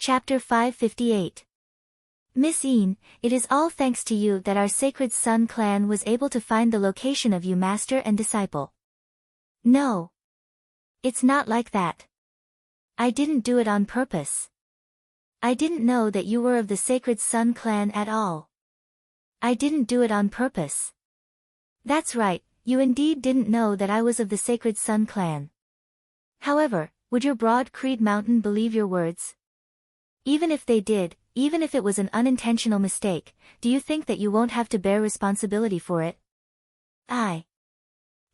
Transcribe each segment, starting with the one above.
Chapter 558. Miss Een, it is all thanks to you that our Sacred Sun clan was able to find the location of you master and disciple. No. It's not like that. I didn't do it on purpose. I didn't know that you were of the Sacred Sun clan at all. I didn't do it on purpose. That's right, you indeed didn't know that I was of the Sacred Sun clan. However, would your Broad Creed Mountain believe your words? Even if they did, even if it was an unintentional mistake, do you think that you won't have to bear responsibility for it? I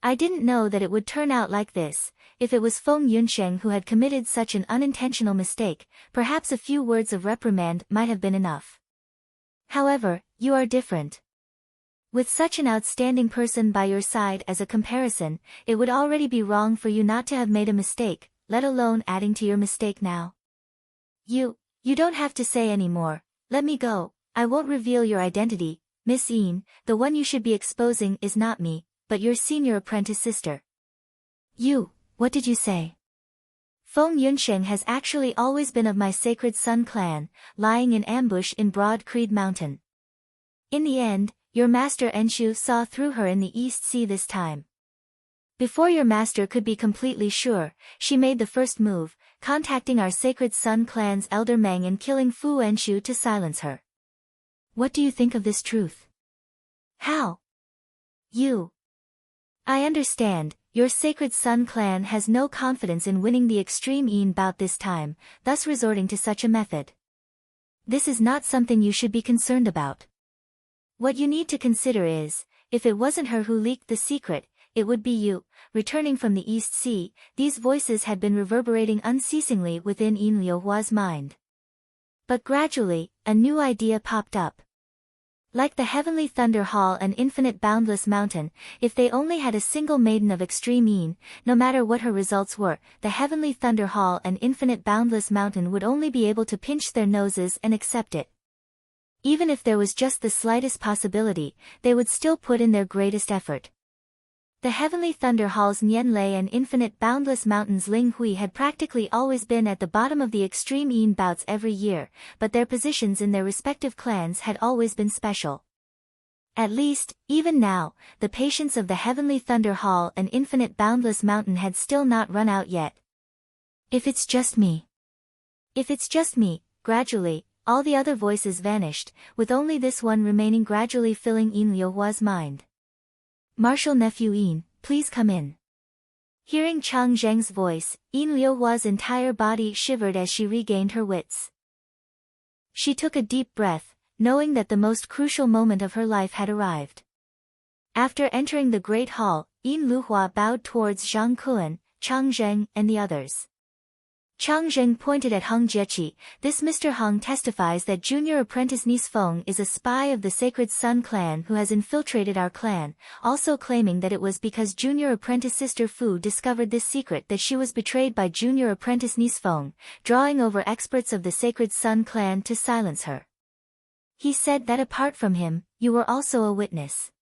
didn't know that it would turn out like this. If it was Feng Yunsheng who had committed such an unintentional mistake, perhaps a few words of reprimand might have been enough. However, you are different. With such an outstanding person by your side as a comparison, it would already be wrong for you not to have made a mistake, let alone adding to your mistake now. You don't have to say any more. Let me go. I won't reveal your identity, Miss Een. The one you should be exposing is not me, but your senior apprentice sister. What did you say? Feng Yunsheng has actually always been of my Sacred Sun clan, lying in ambush in Broad Creed Mountain. In the end, your master Enshu saw through her in the East Sea this time. Before your master could be completely sure, she made the first move, contacting our Sacred Sun clan's elder Meng and killing Fu Enshu to silence her. What do you think of this truth? How? I understand, your Sacred Sun clan has no confidence in winning the Extreme Een bout this time, thus resorting to such a method. This is not something you should be concerned about. What you need to consider is, if it wasn't her who leaked the secret, it would be you. Returning from the East Sea, these voices had been reverberating unceasingly within Yin Liuhua's mind. But gradually, a new idea popped up. Like the Heavenly Thunder Hall and Infinite Boundless Mountain, if they only had a single maiden of Extreme Een, no matter what her results were, the Heavenly Thunder Hall and Infinite Boundless Mountain would only be able to pinch their noses and accept it. Even if there was just the slightest possibility, they would still put in their greatest effort. The Heavenly Thunder Hall's Nianlei and Infinite Boundless Mountain's Ling Hui had practically always been at the bottom of the Extreme Een bouts every year, but their positions in their respective clans had always been special. At least, even now, the patience of the Heavenly Thunder Hall and Infinite Boundless Mountain had still not run out yet. If it's just me. Gradually, all the other voices vanished, with only this one remaining gradually filling Yin Liuhua's mind. Martial Nephew Een, please come in. Hearing Chang Zheng's voice, Yin Liuhua's entire body shivered as she regained her wits. She took a deep breath, knowing that the most crucial moment of her life had arrived. After entering the Great Hall, Yin Liuhua bowed towards Zhang Kuan, Chang Zheng, and the others. Chang Zheng pointed at Heng Jieqi. This Mr. Heng testifies that junior apprentice niece Feng is a spy of the Sacred Sun clan who has infiltrated our clan, also claiming that it was because junior apprentice sister Fu discovered this secret that she was betrayed by junior apprentice niece Feng, drawing over experts of the Sacred Sun clan to silence her. He said that apart from him, you were also a witness.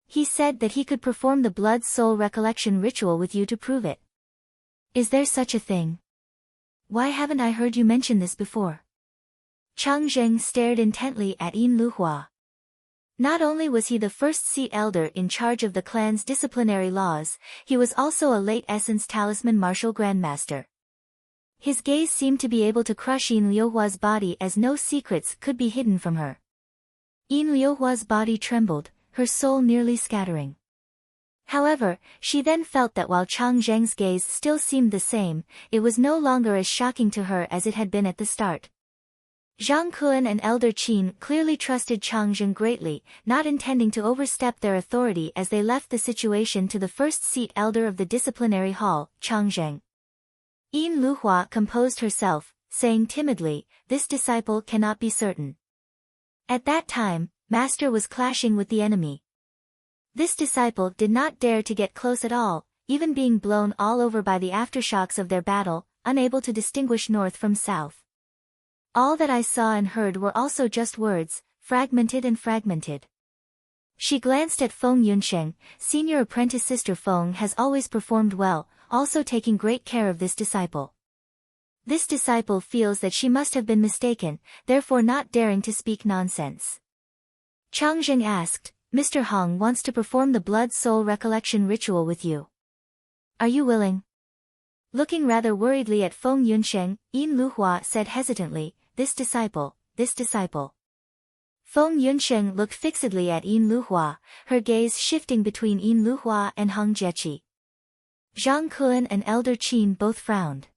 He said that he could perform the blood-soul recollection ritual with you to prove it. Is there such a thing? Why haven't I heard you mention this before? Chang Zheng stared intently at Yin Liuhua. Not only was he the first seat elder in charge of the clan's disciplinary laws, he was also a late Essence Talisman Martial Grandmaster. His gaze seemed to be able to crush Yin Liuhua's body as no secrets could be hidden from her. Yin Liuhua's body trembled, her soul nearly scattering. However, she then felt that while Chang Zheng's gaze still seemed the same, it was no longer as shocking to her as it had been at the start. Zhang Kuan and Elder Qin clearly trusted Chang Zheng greatly, not intending to overstep their authority as they left the situation to the first seat elder of the disciplinary hall, Chang Zheng. Yin Liuhua composed herself, saying timidly, "This disciple cannot be certain." At that time, Master was clashing with the enemy. This disciple did not dare to get close at all, even being blown all over by the aftershocks of their battle, unable to distinguish north from south. All that I saw and heard were also just words, fragmented. She glanced at Feng Yunsheng. Senior apprentice sister Feng has always performed well, also taking great care of this disciple. This disciple feels that she must have been mistaken, therefore not daring to speak nonsense. Chang Zheng asked, Mr. Hong wants to perform the blood-soul recollection ritual with you. Are you willing? Looking rather worriedly at Feng Yunsheng, Yin Luhua said hesitantly, This disciple. Feng Yunsheng looked fixedly at Yin Luhua, her gaze shifting between Yin Luhua and Hong Jieqi. Zhang Kun and Elder Qin both frowned.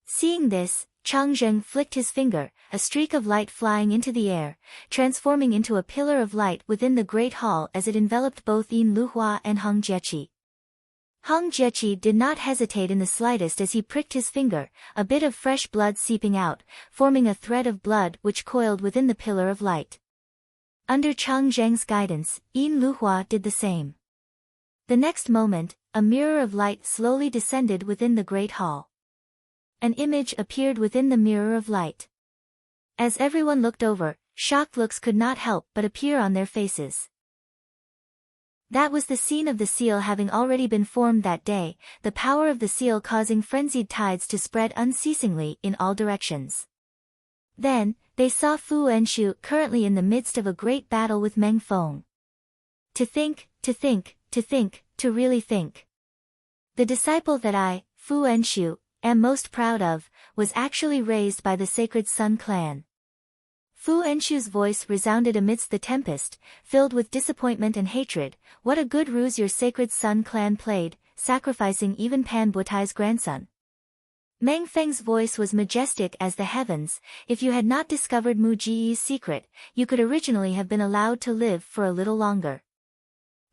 Seeing this, Chang Zheng flicked his finger, a streak of light flying into the air, transforming into a pillar of light within the great hall as it enveloped both Yin Luhua and Hong Jieqi. Hong Jieqi did not hesitate in the slightest as he pricked his finger, a bit of fresh blood seeping out, forming a thread of blood which coiled within the pillar of light. Under Chang Zheng's guidance, Yin Luhua did the same. The next moment, a mirror of light slowly descended within the great hall. An image appeared within the mirror of light. As everyone looked over, shocked looks could not help but appear on their faces. That was the scene of the seal having already been formed that day, the power of the seal causing frenzied tides to spread unceasingly in all directions. Then, they saw Fu Enshu currently in the midst of a great battle with Meng Feng. To really think. The disciple that I, Fu Enshu, am most proud of, was actually raised by the Sacred Sun clan. Fu Enshu's voice resounded amidst the tempest, filled with disappointment and hatred. What a good ruse your Sacred Sun clan played, sacrificing even Pan Buetai's grandson. Meng Feng's voice was majestic as the heavens. If you had not discovered Mu Jiyi's secret, you could originally have been allowed to live for a little longer.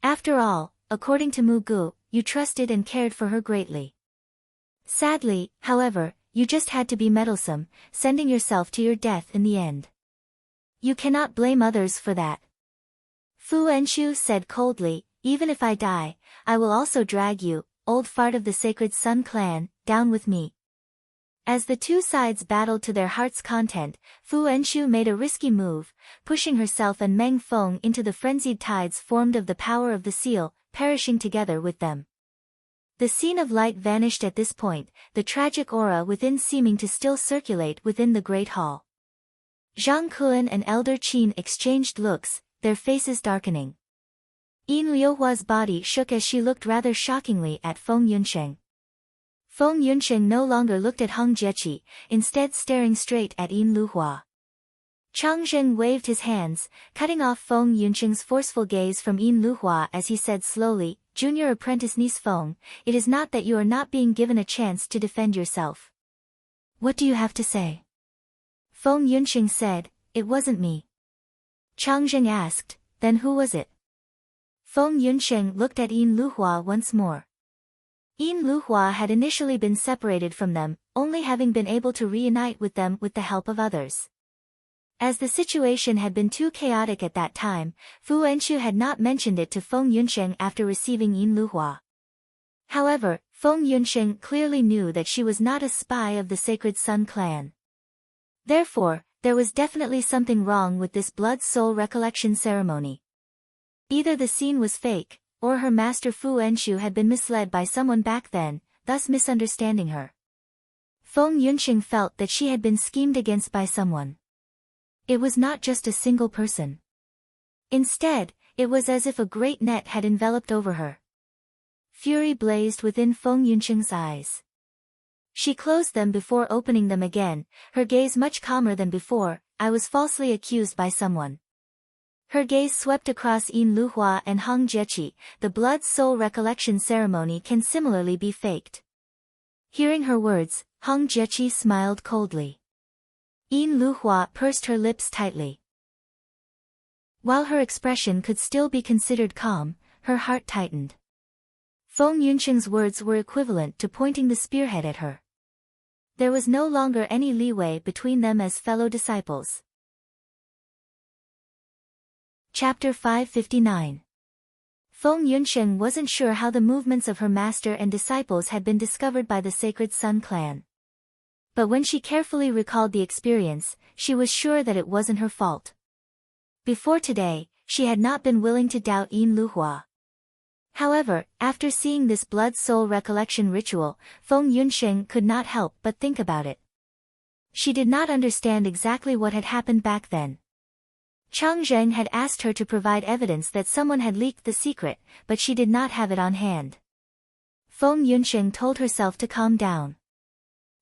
After all, according to Mu Gu, you trusted and cared for her greatly. Sadly, however, you just had to be meddlesome, sending yourself to your death in the end. You cannot blame others for that. Fu Enshu said coldly, Even if I die, I will also drag you, old fart of the Sacred Sun clan, down with me. As the two sides battled to their heart's content, Fu Enshu made a risky move, pushing herself and Meng Feng into the frenzied tides formed of the power of the seal, perishing together with them. The scene of light vanished at this point, the tragic aura within seeming to still circulate within the great hall. Zhang Kun and Elder Qin exchanged looks, their faces darkening. Yin Liuhua's body shook as she looked rather shockingly at Feng Yunsheng. Feng Yunsheng no longer looked at Hong Jieqi, instead staring straight at Yin Luhua. Chang Zheng waved his hands, cutting off Feng Yunsheng's forceful gaze from Yin Luhua as he said slowly, Junior apprentice niece Feng, it is not that you are not being given a chance to defend yourself. What do you have to say? Feng Yunsheng said, It wasn't me. Chang Zheng asked, Then who was it? Feng Yunsheng looked at Yin Luhua once more. Yin Luhua had initially been separated from them, only having been able to reunite with them with the help of others. As the situation had been too chaotic at that time, Fu Enshu had not mentioned it to Feng Yunsheng after receiving Yin Luhua. However, Feng Yunsheng clearly knew that she was not a spy of the Sacred Sun clan. Therefore, there was definitely something wrong with this blood-soul recollection ceremony. Either the scene was fake, or her master Fu Enshu had been misled by someone back then, thus misunderstanding her. Feng Yunsheng felt that she had been schemed against by someone. It was not just a single person. Instead, it was as if a great net had enveloped over her. Fury blazed within Feng Yunsheng's eyes. She closed them before opening them again, her gaze much calmer than before. I was falsely accused by someone. Her gaze swept across Yin Luhua and Hong Jieqi. The blood-soul recollection ceremony can similarly be faked. Hearing her words, Hong Jieqi smiled coldly. Yin Luhua pursed her lips tightly. While her expression could still be considered calm, her heart tightened. Feng Yunsheng's words were equivalent to pointing the spearhead at her. There was no longer any leeway between them as fellow disciples. Chapter 559. Feng Yunsheng wasn't sure how the movements of her master and disciples had been discovered by the Sacred Sun clan. But when she carefully recalled the experience, she was sure that it wasn't her fault. Before today, she had not been willing to doubt Yin Luhua. However, after seeing this blood-soul recollection ritual, Feng Yunsheng could not help but think about it. She did not understand exactly what had happened back then. Chang Zheng had asked her to provide evidence that someone had leaked the secret, but she did not have it on hand. Feng Yunsheng told herself to calm down.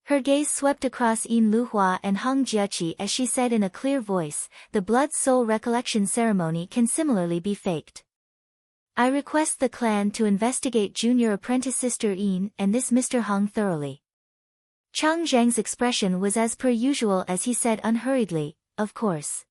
Her gaze swept across Yin Luhua and Hong Jiaqi as she said in a clear voice, the blood soul recollection ceremony can similarly be faked. I request the clan to investigate junior apprentice Sister Yin and this Mr. Hong thoroughly. Chang Zheng's expression was as per usual as he said unhurriedly, of course.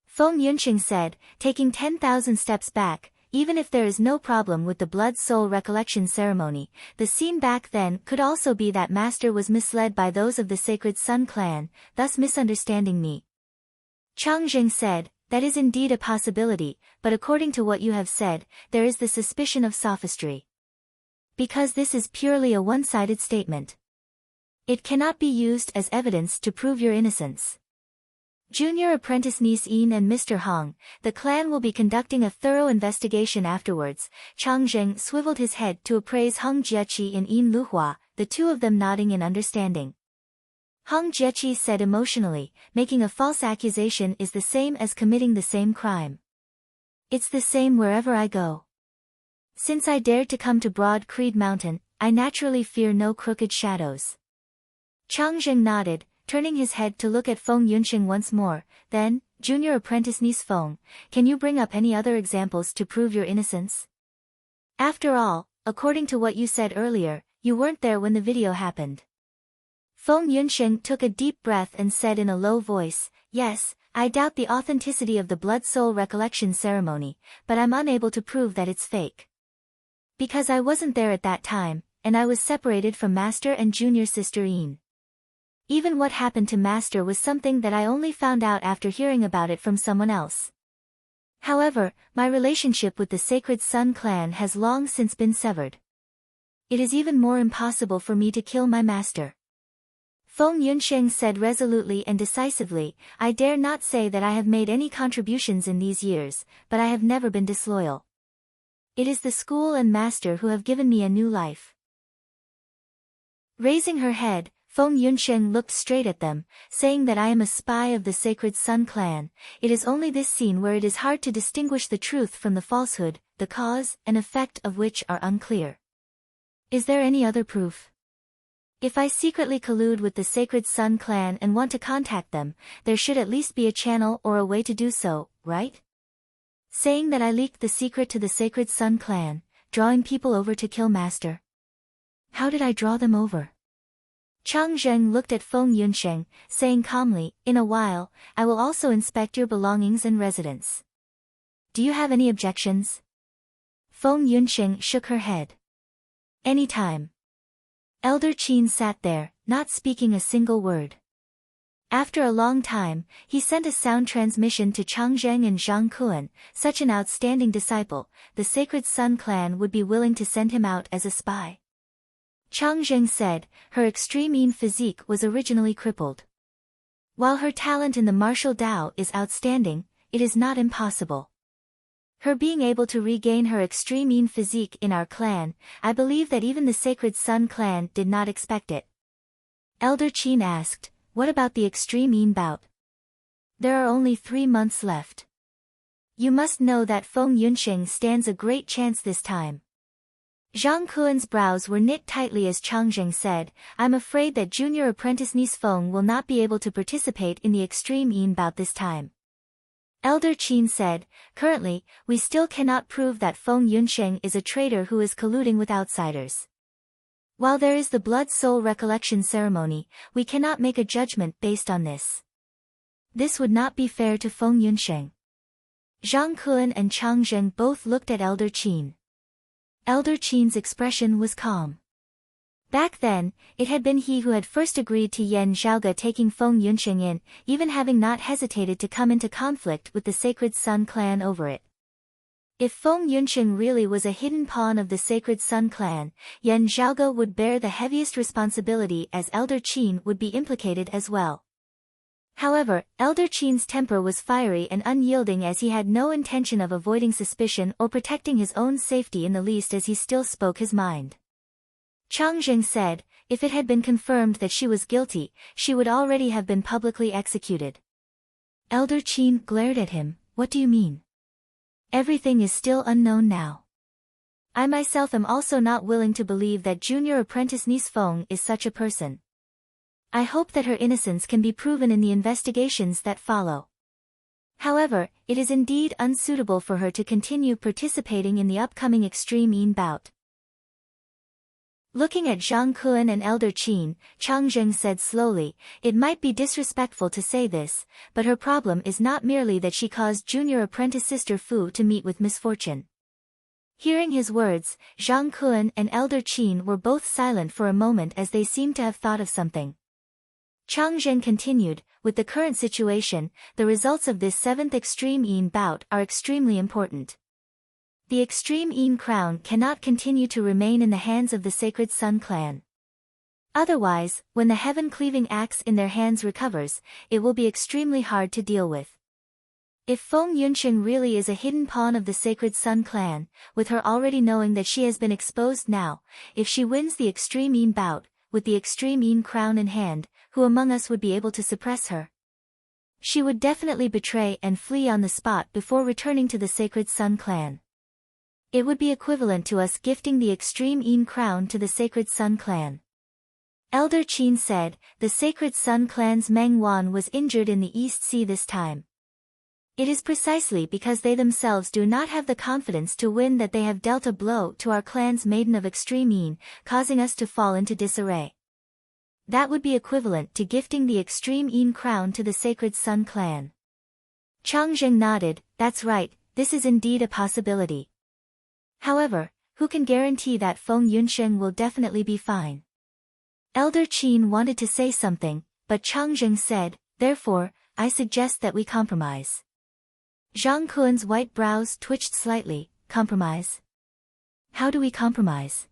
Feng Yunsheng said, taking 10,000 steps back, even if there is no problem with the blood soul recollection ceremony, the scene back then could also be that Master was misled by those of the Sacred Sun clan, thus misunderstanding me. Chang Zheng said, that is indeed a possibility, but according to what you have said, there is the suspicion of sophistry. Because this is purely a one-sided statement. It cannot be used as evidence to prove your innocence. Junior apprentice niece Yin and Mr. Hong, the clan will be conducting a thorough investigation afterwards. Chang Zheng swiveled his head to appraise Hong Jiaqi and Yin Luhua, the two of them nodding in understanding. Hong Jiaqi said emotionally, making a false accusation is the same as committing the same crime. It's the same wherever I go. Since I dared to come to Broad Creed Mountain, I naturally fear no crooked shadows. Chang Zheng nodded, turning his head to look at Feng Yunsheng once more, then, junior apprentice niece Feng, can you bring up any other examples to prove your innocence? After all, according to what you said earlier, you weren't there when the video happened. Feng Yunsheng took a deep breath and said in a low voice, yes, I doubt the authenticity of the blood soul recollection ceremony, but I'm unable to prove that it's fake. Because I wasn't there at that time, and I was separated from Master and junior sister Yin. Even what happened to Master was something that I only found out after hearing about it from someone else. However, my relationship with the Sacred Sun clan has long since been severed. It is even more impossible for me to kill my master. Feng Yunsheng said resolutely and decisively, I dare not say that I have made any contributions in these years, but I have never been disloyal. It is the school and master who have given me a new life. Raising her head, Feng Yunsheng looked straight at them, saying that I am a spy of the Sacred Sun clan. It is only this scene where it is hard to distinguish the truth from the falsehood, the cause and effect of which are unclear. Is there any other proof? If I secretly collude with the Sacred Sun clan and want to contact them, there should at least be a channel or a way to do so, right? Saying that I leaked the secret to the Sacred Sun clan, drawing people over to kill Master. How did I draw them over? Chang Zheng looked at Feng Yunsheng, saying calmly, in a while, I will also inspect your belongings and residence. Do you have any objections? Feng Yunsheng shook her head. Any time. Elder Qin sat there, not speaking a single word. After a long time, he sent a sound transmission to Chang Zheng and Zhang Kuan, such an outstanding disciple, the Sacred Sun clan would be willing to send him out as a spy. Chang Zheng said, her extreme Yin physique was originally crippled. While her talent in the martial Tao is outstanding, it is not impossible. Her being able to regain her extreme Yin physique in our clan, I believe that even the Sacred Sun clan did not expect it. Elder Qin asked, what about the extreme Yin bout? There are only 3 months left. You must know that Feng Yunsheng stands a great chance this time. Zhang Kuan's brows were knit tightly as Chang Zheng said, I'm afraid that junior apprentice niece Feng will not be able to participate in the extreme Yin bout this time. Elder Qin said, currently, we still cannot prove that Feng Yunsheng is a traitor who is colluding with outsiders. While there is the blood soul recollection ceremony, we cannot make a judgment based on this. This would not be fair to Feng Yunsheng. Zhang Kuan and Chang Zheng both looked at Elder Qin. Elder Qin's expression was calm. Back then, it had been he who had first agreed to Yan Zhaoge taking Feng Yunsheng in, even having not hesitated to come into conflict with the Sacred Sun clan over it. If Feng Yunsheng really was a hidden pawn of the Sacred Sun clan, Yan Zhaoge would bear the heaviest responsibility as Elder Qin would be implicated as well. However, Elder Qin's temper was fiery and unyielding as he had no intention of avoiding suspicion or protecting his own safety in the least as he still spoke his mind. Chang Zheng said, if it had been confirmed that she was guilty, she would already have been publicly executed. Elder Qin glared at him, what do you mean? Everything is still unknown now. I myself am also not willing to believe that junior apprentice Niece Feng is such a person. I hope that her innocence can be proven in the investigations that follow. However, it is indeed unsuitable for her to continue participating in the upcoming extreme Yin bout. Looking at Zhang Kun and Elder Qin, Chang Zheng said slowly, it might be disrespectful to say this, but her problem is not merely that she caused junior apprentice sister Fu to meet with misfortune. Hearing his words, Zhang Kun and Elder Qin were both silent for a moment as they seemed to have thought of something. Chang Zheng continued, with the current situation, the results of this 7th Extreme Yin bout are extremely important. The Extreme Yin crown cannot continue to remain in the hands of the Sacred Sun clan. Otherwise, when the heaven-cleaving axe in their hands recovers, it will be extremely hard to deal with. If Feng Yunqing really is a hidden pawn of the Sacred Sun clan, with her already knowing that she has been exposed now, if she wins the Extreme Yin bout, with the Extreme Yin crown in hand, who among us would be able to suppress her? She would definitely betray and flee on the spot before returning to the Sacred Sun clan. It would be equivalent to us gifting the Extreme Yin crown to the Sacred Sun clan. Elder Qin said, the Sacred Sun clan's Meng Wan was injured in the East Sea this time. It is precisely because they themselves do not have the confidence to win that they have dealt a blow to our clan's Maiden of Extreme Yin, causing us to fall into disarray. That would be equivalent to gifting the Extreme Yin crown to the Sacred Sun clan. Chang Zheng nodded, that's right, this is indeed a possibility. However, who can guarantee that Feng Yunqing will definitely be fine? Elder Qin wanted to say something, but Chang Zheng said, therefore, I suggest that we compromise. Zhang Kun's white brows twitched slightly, compromise? How do we compromise?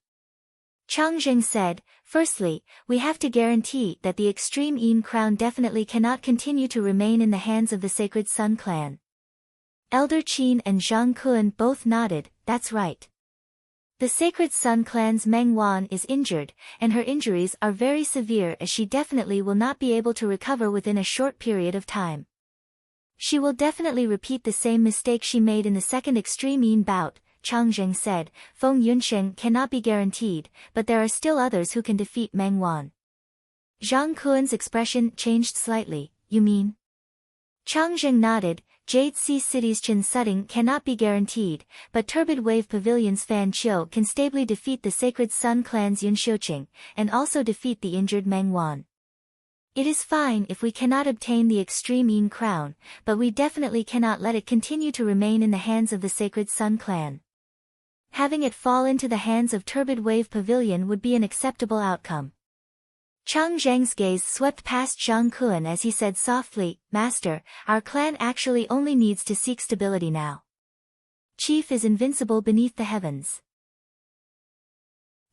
Chang Zheng said, firstly, we have to guarantee that the Extreme Yin crown definitely cannot continue to remain in the hands of the Sacred Sun clan. Elder Qin and Zhang Kun both nodded, that's right. The Sacred Sun clan's Meng Wan is injured, and her injuries are very severe as she definitely will not be able to recover within a short period of time. She will definitely repeat the same mistake she made in the 2nd Extreme Yin bout, Chang Zheng said. Feng Yunqing cannot be guaranteed, but there are still others who can defeat Meng Wan. Zhang Kun's expression changed slightly, you mean? Chang Zheng nodded. Jade Sea City's Chen Sutting cannot be guaranteed, but Turbid Wave Pavilion's Fan Qiu can stably defeat the Sacred Sun clan's Yun Xiuqing, and also defeat the injured Meng Wan. It is fine if we cannot obtain the Extreme Yin crown, but we definitely cannot let it continue to remain in the hands of the Sacred Sun clan. Having it fall into the hands of Turbid Wave Pavilion would be an acceptable outcome. Chang Zheng's gaze swept past Zhang Kun as he said softly, Master, our clan actually only needs to seek stability now. Chief is invincible beneath the heavens.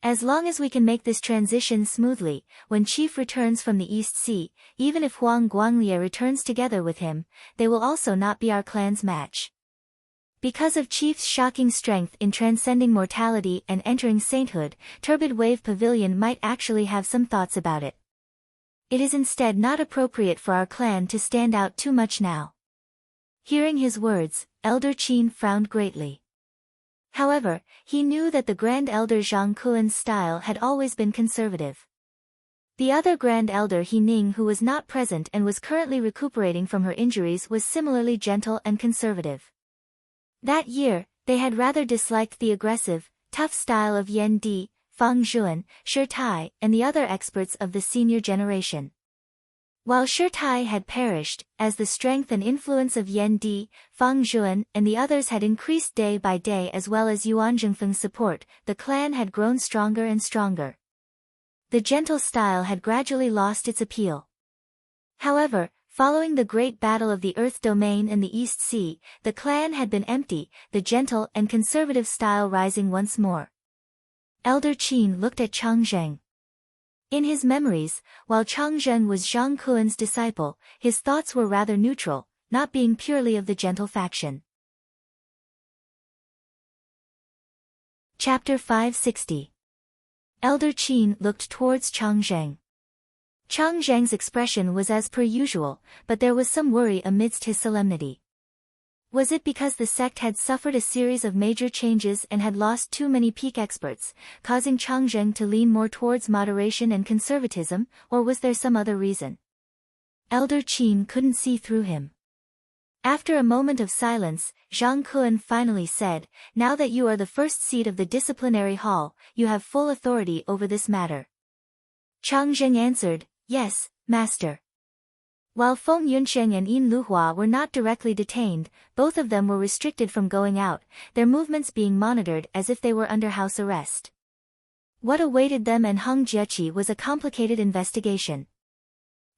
As long as we can make this transition smoothly, when Chief returns from the East Sea, even if Huang Guanglie returns together with him, they will also not be our clan's match. Because of Chief's shocking strength in transcending mortality and entering sainthood, Turbid Wave Pavilion might actually have some thoughts about it. It is instead not appropriate for our clan to stand out too much now. Hearing his words, Elder Qin frowned greatly. However, he knew that the Grand Elder Zhang Kun's style had always been conservative. The other Grand Elder He Ning, who was not present and was currently recuperating from her injuries, was similarly gentle and conservative. That year, they had rather disliked the aggressive, tough style of Yan Di, Fang Zhuan, Shi Tai, and the other experts of the senior generation. While Shi Tai had perished, as the strength and influence of Yan Di, Fang Zhuan, and the others had increased day by day, as well as Yuan Zhengfeng's support, the clan had grown stronger and stronger. The gentle style had gradually lost its appeal. However, following the great battle of the Earth Domain and the East Sea, the clan had been empty, the gentle and conservative style rising once more. Elder Qin looked at Chang Zheng. In his memories, while Chang Zheng was Zhang Kun's disciple, his thoughts were rather neutral, not being purely of the gentle faction. Chapter 560. Elder Qin looked towards Chang Zheng. Chang Zheng's expression was as per usual, but there was some worry amidst his solemnity. Was it because the sect had suffered a series of major changes and had lost too many peak experts, causing Chang Zheng to lean more towards moderation and conservatism, or was there some other reason? Elder Qin couldn't see through him. After a moment of silence, Zhang Kun finally said, "Now that you are the first seat of the disciplinary hall, you have full authority over this matter." Chang Zheng answered, "Yes, master." While Feng Yunsheng and Yin Luhua were not directly detained, both of them were restricted from going out, their movements being monitored as if they were under house arrest. What awaited them and Heng Jieqi was a complicated investigation.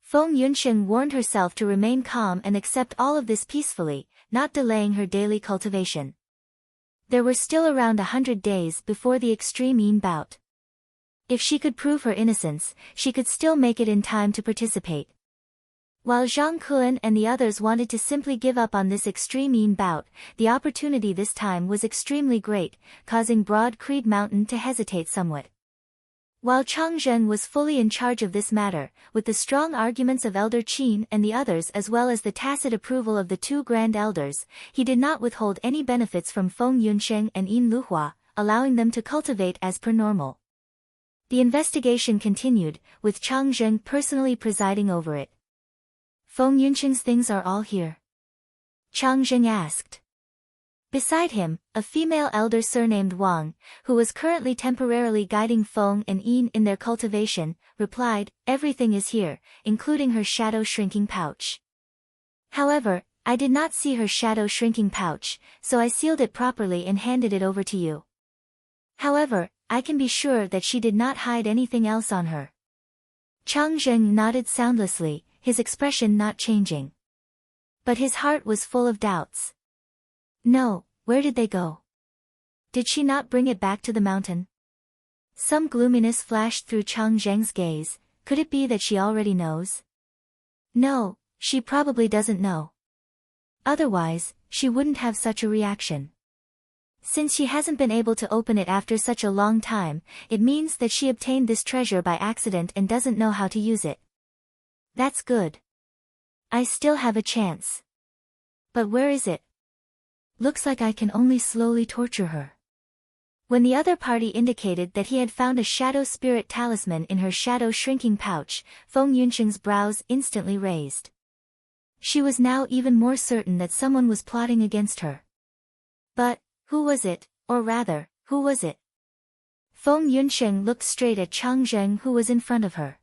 Feng Yunsheng warned herself to remain calm and accept all of this peacefully, not delaying her daily cultivation. There were still around 100 days before the extreme Yin bout. If she could prove her innocence, she could still make it in time to participate. While Zhang Kun and the others wanted to simply give up on this extreme Yin bout, the opportunity this time was extremely great, causing Broad Creed Mountain to hesitate somewhat. While Chang Zheng was fully in charge of this matter, with the strong arguments of Elder Qin and the others as well as the tacit approval of the two Grand Elders, he did not withhold any benefits from Feng Yunsheng and Yin Luhua, allowing them to cultivate as per normal. The investigation continued, with Chang Zheng personally presiding over it. "Feng Yunsheng's things are all here?" Chang Zheng asked. Beside him, a female elder surnamed Wang, who was currently temporarily guiding Feng and Yin in their cultivation, replied, "Everything is here, including her shadow shrinking pouch. However, I did not see her shadow shrinking pouch, so I sealed it properly and handed it over to you. However, I can be sure that she did not hide anything else on her." Chang Zheng nodded soundlessly, his expression not changing. But his heart was full of doubts. No, where did they go? Did she not bring it back to the mountain? Some gloominess flashed through Chang Zheng's gaze. Could it be that she already knows? No, she probably doesn't know. Otherwise, she wouldn't have such a reaction. Since she hasn't been able to open it after such a long time, it means that she obtained this treasure by accident and doesn't know how to use it. That's good. I still have a chance. But where is it? Looks like I can only slowly torture her. When the other party indicated that he had found a shadow spirit talisman in her shadow shrinking pouch, Feng Yunsheng's brows instantly raised. She was now even more certain that someone was plotting against her. But, who was it, or rather, who was it? Feng Yunsheng looked straight at Chang Zheng, who was in front of her.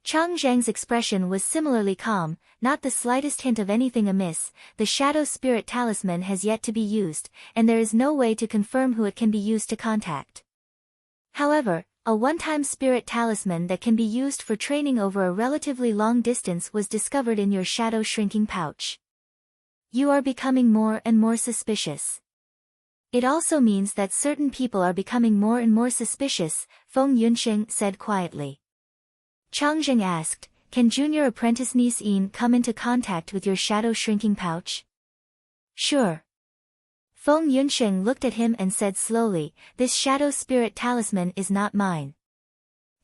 Chang Zheng's expression was similarly calm, not the slightest hint of anything amiss. The shadow spirit talisman has yet to be used, and there is no way to confirm who it can be used to contact. However, a one-time spirit talisman that can be used for training over a relatively long distance was discovered in your shadow shrinking pouch. You are becoming more and more suspicious. It also means that certain people are becoming more and more suspicious, Feng Yunsheng said quietly. Chang Zheng asked, "Can junior apprentice niece Yin come into contact with your shadow shrinking pouch?" "Sure." Feng Yunsheng looked at him and said slowly, "This shadow spirit talisman is not mine."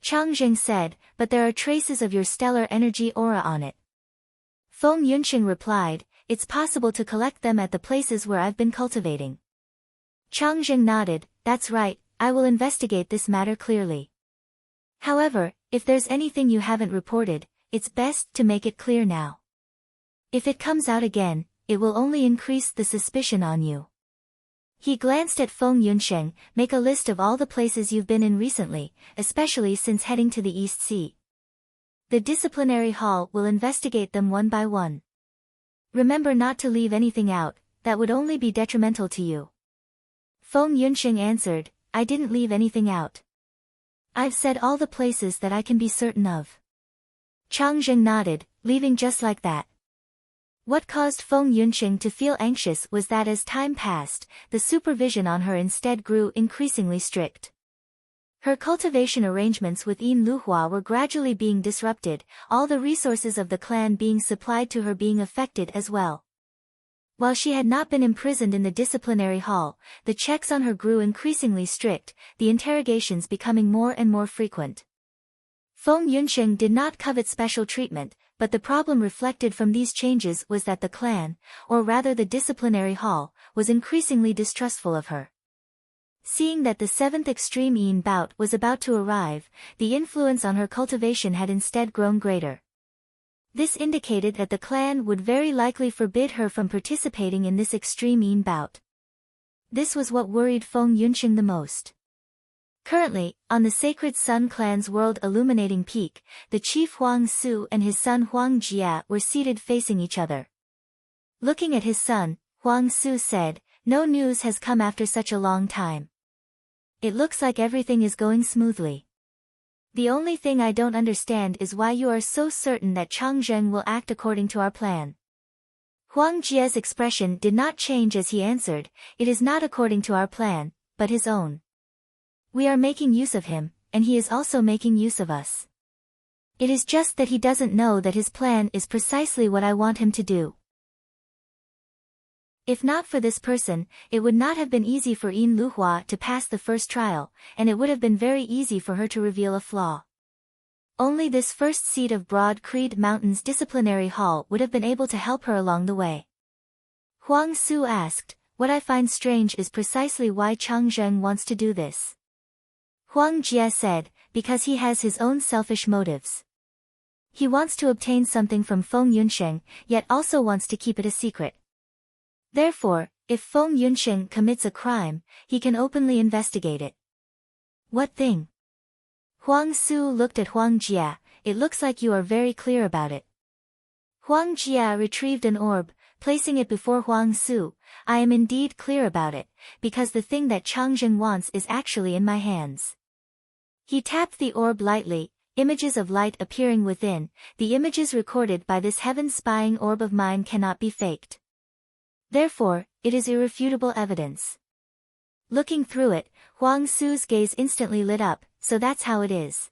Chang Zheng said, "But there are traces of your stellar energy aura on it." Feng Yunsheng replied, "It's possible to collect them at the places where I've been cultivating." Chang Zheng nodded, "That's right, I will investigate this matter clearly. However, if there's anything you haven't reported, it's best to make it clear now. If it comes out again, it will only increase the suspicion on you." He glanced at Feng Yunsheng, "Make a list of all the places you've been in recently, especially since heading to the East Sea. The disciplinary hall will investigate them one by one. Remember not to leave anything out, that would only be detrimental to you." Feng Yunsheng answered, "I didn't leave anything out. I've said all the places that I can be certain of." Chang Zheng nodded, leaving just like that. What caused Feng Yunsheng to feel anxious was that as time passed, the supervision on her instead grew increasingly strict. Her cultivation arrangements with Yin Luhua were gradually being disrupted, all the resources of the clan being supplied to her being affected as well. While she had not been imprisoned in the disciplinary hall, the checks on her grew increasingly strict, the interrogations becoming more and more frequent. Feng Yunsheng did not covet special treatment, but the problem reflected from these changes was that the clan, or rather the disciplinary hall, was increasingly distrustful of her. Seeing that the seventh extreme Yin bout was about to arrive, the influence on her cultivation had instead grown greater. This indicated that the clan would very likely forbid her from participating in this extreme Yin bout. This was what worried Feng Yunsheng the most. Currently, on the Sacred Sun clan's world illuminating peak, the chief Huang Su and his son Huang Jia were seated facing each other. Looking at his son, Huang Su said, "No news has come after such a long time. It looks like everything is going smoothly. The only thing I don't understand is why you are so certain that Changzheng will act according to our plan." Huang Jia's expression did not change as he answered, "It is not according to our plan, but his own. We are making use of him, and he is also making use of us. It is just that he doesn't know that his plan is precisely what I want him to do." If not for this person, it would not have been easy for Yin Luhua to pass the first trial, and it would have been very easy for her to reveal a flaw. Only this first seat of Broad Creed Mountain's disciplinary hall would have been able to help her along the way. Huang Su asked, "What I find strange is precisely why Changzheng wants to do this." Huang Jia said, "Because he has his own selfish motives. He wants to obtain something from Feng Yunsheng, yet also wants to keep it a secret. Therefore, if Feng Yunsheng commits a crime, he can openly investigate it." "What thing?" Huang Su looked at Huang Jia. "It looks like you are very clear about it." Huang Jia retrieved an orb, placing it before Huang Su. "I am indeed clear about it, because the thing that Changzheng wants is actually in my hands." He tapped the orb lightly, images of light appearing within. "The images recorded by this heaven-spying orb of mine cannot be faked. Therefore, it is irrefutable evidence." Looking through it, Huang Su's gaze instantly lit up. "So that's how it is.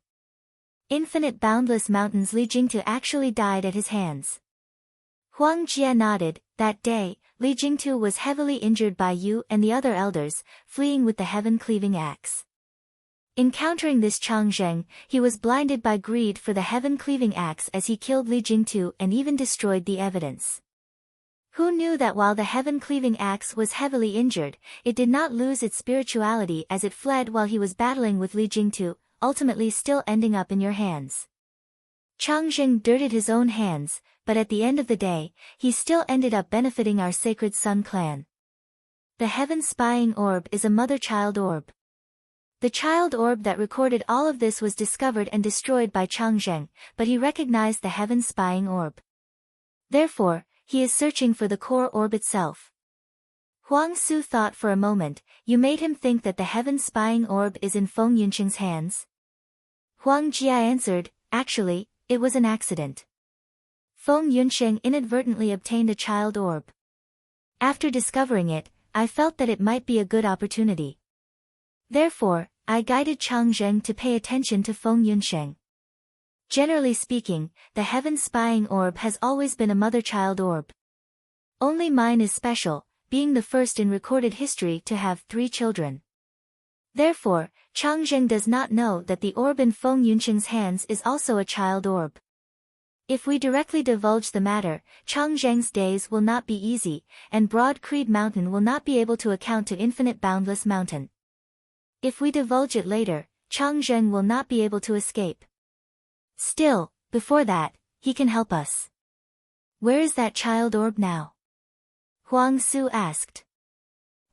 Infinite boundless mountains Li Jingtu actually died at his hands." Huang Jia nodded. "That day, Li Jingtu was heavily injured by you and the other elders, fleeing with the heaven-cleaving axe. Encountering this Changzheng, he was blinded by greed for the heaven-cleaving axe as he killed Li Jingtu and even destroyed the evidence. Who knew that while the heaven-cleaving axe was heavily injured, it did not lose its spirituality as it fled while he was battling with Li Jingtu, ultimately still ending up in your hands. Changzheng dirtied his own hands, but at the end of the day, he still ended up benefiting our Sacred Sun clan. The heaven-spying orb is a mother-child orb. The child orb that recorded all of this was discovered and destroyed by Changzheng, but he recognized the heaven-spying orb. Therefore, he is searching for the core orb itself." Huang Su thought for a moment. "You made him think that the heaven-spying orb is in Feng Yunsheng's hands?" Huang Jia answered, "Actually, it was an accident. Feng Yunsheng inadvertently obtained a child orb. After discovering it, I felt that it might be a good opportunity. Therefore, I guided Changzheng to pay attention to Feng Yunsheng. Generally speaking, the heaven-spying orb has always been a mother-child orb. Only mine is special, being the first in recorded history to have 3 children. Therefore, Changzheng does not know that the orb in Feng Yunsheng's hands is also a child orb. If we directly divulge the matter, Changzheng's days will not be easy, and Broad Creed Mountain will not be able to account to Infinite Boundless Mountain. If we divulge it later, Changzheng will not be able to escape. Still, before that, he can help us." "Where is that child orb now?" Huang Su asked.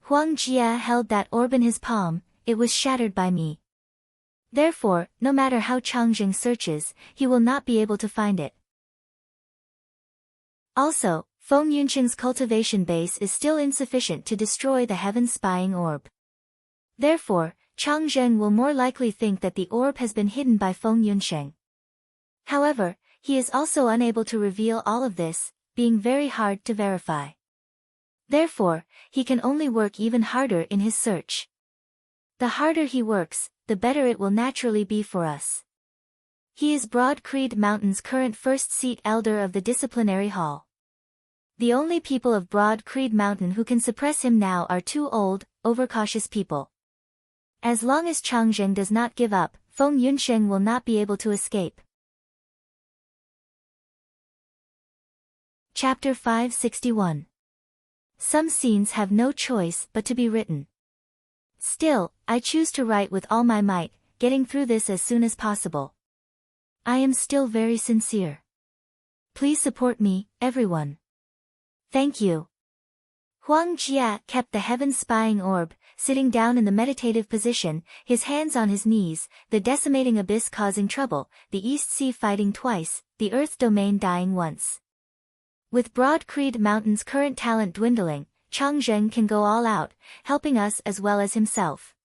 Huang Jia held that orb in his palm. "It was shattered by me. Therefore, no matter how Changzheng searches, he will not be able to find it. Also, Feng Yunsheng's cultivation base is still insufficient to destroy the heaven-spying orb. Therefore, Changzheng will more likely think that the orb has been hidden by Feng Yunsheng. However, he is also unable to reveal all of this, being very hard to verify. Therefore, he can only work even harder in his search. The harder he works, the better it will naturally be for us. He is Broad Creed Mountain's current first seat elder of the disciplinary hall. The only people of Broad Creed Mountain who can suppress him now are two old, overcautious people. As long as Chang Zheng does not give up, Feng Yunsheng will not be able to escape. Chapter 561. Some scenes have no choice but to be written. Still, I choose to write with all my might, getting through this as soon as possible. I am still very sincere. Please support me, everyone. Thank you. Huang Jia kept the heaven-spying orb, sitting down in the meditative position, his hands on his knees, the decimating abyss causing trouble, the East Sea fighting twice, the Earth domain dying once. With Broad Creed Mountain's current talent dwindling, Chang Zheng can go all out, helping us as well as himself.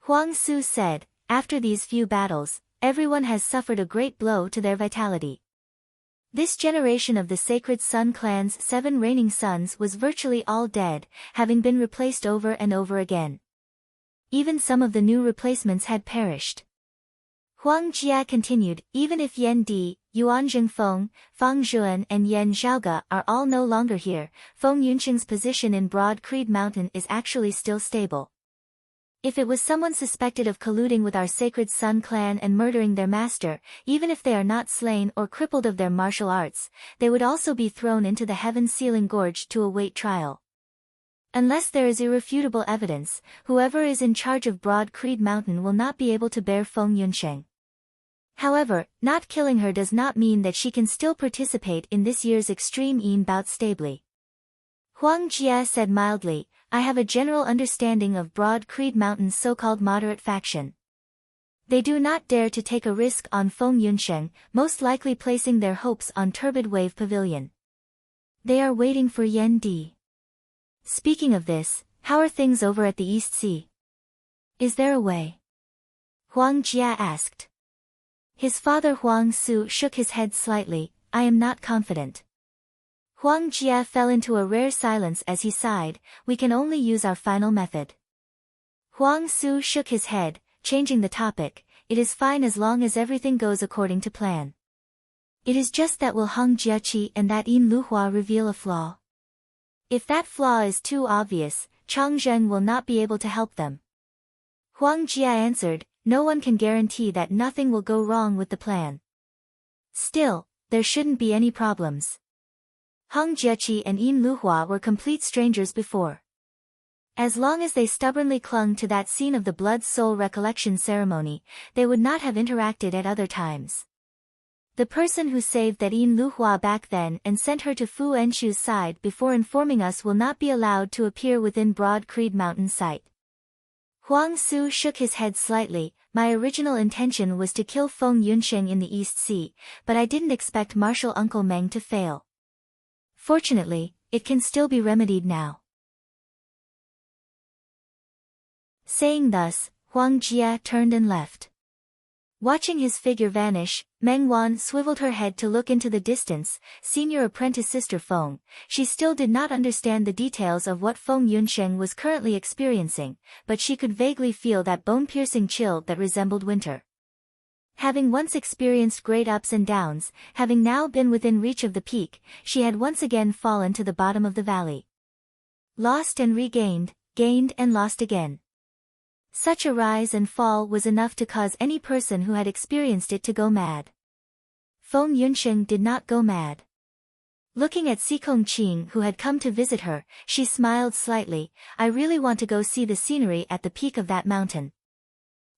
Huang Su said, after these few battles, everyone has suffered a great blow to their vitality. This generation of the Sacred Sun Clan's 7 reigning sons was virtually all dead, having been replaced over and over again. Even some of the new replacements had perished. Huang Jia continued, even if Yan Di, Yuan Zhengfeng, Fang Zhuan and Yan Zhaoge are all no longer here, Feng Yunsheng's position in Broad Creed Mountain is actually still stable. If it was someone suspected of colluding with our Sacred Sun Clan and murdering their master, even if they are not slain or crippled of their martial arts, they would also be thrown into the heaven-sealing gorge to await trial. Unless there is irrefutable evidence, whoever is in charge of Broad Creed Mountain will not be able to bear Feng Yunsheng. However, not killing her does not mean that she can still participate in this year's Extreme Yin bout stably. Huang Jia said mildly, I have a general understanding of Broad Creed Mountain's so-called moderate faction. They do not dare to take a risk on Feng Yunsheng, most likely placing their hopes on Turbid Wave Pavilion. They are waiting for Yan Di. Speaking of this, how are things over at the East Sea? Is there a way? Huang Jia asked. His father Huang Su shook his head slightly, I am not confident. Huang Jia fell into a rare silence as he sighed, we can only use our final method. Huang Su shook his head, changing the topic, it is fine as long as everything goes according to plan. It is just that will Heng Jiaqi and that Yin Luhua reveal a flaw? If that flaw is too obvious, Chang Zheng will not be able to help them. Huang Jia answered, no one can guarantee that nothing will go wrong with the plan. Still, there shouldn't be any problems. Heng Jiaqi and Yin Luhua were complete strangers before. As long as they stubbornly clung to that scene of the blood-soul recollection ceremony, they would not have interacted at other times. The person who saved that Yin Luhua back then and sent her to Fu Enshu's side before informing us will not be allowed to appear within Broad Creed Mountain sight. Huang Su shook his head slightly, my original intention was to kill Feng Yunsheng in the East Sea, but I didn't expect Martial Uncle Meng to fail. Fortunately, it can still be remedied now. Saying thus, Huang Jia turned and left. Watching his figure vanish, Meng Wan swiveled her head to look into the distance, senior apprentice sister Feng. She still did not understand the details of what Feng Yunsheng was currently experiencing, but she could vaguely feel that bone-piercing chill that resembled winter. Having once experienced great ups and downs, having now been within reach of the peak, she had once again fallen to the bottom of the valley. Lost and regained, gained and lost again. Such a rise and fall was enough to cause any person who had experienced it to go mad. Feng Yunsheng did not go mad. Looking at Sikong Qing who had come to visit her, she smiled slightly, I really want to go see the scenery at the peak of that mountain.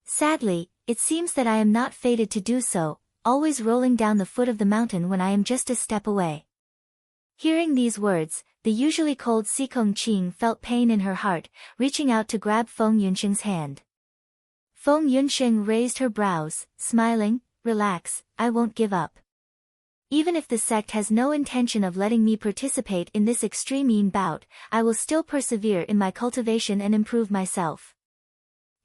Sadly, it seems that I am not fated to do so, always rolling down the foot of the mountain when I am just a step away. Hearing these words, the usually cold Sikong Qing felt pain in her heart, reaching out to grab Feng Yunsheng's hand. Feng Yunsheng raised her brows, smiling, relax, I won't give up. Even if the sect has no intention of letting me participate in this extreme Yin bout, I will still persevere in my cultivation and improve myself.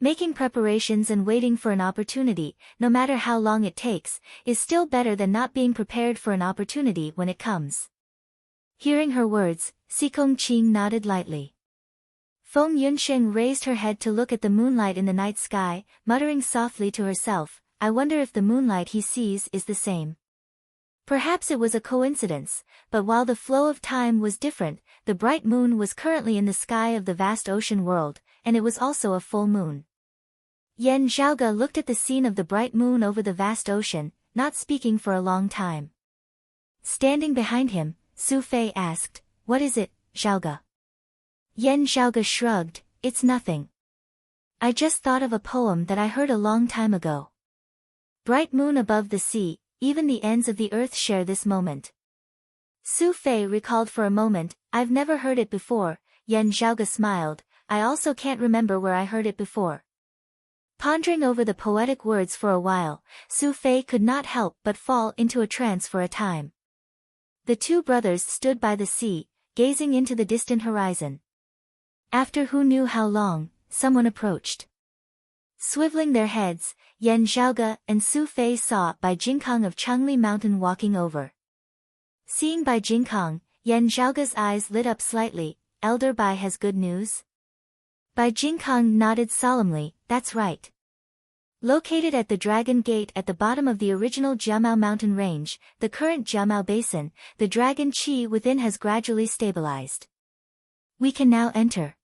Making preparations and waiting for an opportunity, no matter how long it takes, is still better than not being prepared for an opportunity when it comes. Hearing her words, Sikong Qing nodded lightly. Feng Yunsheng raised her head to look at the moonlight in the night sky, muttering softly to herself, I wonder if the moonlight he sees is the same. Perhaps it was a coincidence, but while the flow of time was different, the bright moon was currently in the sky of the vast ocean world, and it was also a full moon. Yan Zhaoge looked at the scene of the bright moon over the vast ocean, not speaking for a long time. Standing behind him, Su Fei asked, "What is it, Zhaoge?" Yan Zhaoge shrugged, "It's nothing. I just thought of a poem that I heard a long time ago. Bright moon above the sea, even the ends of the earth share this moment." Su Fei recalled for a moment, "I've never heard it before." Yan Zhaoge smiled, "I also can't remember where I heard it before." Pondering over the poetic words for a while, Su Fei could not help but fall into a trance for a time. The two brothers stood by the sea, gazing into the distant horizon. After who knew how long, someone approached. Swiveling their heads, Yan Zhaoge and Su Fei saw Bai Jingkang of Changli Mountain walking over. Seeing Bai Jingkang, Yan Zhaoge's eyes lit up slightly. "Elder Bai has good news?" Bai Jingkang nodded solemnly, "That's right. Located at the Dragon Gate at the bottom of the original Jiamao mountain range, the current Jiamao Basin, the dragon qi within has gradually stabilized. We can now enter."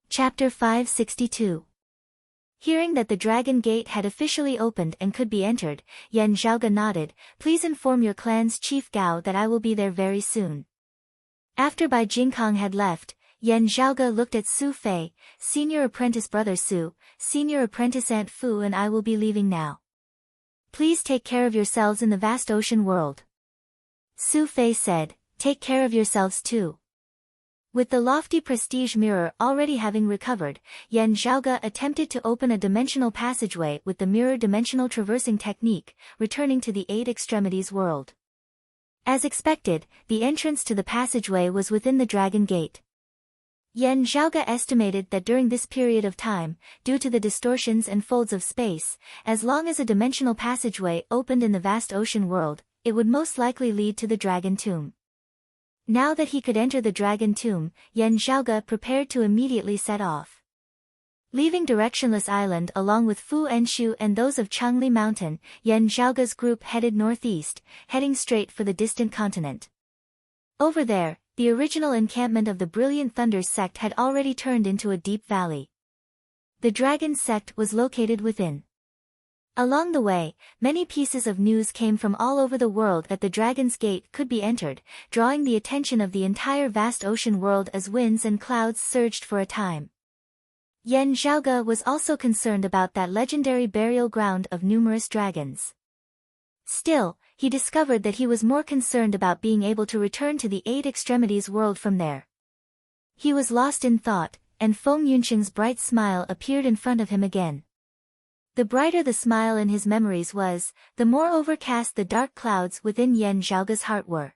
Chapter 562. Hearing that the Dragon Gate had officially opened and could be entered, Yan Zhaoge nodded, "Please inform your clan's chief Gao that I will be there very soon." After Bai Jingkang had left, Yan Zhaoge looked at Su Fei, "Senior apprentice brother Su, senior apprentice Aunt Fu and I will be leaving now. Please take care of yourselves in the vast ocean world." Su Fei said, "Take care of yourselves too." With the lofty prestige mirror already having recovered, Yan Zhaoge attempted to open a dimensional passageway with the mirror dimensional traversing technique, returning to the eight extremities world. As expected, the entrance to the passageway was within the Dragon Gate. Yan Zhaoge estimated that during this period of time, due to the distortions and folds of space, as long as a dimensional passageway opened in the vast ocean world, it would most likely lead to the Dragon Tomb. Now that he could enter the Dragon Tomb, Yan Zhaoge prepared to immediately set off. Leaving Directionless Island along with Fu Enshu and those of Changli Mountain, Yan Zhaoge's group headed northeast, heading straight for the distant continent. Over there, the original encampment of the Brilliant Thunders sect had already turned into a deep valley. The Dragon sect was located within. Along the way, many pieces of news came from all over the world that the Dragon's Gate could be entered, drawing the attention of the entire vast ocean world as winds and clouds surged for a time. Yan Zhaoge was also concerned about that legendary burial ground of numerous dragons. Still, he discovered that he was more concerned about being able to return to the eight extremities world from there. He was lost in thought, and Feng Yunqing's bright smile appeared in front of him again. The brighter the smile in his memories was, the more overcast the dark clouds within Yan Zhaoge's heart were.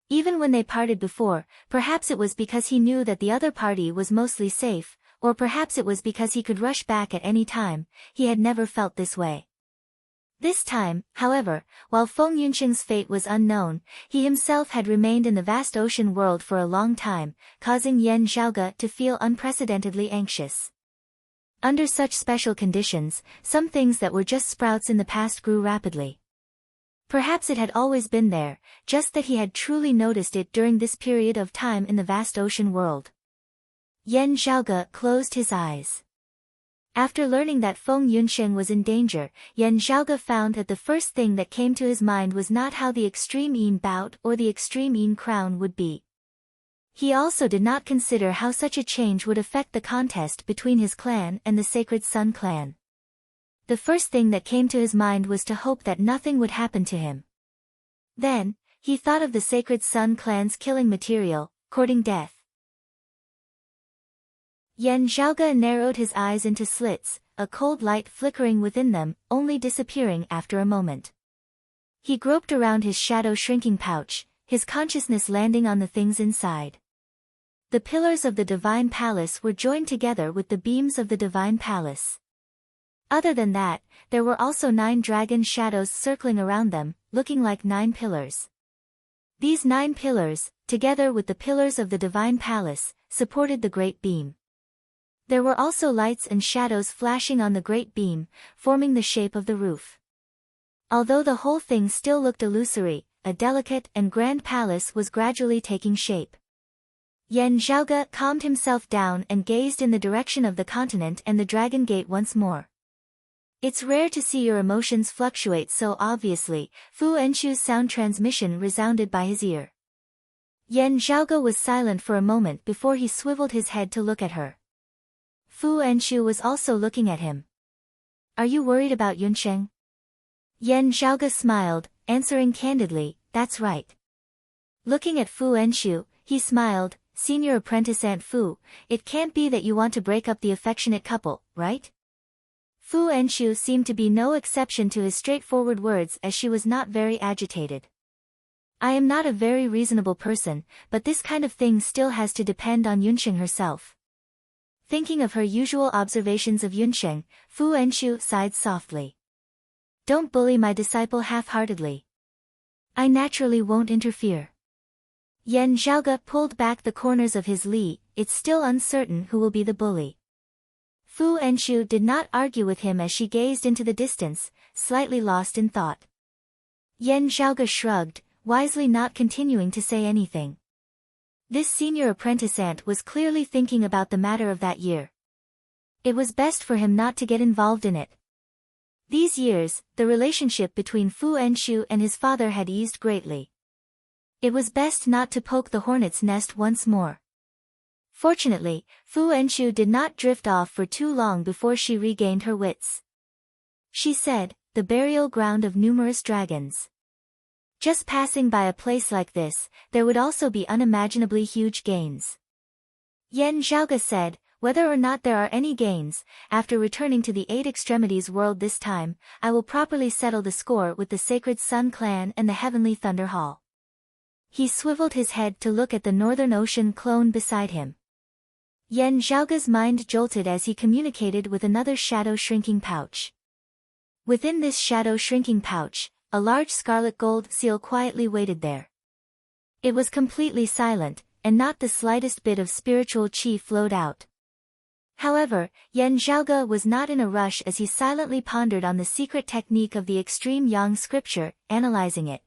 Even when they parted before, perhaps it was because he knew that the other party was mostly safe, or perhaps it was because he could rush back at any time, he had never felt this way. This time, however, while Feng Yunqing's fate was unknown, he himself had remained in the vast ocean world for a long time, causing Yan Zhaoge to feel unprecedentedly anxious. Under such special conditions, some things that were just sprouts in the past grew rapidly. Perhaps it had always been there, just that he had truly noticed it during this period of time in the vast ocean world. Yan Zhaoge closed his eyes. After learning that Feng Yunqing was in danger, Yan Zhaoge found that the first thing that came to his mind was not how the Extreme Yin bout or the Extreme Yin crown would be. He also did not consider how such a change would affect the contest between his clan and the Sacred Sun clan. The first thing that came to his mind was to hope that nothing would happen to him. Then, he thought of the Sacred Sun clan's killing material, courting death. Yan Zhaoge narrowed his eyes into slits, a cold light flickering within them, only disappearing after a moment. He groped around his shadow-shrinking pouch, his consciousness landing on the things inside. The pillars of the Divine Palace were joined together with the beams of the Divine Palace. Other than that, there were also 9 dragon shadows circling around them, looking like 9 pillars. These 9 pillars, together with the pillars of the Divine Palace, supported the Great Beam. There were also lights and shadows flashing on the great beam, forming the shape of the roof. Although the whole thing still looked illusory, a delicate and grand palace was gradually taking shape. Yan Zhaoge calmed himself down and gazed in the direction of the continent and the Dragon Gate once more. It's rare to see your emotions fluctuate so obviously. Fu Enchu's sound transmission resounded by his ear. Yan Zhaoge was silent for a moment before he swiveled his head to look at her. Fu Enchu was also looking at him. Are you worried about Yunsheng? Yan Zhaoge smiled, answering candidly, that's right. Looking at Fu Enchu, he smiled, Senior Apprentice Aunt Fu, it can't be that you want to break up the affectionate couple, right? Fu Enchu seemed to be no exception to his straightforward words as she was not very agitated. I am not a very reasonable person, but this kind of thing still has to depend on Yunsheng herself. Thinking of her usual observations of Yunsheng, Fu Enchu sighed softly. Don't bully my disciple half-heartedly. I naturally won't interfere. Yan Zhaoge pulled back the corners of his li, it's still uncertain who will be the bully. Fu Enchu did not argue with him as she gazed into the distance, slightly lost in thought. Yan Zhaoge shrugged, wisely not continuing to say anything. This senior apprentice aunt was clearly thinking about the matter of that year. It was best for him not to get involved in it. These years, the relationship between Fu Enchu and his father had eased greatly. It was best not to poke the hornet's nest once more. Fortunately, Fu Enchu did not drift off for too long before she regained her wits. She said, the burial ground of numerous dragons. Just passing by a place like this, there would also be unimaginably huge gains. Yan Zhaoge said, whether or not there are any gains, after returning to the Eight Extremities world this time, I will properly settle the score with the Sacred Sun Clan and the Heavenly Thunder Hall. He swiveled his head to look at the Northern Ocean clone beside him. Yan Zhaoge's mind jolted as he communicated with another shadow-shrinking pouch. Within this shadow-shrinking pouch, a large scarlet gold seal quietly waited there. It was completely silent, and not the slightest bit of spiritual qi flowed out. However, Yan Zhaoge was not in a rush as he silently pondered on the secret technique of the extreme Yang scripture, analyzing it.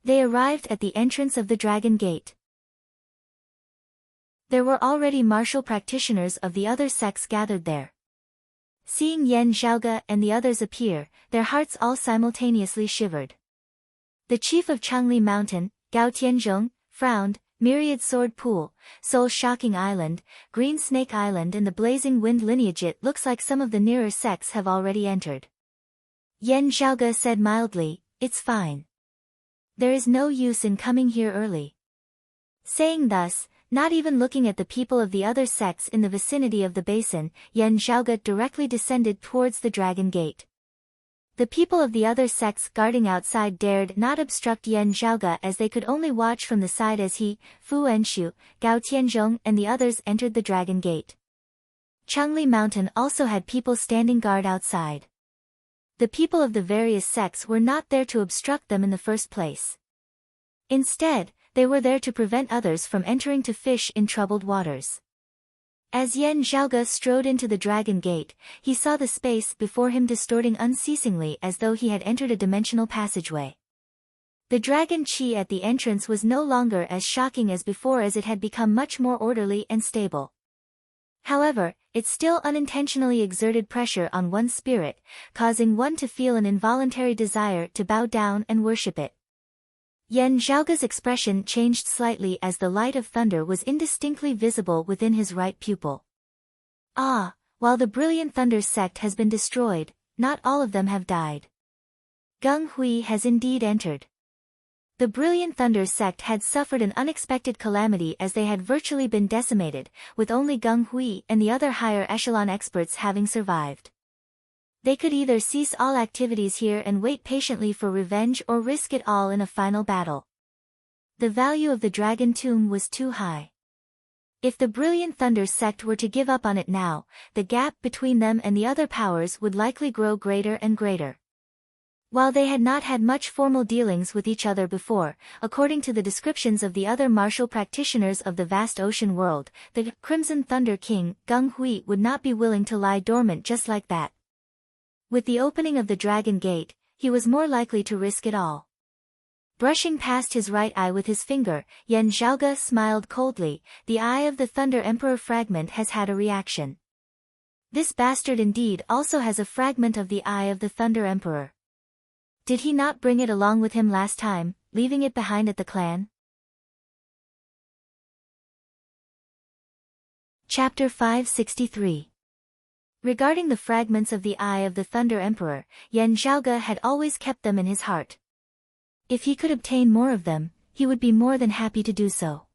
They arrived at the entrance of the Dragon Gate. There were already martial practitioners of the other sects gathered there. Seeing Yan Zhaoge and the others appear, their hearts all simultaneously shivered. The chief of Changli Mountain, Gao Tianzhong, frowned. Myriad Sword Pool, Soul Shocking Island, Green Snake Island and the Blazing Wind lineage. It looks like some of the nearer sects have already entered. Yan Zhaoge said mildly, it's fine. There is no use in coming here early. Saying thus, not even looking at the people of the other sects in the vicinity of the basin, Yan Zhaoge directly descended towards the Dragon Gate. The people of the other sects guarding outside dared not obstruct Yan Zhaoge as they could only watch from the side as he, Fu Enchu, Gao Tianzhong and the others entered the Dragon Gate. Changli Mountain also had people standing guard outside. The people of the various sects were not there to obstruct them in the first place. Instead, they were there to prevent others from entering to fish in troubled waters. As Yan Zhaoge strode into the Dragon Gate, he saw the space before him distorting unceasingly as though he had entered a dimensional passageway. The dragon qi at the entrance was no longer as shocking as before as it had become much more orderly and stable. However, it still unintentionally exerted pressure on one's spirit, causing one to feel an involuntary desire to bow down and worship it. Yan Zhaoge's expression changed slightly as the light of thunder was indistinctly visible within his right pupil. Ah, while the Brilliant Thunder sect has been destroyed, not all of them have died. Gung Hui has indeed entered. The Brilliant Thunder sect had suffered an unexpected calamity as they had virtually been decimated, with only Gung Hui and the other higher echelon experts having survived. They could either cease all activities here and wait patiently for revenge or risk it all in a final battle. The value of the Dragon Tomb was too high. If the Brilliant Thunder sect were to give up on it now, the gap between them and the other powers would likely grow greater and greater. While they had not had much formal dealings with each other before, according to the descriptions of the other martial practitioners of the vast ocean world, the Crimson Thunder King, Gung Hui, would not be willing to lie dormant just like that. With the opening of the Dragon Gate, he was more likely to risk it all. Brushing past his right eye with his finger, Yan Zhaoge smiled coldly. The Eye of the Thunder Emperor fragment has had a reaction. This bastard indeed also has a fragment of the Eye of the Thunder Emperor. Did he not bring it along with him last time, leaving it behind at the clan? Chapter 563. Regarding the fragments of the Eye of the Thunder Emperor, Yan Zhaoge had always kept them in his heart. If he could obtain more of them, he would be more than happy to do so.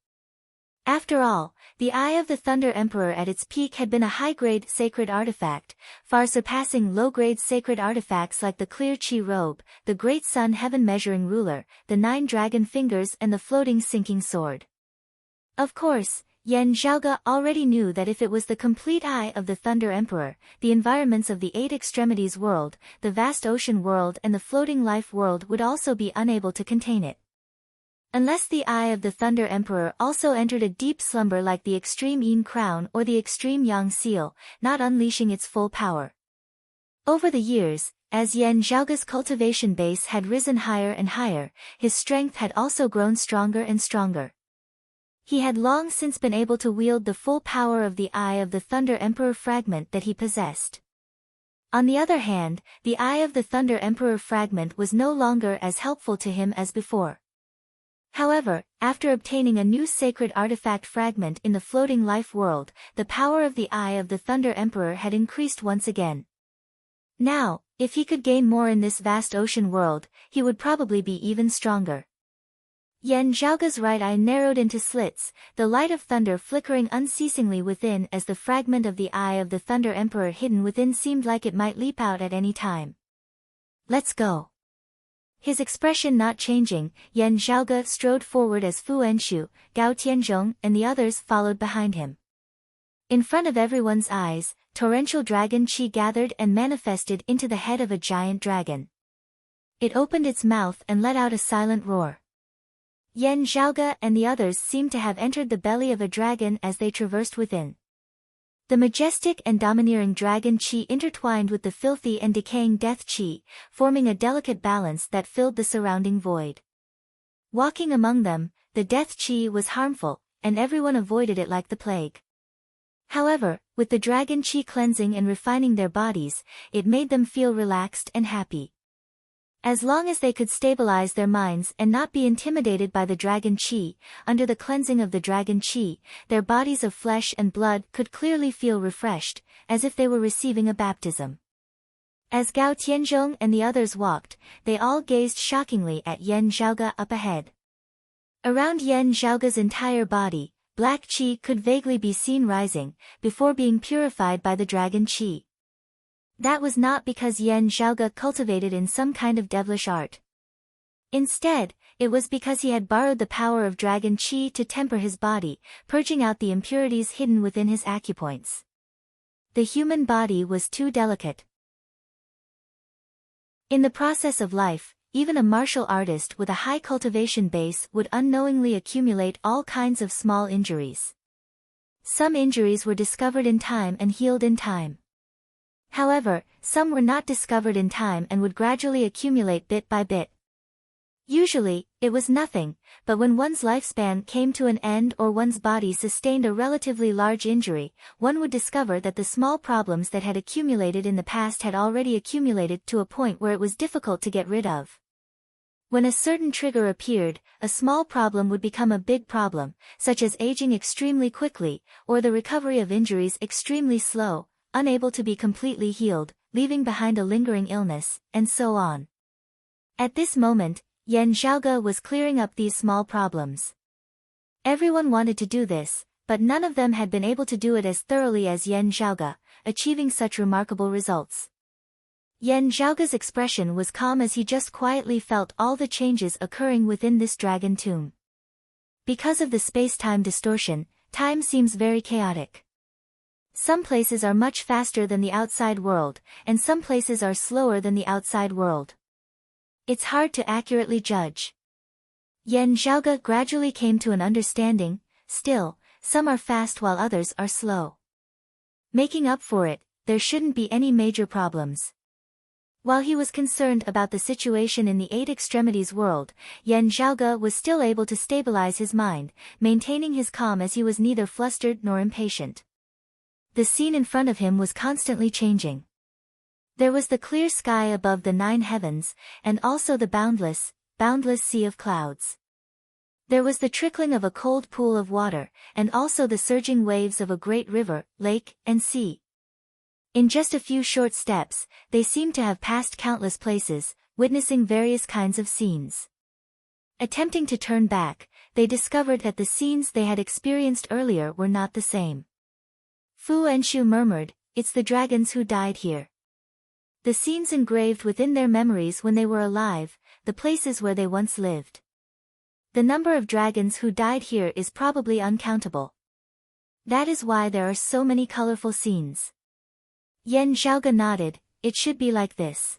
After all, the Eye of the Thunder Emperor at its peak had been a high-grade sacred artifact, far surpassing low-grade sacred artifacts like the Clear Qi Robe, the Great Sun Heaven Measuring Ruler, the 9 Dragon Fingers and the Floating Sinking Sword. Of course, Yan Zhaoge already knew that if it was the complete Eye of the Thunder Emperor, the environments of the 8 Extremities world, the vast ocean world and the floating life world would also be unable to contain it. Unless the Eye of the Thunder Emperor also entered a deep slumber like the Extreme Yin Crown or the Extreme Yang Seal, not unleashing its full power. Over the years, as Yan Zhaoge's cultivation base had risen higher and higher, his strength had also grown stronger and stronger. He had long since been able to wield the full power of the Eye of the Thunder Emperor fragment that he possessed. On the other hand, the Eye of the Thunder Emperor fragment was no longer as helpful to him as before. However, after obtaining a new sacred artifact fragment in the floating life world, the power of the Eye of the Thunder Emperor had increased once again. Now, if he could gain more in this vast ocean world, he would probably be even stronger. Yan Zhaoge's right eye narrowed into slits, the light of thunder flickering unceasingly within as the fragment of the Eye of the Thunder Emperor hidden within seemed like it might leap out at any time. Let's go. His expression not changing, Yan Zhaoge strode forward as Fu Enshu, Gao Tianzhong and the others followed behind him. In front of everyone's eyes, torrential dragon qi gathered and manifested into the head of a giant dragon. It opened its mouth and let out a silent roar. Yan Zhaoge and the others seemed to have entered the belly of a dragon as they traversed within. The majestic and domineering dragon qi intertwined with the filthy and decaying death qi, forming a delicate balance that filled the surrounding void. Walking among them, the death qi was harmful, and everyone avoided it like the plague. However, with the dragon qi cleansing and refining their bodies, it made them feel relaxed and happy. As long as they could stabilize their minds and not be intimidated by the dragon qi, under the cleansing of the dragon qi, their bodies of flesh and blood could clearly feel refreshed, as if they were receiving a baptism. As Gao Tianzhong and the others walked, they all gazed shockingly at Yan Zhaoge up ahead. Around Yan Zhaoge's entire body, black qi could vaguely be seen rising, before being purified by the dragon qi. That was not because Yan Zhaoge cultivated in some kind of devilish art. Instead, it was because he had borrowed the power of dragon qi to temper his body, purging out the impurities hidden within his acupoints. The human body was too delicate. In the process of life, even a martial artist with a high cultivation base would unknowingly accumulate all kinds of small injuries. Some injuries were discovered in time and healed in time. However, some were not discovered in time and would gradually accumulate bit by bit. Usually, it was nothing, but when one's lifespan came to an end or one's body sustained a relatively large injury, one would discover that the small problems that had accumulated in the past had already accumulated to a point where it was difficult to get rid of. When a certain trigger appeared, a small problem would become a big problem, such as aging extremely quickly, or the recovery of injuries extremely slow, unable to be completely healed, leaving behind a lingering illness, and so on. At this moment, Yan Zhaoge was clearing up these small problems. Everyone wanted to do this, but none of them had been able to do it as thoroughly as Yan Zhaoge, achieving such remarkable results. Yan Zhaoge's expression was calm as he just quietly felt all the changes occurring within this dragon tomb. Because of the space-time distortion, time seems very chaotic. Some places are much faster than the outside world, and some places are slower than the outside world. It's hard to accurately judge. Yan Zhaoge gradually came to an understanding. Still, some are fast while others are slow. Making up for it, there shouldn't be any major problems. While he was concerned about the situation in the Eight Extremities world, Yan Zhaoge was still able to stabilize his mind, maintaining his calm as he was neither flustered nor impatient. The scene in front of him was constantly changing. There was the clear sky above the 9 heavens, and also the boundless sea of clouds. There was the trickling of a cold pool of water, and also the surging waves of a great river, lake, and sea. In just a few short steps, they seemed to have passed countless places, witnessing various kinds of scenes. Attempting to turn back, they discovered that the scenes they had experienced earlier were not the same. Fu Enshu murmured, "It's the dragons who died here." The scenes engraved within their memories when they were alive, the places where they once lived. The number of dragons who died here is probably uncountable. That is why there are so many colorful scenes. Yan Zhaoge nodded, "It should be like this."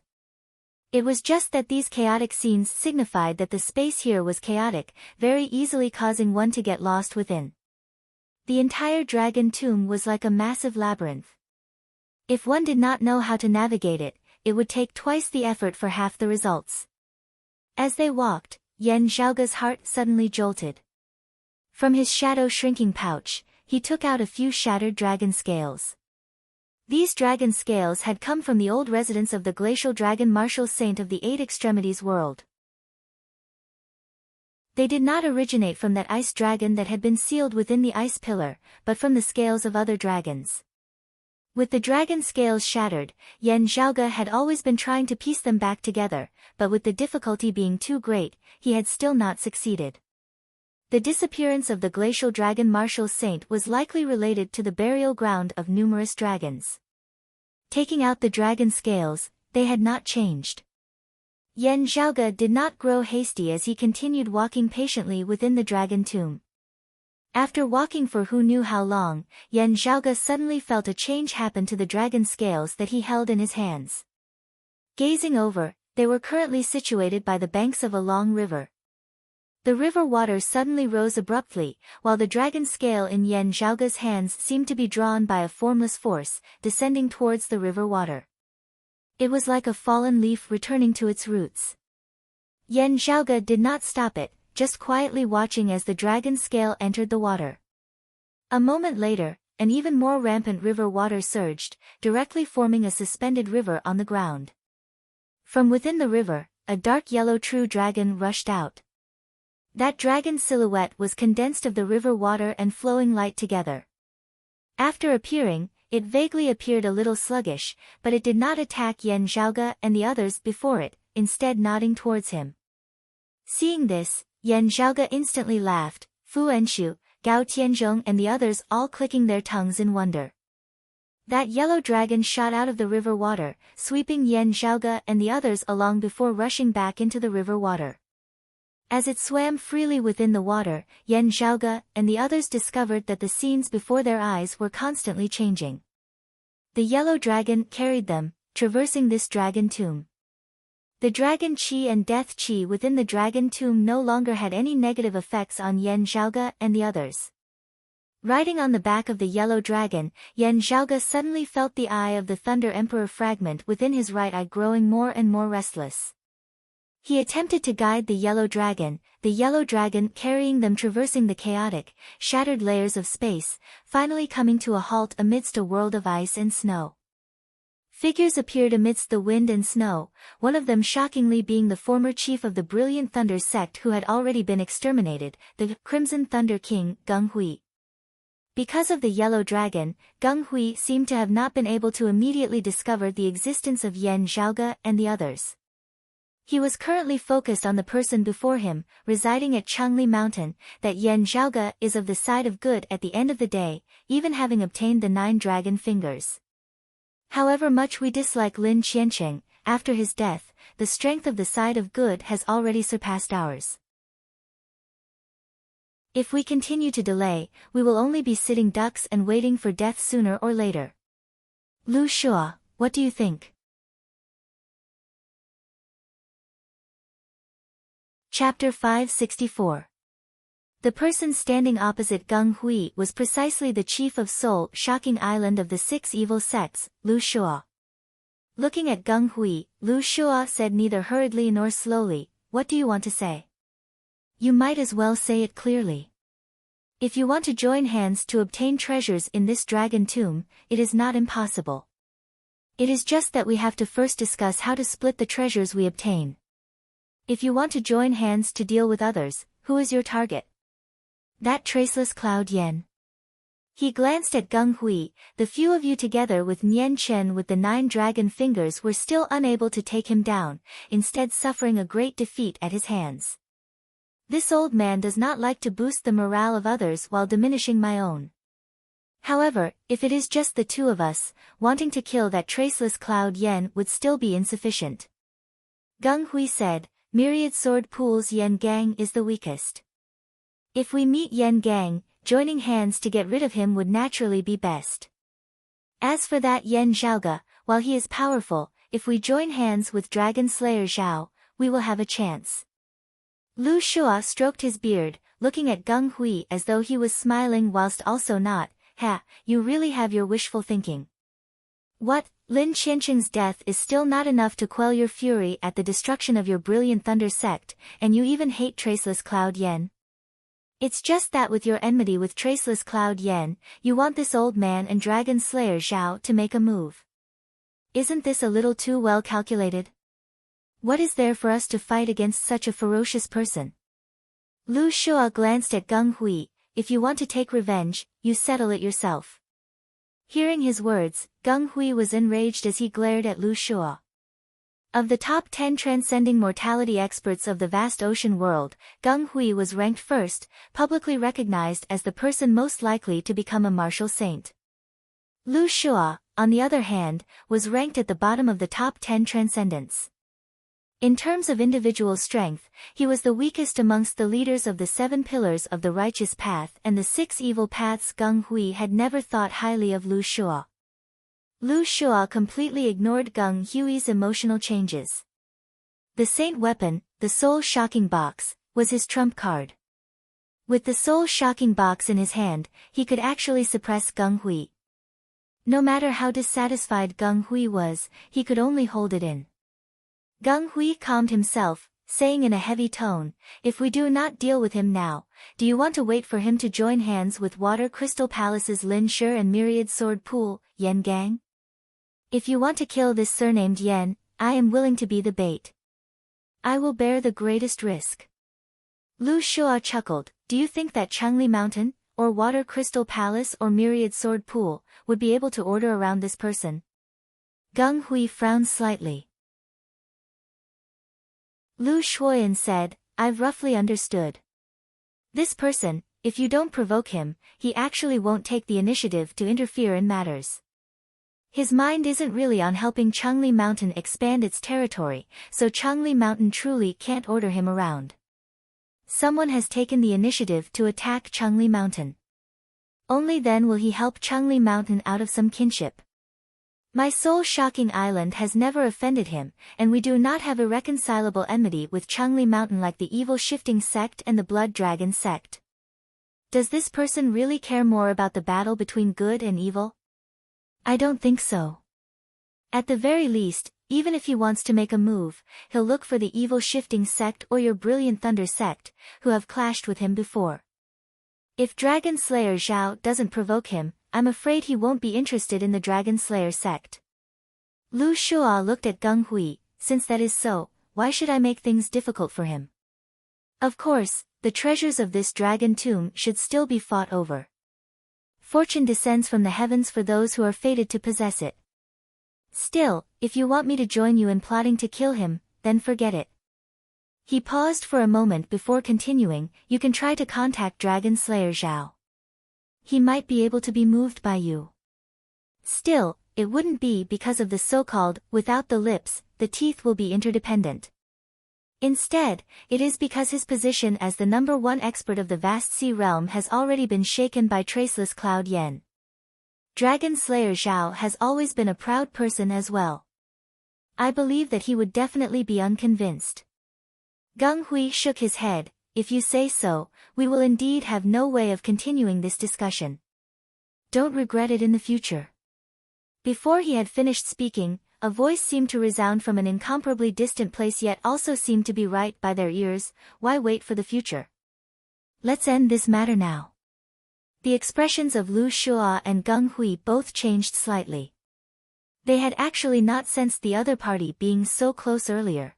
It was just that these chaotic scenes signified that the space here was chaotic, very easily causing one to get lost within. The entire dragon tomb was like a massive labyrinth. If one did not know how to navigate it, it would take twice the effort for half the results. As they walked, Yan Zhaoge's heart suddenly jolted. From his shadow-shrinking pouch, he took out a few shattered dragon scales. These dragon scales had come from the old residence of the glacial dragon martial saint of the Eight Extremities world. They did not originate from that ice dragon that had been sealed within the ice pillar, but from the scales of other dragons. With the dragon scales shattered, Yan Zhaoge had always been trying to piece them back together, but with the difficulty being too great, he had still not succeeded. The disappearance of the glacial dragon martial saint was likely related to the burial ground of numerous dragons. Taking out the dragon scales, they had not changed. Yan Zhaoge did not grow hasty as he continued walking patiently within the dragon tomb. After walking for who knew how long, Yan Zhaoge suddenly felt a change happen to the dragon scales that he held in his hands. Gazing over, they were currently situated by the banks of a long river. The river water suddenly rose abruptly, while the dragon scale in Yan Zhaoge's hands seemed to be drawn by a formless force, descending towards the river water. It was like a fallen leaf returning to its roots. Yan Zhaoge did not stop it, just quietly watching as the dragon scale entered the water. A moment later, an even more rampant river water surged, directly forming a suspended river on the ground. From within the river, a dark yellow true dragon rushed out. That dragon's silhouette was condensed of the river water and flowing light together. After appearing, it vaguely appeared a little sluggish, but it did not attack Yan Zhaoge and the others before it, instead nodding towards him. Seeing this, Yan Zhaoge instantly laughed, Fu Enshu, Gao Tianzhong and the others all clicking their tongues in wonder. That yellow dragon shot out of the river water, sweeping Yan Zhaoge and the others along before rushing back into the river water. As it swam freely within the water, Yan Zhaoge and the others discovered that the scenes before their eyes were constantly changing. The yellow dragon carried them, traversing this dragon tomb. The dragon chi and death chi within the dragon tomb no longer had any negative effects on Yan Zhaoge and the others. Riding on the back of the yellow dragon, Yan Zhaoge suddenly felt the eye of the Thunder Emperor fragment within his right eye growing more and more restless. He attempted to guide the yellow dragon carrying them traversing the chaotic, shattered layers of space, finally coming to a halt amidst a world of ice and snow. Figures appeared amidst the wind and snow, one of them shockingly being the former chief of the Brilliant Thunder sect who had already been exterminated, the Crimson Thunder King, Gung Hui. Because of the yellow dragon, Gung Hui seemed to have not been able to immediately discover the existence of Yan Zhaoge and the others. He was currently focused on the person before him, residing at Changli Mountain, that Yan Zhaoge is of the side of good at the end of the day, even having obtained the 9 dragon fingers. However much we dislike Lin Qiancheng, after his death, the strength of the side of good has already surpassed ours. If we continue to delay, we will only be sitting ducks and waiting for death sooner or later. Lu Shua, what do you think? Chapter 564. The person standing opposite Gung Hui was precisely the chief of Seoul Shocking Island of the six evil sects, Lu Shua. Looking at Gung Hui, Lu Shua said neither hurriedly nor slowly, "What do you want to say? You might as well say it clearly. If you want to join hands to obtain treasures in this dragon tomb, it is not impossible. It is just that we have to first discuss how to split the treasures we obtain. If you want to join hands to deal with others, who is your target? That traceless Cloud Yen." He glanced at Gung Hui. The few of you together with Nian Chen with the 9 dragon fingers were still unable to take him down, instead suffering a great defeat at his hands. This old man does not like to boost the morale of others while diminishing my own. However, if it is just the two of us, wanting to kill that traceless Cloud Yen would still be insufficient. Gung Hui said, "Myriad Sword Pool's Yen Gang is the weakest. If we meet Yen Gang, joining hands to get rid of him would naturally be best. As for that Yen Zhaoge, while he is powerful, if we join hands with Dragon Slayer Zhao, we will have a chance." Lu Shua stroked his beard, looking at Gung Hui as though he was smiling whilst also not. "Ha, you really have your wishful thinking. What, Lin Qiancheng's death is still not enough to quell your fury at the destruction of your Brilliant Thunder sect, and you even hate Traceless Cloud Yen? It's just that with your enmity with Traceless Cloud Yen, you want this old man and Dragon Slayer Zhao to make a move. Isn't this a little too well calculated? What is there for us to fight against such a ferocious person?" Lu Shua glanced at Gung Hui. "If you want to take revenge, you settle it yourself." Hearing his words, Gung Hui was enraged as he glared at Lu Shua. Of the top 10 transcending mortality experts of the vast ocean world, Gung Hui was ranked first, publicly recognized as the person most likely to become a martial saint. Lu Shua, on the other hand, was ranked at the bottom of the top 10 transcendents. In terms of individual strength, he was the weakest amongst the leaders of the 7 pillars of the righteous path and the 6 evil paths. Gung Hui had never thought highly of Lu Shua. Lu Shua completely ignored Gung Hui's emotional changes. The saint weapon, the soul-shocking box, was his trump card. With the soul-shocking box in his hand, he could actually suppress Gung Hui. No matter how dissatisfied Gung Hui was, he could only hold it in. Gung Hui calmed himself, saying in a heavy tone, "If we do not deal with him now, do you want to wait for him to join hands with Water Crystal Palace's Lin Shi and Myriad Sword Pool, Yen Gang? If you want to kill this surnamed Yen, I am willing to be the bait. I will bear the greatest risk." Lu Shua chuckled. "Do you think that Changli Mountain, or Water Crystal Palace or Myriad Sword Pool, would be able to order around this person?" Gung Hui frowned slightly. Lu Shuoyan said, "I've roughly understood. This person, if you don't provoke him, he actually won't take the initiative to interfere in matters. His mind isn't really on helping Changli Mountain expand its territory, so Changli Mountain truly can't order him around. Someone has taken the initiative to attack Changli Mountain. Only then will he help Changli Mountain out of some kinship. My soul-shocking island has never offended him, and we do not have irreconcilable enmity with Changli Mountain like the evil shifting sect and the blood dragon sect. Does this person really care more about the battle between good and evil? I don't think so. At the very least, even if he wants to make a move, he'll look for the evil shifting sect or your Brilliant Thunder sect, who have clashed with him before. If Dragon Slayer Zhao doesn't provoke him, I'm afraid he won't be interested in the Dragon Slayer sect." Lu Shua looked at Gung Hui. "Since that is so, why should I make things difficult for him? Of course, the treasures of this dragon tomb should still be fought over. Fortune descends from the heavens for those who are fated to possess it. Still, if you want me to join you in plotting to kill him, then forget it." He paused for a moment before continuing, "You can try to contact Dragon Slayer Zhao. He might be able to be moved by you. Still, it wouldn't be because of the so-called, without the lips, the teeth will be interdependent. Instead, it is because his position as the #1 expert of the vast sea realm has already been shaken by Traceless Cloud Yen. Dragon Slayer Zhao has always been a proud person as well. I believe that he would definitely be unconvinced. Gung Hui shook his head. If you say so, we will indeed have no way of continuing this discussion. Don't regret it in the future. Before he had finished speaking, a voice seemed to resound from an incomparably distant place yet also seemed to be right by their ears. Why wait for the future? Let's end this matter now. The expressions of Lu Shua and Gung Hui both changed slightly. They had actually not sensed the other party being so close earlier.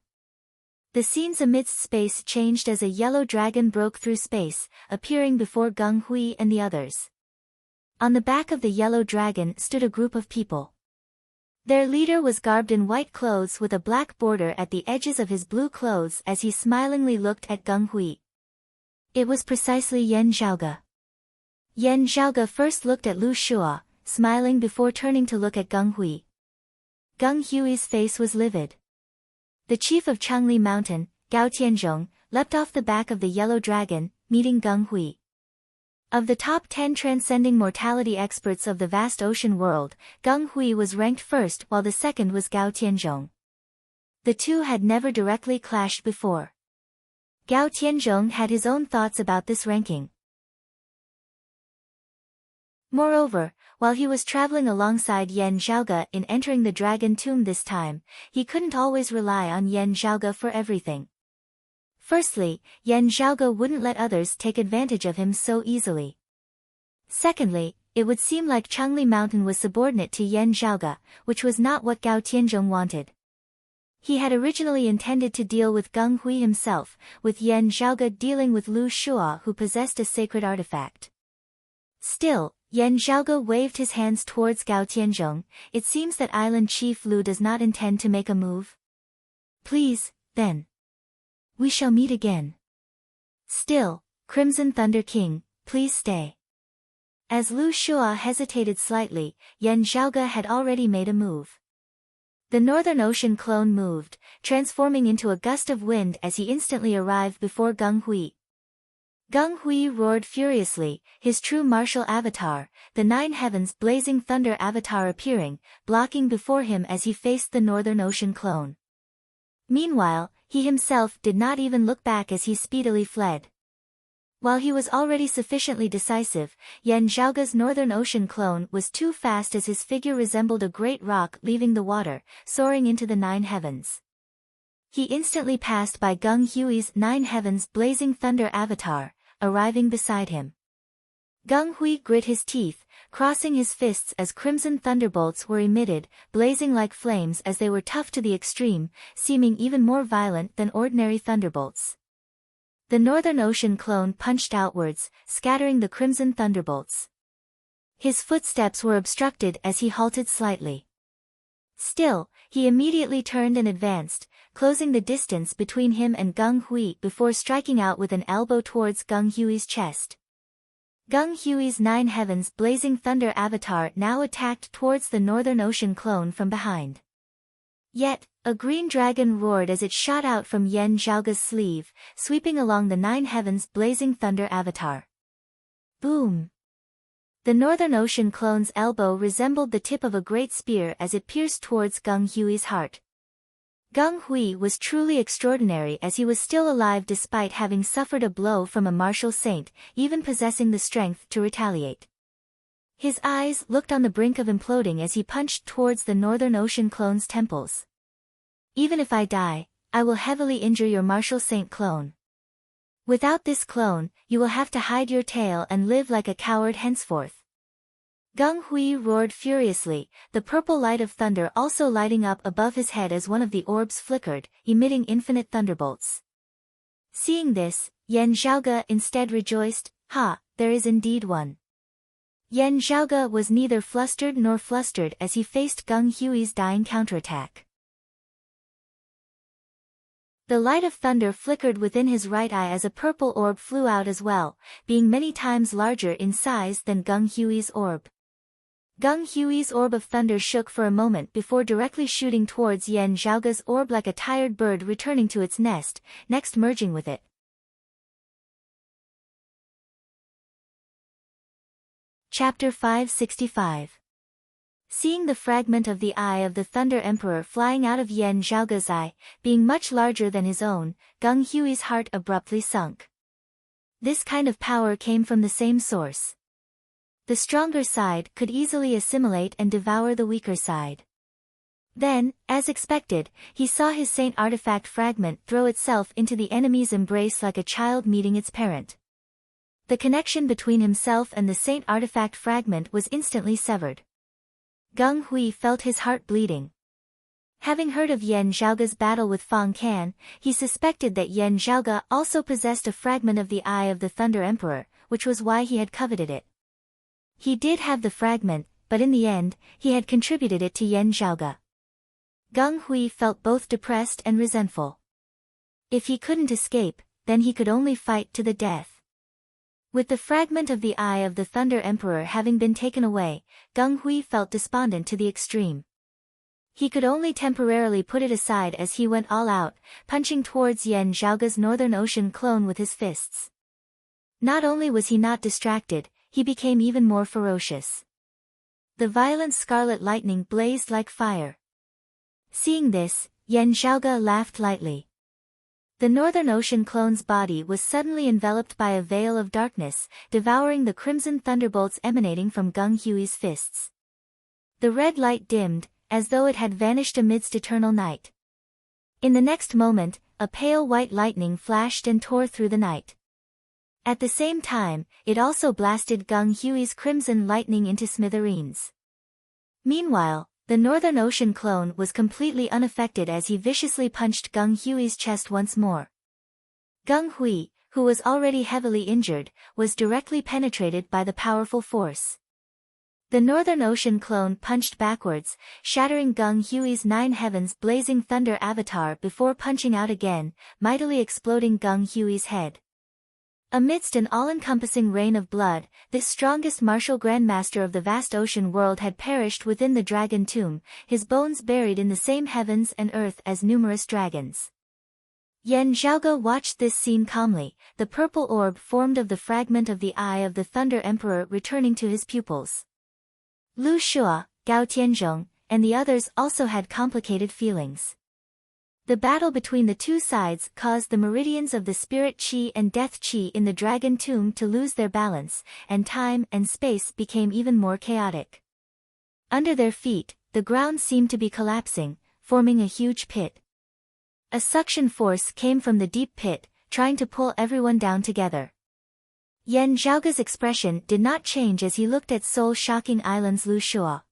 The scenes amidst space changed as a yellow dragon broke through space, appearing before Gung Hui and the others. On the back of the yellow dragon stood a group of people. Their leader was garbed in white clothes with a black border at the edges of his blue clothes as he smilingly looked at Gung Hui. It was precisely Yan Zhaoge. Yan Zhaoge first looked at Lu Shua, smiling before turning to look at Gung Hui. Gung Hui's face was livid. The chief of Changli Mountain, Gao Tianzhong, leapt off the back of the yellow dragon, meeting Gung Hui. Of the top 10 transcending mortality experts of the vast ocean world, Gung Hui was ranked first while the second was Gao Tianzhong. The two had never directly clashed before. Gao Tianzhong had his own thoughts about this ranking. Moreover, while he was traveling alongside Yan Zhaoge in entering the dragon tomb this time, he couldn't always rely on Yan Zhaoge for everything. Firstly, Yan Zhaoge wouldn't let others take advantage of him so easily. Secondly, it would seem like Changli Mountain was subordinate to Yan Zhaoge, which was not what Gao Tianzhong wanted. He had originally intended to deal with Gung Hui himself, with Yan Zhaoge dealing with Lu Shua who possessed a sacred artifact. Still, Yan Zhaoge waved his hands towards Gao Tianzhong. It seems that Island Chief Lu does not intend to make a move. Please, then. We shall meet again. Still, Crimson Thunder King, please stay. As Lu Shua hesitated slightly, Yan Zhaoge had already made a move. The Northern Ocean clone moved, transforming into a gust of wind as he instantly arrived before Gung Hui. Gung Hui roared furiously, his true martial avatar, the Nine Heavens blazing thunder avatar appearing, blocking before him as he faced the Northern Ocean clone. Meanwhile, he himself did not even look back as he speedily fled. While he was already sufficiently decisive, Yan Zhaoge's Northern Ocean clone was too fast as his figure resembled a great rock leaving the water, soaring into the Nine Heavens. He instantly passed by Gung Hui's Nine Heavens blazing thunder avatar, arriving beside him. Gung Hui grit his teeth, crossing his fists as crimson thunderbolts were emitted, blazing like flames as they were tough to the extreme, seeming even more violent than ordinary thunderbolts. The Northern Ocean clone punched outwards, scattering the crimson thunderbolts. His footsteps were obstructed as he halted slightly. Still, he immediately turned and advanced, closing the distance between him and Gung Hui before striking out with an elbow towards Gung Hui's chest. Gung Hui's Nine Heavens blazing thunder avatar now attacked towards the Northern Ocean clone from behind. Yet, a green dragon roared as it shot out from Yan Zhaoge's sleeve, sweeping along the Nine Heavens blazing thunder avatar. Boom! The Northern Ocean clone's elbow resembled the tip of a great spear as it pierced towards Gung Hui's heart. Gung Hui was truly extraordinary as he was still alive despite having suffered a blow from a martial saint, even possessing the strength to retaliate. His eyes looked on the brink of imploding as he punched towards the Northern Ocean clone's temples. Even if I die, I will heavily injure your martial saint clone. Without this clone, you will have to hide your tail and live like a coward henceforth. Gung Hui roared furiously, the purple light of thunder also lighting up above his head as one of the orbs flickered, emitting infinite thunderbolts. Seeing this, Yan Zhaoge instead rejoiced, "Ha, there is indeed one." Yan Zhaoge was neither flustered nor flustered as he faced Gung Hui's dying counterattack. The light of thunder flickered within his right eye as a purple orb flew out as well, being many times larger in size than Gung Hui's orb. Gung Hui's orb of thunder shook for a moment before directly shooting towards Yan Zhaoge's orb like a tired bird returning to its nest, next merging with it. Chapter 565. Seeing the fragment of the eye of the Thunder Emperor flying out of Yan Zhaoge's eye, being much larger than his own, Gung Hui's heart abruptly sunk. This kind of power came from the same source. The stronger side could easily assimilate and devour the weaker side. Then, as expected, he saw his saint artifact fragment throw itself into the enemy's embrace like a child meeting its parent. The connection between himself and the saint artifact fragment was instantly severed. Gung Hui felt his heart bleeding. Having heard of Yan Zhaoge's battle with Fang Can, he suspected that Yan Zhaoge also possessed a fragment of the eye of the Thunder Emperor, which was why he had coveted it. He did have the fragment, but in the end, he had contributed it to Yan Zhaoge. Gung Hui felt both depressed and resentful. If he couldn't escape, then he could only fight to the death. With the fragment of the eye of the Thunder Emperor having been taken away, Gung Hui felt despondent to the extreme. He could only temporarily put it aside as he went all out, punching towards Yan Zhaoge's Northern Ocean clone with his fists. Not only was he not distracted, he became even more ferocious. The violent scarlet lightning blazed like fire. Seeing this, Yan Zhaoge laughed lightly. The Northern Ocean clone's body was suddenly enveloped by a veil of darkness, devouring the crimson thunderbolts emanating from Gung Hui's fists. The red light dimmed, as though it had vanished amidst eternal night. In the next moment, a pale white lightning flashed and tore through the night. At the same time, it also blasted Gung Hui's crimson lightning into smithereens. Meanwhile, the Northern Ocean clone was completely unaffected as he viciously punched Gung Hui's chest once more. Gung Hui, who was already heavily injured, was directly penetrated by the powerful force. The Northern Ocean clone punched backwards, shattering Gung Hui's 9 heavens blazing thunder avatar before punching out again, mightily exploding Gung Hui's head. Amidst an all-encompassing rain of blood, this strongest martial grandmaster of the vast ocean world had perished within the dragon tomb, his bones buried in the same heavens and earth as numerous dragons. Yan Zhaoge watched this scene calmly, the purple orb formed of the fragment of the eye of the Thunder Emperor returning to his pupils. Lu Shua, Gao Tianzhong, and the others also had complicated feelings. The battle between the two sides caused the meridians of the spirit qi and death qi in the dragon tomb to lose their balance, and time and space became even more chaotic. Under their feet, the ground seemed to be collapsing, forming a huge pit. A suction force came from the deep pit, trying to pull everyone down together. Yan Zhaoge's expression did not change as he looked at soul-shocking island's Lu Shua.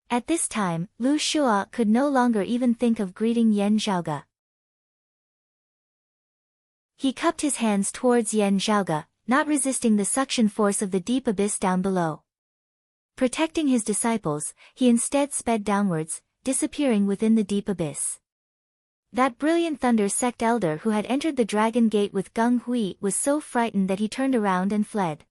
At this time, Lu Shua could no longer even think of greeting Yan Zhaoge. He cupped his hands towards Yan Zhaoge, not resisting the suction force of the deep abyss down below. Protecting his disciples, he instead sped downwards, disappearing within the deep abyss. That brilliant Thunder Sect elder who had entered the Dragon Gate with Gung Hui was so frightened that he turned around and fled.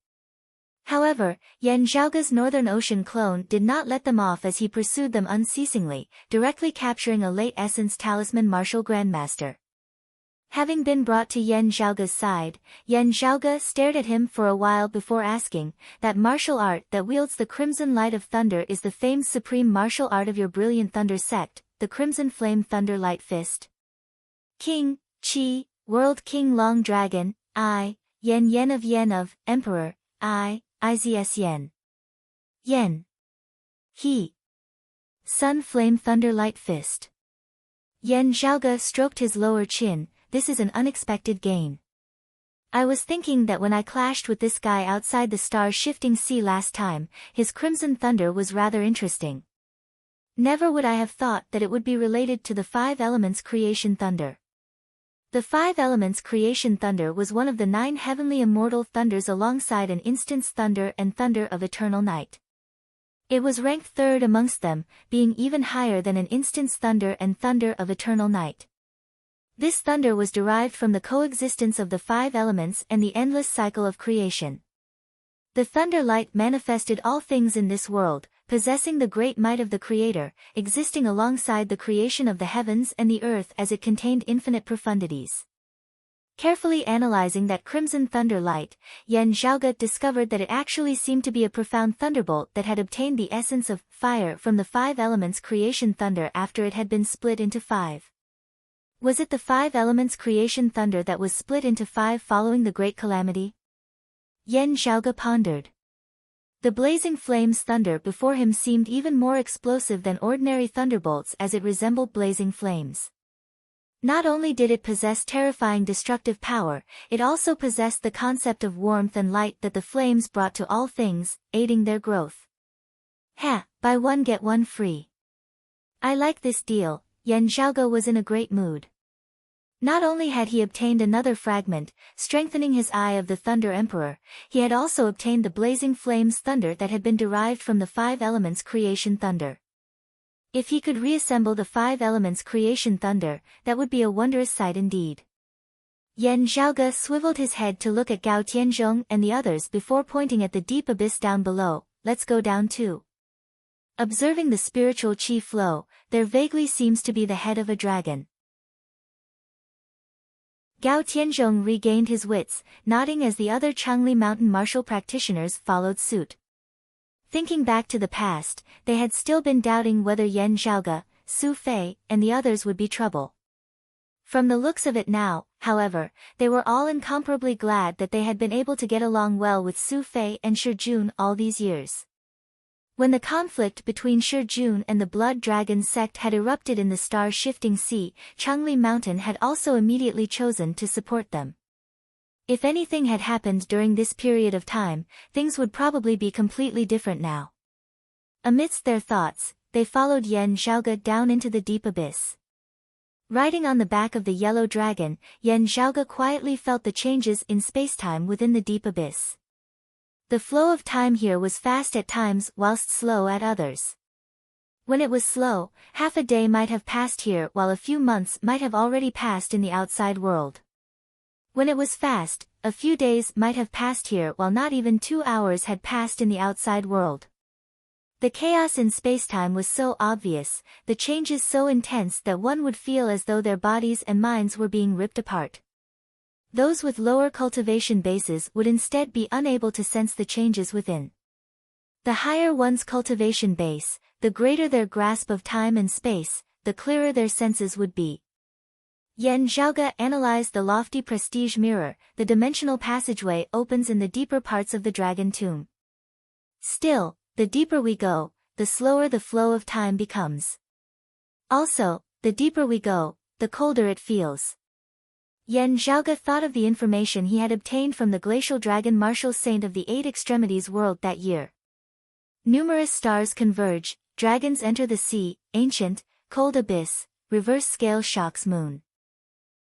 However, Yan Zhaoge's Northern Ocean clone did not let them off as he pursued them unceasingly, directly capturing a late Essence Talisman Martial Grandmaster. Having been brought to Yan Zhaoge's side, Yan Zhaoge stared at him for a while before asking, "That martial art that wields the Crimson Light of Thunder is the famed supreme martial art of your brilliant Thunder Sect, the Crimson Flame Thunder Light Fist?" King, Qi, World King Long Dragon, I, Yen of, Emperor, I, Izs Yen. Yen. He. Sun Flame Thunder Light Fist. Yan Zhaoge stroked his lower chin. This is an unexpected gain. I was thinking that when I clashed with this guy outside the star-shifting sea last time, his Crimson Thunder was rather interesting. Never would I have thought that it would be related to the 5 elements creation thunder. The 5 elements creation thunder was one of the 9 heavenly immortal thunders alongside an instant's thunder and thunder of eternal night. It was ranked 3rd amongst them, being even higher than an instant's thunder and thunder of eternal night. This thunder was derived from the coexistence of the 5 elements and the endless cycle of creation. The thunder light manifested all things in this world, possessing the great might of the Creator, existing alongside the creation of the heavens and the earth as it contained infinite profundities. Carefully analyzing that crimson thunder light, Yan Zhaoge discovered that it actually seemed to be a profound thunderbolt that had obtained the essence of fire from the 5 elements creation thunder after it had been split into 5. Was it the 5 elements creation thunder that was split into 5 following the Great Calamity? Yan Zhaoge pondered. The blazing flames thunder before him seemed even more explosive than ordinary thunderbolts as it resembled blazing flames. Not only did it possess terrifying destructive power, it also possessed the concept of warmth and light that the flames brought to all things, aiding their growth. Ha! Buy one get one free. I like this deal. Yan Zhaoge was in a great mood. Not only had he obtained another fragment, strengthening his eye of the Thunder Emperor, he had also obtained the blazing flames thunder that had been derived from the 5 elements creation thunder. If he could reassemble the 5 elements creation thunder, that would be a wondrous sight indeed. Yan Zhaoge swiveled his head to look at Gao Tianzhong and the others before pointing at the deep abyss down below. Let's go down too. Observing the spiritual chi flow, there vaguely seems to be the head of a dragon. Gao Tianzhong regained his wits, nodding as the other Changli Mountain martial practitioners followed suit. Thinking back to the past, they had still been doubting whether Yan Zhaoge, Su Fei, and the others would be trouble. From the looks of it now, however, they were all incomparably glad that they had been able to get along well with Su Fei and Shi Jun all these years. When the conflict between Shi Jun and the Blood Dragon sect had erupted in the star-shifting sea, Changli Mountain had also immediately chosen to support them. If anything had happened during this period of time, things would probably be completely different now. Amidst their thoughts, they followed Yan Zhaoge down into the deep abyss. Riding on the back of the yellow dragon, Yan Zhaoge quietly felt the changes in spacetime within the deep abyss. The flow of time here was fast at times whilst slow at others. When it was slow, half a day might have passed here while a few months might have already passed in the outside world. When it was fast, a few days might have passed here while not even 2 hours had passed in the outside world. The chaos in spacetime was so obvious, the changes so intense that one would feel as though their bodies and minds were being ripped apart. Those with lower cultivation bases would instead be unable to sense the changes within. The higher one's cultivation base, the greater their grasp of time and space, the clearer their senses would be. Yan Zhaoge analyzed the lofty prestige mirror. The dimensional passageway opens in the deeper parts of the dragon tomb. Still, the deeper we go, the slower the flow of time becomes. Also, the deeper we go, the colder it feels. Yan Zhaoge thought of the information he had obtained from the glacial dragon martial saint of the 8 extremities world that year. Numerous stars converge, dragons enter the sea, ancient, cold abyss, reverse scale shocks moon.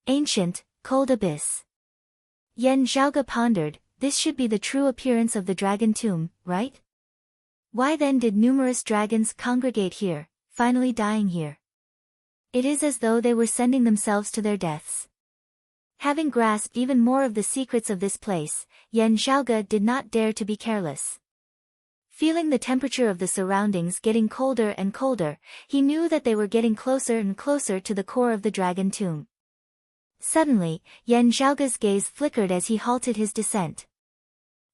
Ancient, cold abyss. Yan Zhaoge pondered, this should be the true appearance of the dragon tomb, right? Why then did numerous dragons congregate here, finally dying here? It is as though they were sending themselves to their deaths. Having grasped even more of the secrets of this place, Yan Zhaoge did not dare to be careless. Feeling the temperature of the surroundings getting colder and colder, he knew that they were getting closer and closer to the core of the dragon tomb. Suddenly, Yan Zhaoge's gaze flickered as he halted his descent.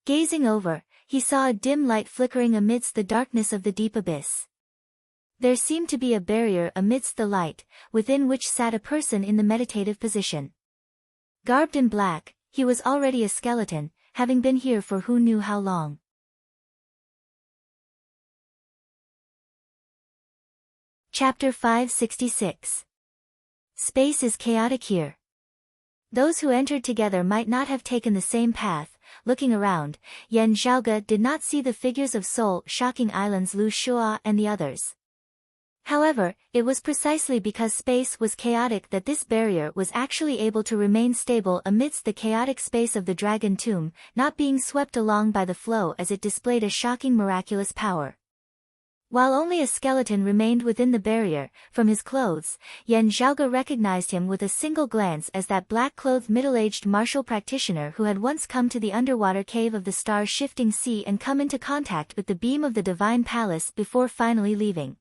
Gazing over, he saw a dim light flickering amidst the darkness of the deep abyss. There seemed to be a barrier amidst the light, within which sat a person in the meditative position. Garbed in black, he was already a skeleton, having been here for who knew how long. Chapter 566. Space is chaotic here. Those who entered together might not have taken the same path. Looking around, Yan Zhaoge did not see the figures of soul-shocking islands Lu Shua and the others. However, it was precisely because space was chaotic that this barrier was actually able to remain stable amidst the chaotic space of the dragon tomb, not being swept along by the flow as it displayed a shocking miraculous power. While only a skeleton remained within the barrier, from his clothes, Yan Zhaoge recognized him with a single glance as that black-clothed middle-aged martial practitioner who had once come to the underwater cave of the star-shifting sea and come into contact with the beam of the divine palace before finally leaving.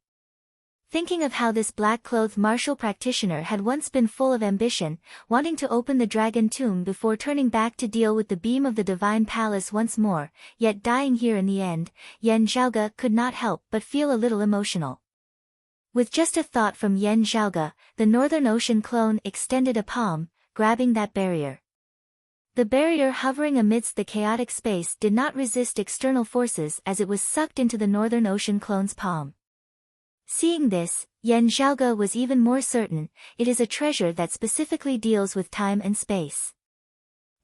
Thinking of how this black-clothed martial practitioner had once been full of ambition, wanting to open the dragon tomb before turning back to deal with the beam of the divine palace once more, yet dying here in the end, Yan Zhaoge could not help but feel a little emotional. With just a thought from Yan Zhaoge, the Northern Ocean clone extended a palm, grabbing that barrier. The barrier hovering amidst the chaotic space did not resist external forces as it was sucked into the Northern Ocean clone's palm. Seeing this, Yan Zhaoge was even more certain, it is a treasure that specifically deals with time and space.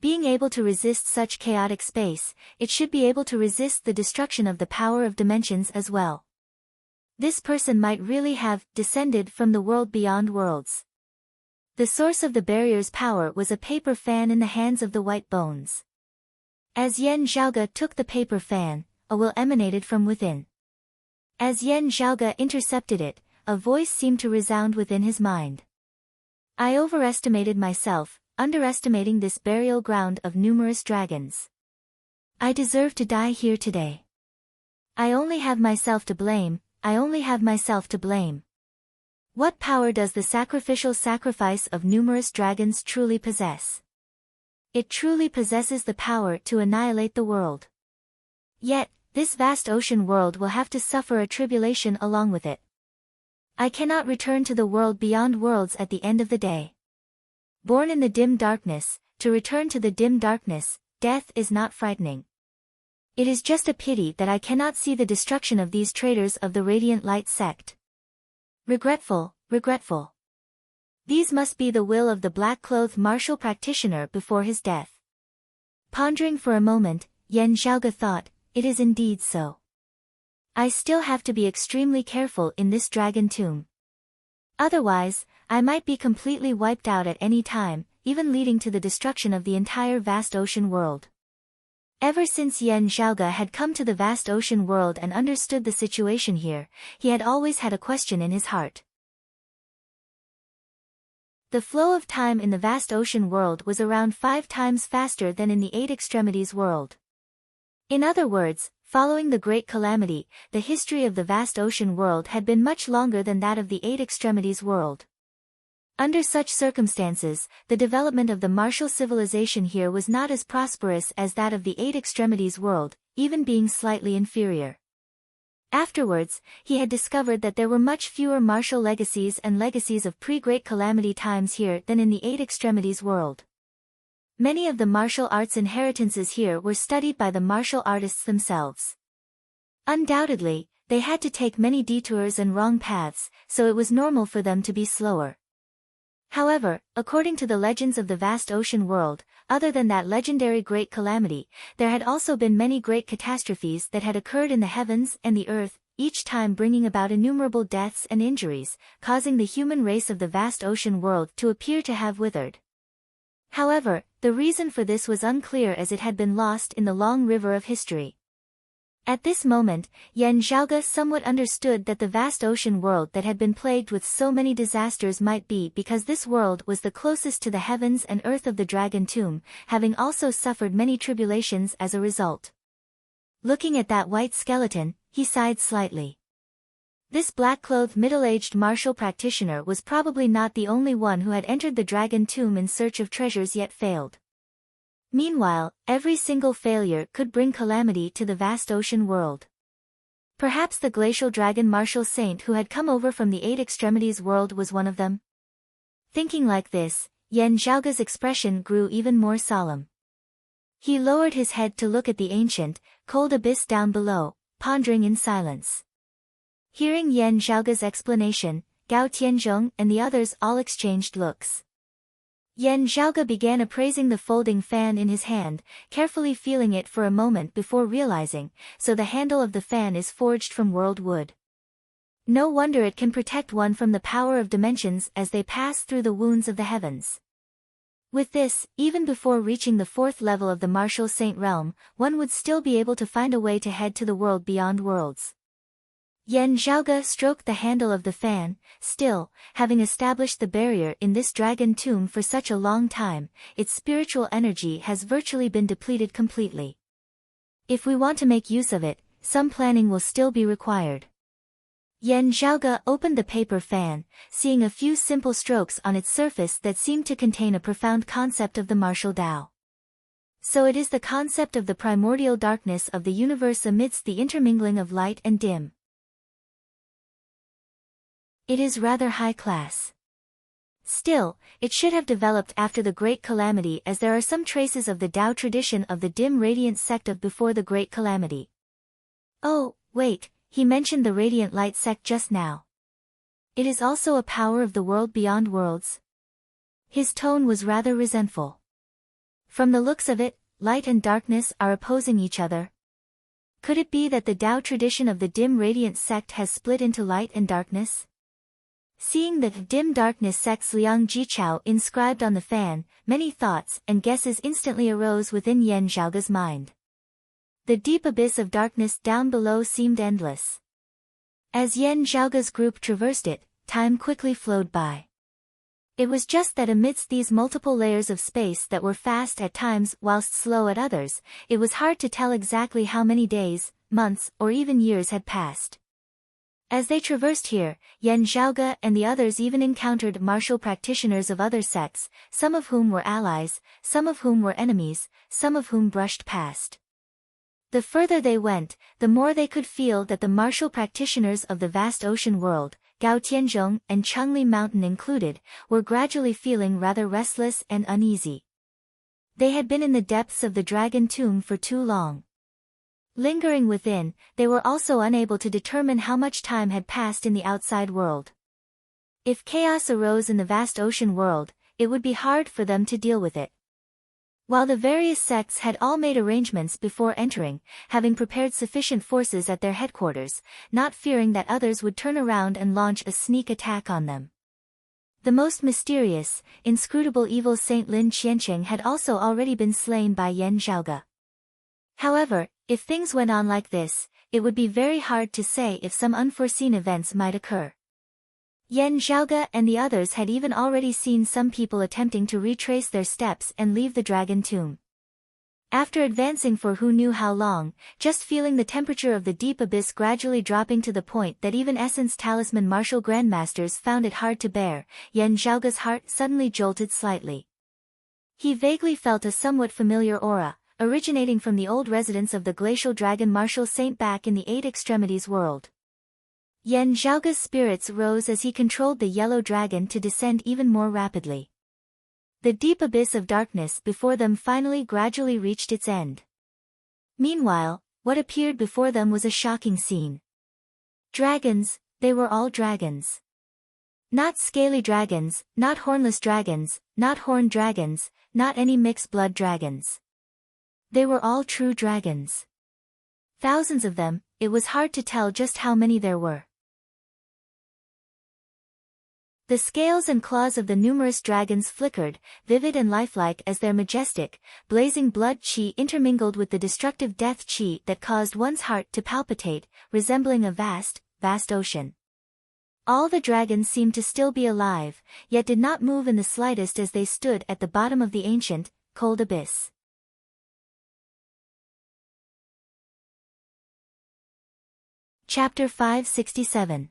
Being able to resist such chaotic space, it should be able to resist the destruction of the power of dimensions as well. This person might really have descended from the world beyond worlds. The source of the barrier's power was a paper fan in the hands of the white bones. As Yan Zhaoge took the paper fan, a will emanated from within. As Yan Zhaoge intercepted it, a voice seemed to resound within his mind. I overestimated myself, underestimating this burial ground of numerous dragons. I deserve to die here today. I only have myself to blame, I only have myself to blame. What power does the sacrificial sacrifice of numerous dragons truly possess? It truly possesses the power to annihilate the world. Yet, this vast ocean world will have to suffer a tribulation along with it. I cannot return to the world beyond worlds at the end of the day. Born in the dim darkness, to return to the dim darkness, death is not frightening. It is just a pity that I cannot see the destruction of these traitors of the Radiant Light sect. Regretful, regretful. These must be the will of the black-clothed martial practitioner before his death. Pondering for a moment, Yan Zhaoge thought, it is indeed so. I still have to be extremely careful in this dragon tomb. Otherwise, I might be completely wiped out at any time, even leading to the destruction of the entire vast ocean world. Ever since Yan Zhaoge had come to the vast ocean world and understood the situation here, he had always had a question in his heart. The flow of time in the vast ocean world was around 5 times faster than in the 8 extremities world. In other words, following the Great Calamity, the history of the vast ocean world had been much longer than that of the 8 extremities world. Under such circumstances, the development of the martial civilization here was not as prosperous as that of the 8 extremities world, even being slightly inferior. Afterwards, he had discovered that there were much fewer martial legacies and legacies of pre-Great Calamity times here than in the 8 extremities world. Many of the martial arts inheritances here were studied by the martial artists themselves. Undoubtedly, they had to take many detours and wrong paths, so it was normal for them to be slower. However, according to the legends of the vast ocean world, other than that legendary Great Calamity, there had also been many great catastrophes that had occurred in the heavens and the earth, each time bringing about innumerable deaths and injuries, causing the human race of the vast ocean world to appear to have withered. However, the reason for this was unclear as it had been lost in the long river of history. At this moment, Yan Zhaoge somewhat understood that the vast ocean world that had been plagued with so many disasters might be because this world was the closest to the heavens and earth of the dragon tomb, having also suffered many tribulations as a result. Looking at that white skeleton, he sighed slightly. This black-clothed middle-aged martial practitioner was probably not the only one who had entered the dragon tomb in search of treasures yet failed. Meanwhile, every single failure could bring calamity to the vast ocean world. Perhaps the glacial dragon martial saint who had come over from the 8 extremities world was one of them? Thinking like this, Yan Zhaoge's expression grew even more solemn. He lowered his head to look at the ancient, cold abyss down below, pondering in silence. Hearing Yan Zhaoge's explanation, Gao Tianzhong and the others all exchanged looks. Yan Zhaoge began appraising the folding fan in his hand, carefully feeling it for a moment before realizing, so the handle of the fan is forged from world wood. No wonder it can protect one from the power of dimensions as they pass through the wounds of the heavens. With this, even before reaching the 4th level of the martial saint realm, one would still be able to find a way to head to the world beyond worlds. Yan Zhaoge stroked the handle of the fan. Still, having established the barrier in this dragon tomb for such a long time, its spiritual energy has virtually been depleted completely. If we want to make use of it, some planning will still be required. Yan Zhaoge opened the paper fan, seeing a few simple strokes on its surface that seemed to contain a profound concept of the martial Tao. So it is the concept of the primordial darkness of the universe amidst the intermingling of light and dim. It is rather high class. Still, it should have developed after the Great Calamity, as there are some traces of the Tao tradition of the dim radiant sect of before the Great Calamity. Oh, wait, he mentioned the radiant light sect just now. It is also a power of the world beyond worlds. His tone was rather resentful. From the looks of it, light and darkness are opposing each other. Could it be that the Tao tradition of the dim radiant sect has split into light and darkness? Seeing the dim darkness sect's Liang Jichao inscribed on the fan, many thoughts and guesses instantly arose within Yan Zhaoge's mind. The deep abyss of darkness down below seemed endless. As Yan Zhaoge's group traversed it, time quickly flowed by. It was just that amidst these multiple layers of space that were fast at times whilst slow at others, it was hard to tell exactly how many days, months, or even years had passed. As they traversed here, Yan Zhaoge and the others even encountered martial practitioners of other sects, some of whom were allies, some of whom were enemies, some of whom brushed past. The further they went, the more they could feel that the martial practitioners of the vast ocean world, Gao Tianzhong and Chengli Mountain included, were gradually feeling rather restless and uneasy. They had been in the depths of the dragon tomb for too long. Lingering within, they were also unable to determine how much time had passed in the outside world. If chaos arose in the vast ocean world, it would be hard for them to deal with it. While the various sects had all made arrangements before entering, having prepared sufficient forces at their headquarters, not fearing that others would turn around and launch a sneak attack on them. The most mysterious, inscrutable evil Saint Lin Qiancheng had also already been slain by Yan Zhaoge. However, if things went on like this, it would be very hard to say if some unforeseen events might occur. Yan Zhaoge and the others had even already seen some people attempting to retrace their steps and leave the dragon tomb. After advancing for who knew how long, just feeling the temperature of the deep abyss gradually dropping to the point that even Essence Talisman martial grandmasters found it hard to bear, Yan Zhaoge's heart suddenly jolted slightly. He vaguely felt a somewhat familiar aura, originating from the old residence of the glacial dragon martial saint back in the Eight Extremities world. Yan Zhaoge's spirits rose as he controlled the yellow dragon to descend even more rapidly. The deep abyss of darkness before them finally gradually reached its end. Meanwhile, what appeared before them was a shocking scene. Dragons, they were all dragons. Not scaly dragons, not hornless dragons, not horned dragons, not any mixed blood dragons. They were all true dragons. Thousands of them, it was hard to tell just how many there were. The scales and claws of the numerous dragons flickered, vivid and lifelike as their majestic, blazing blood qi intermingled with the destructive death qi that caused one's heart to palpitate, resembling a vast, vast ocean. All the dragons seemed to still be alive, yet did not move in the slightest as they stood at the bottom of the ancient, cold abyss. Chapter 567.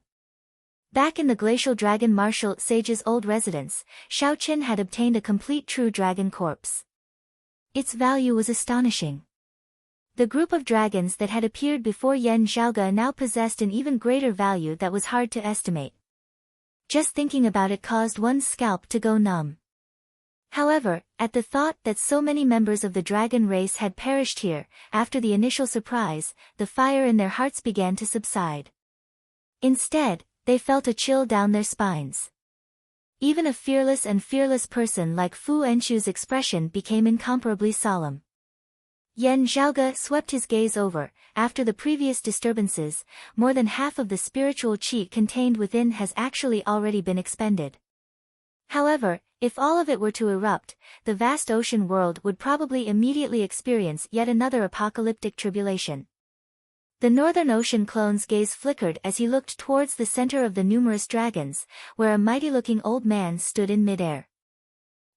Back in the glacial dragon martial sage's old residence, Shaoqin had obtained a complete true dragon corpse. Its value was astonishing. The group of dragons that had appeared before Yan Zhaoge now possessed an even greater value that was hard to estimate. Just thinking about it caused one's scalp to go numb. However, at the thought that so many members of the dragon race had perished here, after the initial surprise, the fire in their hearts began to subside. Instead, they felt a chill down their spines. Even a fearless person like Fu Enchu's expression became incomparably solemn. Yan Zhaoge swept his gaze over. After the previous disturbances, more than half of the spiritual qi contained within has actually already been expended. However, if all of it were to erupt, the vast ocean world would probably immediately experience yet another apocalyptic tribulation. The Northern Ocean clone's gaze flickered as he looked towards the center of the numerous dragons, where a mighty-looking old man stood in midair.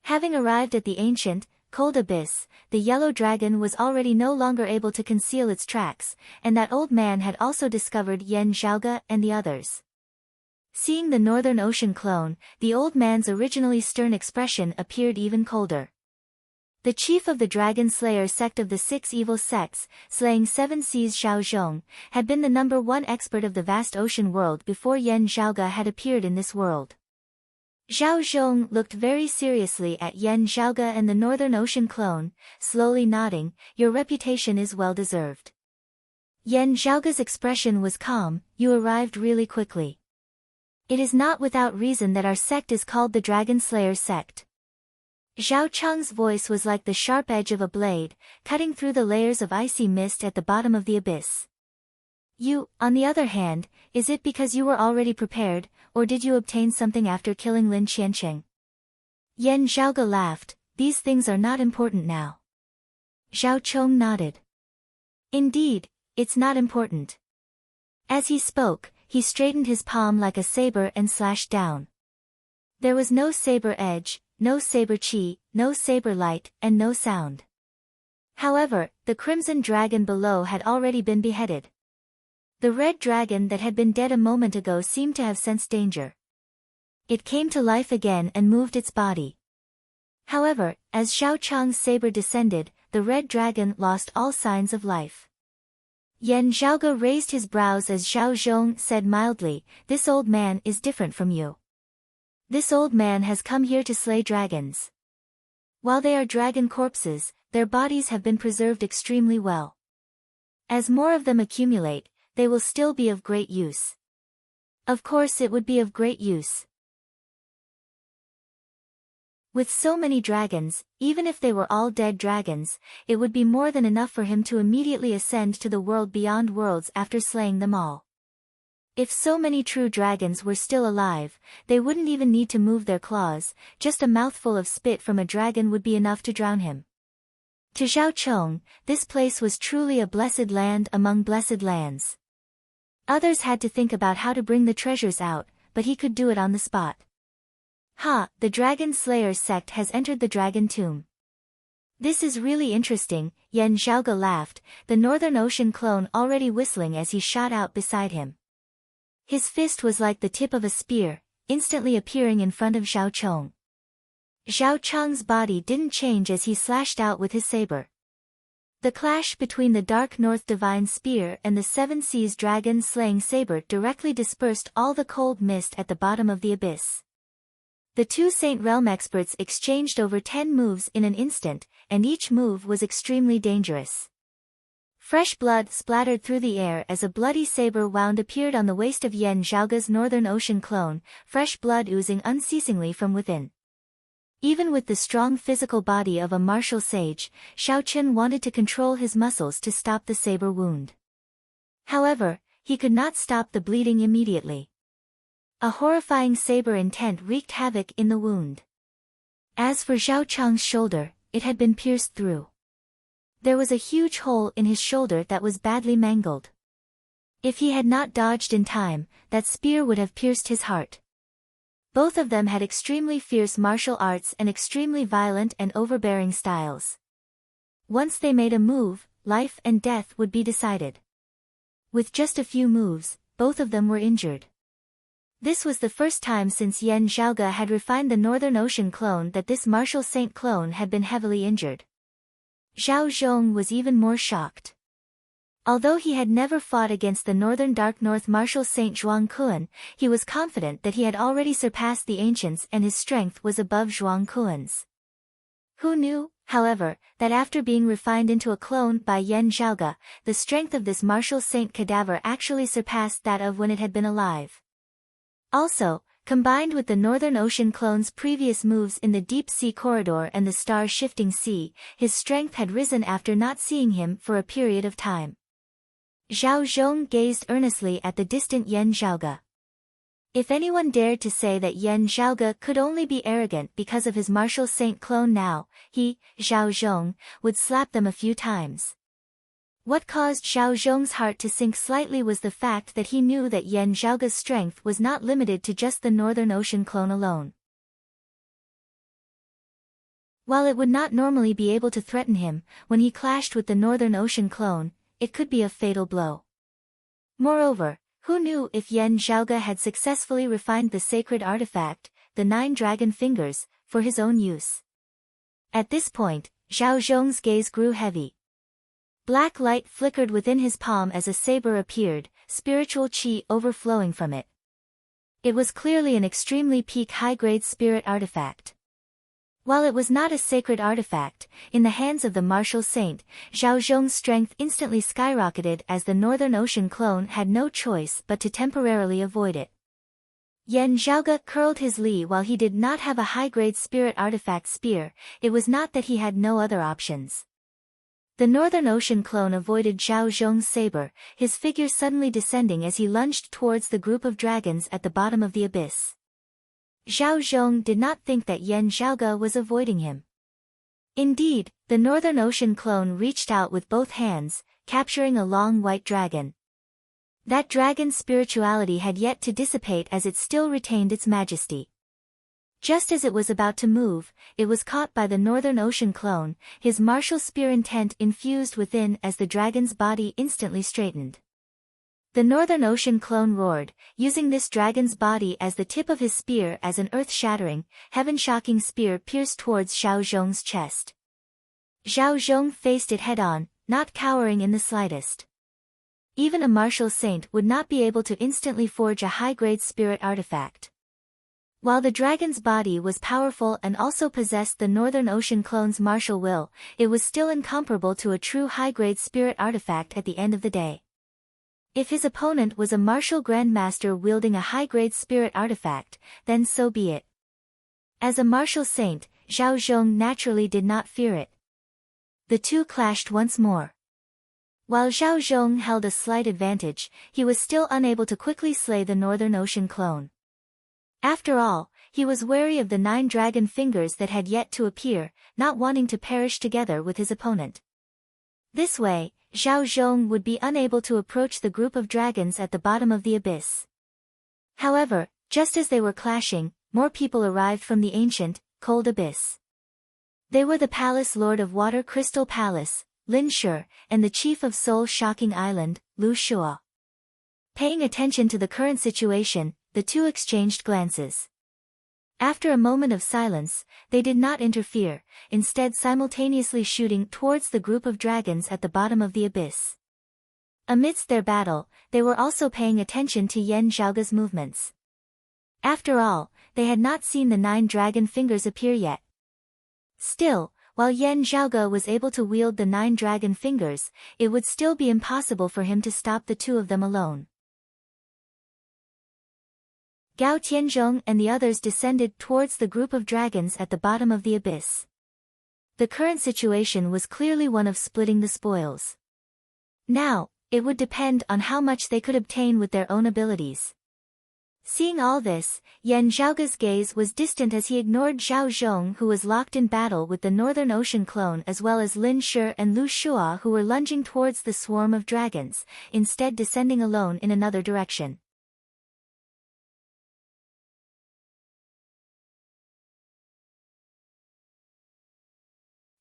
Having arrived at the ancient, cold abyss, the yellow dragon was already no longer able to conceal its tracks, and that old man had also discovered Yan Zhaoge and the others. Seeing the Northern Ocean clone, the old man's originally stern expression appeared even colder. The chief of the Dragon Slayer sect of the 6 evil sects, slaying 7 seas Zhao Zhong, had been the #1 expert of the vast ocean world before Yan Zhaoge had appeared in this world. Zhao Zhong looked very seriously at Yan Zhaoge and the Northern Ocean clone, slowly nodding, "Your reputation is well deserved." Yan Zhaoge's expression was calm, "You arrived really quickly. It is not without reason that our sect is called the Dragon Slayer sect." Zhao Cheng's voice was like the sharp edge of a blade, cutting through the layers of icy mist at the bottom of the abyss. "You, on the other hand, is it because you were already prepared, or did you obtain something after killing Lin Qiancheng?" Yan Zhaoge laughed, "These things are not important now." Zhao Cheng nodded. "Indeed, it's not important." As he spoke, he straightened his palm like a saber and slashed down. There was no saber edge, no saber chi, no saber light, and no sound. However, the crimson dragon below had already been beheaded. The red dragon that had been dead a moment ago seemed to have sensed danger. It came to life again and moved its body. However, as Zhao Cheng's saber descended, the red dragon lost all signs of life. Yan Zhaoge raised his brows as Zhao Zhong said mildly, "This old man is different from you. This old man has come here to slay dragons. While they are dragon corpses, their bodies have been preserved extremely well. As more of them accumulate, they will still be of great use." Of course it would be of great use. With so many dragons, even if they were all dead dragons, it would be more than enough for him to immediately ascend to the world beyond worlds after slaying them all. If so many true dragons were still alive, they wouldn't even need to move their claws, just a mouthful of spit from a dragon would be enough to drown him. To Zhao Cheng, this place was truly a blessed land among blessed lands. Others had to think about how to bring the treasures out, but he could do it on the spot. "Ha, the Dragon Slayer sect has entered the Dragon Tomb. This is really interesting," Yan Zhaoge laughed, the Northern Ocean clone already whistling as he shot out beside him. His fist was like the tip of a spear, instantly appearing in front of Zhao Cheng. Zhao Cheng's body didn't change as he slashed out with his saber. The clash between the Dark North Divine Spear and the Seven Seas Dragon Slaying Saber directly dispersed all the cold mist at the bottom of the abyss. The two Saint Realm experts exchanged over 10 moves in an instant, and each move was extremely dangerous. Fresh blood splattered through the air as a bloody saber wound appeared on the waist of Yan Zhaoge's Northern Ocean clone, fresh blood oozing unceasingly from within. Even with the strong physical body of a martial sage, Xiao Chen wanted to control his muscles to stop the saber wound. However, he could not stop the bleeding immediately. A horrifying saber intent wreaked havoc in the wound. As for Zhao Cheng's shoulder, it had been pierced through. There was a huge hole in his shoulder that was badly mangled. If he had not dodged in time, that spear would have pierced his heart. Both of them had extremely fierce martial arts and extremely violent and overbearing styles. Once they made a move, life and death would be decided. With just a few moves, both of them were injured. This was the first time since Yan Zhaoge had refined the Northern Ocean clone that this martial saint clone had been heavily injured. Zhao Zhong was even more shocked. Although he had never fought against the Northern Dark North martial saint Zhuang Kuan, he was confident that he had already surpassed the ancients and his strength was above Zhuang Kuan's. Who knew, however, that after being refined into a clone by Yan Zhaoge, the strength of this martial saint cadaver actually surpassed that of when it had been alive. Also, combined with the Northern Ocean clone's previous moves in the Deep Sea Corridor and the Star-Shifting Sea, his strength had risen after not seeing him for a period of time. Zhao Zhong gazed earnestly at the distant Yan Zhaoge. If anyone dared to say that Yan Zhaoge could only be arrogant because of his martial saint clone now, he, Zhao Zhong, would slap them a few times. What caused Zhao Zhong's heart to sink slightly was the fact that he knew that Yan Zhaoge's strength was not limited to just the Northern Ocean clone alone. While it would not normally be able to threaten him, when he clashed with the Northern Ocean clone, it could be a fatal blow. Moreover, Who knew if Yan Zhaoge had successfully refined the sacred artifact, the 9 dragon fingers, for his own use? At this point, Zhao Zhong's gaze grew heavy. Black light flickered within his palm as a saber appeared, spiritual qi overflowing from it. It was clearly an extremely peak high-grade spirit artifact. While it was not a sacred artifact, in the hands of the martial saint, Zhao Zhong's strength instantly skyrocketed as the Northern Ocean clone had no choice but to temporarily avoid it. Yan Zhaoge curled his li while he did not have a high-grade spirit artifact spear. It was not that he had no other options. The Northern Ocean clone avoided Zhao Zhong's saber, his figure suddenly descending as he lunged towards the group of dragons at the bottom of the abyss. Zhao Zhong did not think that Yan Zhaoge was avoiding him. Indeed, the Northern Ocean clone reached out with both hands, capturing a long white dragon. That dragon's spirituality had yet to dissipate as it still retained its majesty. Just as it was about to move, it was caught by the Northern Ocean clone, his martial spear intent infused within as the dragon's body instantly straightened. The Northern Ocean clone roared, using this dragon's body as the tip of his spear as an earth-shattering, heaven-shocking spear pierced towards Zhao Zhong's chest. Zhao Zhong faced it head-on, not cowering in the slightest. Even a martial saint would not be able to instantly forge a high-grade spirit artifact. While the dragon's body was powerful and also possessed the Northern Ocean clone's martial will, it was still incomparable to a true high-grade spirit artifact at the end of the day. If his opponent was a martial grandmaster wielding a high-grade spirit artifact, then so be it. As a martial saint, Zhao Zhong naturally did not fear it. The two clashed once more. While Zhao Zhong held a slight advantage, he was still unable to quickly slay the Northern Ocean clone. After all, he was wary of the 9 dragon fingers that had yet to appear, not wanting to perish together with his opponent. This way, Zhao Zhong would be unable to approach the group of dragons at the bottom of the abyss. However, just as they were clashing, more people arrived from the ancient, cold abyss. They were the Palace Lord of Water Crystal Palace, Lin Shi, and the Chief of Soul-Shocking Island, Lu Shua. Paying attention to the current situation, the two exchanged glances. After a moment of silence, they did not interfere, instead simultaneously shooting towards the group of dragons at the bottom of the abyss. Amidst their battle, they were also paying attention to Yan Zhaoge's movements. After all, they had not seen the 9 dragon fingers appear yet. Still, while Yan Zhaoge was able to wield the 9 dragon fingers, it would still be impossible for him to stop the two of them alone. Gao Tianzhong and the others descended towards the group of dragons at the bottom of the abyss. The current situation was clearly one of splitting the spoils. Now, it would depend on how much they could obtain with their own abilities. Seeing all this, Yan Zhaoge's gaze was distant as he ignored Zhao Zhong, who was locked in battle with the Northern Ocean clone, as well as Lin Shi and Lu Shua, who were lunging towards the swarm of dragons, instead descending alone in another direction.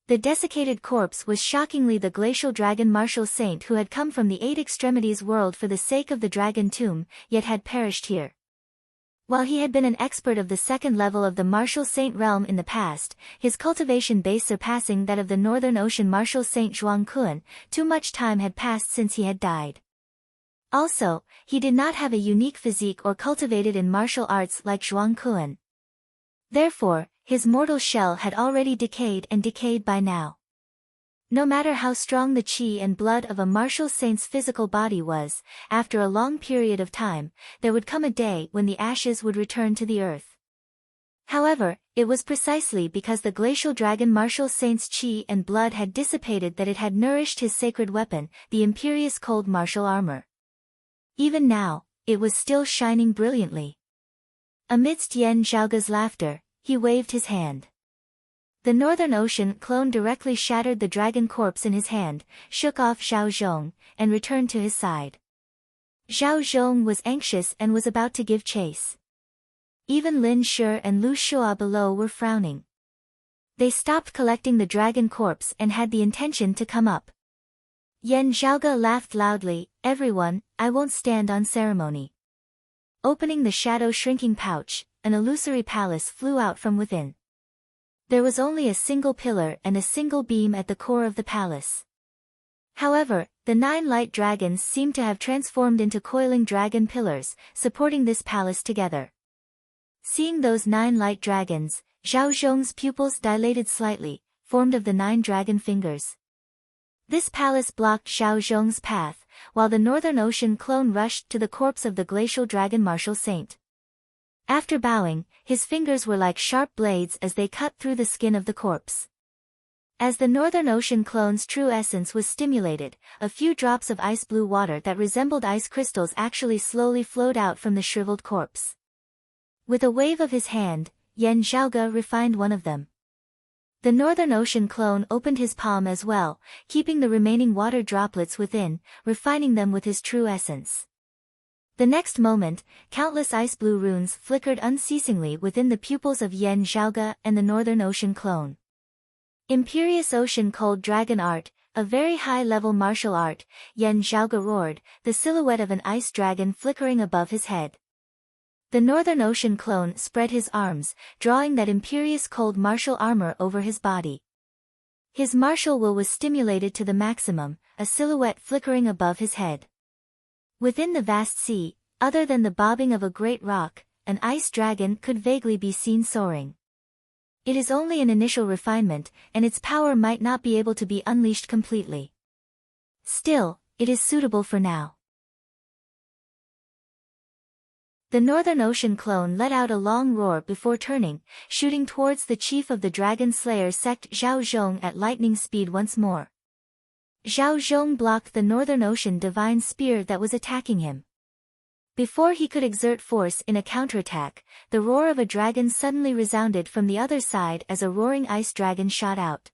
The desiccated corpse was shockingly the glacial dragon martial saint who had come from the 8 extremities world for the sake of the dragon tomb, yet had perished here. While he had been an expert of the 2nd level of the martial saint realm in the past, his cultivation base surpassing that of the Northern Ocean martial saint Zhuang Kun, too much time had passed since he had died. Also, he did not have a unique physique or cultivated in martial arts like Zhuang Kun. Therefore, his mortal shell had already decayed by now. No matter how strong the qi and blood of a martial saint's physical body was, after a long period of time, there would come a day when the ashes would return to the earth. However, it was precisely because the glacial dragon martial saint's qi and blood had dissipated that it had nourished his sacred weapon, the imperious cold martial armor. Even now, it was still shining brilliantly. Amidst Yan Zhaoge's laughter, he waved his hand. The Northern Ocean clone directly shattered the dragon corpse in his hand, shook off Zhao Zhong, and returned to his side. Zhao Zhong was anxious and was about to give chase. Even Lin Shi and Lu Shua below were frowning. They stopped collecting the dragon corpse and had the intention to come up. Yan Zhaoge laughed loudly. Everyone, I won't stand on ceremony. Opening the shadow-shrinking pouch, an illusory palace flew out from within. There was only a single pillar and a single beam at the core of the palace. However, the 9 light dragons seemed to have transformed into coiling dragon pillars, supporting this palace together. Seeing those 9 light dragons, Zhao Zhong's pupils dilated slightly, formed of the 9 dragon fingers. This palace blocked Zhao Zhong's path, while the Northern Ocean clone rushed to the corpse of the glacial dragon martial saint. After bowing, his fingers were like sharp blades as they cut through the skin of the corpse. As the Northern Ocean clone's true essence was stimulated, a few drops of ice blue water that resembled ice crystals actually slowly flowed out from the shriveled corpse. With a wave of his hand, Yan Zhaoge refined one of them. The Northern Ocean clone opened his palm as well, keeping the remaining water droplets within, refining them with his true essence. The next moment, countless ice blue runes flickered unceasingly within the pupils of Yan Zhaoge and the Northern Ocean clone. Imperious Ocean Cold Dragon Art, a very high-level martial art, Yan Zhaoge roared, the silhouette of an ice dragon flickering above his head. The Northern Ocean clone spread his arms, drawing that imperious cold martial armor over his body. His martial will was stimulated to the maximum, a silhouette flickering above his head. Within the vast sea, other than the bobbing of a great rock, an ice dragon could vaguely be seen soaring. It is only an initial refinement, and its power might not be able to be unleashed completely. Still, it is suitable for now. The Northern Ocean clone let out a long roar before turning, shooting towards the chief of the Dragon Slayer sect Zhao Zhong at lightning speed once more. Zhao Zhong blocked the Northern Ocean divine spear that was attacking him. Before he could exert force in a counterattack, the roar of a dragon suddenly resounded from the other side as a roaring ice dragon shot out.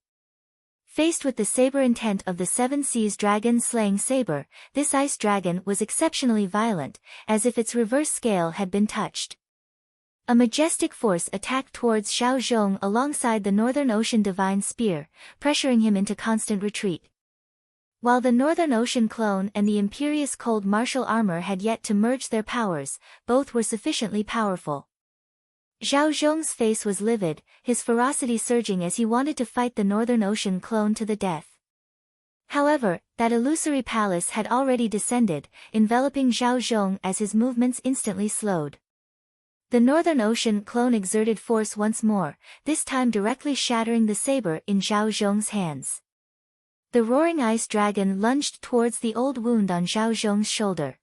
Faced with the saber intent of the Seven Seas dragon slaying saber, this ice dragon was exceptionally violent, as if its reverse scale had been touched. A majestic force attacked towards Zhao Zhong alongside the Northern Ocean divine spear, pressuring him into constant retreat. While the Northern Ocean clone and the Imperious Cold martial armor had yet to merge their powers, both were sufficiently powerful. Zhao Zhong's face was livid, his ferocity surging as he wanted to fight the Northern Ocean clone to the death. However, that illusory palace had already descended, enveloping Zhao Zhong as his movements instantly slowed. The Northern Ocean clone exerted force once more, this time directly shattering the saber in Zhao Zhong's hands. The roaring ice dragon lunged towards the old wound on Zhao Zhong's shoulder.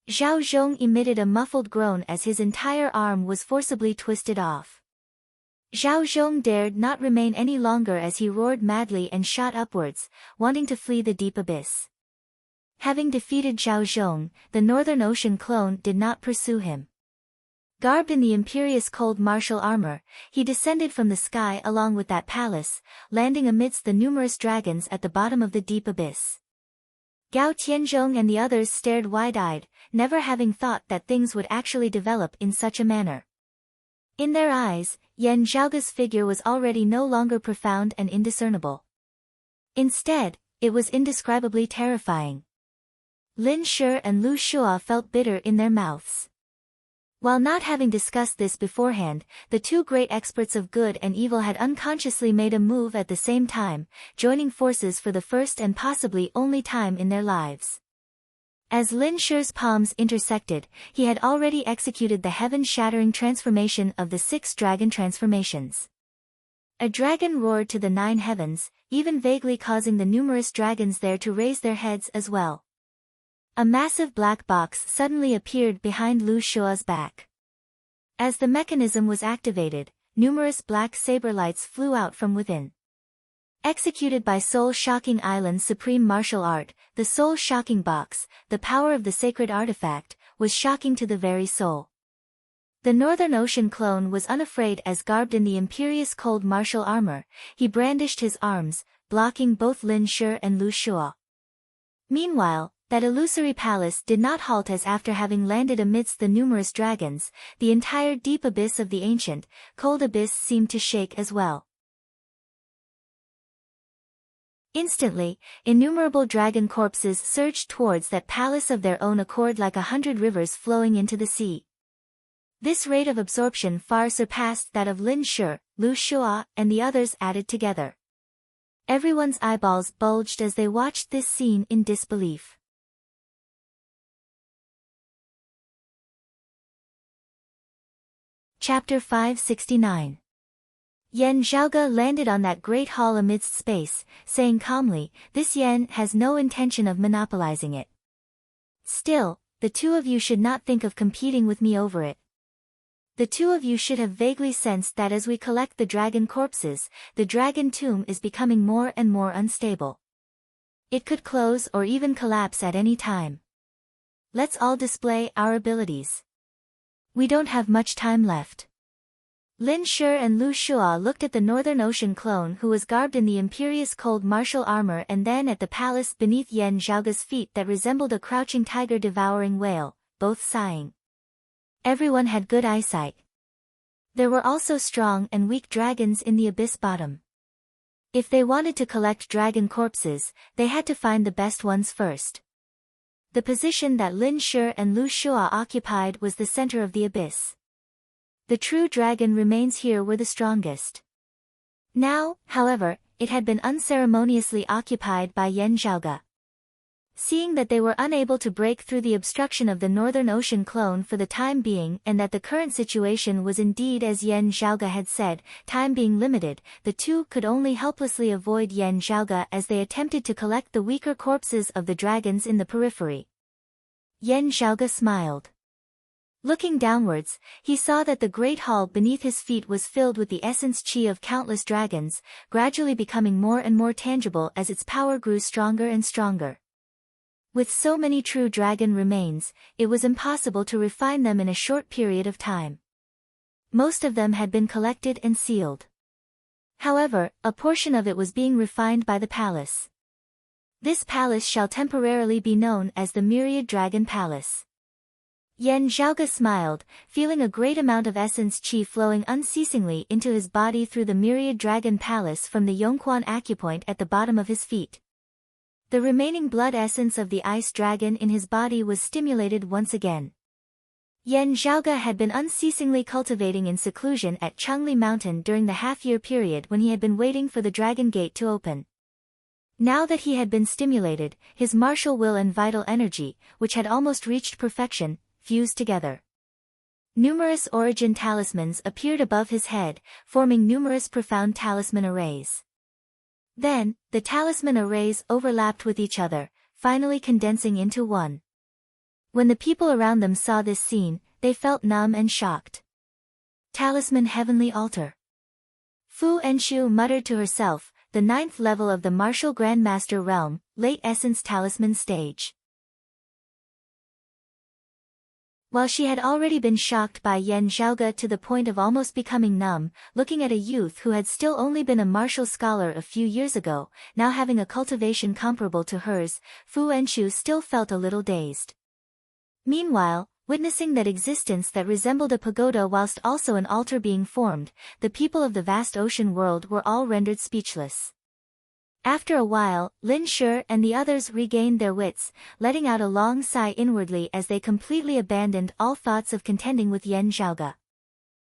Zhao Zhong emitted a muffled groan as his entire arm was forcibly twisted off. Zhao Zhong dared not remain any longer as he roared madly and shot upwards, wanting to flee the deep abyss. Having defeated Zhao Zhong, the Northern Ocean clone did not pursue him. Garbed in the Imperious Cold martial armor, he descended from the sky along with that palace, landing amidst the numerous dragons at the bottom of the deep abyss. Gao Tianzhong and the others stared wide-eyed, never having thought that things would actually develop in such a manner. In their eyes, Yan Zhaoge's figure was already no longer profound and indiscernible. Instead, it was indescribably terrifying. Lin Shi and Lu Shua felt bitter in their mouths. While not having discussed this beforehand, the two great experts of good and evil had unconsciously made a move at the same time, joining forces for the first and possibly only time in their lives. As Lin Shi's palms intersected, he had already executed the heaven-shattering transformation of the 6 dragon transformations. A dragon roared to the 9 heavens, even vaguely causing the numerous dragons there to raise their heads as well. A massive black box suddenly appeared behind Lu Shua's back. As the mechanism was activated, numerous black saber lights flew out from within. Executed by Soul Shocking Island's supreme martial art, the Soul Shocking Box, the power of the sacred artifact, was shocking to the very soul. The Northern Ocean clone was unafraid as garbed in the Imperious Cold martial armor, he brandished his arms, blocking both Lin Shi and Lu Shua. Meanwhile, that illusory palace did not halt as after having landed amidst the numerous dragons, the entire deep abyss of the ancient, cold abyss seemed to shake as well. Instantly, innumerable dragon corpses surged towards that palace of their own accord like 100 rivers flowing into the sea. This rate of absorption far surpassed that of Lin Shi, Lu Shua, and the others added together. Everyone's eyeballs bulged as they watched this scene in disbelief. Chapter 569. Yan Zhaoge landed on that great hall amidst space, saying calmly, "This Yan has no intention of monopolizing it. Still, the two of you should not think of competing with me over it. The two of you should have vaguely sensed that as we collect the dragon corpses, the dragon tomb is becoming more and more unstable. It could close or even collapse at any time. Let's all display our abilities. We don't have much time left." Lin Shi and Lu Shua looked at the Northern Ocean clone who was garbed in the imperious cold martial armor and then at the palace beneath Yan Zhaoge's feet that resembled a crouching tiger devouring whale, both sighing. Everyone had good eyesight. There were also strong and weak dragons in the abyss bottom. If they wanted to collect dragon corpses, they had to find the best ones first. The position that Lin Shi and Lu Shua occupied was the center of the abyss. The true dragon remains here were the strongest. Now, however, it had been unceremoniously occupied by Yan Zhaoge. Seeing that they were unable to break through the obstruction of the Northern Ocean clone for the time being and that the current situation was indeed as Yan Zhaoge had said, time being limited, the two could only helplessly avoid Yan Zhaoge as they attempted to collect the weaker corpses of the dragons in the periphery. Yan Zhaoge smiled. Looking downwards, he saw that the great hall beneath his feet was filled with the essence chi of countless dragons, gradually becoming more and more tangible as its power grew stronger and stronger. With so many true dragon remains, it was impossible to refine them in a short period of time. Most of them had been collected and sealed. However, a portion of it was being refined by the palace. This palace shall temporarily be known as the Myriad Dragon Palace. Yan Zhaoge smiled, feeling a great amount of essence chi flowing unceasingly into his body through the Myriad Dragon Palace from the Yongquan acupoint at the bottom of his feet. The remaining blood essence of the ice dragon in his body was stimulated once again. Yan Zhaoge had been unceasingly cultivating in seclusion at Chengli Mountain during the half-year period when he had been waiting for the dragon gate to open. Now that he had been stimulated, his martial will and vital energy, which had almost reached perfection, fused together. Numerous origin talismans appeared above his head, forming numerous profound talisman arrays. Then, the talisman arrays overlapped with each other, finally condensing into one. When the people around them saw this scene, they felt numb and shocked. Talisman Heavenly Altar. Fu Enshu muttered to herself, the 9th level of the Martial Grandmaster Realm, Late Essence Talisman Stage. While she had already been shocked by Yan Zhaoge to the point of almost becoming numb, looking at a youth who had still only been a martial scholar a few years ago, now having a cultivation comparable to hers, Fu Enshu still felt a little dazed. Meanwhile, witnessing that existence that resembled a pagoda whilst also an altar being formed, the people of the vast ocean world were all rendered speechless. After a while, Lin Shi and the others regained their wits, letting out a long sigh inwardly as they completely abandoned all thoughts of contending with Yan Zhaoge.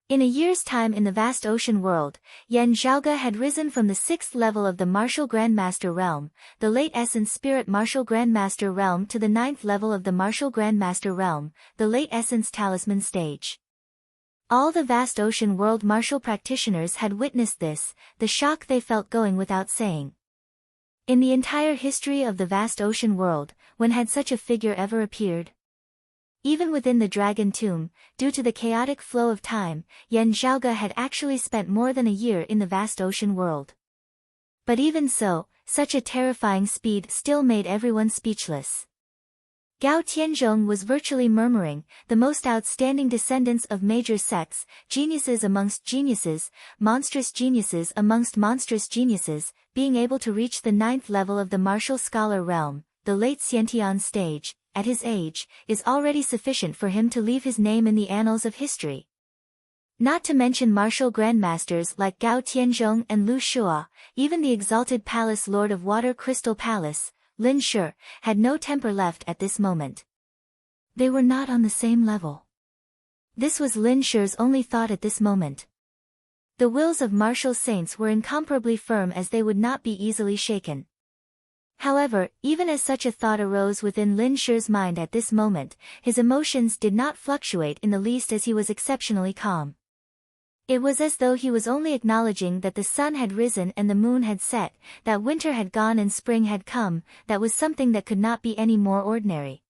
In a year's time in the vast ocean world, Yan Zhaoge had risen from the 6th level of the Martial Grandmaster Realm, the Late Essence Spirit Martial Grandmaster Realm to the 9th level of the Martial Grandmaster Realm, the Late Essence Talisman Stage. All the vast ocean world martial practitioners had witnessed this, the shock they felt going without saying. In the entire history of the vast ocean world, when had such a figure ever appeared? Even within the dragon tomb, due to the chaotic flow of time, Yan Zhaoge had actually spent more than a year in the vast ocean world. But even so, such a terrifying speed still made everyone speechless. Gao Tianzhong was virtually murmuring, the most outstanding descendants of major sects, geniuses amongst geniuses, monstrous geniuses amongst monstrous geniuses, being able to reach the 9th level of the martial scholar realm, the late Xiantian stage, at his age, is already sufficient for him to leave his name in the annals of history. Not to mention martial grandmasters like Gao Tianzhong and Lu Shua, even the exalted palace lord of Water Crystal Palace, Lin Shi, had no temper left at this moment. They were not on the same level. This was Lin Shi's only thought at this moment. The wills of martial saints were incomparably firm, as they would not be easily shaken. However, even as such a thought arose within Lin Shi's mind at this moment, his emotions did not fluctuate in the least, as he was exceptionally calm. It was as though he was only acknowledging that the sun had risen and the moon had set, that winter had gone and spring had come, that was something that could not be any more ordinary.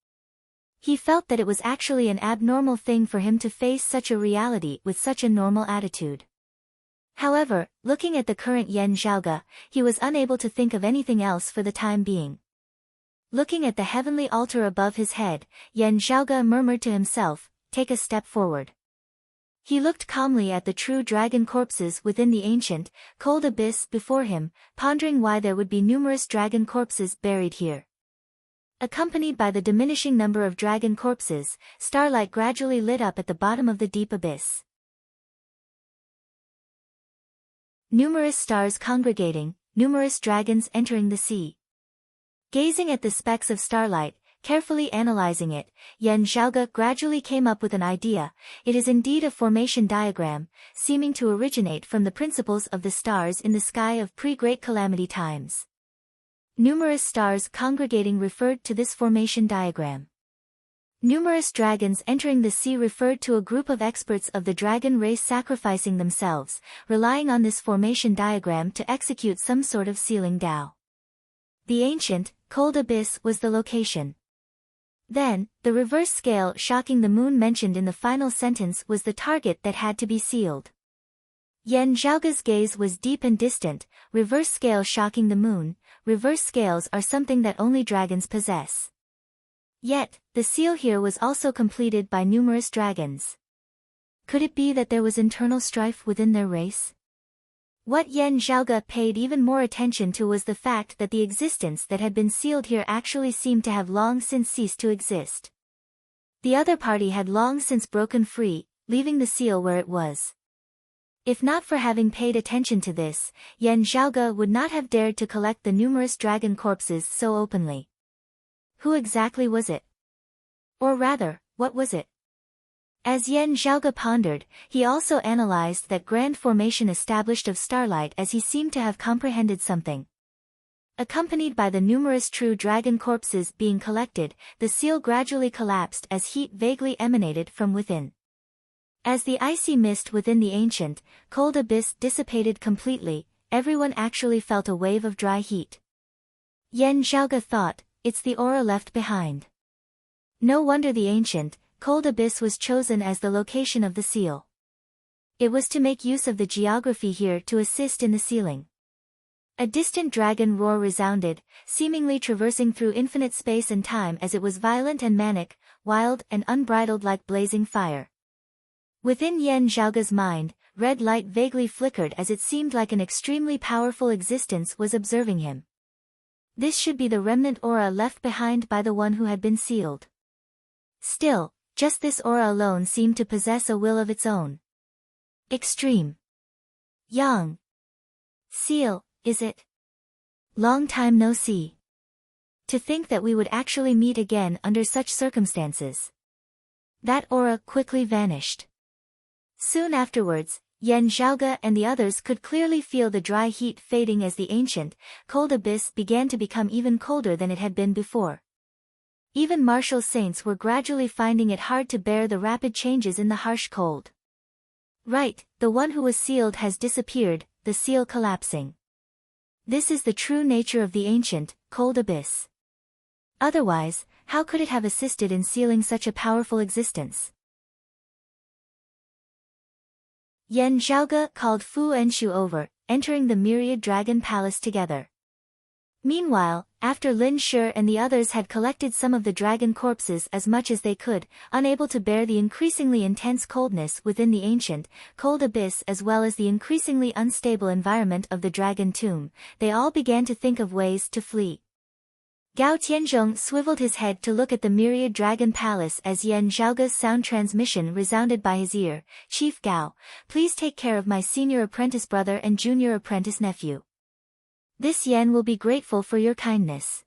He felt that it was actually an abnormal thing for him to face such a reality with such a normal attitude. However, looking at the current Yan Zhaoge, he was unable to think of anything else for the time being. Looking at the heavenly altar above his head, Yan Zhaoge murmured to himself, "Take a step forward." He looked calmly at the true dragon corpses within the ancient, cold abyss before him, pondering why there would be numerous dragon corpses buried here. Accompanied by the diminishing number of dragon corpses, starlight gradually lit up at the bottom of the deep abyss. Numerous stars congregating, numerous dragons entering the sea. Gazing at the specks of starlight, carefully analyzing it, Yan Zhaoge gradually came up with an idea. It is indeed a formation diagram, seeming to originate from the principles of the stars in the sky of pre-Great Calamity times. Numerous stars congregating referred to this formation diagram. Numerous dragons entering the sea referred to a group of experts of the dragon race sacrificing themselves, relying on this formation diagram to execute some sort of sealing Tao. The ancient, cold abyss was the location. Then, the reverse scale shocking the moon mentioned in the final sentence was the target that had to be sealed. Yan Zhaoge's gaze was deep and distant. Reverse scale shocking the moon. Reverse scales are something that only dragons possess. Yet, the seal here was also completed by numerous dragons. Could it be that there was internal strife within their race? What Yan Zhaoge paid even more attention to was the fact that the existence that had been sealed here actually seemed to have long since ceased to exist. The other party had long since broken free, leaving the seal where it was. If not for having paid attention to this, Yan Zhaoge would not have dared to collect the numerous dragon corpses so openly. Who exactly was it? Or rather, what was it? As Yan Zhaoge pondered, he also analyzed that grand formation established of starlight, as he seemed to have comprehended something. Accompanied by the numerous true dragon corpses being collected, the seal gradually collapsed as heat vaguely emanated from within. As the icy mist within the ancient, cold abyss dissipated completely, everyone actually felt a wave of dry heat. Yan Zhaoge thought, "It's the aura left behind." No wonder the ancient, cold abyss was chosen as the location of the seal. It was to make use of the geography here to assist in the sealing. A distant dragon roar resounded, seemingly traversing through infinite space and time, as it was violent and manic, wild and unbridled like blazing fire. Within Yan Zhaoge's mind, red light vaguely flickered, as it seemed like an extremely powerful existence was observing him. This should be the remnant aura left behind by the one who had been sealed. Still, just this aura alone seemed to possess a will of its own. Extreme. Yang. Seal, is it? Long time no see. To think that we would actually meet again under such circumstances. That aura quickly vanished. Soon afterwards, Yan Zhaoge and the others could clearly feel the dry heat fading as the ancient, cold abyss began to become even colder than it had been before. Even martial saints were gradually finding it hard to bear the rapid changes in the harsh cold. Right, the one who was sealed has disappeared, the seal collapsing. This is the true nature of the ancient, cold abyss. Otherwise, how could it have assisted in sealing such a powerful existence? Yan Zhaoge called Fu and Shu over, entering the myriad dragon palace together. Meanwhile, after Lin Shi and the others had collected some of the dragon corpses as much as they could, unable to bear the increasingly intense coldness within the ancient, cold abyss as well as the increasingly unstable environment of the dragon tomb, they all began to think of ways to flee. Gao Tianzhong swiveled his head to look at the myriad dragon palace as Yan Zhaoge's sound transmission resounded by his ear. Chief Gao, please take care of my senior apprentice brother and junior apprentice nephew. This Yan will be grateful for your kindness.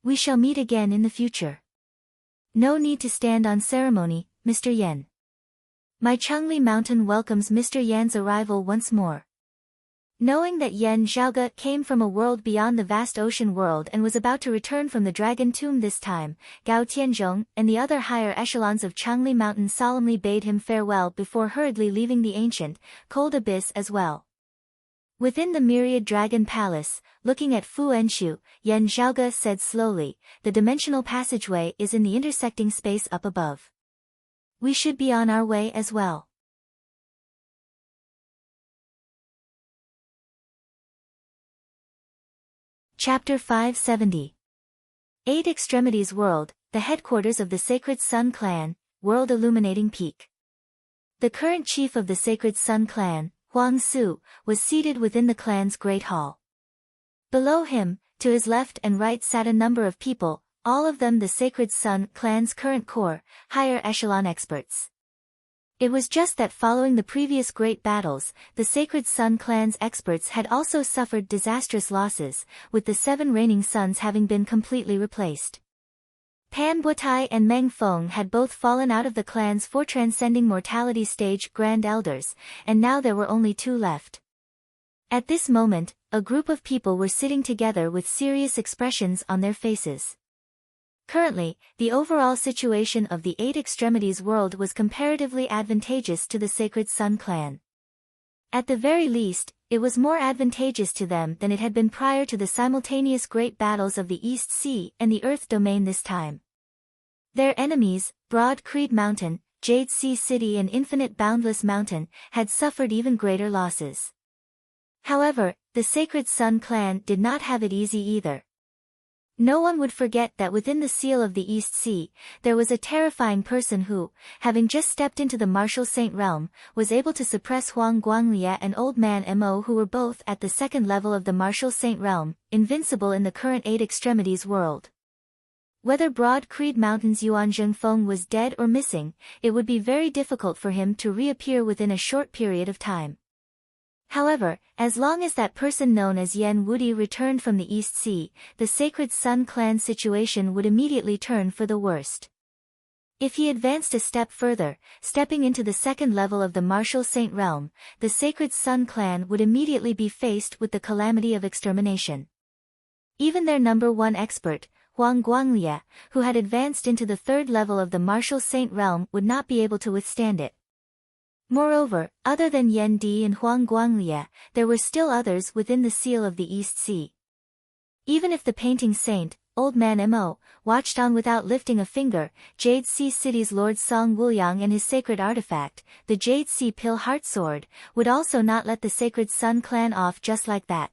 We shall meet again in the future. No need to stand on ceremony, Mr. Yan. My Chengli Mountain welcomes Mr. Yan's arrival once more. Knowing that Yan Zhaoge came from a world beyond the vast ocean world and was about to return from the dragon tomb this time, Gao Tianzhong and the other higher echelons of Chengli Mountain solemnly bade him farewell before hurriedly leaving the ancient, cold abyss as well. Within the myriad dragon palace, looking at Fu Enshu, Yan Zhaoge said slowly, the dimensional passageway is in the intersecting space up above. We should be on our way as well. Chapter 570. Eight Extremities World, the headquarters of the Sacred Sun Clan, World Illuminating Peak. The current chief of the Sacred Sun Clan, Huang Su, was seated within the clan's great hall. Below him, to his left and right sat a number of people, all of them the Sacred Sun Clan's current core, higher echelon experts. It was just that following the previous great battles, the Sacred Sun Clan's experts had also suffered disastrous losses, with the 7 reigning suns having been completely replaced. Pan Butai and Meng Feng had both fallen out of the clan's 4 transcending mortality stage Grand Elders, and now there were only 2 left. At this moment, a group of people were sitting together with serious expressions on their faces. Currently, the overall situation of the Eight Extremities world was comparatively advantageous to the Sacred Sun Clan. At the very least, it was more advantageous to them than it had been prior to the simultaneous great battles of the East Sea and the Earth Domain this time. Their enemies, Broad Creed Mountain, Jade Sea City and Infinite Boundless Mountain, had suffered even greater losses. However, the Sacred Sun Clan did not have it easy either. No one would forget that within the seal of the East Sea, there was a terrifying person who, having just stepped into the Martial Saint realm, was able to suppress Huang Guanglia and Old Man Mo, who were both at the 2nd level of the Martial Saint realm, invincible in the current Eight Extremities world. Whether Broad Creed Mountain's Yuan Zhengfeng was dead or missing, it would be very difficult for him to reappear within a short period of time. However, as long as that person known as Yan Wudi returned from the East Sea, the Sacred Sun Clan situation would immediately turn for the worst. If he advanced a step further, stepping into the 2nd level of the Martial Saint realm, the Sacred Sun Clan would immediately be faced with the calamity of extermination. Even their number 1 expert, Huang Guanglia, who had advanced into the 3rd level of the Martial Saint realm, would not be able to withstand it. Moreover, other than Yan Di and Huang Guanglia, there were still others within the seal of the East Sea. Even if the painting saint, Old Man Mo, watched on without lifting a finger, Jade Sea City's Lord Song Wuliang and his sacred artifact, the Jade Sea Pill Heart Sword, would also not let the Sacred Sun Clan off just like that.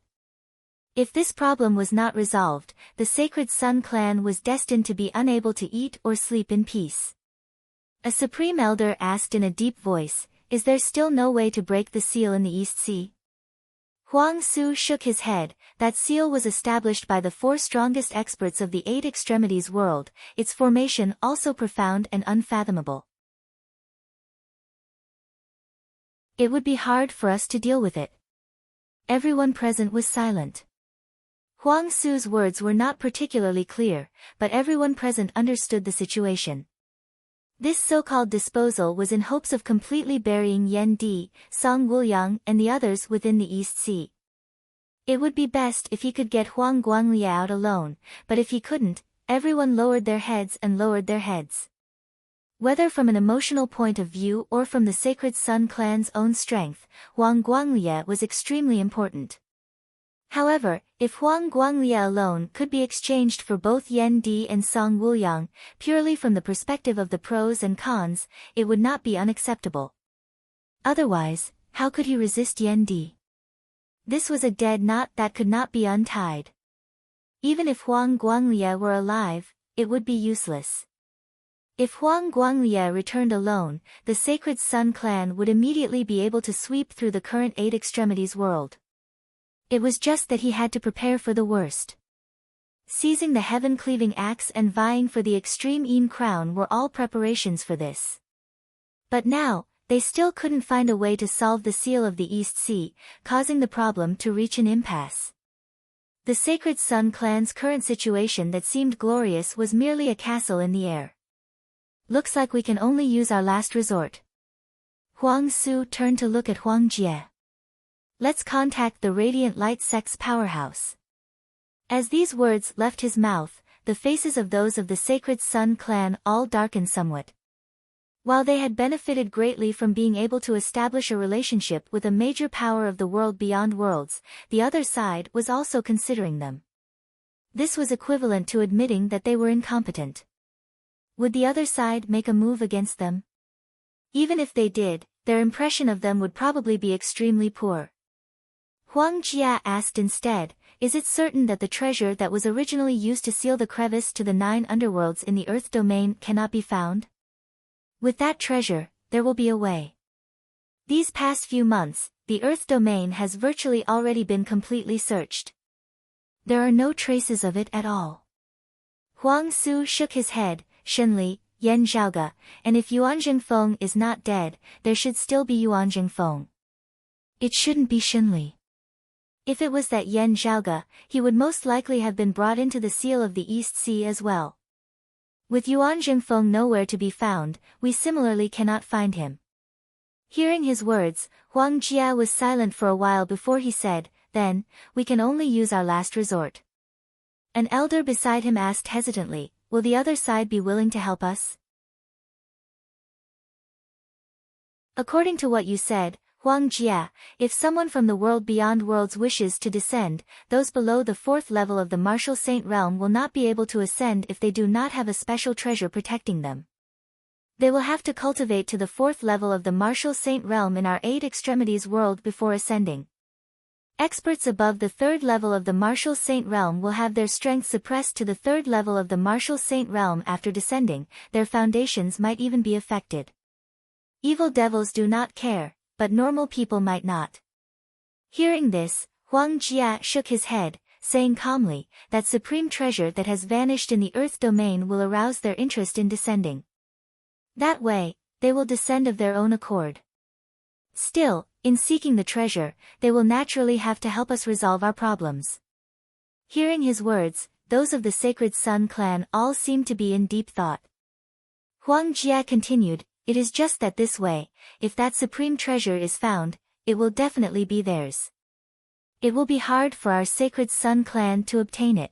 If this problem was not resolved, the Sacred Sun Clan was destined to be unable to eat or sleep in peace. A Supreme Elder asked in a deep voice, "Is there still no way to break the seal in the East Sea?" Huang Su shook his head. That seal was established by the 4 strongest experts of the Eight Extremities world, its formation also profound and unfathomable. It would be hard for us to deal with it. Everyone present was silent. Huang Su's words were not particularly clear, but everyone present understood the situation. This so-called disposal was in hopes of completely burying Yan Di, Song Wuliang and the others within the East Sea. It would be best if he could get Huang Guanglia out alone, but if he couldn't, everyone lowered their heads and lowered their heads. Whether from an emotional point of view or from the Sacred Sun Clan's own strength, Huang Guanglia was extremely important. However, if Huang Guanglia alone could be exchanged for both Yan Di and Song Wuliang, purely from the perspective of the pros and cons, it would not be unacceptable. Otherwise, how could he resist Yan Di? This was a dead knot that could not be untied. Even if Huang Guanglia were alive, it would be useless. If Huang Guanglia returned alone, the Sacred Sun Clan would immediately be able to sweep through the current Eight Extremities world. It was just that he had to prepare for the worst. seizing the heaven-cleaving axe and vying for the extreme Yin crown were all preparations for this. But now, they still couldn't find a way to solve the seal of the East Sea, causing the problem to reach an impasse. The Sacred Sun clan's current situation that seemed glorious was merely a castle in the air. Looks like we can only use our last resort. Huang Su turned to look at Huang Jie. Let's contact the Radiant Light Sect's powerhouse. As these words left his mouth, the faces of those of the Sacred Sun clan all darkened somewhat. While they had benefited greatly from being able to establish a relationship with a major power of the world beyond worlds, the other side was also considering them. This was equivalent to admitting that they were incompetent. Would the other side make a move against them? Even if they did, their impression of them would probably be extremely poor. Huang Jia asked instead, is it certain that the treasure that was originally used to seal the crevice to the 9 underworlds in the Earth domain cannot be found? With that treasure, there will be a way. These past few months, the Earth domain has virtually already been completely searched. There are no traces of it at all. Huang Su shook his head, Shenli, Yan Zhaoge, and if Yuan Jingfeng is not dead, there should still be Yuan Jingfeng. It shouldn't be Shenli. If it was that Yan Zhaoge, he would most likely have been brought into the seal of the East Sea as well. With Yuan Jingfeng nowhere to be found, we similarly cannot find him. Hearing his words, Huang Jia was silent for a while before he said, then, we can only use our last resort. An elder beside him asked hesitantly, will the other side be willing to help us? According to what you said, Huang Jia, if someone from the world beyond worlds wishes to descend, those below the 4th level of the Martial Saint realm will not be able to ascend if they do not have a special treasure protecting them. They will have to cultivate to the 4th level of the Martial Saint realm in our 8 extremities world before ascending. Experts above the 3rd level of the Martial Saint realm will have their strength suppressed to the 3rd level of the Martial Saint realm after descending, their foundations might even be affected. Evil devils do not care, but normal people might not. Hearing this, Huang Jia shook his head, saying calmly, that supreme treasure that has vanished in the Earth domain will arouse their interest in descending. That way, they will descend of their own accord. Still, in seeking the treasure, they will naturally have to help us resolve our problems. Hearing his words, those of the Sacred Sun clan all seemed to be in deep thought. Huang Jia continued, it is just that this way, if that supreme treasure is found, it will definitely be theirs. It will be hard for our Sacred Sun clan to obtain it.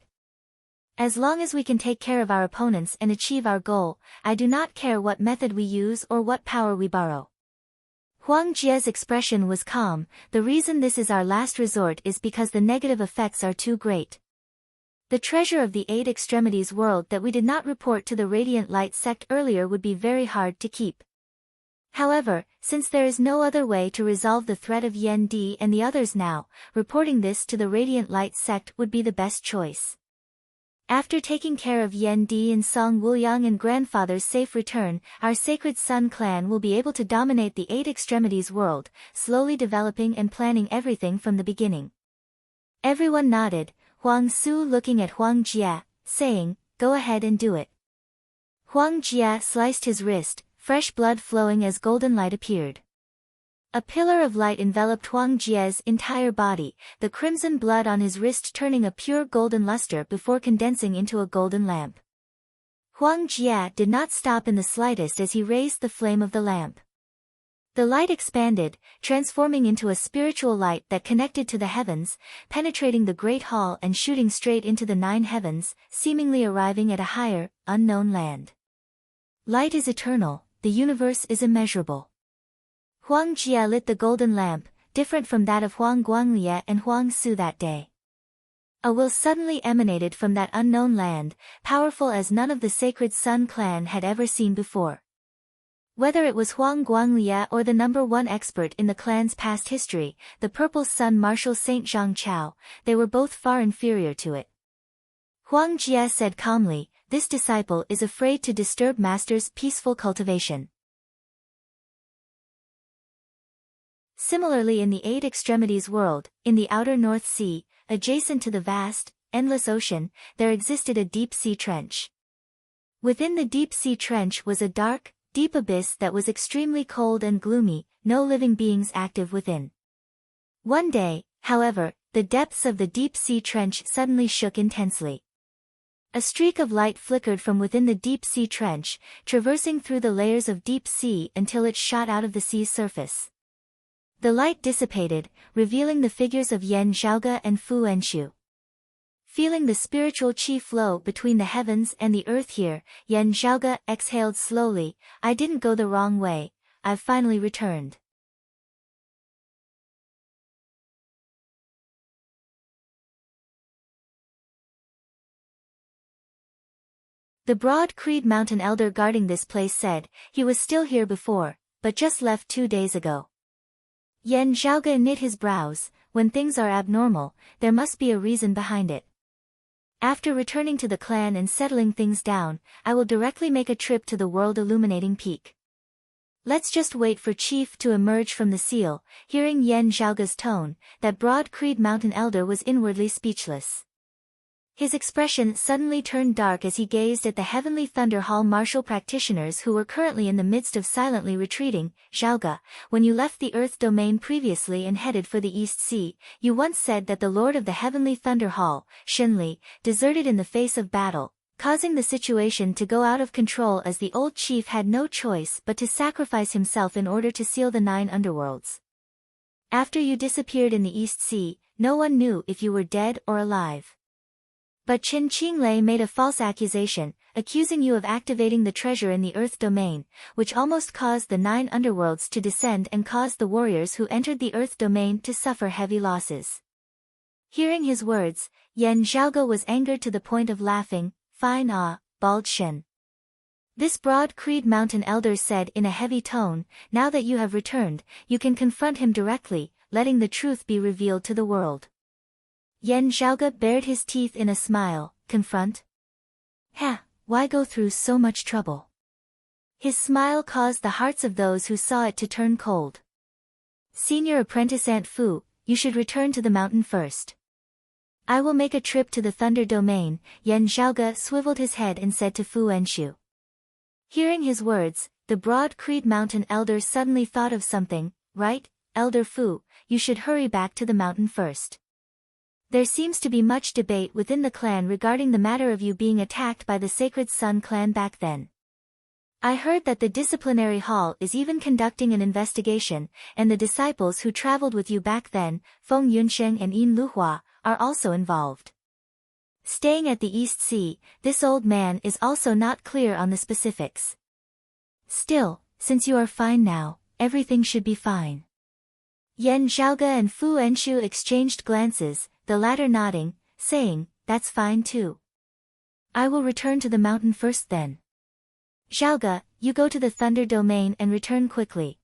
As long as we can take care of our opponents and achieve our goal, I do not care what method we use or what power we borrow. Huang Jia's expression was calm. The reason this is our last resort is because the negative effects are too great. The treasure of the 8 extremities world that we did not report to the Radiant Light sect earlier would be very hard to keep. However, since there is no other way to resolve the threat of Yan Di and the others now, reporting this to the Radiant Light sect would be the best choice. After taking care of Yan Di and Song Wuliang and grandfather's safe return, our Sacred Sun clan will be able to dominate the 8 extremities world, slowly developing and planning everything from the beginning. Everyone nodded, Huang Su looking at Huang Jia, saying, go ahead and do it. Huang Jia sliced his wrist, fresh blood flowing as golden light appeared. A pillar of light enveloped Huang Jia's entire body, the crimson blood on his wrist turning a pure golden luster before condensing into a golden lamp. Huang Jia did not stop in the slightest as he raised the flame of the lamp. The light expanded, transforming into a spiritual light that connected to the heavens, penetrating the great hall and shooting straight into the 9 heavens, seemingly arriving at a higher, unknown land. Light is eternal, the universe is immeasurable. Huang Jia lit the golden lamp, different from that of Huang Guanglie and Huang Su that day. A will suddenly emanated from that unknown land, powerful as none of the Sacred Sun clan had ever seen before. Whether it was Huang Guanglie or the number 1 expert in the clan's past history, the Purple Sun Marshal Saint Zhang Chao, they were both far inferior to it. Huang Jia said calmly, this disciple is afraid to disturb Master's peaceful cultivation. Similarly in the 8 extremities world, in the outer North Sea, adjacent to the vast, endless ocean, there existed a deep-sea trench. Within the deep-sea trench was a dark, deep abyss that was extremely cold and gloomy, no living beings active within. One day, however, the depths of the deep-sea trench suddenly shook intensely. A streak of light flickered from within the deep-sea trench, traversing through the layers of deep sea until it shot out of the sea's surface. The light dissipated, revealing the figures of Yan Zhaoge and Fu Enshu. Feeling the spiritual chi flow between the heavens and the earth here, Yan Zhaoge exhaled slowly. I didn't go the wrong way, I've finally returned. The broad Creed Mountain elder guarding this place said, he was still here before, but just left 2 days ago. Yan Zhaoge knit his brows. When things are abnormal, there must be a reason behind it. After returning to the clan and settling things down, I will directly make a trip to the world illuminating peak. Let's just wait for Chief to emerge from the seal. Hearing Yan Zhaoge's tone, that broad Creed Mountain elder was inwardly speechless. His expression suddenly turned dark as he gazed at the Heavenly Thunder Hall martial practitioners who were currently in the midst of silently retreating. Zhaoge, when you left the Earth domain previously and headed for the East Sea, you once said that the Lord of the Heavenly Thunder Hall, Shinli, deserted in the face of battle, causing the situation to go out of control as the old chief had no choice but to sacrifice himself in order to seal the 9 underworlds. After you disappeared in the East Sea, no one knew if you were dead or alive. But Qin Qinglei made a false accusation, accusing you of activating the treasure in the Earth domain, which almost caused the 9 underworlds to descend and caused the warriors who entered the Earth domain to suffer heavy losses. Hearing his words, Yan Zhaoge was angered to the point of laughing. Fine bald Shen. This broad Creed Mountain elder said in a heavy tone, now that you have returned, you can confront him directly, letting the truth be revealed to the world. Yan Zhaoge bared his teeth in a smile. Confront? Why go through so much trouble? His smile caused the hearts of those who saw it to turn cold. Senior Apprentice Aunt Fu, you should return to the mountain first. I will make a trip to the Thunder Domain. Yan Zhaoge swiveled his head and said to Fu Enshu. Hearing his words, the broad Creed Mountain elder suddenly thought of something. Right, Elder Fu, you should hurry back to the mountain first. There seems to be much debate within the clan regarding the matter of you being attacked by the Sacred Sun clan back then. I heard that the disciplinary hall is even conducting an investigation, and the disciples who traveled with you back then, Feng Yunsheng and Yin Luhua, are also involved. Staying at the East Sea, this old man is also not clear on the specifics. Still, since you are fine now, everything should be fine. Yan Zhaoge and Fu Enshu exchanged glances, the latter nodding, saying, that's fine too. I will return to the mountain first then. Zhaoge, you go to the Thunder Domain and return quickly.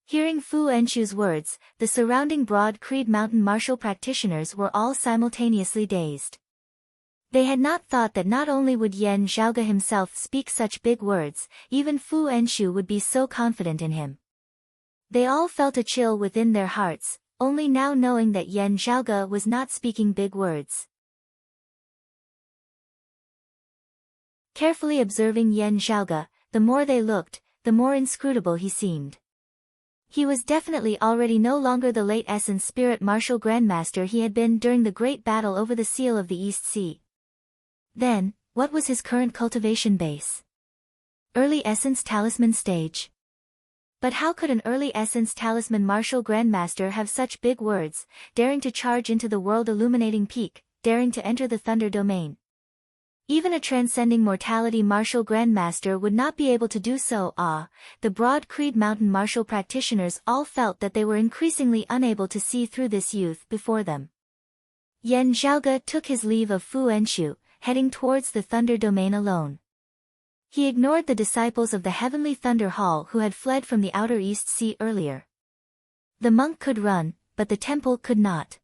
Hearing Fu Enshu's words, the surrounding broad Creed Mountain martial practitioners were all simultaneously dazed. They had not thought that not only would Yan Zhaoge himself speak such big words, even Fu Enshu would be so confident in him. They all felt a chill within their hearts, only now knowing that Yan Zhaoge was not speaking big words. Carefully observing Yan Zhaoge, the more they looked, the more inscrutable he seemed. He was definitely already no longer the late Essence Spirit Martial Grandmaster he had been during the great battle over the Seal of the East Sea. Then, what was his current cultivation base? Early Essence Talisman stage. But how could an early Essence Talisman Martial Grandmaster have such big words, daring to charge into the world illuminating peak, daring to enter the Thunder Domain? Even a transcending mortality Martial Grandmaster would not be able to do so. The broad Creed Mountain martial practitioners all felt that they were increasingly unable to see through this youth before them. Yan Zhaoge took his leave of Fu Enshu, heading towards the Thunder Domain alone. He ignored the disciples of the Heavenly Thunder Hall who had fled from the Outer East Sea earlier. The monk could run, but the temple could not.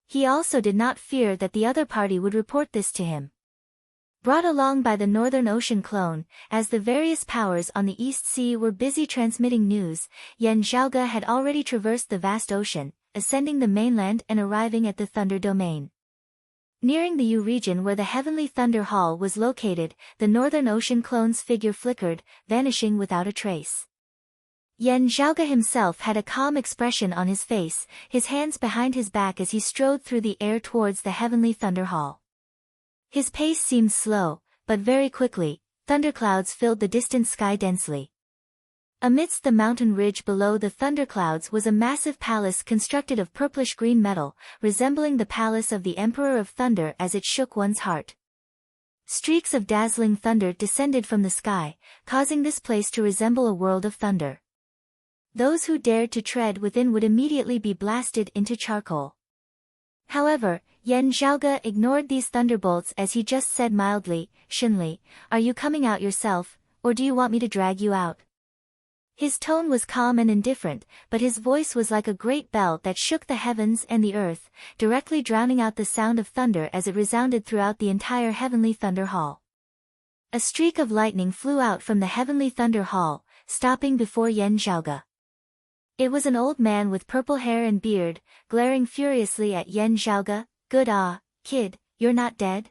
He also did not fear that the other party would report this to him. Brought along by the Northern Ocean clone, as the various powers on the East Sea were busy transmitting news, Yan Zhaoge had already traversed the vast ocean, ascending the mainland and arriving at the Thunder Domain. Nearing the U region where the Heavenly Thunder Hall was located, the Northern Ocean clone's figure flickered, vanishing without a trace. Yen Zhaoge himself had a calm expression on his face, his hands behind his back as he strode through the air towards the Heavenly Thunder Hall. His pace seemed slow, but very quickly, thunderclouds filled the distant sky densely. Amidst the mountain ridge below the thunderclouds was a massive palace constructed of purplish-green metal, resembling the palace of the Emperor of Thunder as it shook one's heart. Streaks of dazzling thunder descended from the sky, causing this place to resemble a world of thunder. Those who dared to tread within would immediately be blasted into charcoal. However, Yen Zhaoge ignored these thunderbolts as he just said mildly, "Shenli, are you coming out yourself, or do you want me to drag you out?" His tone was calm and indifferent, but his voice was like a great bell that shook the heavens and the earth, directly drowning out the sound of thunder as it resounded throughout the entire Heavenly Thunder Hall. A streak of lightning flew out from the Heavenly Thunder Hall, stopping before Yen Zhaoge. It was an old man with purple hair and beard, glaring furiously at Yen Zhaoge. "Good kid, you're not dead?"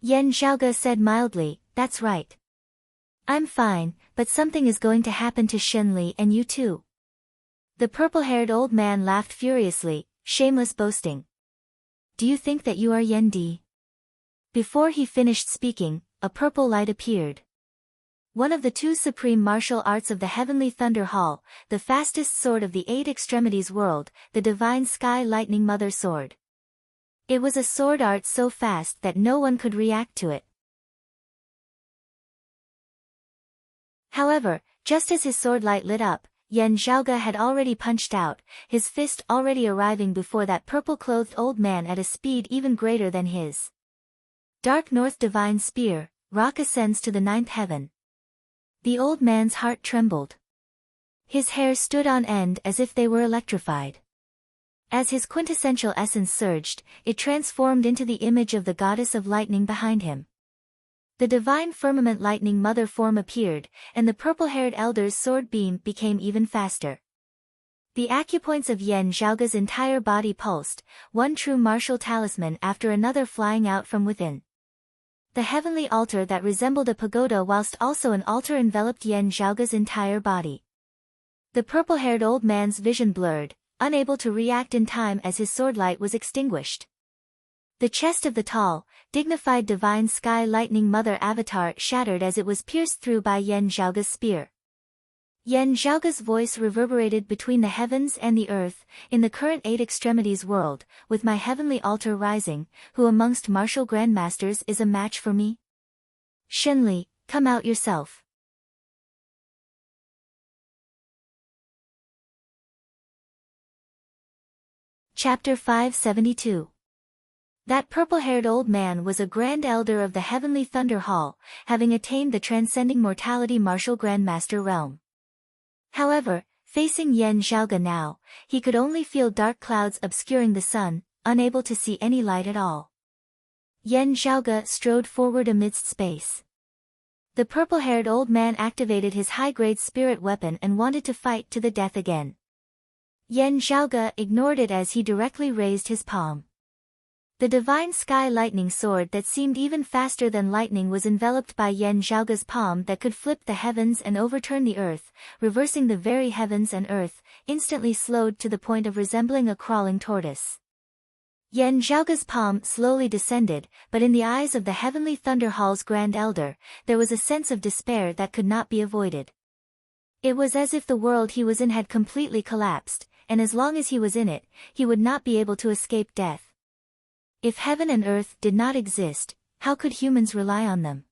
Yen Zhaoge said mildly, "That's right. I'm fine, but something is going to happen to Shenli and you too." The purple-haired old man laughed furiously, shameless boasting. "Do you think that you are Yen Di?" Before he finished speaking, a purple light appeared. One of the two supreme martial arts of the Heavenly Thunder Hall, the fastest sword of the Eight Extremities world, the Divine Sky Lightning Mother Sword. It was a sword art so fast that no one could react to it. However, just as his sword light lit up, Yen Zhaoge had already punched out, his fist already arriving before that purple-clothed old man at a speed even greater than his. Dark North Divine Spear, Rock ascends to the ninth heaven. The old man's heart trembled. His hair stood on end as if they were electrified. As his quintessential essence surged, it transformed into the image of the goddess of lightning behind him. The divine firmament lightning mother form appeared, and the purple-haired elder's sword beam became even faster. The acupoints of Yen Zhaoge's entire body pulsed, one true martial talisman after another flying out from within. The heavenly altar that resembled a pagoda whilst also an altar enveloped Yen Zhaoge's entire body. The purple-haired old man's vision blurred, unable to react in time as his sword light was extinguished. The chest of the tall, dignified Divine Sky Lightning Mother avatar shattered as it was pierced through by Yen Zhaoge's spear. Yen Zhaoge's voice reverberated between the heavens and the earth, "In the current Eight Extremities world, with my heavenly altar rising, who amongst martial grandmasters is a match for me? Shenli, come out yourself." Chapter 572. That purple-haired old man was a Grand Elder of the Heavenly Thunder Hall, having attained the transcending mortality martial grandmaster realm. However, facing Yen Zhaoge now, he could only feel dark clouds obscuring the sun, unable to see any light at all. Yen Zhaoge strode forward amidst space. The purple-haired old man activated his high-grade spirit weapon and wanted to fight to the death again. Yen Zhaoge ignored it as he directly raised his palm. The Divine Sky Lightning Sword that seemed even faster than lightning was enveloped by Yen Zhaoge's palm that could flip the heavens and overturn the earth, reversing the very heavens and earth, instantly slowed to the point of resembling a crawling tortoise. Yen Zhaoge's palm slowly descended, but in the eyes of the Heavenly Thunder Hall's Grand Elder, there was a sense of despair that could not be avoided. It was as if the world he was in had completely collapsed, and as long as he was in it, he would not be able to escape death. If heaven and earth did not exist, how could humans rely on them?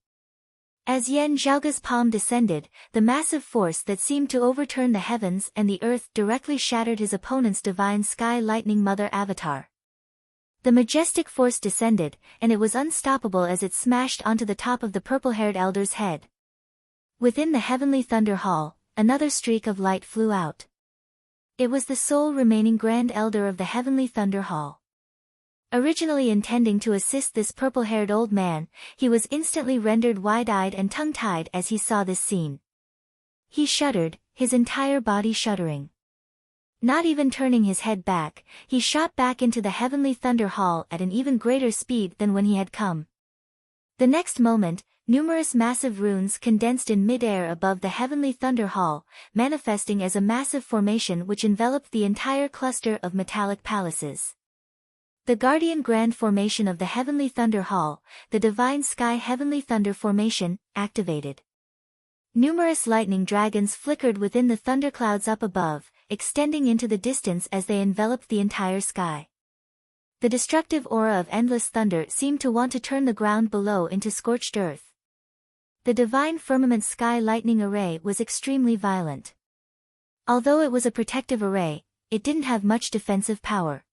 As Yen Zhaoge's palm descended, the massive force that seemed to overturn the heavens and the earth directly shattered his opponent's Divine Sky Lightning Mother avatar. The majestic force descended, and it was unstoppable as it smashed onto the top of the purple-haired elder's head. Within the Heavenly Thunder Hall, another streak of light flew out. It was the sole remaining Grand Elder of the Heavenly Thunder Hall. Originally intending to assist this purple-haired old man, he was instantly rendered wide-eyed and tongue-tied as he saw this scene. He shuddered, his entire body shuddering. Not even turning his head back, he shot back into the heavenly thunder hall at an even greater speed than when he had come. The next moment, numerous massive runes condensed in mid-air above the heavenly thunder hall, manifesting as a massive formation which enveloped the entire cluster of metallic palaces. The Guardian Grand Formation of the Heavenly Thunder Hall, the Divine Sky Heavenly Thunder Formation, activated. Numerous lightning dragons flickered within the thunderclouds up above, extending into the distance as they enveloped the entire sky. The destructive aura of endless thunder seemed to want to turn the ground below into scorched earth. The Divine Firmament Sky Lightning Array was extremely violent. Although it was a protective array, it didn't have much defensive power.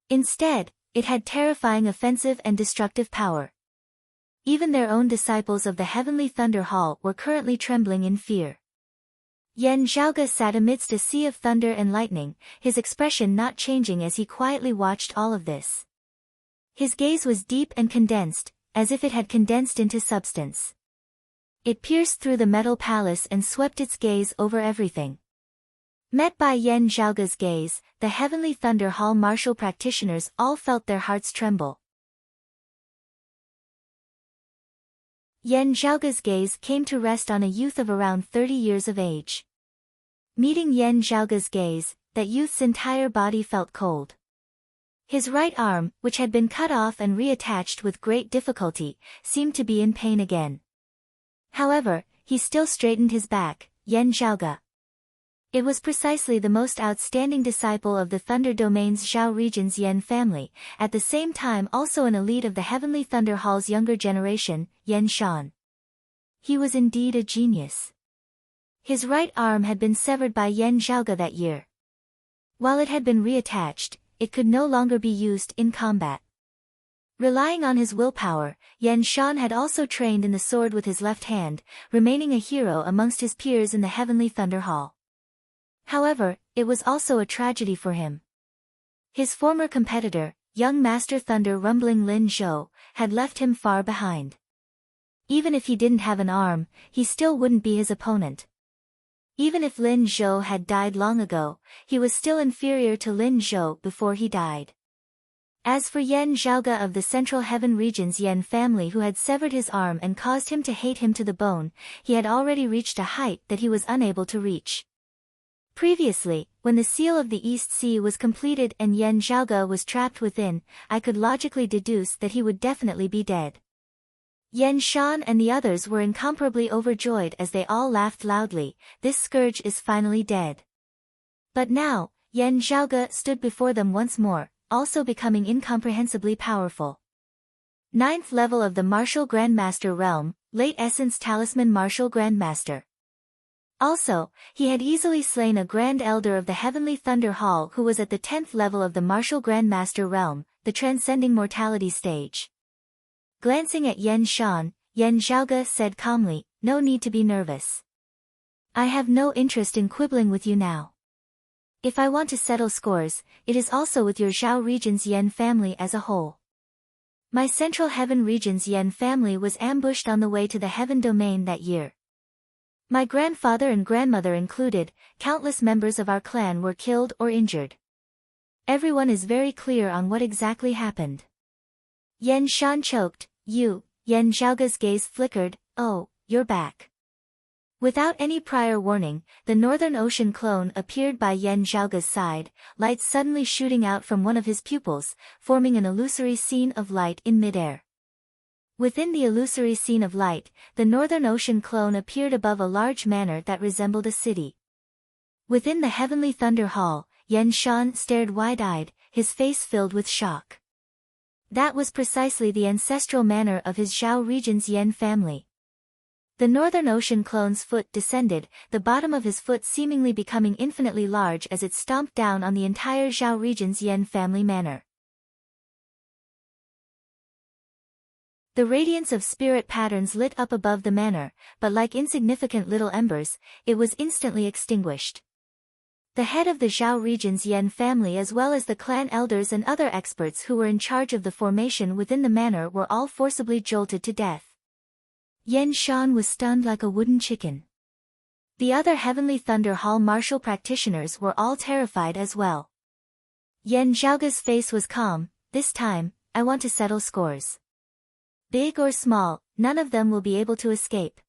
Instead, it had terrifying offensive and destructive power. Even their own disciples of the Heavenly Thunder Hall were currently trembling in fear. Yan Zhaoge sat amidst a sea of thunder and lightning, his expression not changing as he quietly watched all of this. His gaze was deep and condensed, as if it had condensed into substance. It pierced through the metal palace and swept its gaze over everything. Met by Yan Zhaoge's gaze, the Heavenly Thunder Hall martial practitioners all felt their hearts tremble. Yan Zhaoge's gaze came to rest on a youth of around 30 years of age. Meeting Yan Zhaoge's gaze, that youth's entire body felt cold. His right arm, which had been cut off and reattached with great difficulty, seemed to be in pain again. However, he still straightened his back. Yan Zhaoge. It was precisely the most outstanding disciple of the Thunder Domain's Zhao region's Yan family, at the same time also an elite of the Heavenly Thunder Hall's younger generation, Yan Shan. He was indeed a genius. His right arm had been severed by Yan Zhaoge that year. While it had been reattached, it could no longer be used in combat. Relying on his willpower, Yan Shan had also trained in the sword with his left hand, remaining a hero amongst his peers in the Heavenly Thunder Hall. However, it was also a tragedy for him. His former competitor, young Master Thunder Rumbling Lin Zhou, had left him far behind. Even if he didn't have an arm, he still wouldn't be his opponent. Even if Lin Zhou had died long ago, he was still inferior to Lin Zhou before he died. As for Yan Zhaoge of the Central Heaven region's Yan family who had severed his arm and caused him to hate him to the bone, he had already reached a height that he was unable to reach. Previously, when the Seal of the East Sea was completed and Yan Zhaoge was trapped within, I could logically deduce that he would definitely be dead. Yan Shan and the others were incomparably overjoyed as they all laughed loudly. This scourge is finally dead. But now, Yan Zhaoge stood before them once more, also becoming incomprehensibly powerful. 9th level of the Martial Grandmaster Realm, Late Essence Talisman Martial Grandmaster. Also, he had easily slain a Grand Elder of the Heavenly Thunder Hall who was at the 10th level of the Martial Grandmaster Realm, the Transcending Mortality stage. Glancing at Yan Shan, Yan Zhaoge said calmly, "No need to be nervous. I have no interest in quibbling with you now. If I want to settle scores, it is also with your Zhao region's Yan family as a whole. My Central Heaven region's Yan family was ambushed on the way to the Heaven Domain that year. My grandfather and grandmother included, countless members of our clan were killed or injured. Everyone is very clear on what exactly happened." Yan Shan choked. "You," Yan Zhaoge's gaze flickered, "Oh, you're back." Without any prior warning, the Northern Ocean clone appeared by Yan Zhaoge's side, light suddenly shooting out from one of his pupils, forming an illusory scene of light in midair. Within the illusory scene of light, the Northern Ocean clone appeared above a large manor that resembled a city. Within the Heavenly Thunder Hall, Yan Shan stared wide-eyed, his face filled with shock. That was precisely the ancestral manor of his Zhao region's Yan family. The Northern Ocean clone's foot descended, the bottom of his foot seemingly becoming infinitely large as it stomped down on the entire Zhao region's Yan family manor. The radiance of spirit patterns lit up above the manor, but like insignificant little embers, it was instantly extinguished. The head of the Zhao region's Yan family as well as the clan elders and other experts who were in charge of the formation within the manor were all forcibly jolted to death. Yan Shan was stunned like a wooden chicken. The other Heavenly Thunder Hall martial practitioners were all terrified as well. Yan Zhaoge's face was calm. This time, I want to settle scores. Big or small, none of them will be able to escape.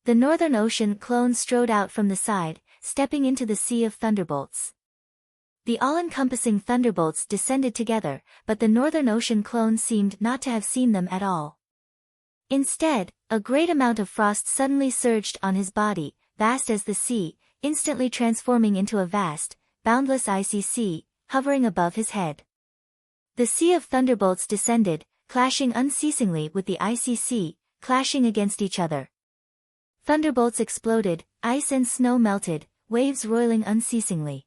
The Northern Ocean clone strode out from the side, stepping into the sea of thunderbolts. The all-encompassing thunderbolts descended together, but the Northern Ocean clone seemed not to have seen them at all. Instead, a great amount of frost suddenly surged on his body, vast as the sea, instantly transforming into a vast, boundless icy sea, hovering above his head. The sea of thunderbolts descended, clashing unceasingly with the icy sea, clashing against each other. Thunderbolts exploded, ice and snow melted, waves roiling unceasingly.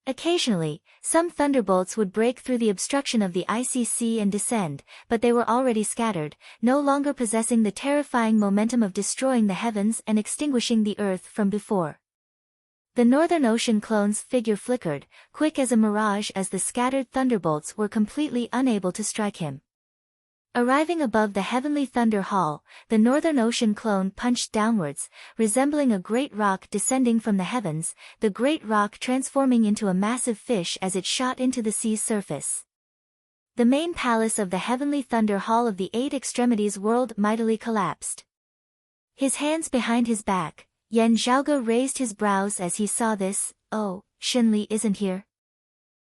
Occasionally, some thunderbolts would break through the obstruction of the icy sea and descend, but they were already scattered, no longer possessing the terrifying momentum of destroying the heavens and extinguishing the earth from before. The Northern Ocean clone's figure flickered, quick as a mirage as the scattered thunderbolts were completely unable to strike him. Arriving above the Heavenly Thunder Hall, the Northern Ocean clone punched downwards, resembling a great rock descending from the heavens, the great rock transforming into a massive fish as it shot into the sea's surface. The main palace of the Heavenly Thunder Hall of the Eight Extremities world mightily collapsed. His hands behind his back, Yan Zhaoge raised his brows as he saw this. Oh, Xinli isn't here?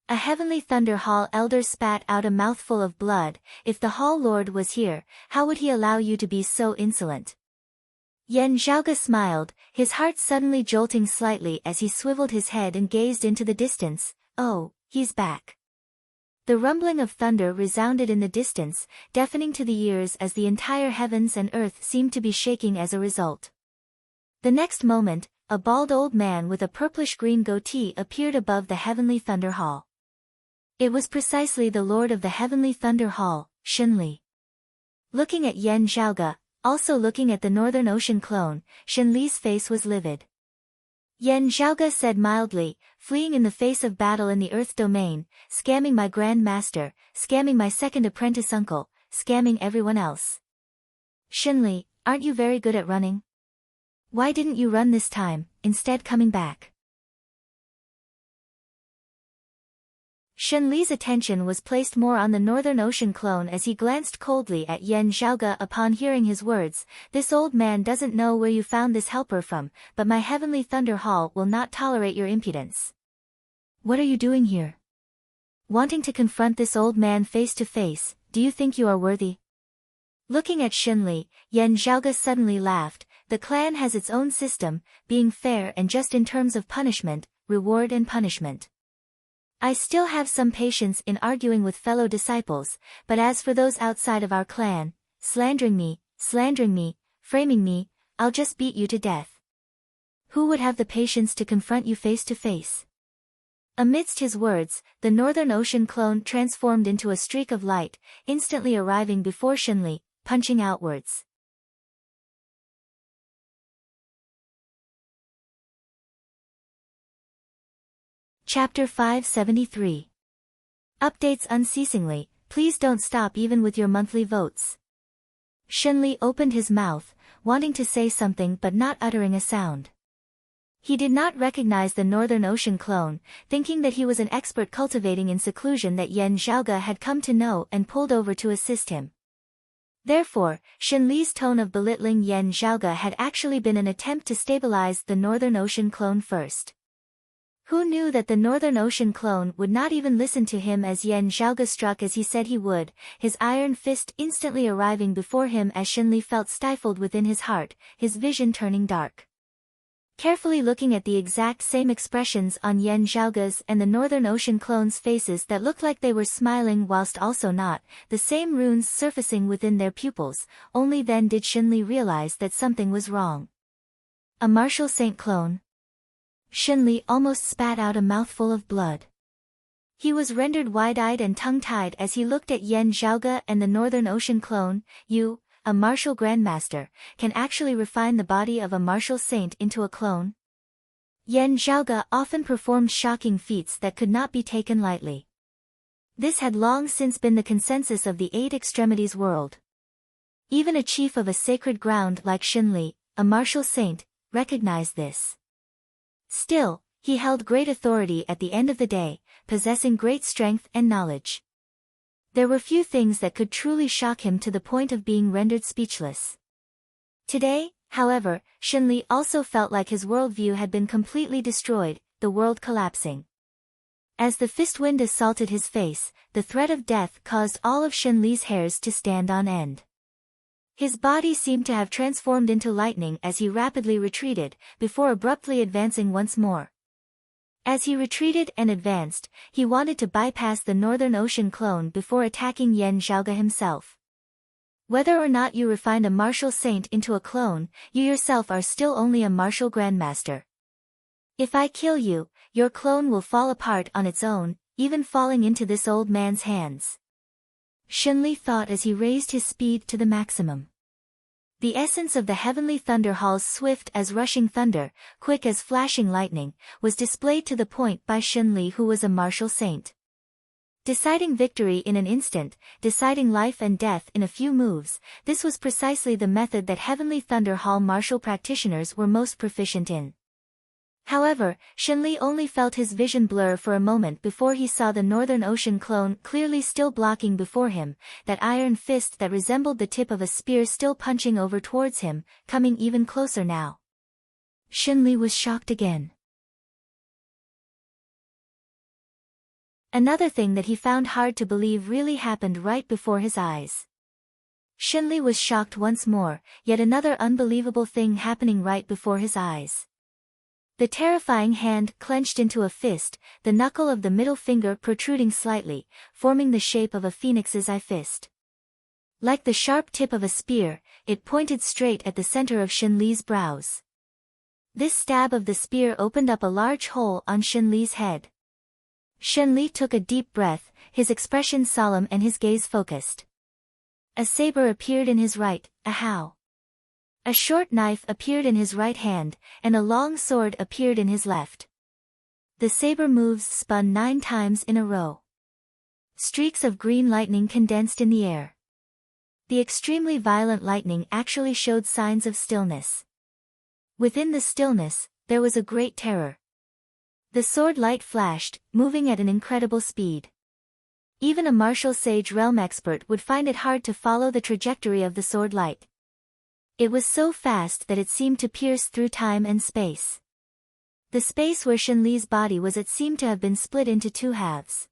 A Heavenly Thunder Hall elder spat out a mouthful of blood. If the Hall Lord was here, how would he allow you to be so insolent? Yan Zhaoge smiled, his heart suddenly jolting slightly as he swiveled his head and gazed into the distance. Oh, he's back. The rumbling of thunder resounded in the distance, deafening to the ears as the entire heavens and earth seemed to be shaking as a result. The next moment, a bald old man with a purplish-green goatee appeared above the Heavenly Thunder Hall. It was precisely the Lord of the Heavenly Thunder Hall, Xinli. Looking at Yan Zhaoge, also looking at the Northern Ocean clone, Xinli's face was livid. Yan Zhaoge said mildly, fleeing in the face of battle in the Earth domain, scamming my Grand Master, scamming my second apprentice uncle, scamming everyone else. Xinli, aren't you very good at running? Why didn't you run this time, instead coming back? Xinli's attention was placed more on the Northern Ocean clone as he glanced coldly at Yan Zhaoge upon hearing his words. This old man doesn't know where you found this helper from, but my Heavenly Thunder Hall will not tolerate your impudence. What are you doing here? Wanting to confront this old man face to face, do you think you are worthy? Looking at Xinli, Yan Zhaoge suddenly laughed. The clan has its own system, being fair and just in terms of punishment, reward and punishment. I still have some patience in arguing with fellow disciples, but as for those outside of our clan, slandering me, framing me, I'll just beat you to death. Who would have the patience to confront you face to face? Amidst his words, the Northern Ocean clone transformed into a streak of light, instantly arriving before Xinli, punching outwards. Chapter 573. Updates unceasingly, please don't stop even with your monthly votes. Xinli opened his mouth, wanting to say something but not uttering a sound. He did not recognize the Northern Ocean clone, thinking that he was an expert cultivating in seclusion that Yan Zhaoge had come to know and pulled over to assist him. Therefore, Xinli's tone of belittling Yan Zhaoge had actually been an attempt to stabilize the Northern Ocean clone first. Who knew that the Northern Ocean clone would not even listen to him as Yan Zhaoge struck as he said he would, his iron fist instantly arriving before him as Xinli felt stifled within his heart, his vision turning dark. Carefully looking at the exact same expressions on Yan Zhaoge's and the Northern Ocean clone's faces that looked like they were smiling whilst also not, the same runes surfacing within their pupils, only then did Xinli realize that something was wrong. A martial saint clone? Xinli almost spat out a mouthful of blood. He was rendered wide-eyed and tongue-tied as he looked at Yan Zhaoge and the Northern Ocean clone. You, a martial grandmaster, can actually refine the body of a martial saint into a clone? Yan Zhaoge often performed shocking feats that could not be taken lightly. This had long since been the consensus of the Eight Extremities world. Even a chief of a sacred ground like Xinli, a martial saint, recognized this. Still, he held great authority at the end of the day, possessing great strength and knowledge. There were few things that could truly shock him to the point of being rendered speechless. Today, however, Shenli also felt like his worldview had been completely destroyed, the world collapsing. As the fist wind assaulted his face, the threat of death caused all of Shenli's hairs to stand on end. His body seemed to have transformed into lightning as he rapidly retreated, before abruptly advancing once more. As he retreated and advanced, he wanted to bypass the Northern Ocean clone before attacking Yan Zhaoge himself. Whether or not you refine a martial saint into a clone, you yourself are still only a martial grandmaster. If I kill you, your clone will fall apart on its own, even falling into this old man's hands. Shenli thought as he raised his speed to the maximum. The essence of the heavenly thunder halls, swift as rushing thunder, quick as flashing lightning, was displayed to the point by Shenli, who was a martial saint. Deciding victory in an instant, deciding life and death in a few moves, this was precisely the method that heavenly thunder hall martial practitioners were most proficient in. However, Shenli only felt his vision blur for a moment before he saw the Northern Ocean clone clearly still blocking before him, that iron fist that resembled the tip of a spear still punching over towards him, coming even closer now. Shenli was shocked again. Another thing that he found hard to believe really happened right before his eyes. Shenli was shocked once more, yet another unbelievable thing happening right before his eyes. The terrifying hand clenched into a fist, the knuckle of the middle finger protruding slightly, forming the shape of a phoenix's eye fist. Like the sharp tip of a spear, it pointed straight at the center of Shenli's brows. This stab of the spear opened up a large hole on Shenli's head. Shenli took a deep breath, his expression solemn and his gaze focused. A saber appeared in his right, how. A short knife appeared in his right hand, and a long sword appeared in his left. The saber moves spun 9 times in a row. Streaks of green lightning condensed in the air. The extremely violent lightning actually showed signs of stillness. Within the stillness, there was a great terror. The sword light flashed, moving at an incredible speed. Even a martial sage realm expert would find it hard to follow the trajectory of the sword light. It was so fast that it seemed to pierce through time and space. The space where Shenli's body was seemed to have been split into 2 halves.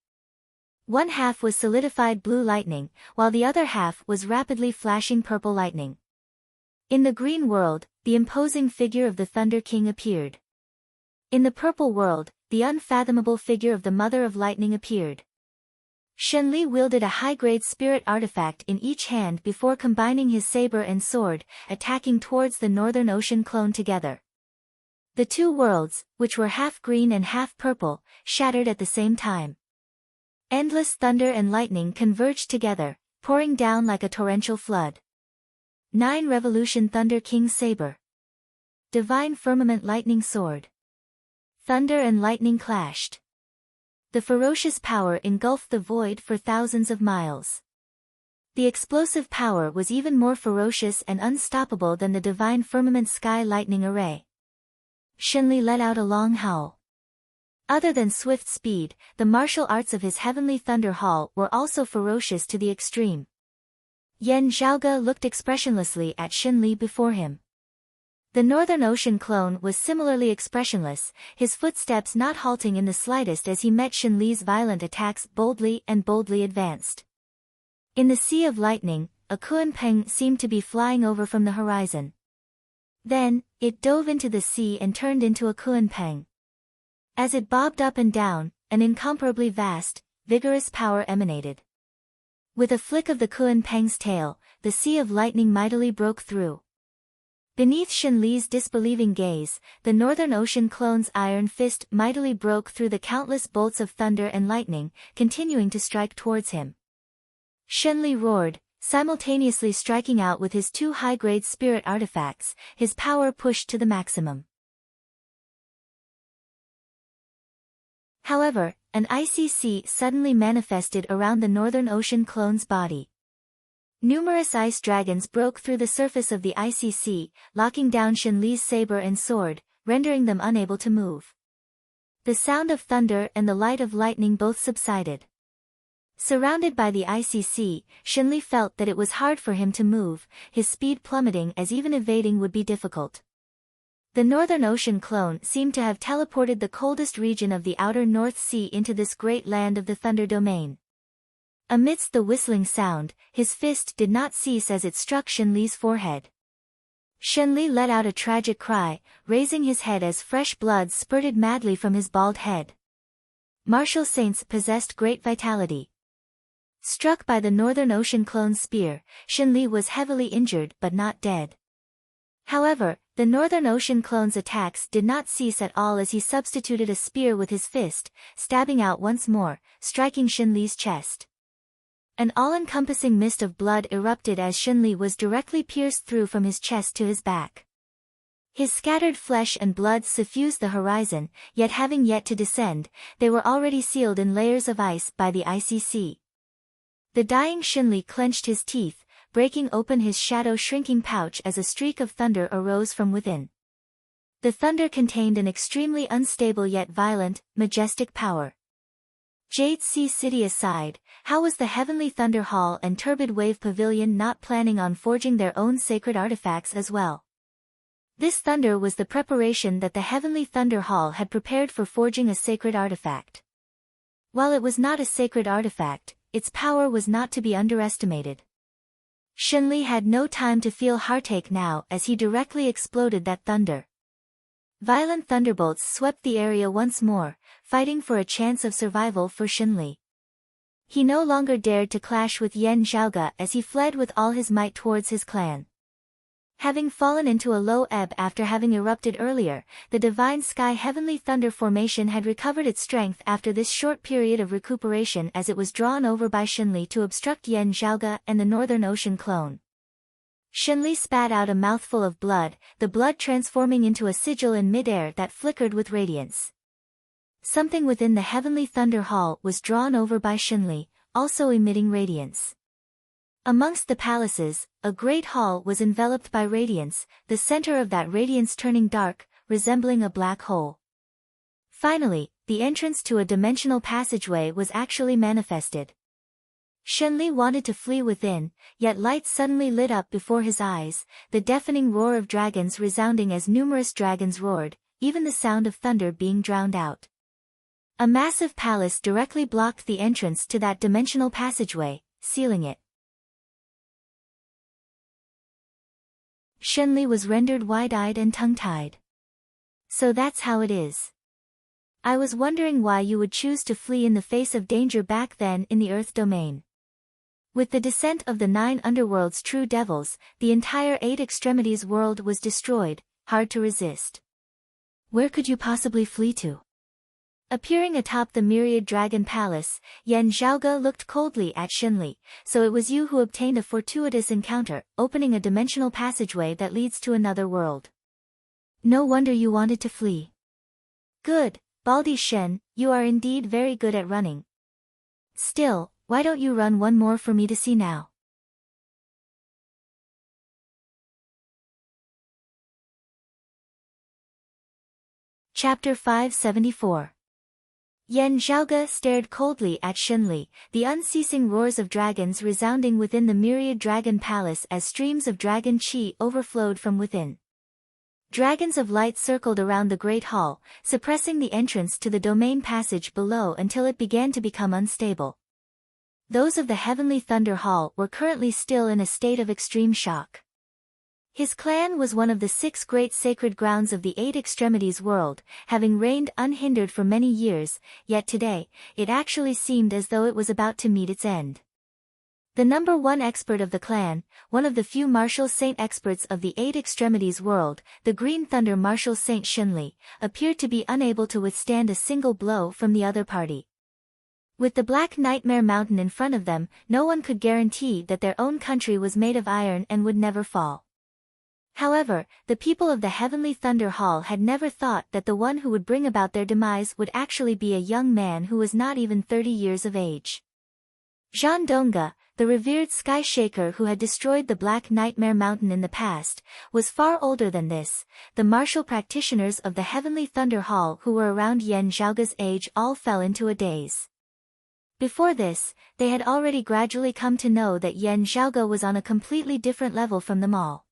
One half was solidified blue lightning, while the other half was rapidly flashing purple lightning. In the green world, the imposing figure of the Thunder King appeared. In the purple world, the unfathomable figure of the Mother of Lightning appeared. Shenli wielded a high-grade spirit artifact in each hand before combining his saber and sword, attacking towards the Northern Ocean clone together. The 2 worlds, which were half green and half purple, shattered at the same time. Endless thunder and lightning converged together, pouring down like a torrential flood. 9 Revolution Thunder King Saber. Divine Firmament Lightning Sword. Thunder and lightning clashed. The ferocious power engulfed the void for thousands of miles. The explosive power was even more ferocious and unstoppable than the divine firmament sky lightning array. Shenli let out a long howl. Other than swift speed, the martial arts of his heavenly thunder hall were also ferocious to the extreme. Yan Zhaoge looked expressionlessly at Shenli before him. The Northern Ocean clone was similarly expressionless, his footsteps not halting in the slightest as he met Shenli's violent attacks boldly advanced. In the sea of lightning, a Kunpeng seemed to be flying over from the horizon. Then, it dove into the sea and turned into a Kunpeng. As it bobbed up and down, an incomparably vast, vigorous power emanated. With a flick of the Kunpeng's tail, the sea of lightning mightily broke through. Beneath Shenli's disbelieving gaze, the Northern Ocean clone's iron fist mightily broke through the countless bolts of thunder and lightning, continuing to strike towards him. Shenli roared, simultaneously striking out with his 2 high-grade spirit artifacts, his power pushed to the maximum. However, an icy sea suddenly manifested around the Northern Ocean clone's body. Numerous ice dragons broke through the surface of the icy sea, locking down Shenli's saber and sword, rendering them unable to move. The sound of thunder and the light of lightning both subsided. Surrounded by the icy sea, Shenli felt that it was hard for him to move, his speed plummeting as even evading would be difficult. The Northern Ocean clone seemed to have teleported the coldest region of the outer North Sea into this great land of the Thunder Domain. Amidst the whistling sound, his fist did not cease as it struck Shenli's forehead. Shenli let out a tragic cry, raising his head as fresh blood spurted madly from his bald head. Martial saints possessed great vitality. Struck by the Northern Ocean clone's spear, Shenli was heavily injured but not dead. However, the Northern Ocean clone's attacks did not cease at all as he substituted a spear with his fist, stabbing out once more, striking Shenli's chest. An all-encompassing mist of blood erupted as Shenli was directly pierced through from his chest to his back. His scattered flesh and blood suffused the horizon, yet having yet to descend, they were already sealed in layers of ice by the icy sea. The dying Shenli clenched his teeth, breaking open his shadow-shrinking pouch as a streak of thunder arose from within. The thunder contained an extremely unstable yet violent, majestic power. Jade Sea City aside, how was the Heavenly Thunder Hall and Turbid Wave Pavilion not planning on forging their own sacred artifacts as well? This thunder was the preparation that the Heavenly Thunder Hall had prepared for forging a sacred artifact. While it was not a sacred artifact, its power was not to be underestimated. Shenli had no time to feel heartache now as he directly exploded that thunder. Violent thunderbolts swept the area once more, fighting for a chance of survival for Shenli. He no longer dared to clash with Yan Zhaoge as he fled with all his might towards his clan. Having fallen into a low ebb after having erupted earlier, the Divine Sky Heavenly Thunder Formation had recovered its strength after this short period of recuperation as it was drawn over by Shenli to obstruct Yan Zhaoge and the Northern Ocean clone. Shenli spat out a mouthful of blood, the blood transforming into a sigil in midair that flickered with radiance. Something within the Heavenly Thunder Hall was drawn over by Shenli, also emitting radiance. Amongst the palaces, a great hall was enveloped by radiance, the center of that radiance turning dark, resembling a black hole. Finally, the entrance to a dimensional passageway was actually manifested. Shenli wanted to flee within, yet light suddenly lit up before his eyes, the deafening roar of dragons resounding as numerous dragons roared, even the sound of thunder being drowned out. A massive palace directly blocked the entrance to that dimensional passageway, sealing it. Shenli was rendered wide-eyed and tongue-tied. So that's how it is. I was wondering why you would choose to flee in the face of danger back then in the Earth domain. With the descent of the 9 underworld's true devils, the entire 8 extremities world was destroyed, hard to resist. Where could you possibly flee to? Appearing atop the myriad dragon palace, Yan Zhaoge looked coldly at Shenli. So it was you who obtained a fortuitous encounter, opening a dimensional passageway that leads to another world. No wonder you wanted to flee. Good, Baldy Shen, you are indeed very good at running. Still, why don't you run one more for me to see now? Chapter 574. Yan Zhaoge stared coldly at Shenli, the unceasing roars of dragons resounding within the myriad dragon palace as streams of dragon qi overflowed from within. Dragons of light circled around the great hall, suppressing the entrance to the domain passage below until it began to become unstable. Those of the Heavenly Thunder Hall were currently still in a state of extreme shock. His clan was one of the 6 great sacred grounds of the 8 extremities world, having reigned unhindered for many years, yet today, it actually seemed as though it was about to meet its end. The number 1 expert of the clan, one of the few martial saint experts of the 8 extremities world, the Green Thunder Martial Saint Shenli, appeared to be unable to withstand a single blow from the other party. With the Black Nightmare Mountain in front of them, no one could guarantee that their own country was made of iron and would never fall. However, the people of the Heavenly Thunder Hall had never thought that the one who would bring about their demise would actually be a young man who was not even 30 years of age. Zhan Dongge, the revered Sky Shaker who had destroyed the Black Nightmare Mountain in the past, was far older than this. The martial practitioners of the Heavenly Thunder Hall who were around Yan Zhaoge's age all fell into a daze. Before this, they had already gradually come to know that Yan Zhaoge was on a completely different level from them all.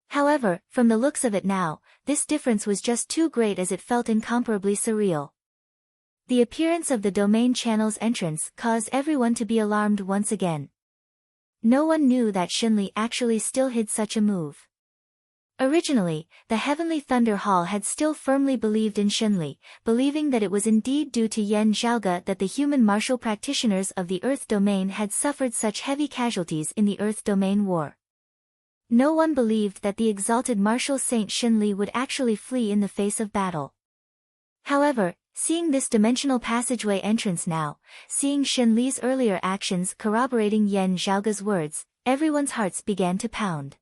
However, from the looks of it now, this difference was just too great as it felt incomparably surreal. The appearance of the domain channel's entrance caused everyone to be alarmed once again. No one knew that Xinli actually still hid such a move. Originally, the Heavenly Thunder Hall had still firmly believed in Xinli, believing that it was indeed due to Yan Zhaoge that the human martial practitioners of the Earth Domain had suffered such heavy casualties in the Earth Domain War. No one believed that the exalted martial saint Xinli would actually flee in the face of battle. However, seeing this dimensional passageway entrance now, seeing Xinli's earlier actions corroborating Yan Zhaoge's words, everyone's hearts began to pound.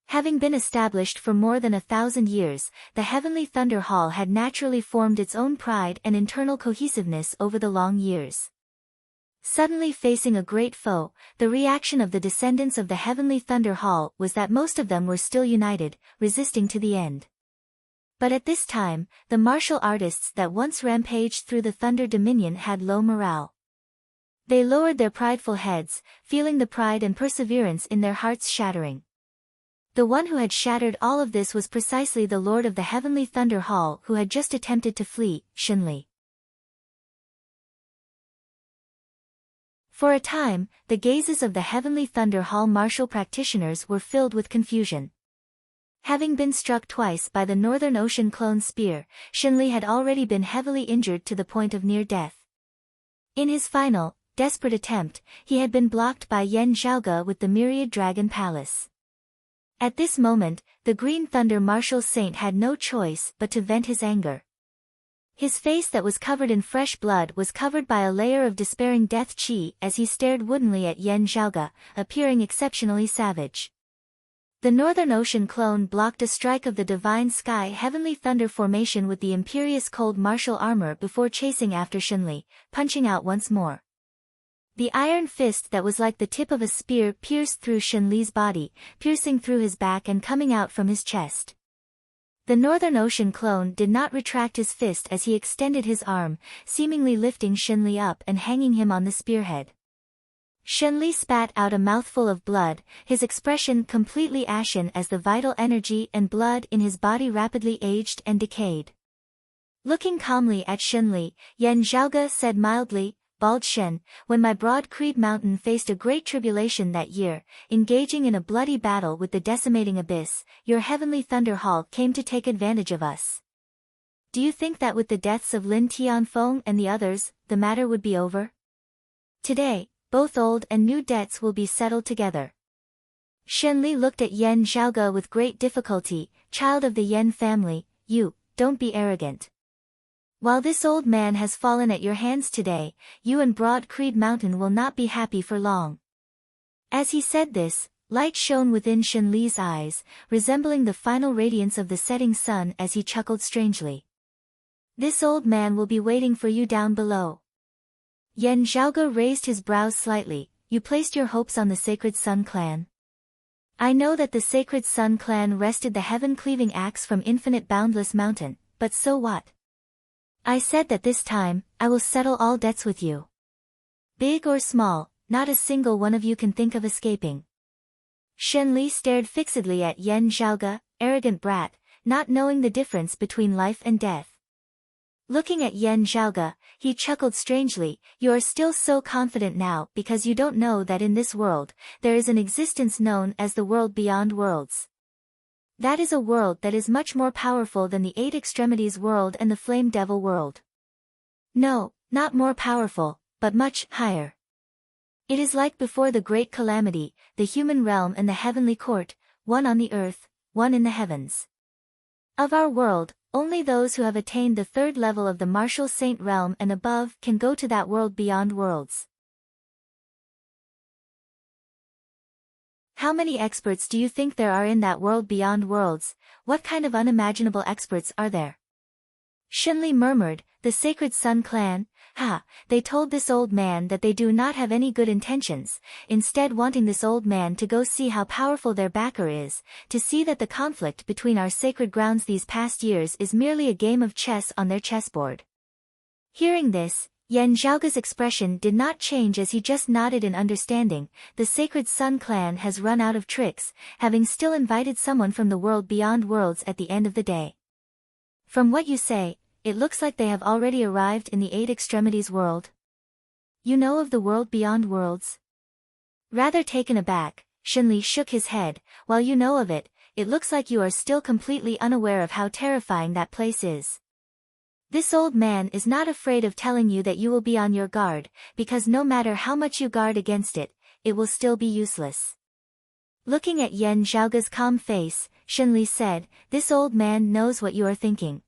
Having been established for more than 1,000 years, the Heavenly Thunder Hall had naturally formed its own pride and internal cohesiveness over the long years. Suddenly facing a great foe, the reaction of the descendants of the Heavenly Thunder Hall was that most of them were still united, resisting to the end. But at this time, the martial artists that once rampaged through the Thunder Dominion had low morale. They lowered their prideful heads, feeling the pride and perseverance in their hearts shattering. The one who had shattered all of this was precisely the Lord of the Heavenly Thunder Hall who had just attempted to flee, Xinli. For a time, the gazes of the Heavenly Thunder Hall martial practitioners were filled with confusion. Having been struck twice by the Northern Ocean clone spear, Xinli had already been heavily injured to the point of near death. In his final, desperate attempt, he had been blocked by Yan Zhaoge with the Myriad Dragon Palace. At this moment, the Green Thunder Martial Saint had no choice but to vent his anger. His face that was covered in fresh blood was covered by a layer of despairing death chi as he stared woodenly at Yan Zhaoge, appearing exceptionally savage. The Northern Ocean clone blocked a strike of the Divine Sky Heavenly Thunder formation with the imperious cold martial armor before chasing after Xinli, punching out once more. The iron fist that was like the tip of a spear pierced through Xinli's body, piercing through his back and coming out from his chest. The Northern Ocean clone did not retract his fist as he extended his arm, seemingly lifting Xinli up and hanging him on the spearhead. Xinli spat out a mouthful of blood, his expression completely ashen as the vital energy and blood in his body rapidly aged and decayed. Looking calmly at Xinli, Yan Zhaoge said mildly, "Bald Shen, when my broad Creed Mountain faced a great tribulation that year, engaging in a bloody battle with the decimating abyss, your Heavenly Thunder Hall came to take advantage of us. Do you think that with the deaths of Lin Tianfeng and the others, the matter would be over? Today, both old and new debts will be settled together." Xinli looked at Yan Zhaoge with great difficulty. "Child of the Yan family, you, don't be arrogant. While this old man has fallen at your hands today, you and Broad Creed Mountain will not be happy for long." As he said this, light shone within Xinli's eyes, resembling the final radiance of the setting sun as he chuckled strangely. "This old man will be waiting for you down below." Yan Zhaoge raised his brows slightly. "You placed your hopes on the Sacred Sun clan? I know that the Sacred Sun clan wrested the heaven-cleaving axe from Infinite Boundless Mountain, but so what? I said that this time, I will settle all debts with you. Big or small, not a single one of you can think of escaping." Xinli stared fixedly at Yan Zhaoge, arrogant brat, not knowing the difference between life and death. Looking at Yan Zhaoge, he chuckled strangely. "You are still so confident now because you don't know that in this world, there is an existence known as the world beyond worlds. That is a world that is much more powerful than the Eight Extremities world and the Flame Devil world. No, not more powerful, but much higher. It is like before the great calamity, the human realm and the heavenly court, one on the earth, one in the heavens. Of our world, only those who have attained the third level of the martial saint realm and above can go to that world beyond worlds. How many experts do you think there are in that world beyond worlds? What kind of unimaginable experts are there?" Xinli murmured, The Sacred Sun Clan, they told this old man that they do not have any good intentions, instead wanting this old man to go see how powerful their backer is, to see that the conflict between our sacred grounds these past years is merely a game of chess on their chessboard. Hearing this, Yan Zhaoge's expression did not change as he just nodded in understanding. The Sacred Sun Clan has run out of tricks, having still invited someone from the world beyond worlds at the end of the day. From what you say, it looks like they have already arrived in the Eight Extremities world. You know of the world beyond worlds? Rather taken aback, Shenli shook his head. While you know of it, it looks like you are still completely unaware of how terrifying that place is. This old man is not afraid of telling you that you will be on your guard, because no matter how much you guard against it, it will still be useless. Looking at Yan Zhaoge's calm face, Shenli said, "This old man knows what you are thinking.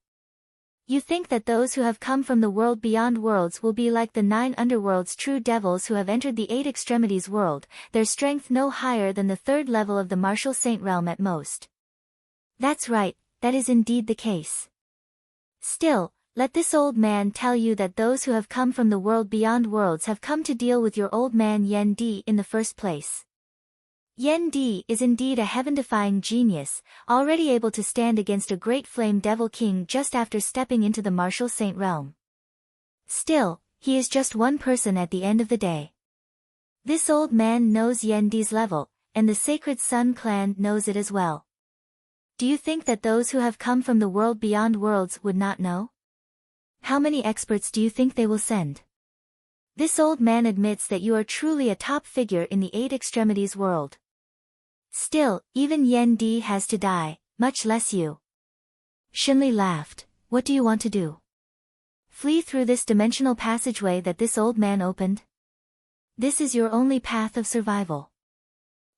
You think that those who have come from the world beyond worlds will be like the 9 underworld's true devils who have entered the 8 extremities world, their strength no higher than the 3rd level of the martial saint realm at most. That's right, that is indeed the case. Still, let this old man tell you that those who have come from the world beyond worlds have come to deal with your old man Yan Di in the first place. Yan Di is indeed a heaven-defying genius, already able to stand against a great flame devil king just after stepping into the martial saint realm. Still, he is just one person at the end of the day. This old man knows Yan Di's level, and the Sacred Sun Clan knows it as well. Do you think that those who have come from the world beyond worlds would not know? How many experts do you think they will send? This old man admits that you are truly a top figure in the 8 extremities world. Still, even Yan Di has to die, much less you." Shenli laughed. "What do you want to do? Flee through this dimensional passageway that this old man opened? This is your only path of survival.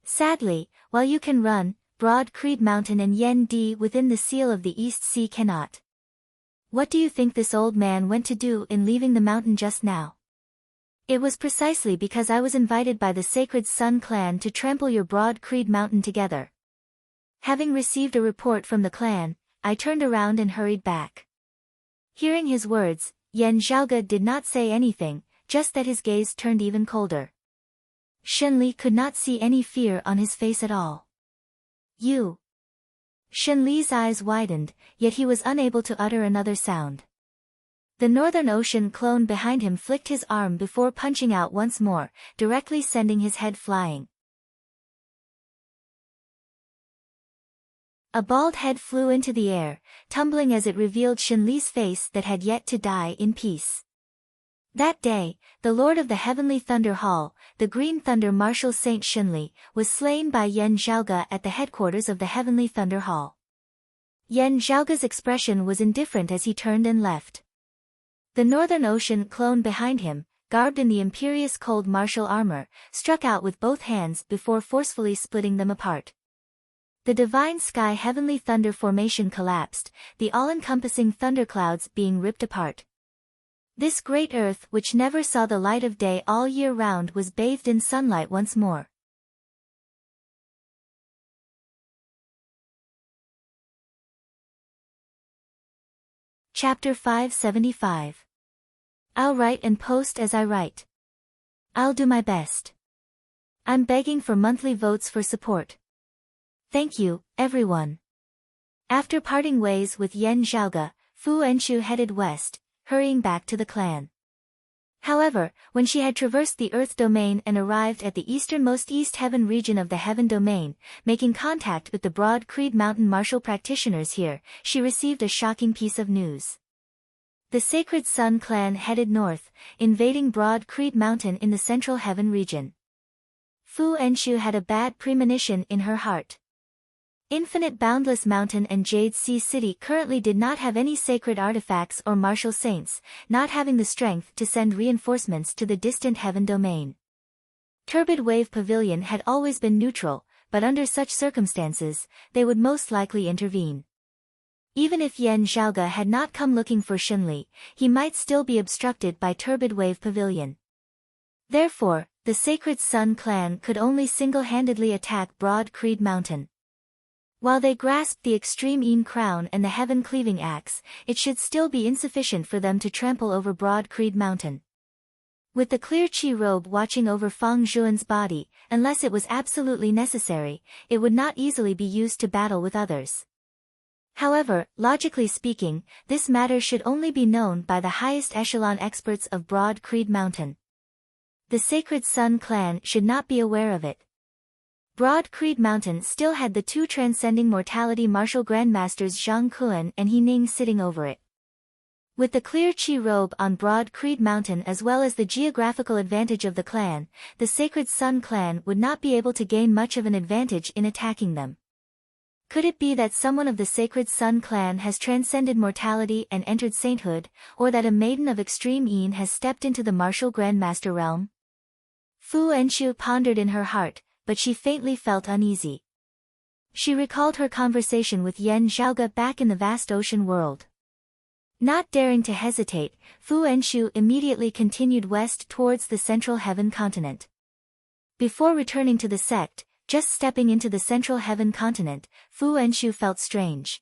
Sadly, while you can run, Broad Creed Mountain and Yan Di within the seal of the East Sea cannot. What do you think this old man went to do in leaving the mountain just now? It was precisely because I was invited by the Sacred Sun Clan to trample your Broad Creed Mountain together. Having received a report from the clan, I turned around and hurried back." Hearing his words, Yan Zhaoge did not say anything, just that his gaze turned even colder. Shenli could not see any fear on his face at all. "You." Shenli's eyes widened, yet he was unable to utter another sound. The Northern Ocean clone behind him flicked his arm before punching out once more, directly sending his head flying. A bald head flew into the air, tumbling as it revealed Shenli's face that had yet to die in peace. That day, the Lord of the Heavenly Thunder Hall, the Green Thunder Martial Saint Shenli, was slain by Yan Zhaoge at the headquarters of the Heavenly Thunder Hall. Yan Zhaoge's expression was indifferent as he turned and left. The Northern Ocean clone behind him, garbed in the imperious cold martial armor, struck out with both hands before forcefully splitting them apart. The divine sky heavenly thunder formation collapsed, the all-encompassing thunderclouds being ripped apart. This great earth which never saw the light of day all year round was bathed in sunlight once more. Chapter 575. I'll write and post as I write. I'll do my best. I'm begging for monthly votes for support. Thank you, everyone. After parting ways with Yan Zhaoge, Fu Enchu headed west, hurrying back to the clan. However, when she had traversed the Earth domain and arrived at the easternmost East Heaven region of the Heaven domain, making contact with the Broad Creed Mountain martial practitioners here, she received a shocking piece of news. The Sacred Sun Clan headed north, invading Broad Creed Mountain in the Central Heaven region. Fu Enchu had a bad premonition in her heart. Infinite Boundless Mountain and Jade Sea City currently did not have any sacred artifacts or martial saints, not having the strength to send reinforcements to the distant Heaven domain. Turbid Wave Pavilion had always been neutral, but under such circumstances, they would most likely intervene. Even if Yan Zhaoge had not come looking for Shenli, he might still be obstructed by Turbid Wave Pavilion. Therefore, the Sacred Sun Clan could only single-handedly attack Broad Creed Mountain. While they grasped the extreme Yin crown and the heaven-cleaving axe, it should still be insufficient for them to trample over Broad Creed Mountain. With the clear Qi robe watching over Fang Zhuan's body, unless it was absolutely necessary, it would not easily be used to battle with others. However, logically speaking, this matter should only be known by the highest echelon experts of Broad Creed Mountain. The Sacred Sun clan should not be aware of it. Broad Creed Mountain still had the two transcending mortality martial grandmasters Zhang Kuan and He Ning sitting over it. With the clear Qi robe on Broad Creed Mountain as well as the geographical advantage of the clan, the Sacred Sun clan would not be able to gain much of an advantage in attacking them. Could it be that someone of the Sacred Sun clan has transcended mortality and entered sainthood, or that a maiden of extreme Yin has stepped into the martial grandmaster realm? Fu Enchu pondered in her heart, but she faintly felt uneasy. She recalled her conversation with Yen Zhaoge back in the vast ocean world. Not daring to hesitate, Fu Enchu immediately continued west towards the Central Heaven continent. Before returning to the sect, just stepping into the Central Heaven continent, Fu Enchu felt strange.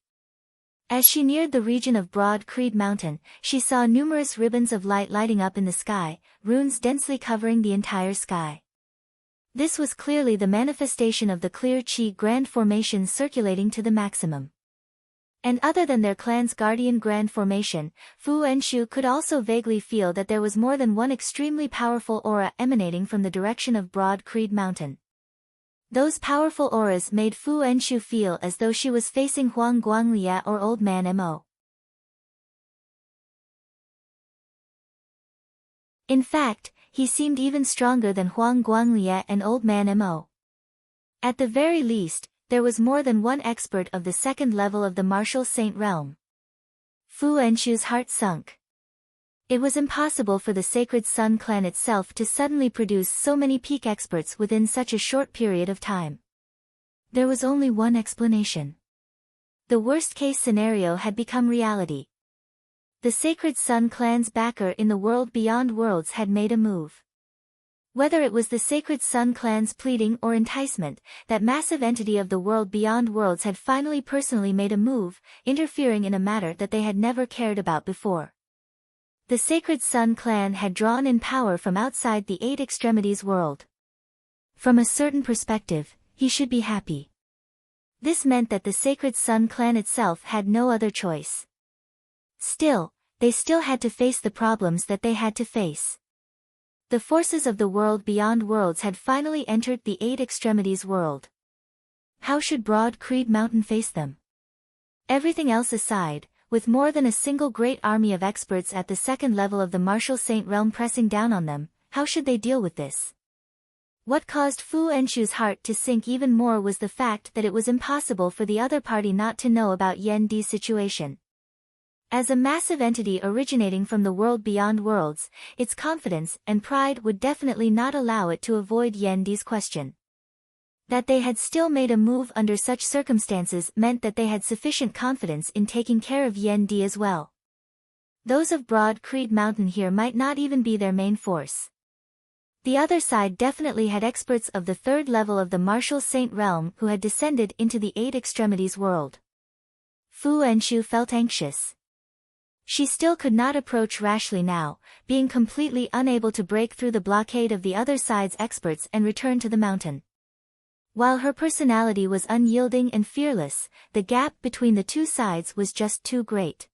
As she neared the region of Broad Creed Mountain, she saw numerous ribbons of light lighting up in the sky, runes densely covering the entire sky. This was clearly the manifestation of the clear Qi grand formation circulating to the maximum. And other than their clan's guardian grand formation, Fu Enchu could also vaguely feel that there was more than one extremely powerful aura emanating from the direction of Broad Creed Mountain. Those powerful auras made Fu Enchu feel as though she was facing Huang Guanglia or Old Man Mo. In fact, he seemed even stronger than Huang Guanglia and Old Man Mo. At the very least, there was more than one expert of the second level of the martial saint realm. Fu Enchu's heart sunk. It was impossible for the Sacred Sun clan itself to suddenly produce so many peak experts within such a short period of time. There was only one explanation. The worst-case scenario had become reality. The Sacred Sun clan's backer in the world beyond worlds had made a move. Whether it was the Sacred Sun clan's pleading or enticement, that massive entity of the world beyond worlds had finally personally made a move, interfering in a matter that they had never cared about before. The Sacred Sun clan had drawn in power from outside the Eight Extremities world. From a certain perspective, he should be happy. This meant that the Sacred Sun clan itself had no other choice. Still, they still had to face the problems that they had to face. The forces of the world beyond worlds had finally entered the Eight Extremities world. How should Broad Creed Mountain face them? Everything else aside, with more than a single great army of experts at the second level of the martial saint realm pressing down on them, how should they deal with this? What caused Fu Enchu's heart to sink even more was the fact that it was impossible for the other party not to know about Yen Di's situation. As a massive entity originating from the world beyond worlds, its confidence and pride would definitely not allow it to avoid Yen Di's question. That they had still made a move under such circumstances meant that they had sufficient confidence in taking care of Yen Di as well. Those of Broad Creed Mountain here might not even be their main force. The other side definitely had experts of the third level of the martial saint realm who had descended into the Eight Extremities world. Fu Enchu felt anxious. She still could not approach rashly now, being completely unable to break through the blockade of the other side's experts and return to the mountain. While her personality was unyielding and fearless, the gap between the two sides was just too great.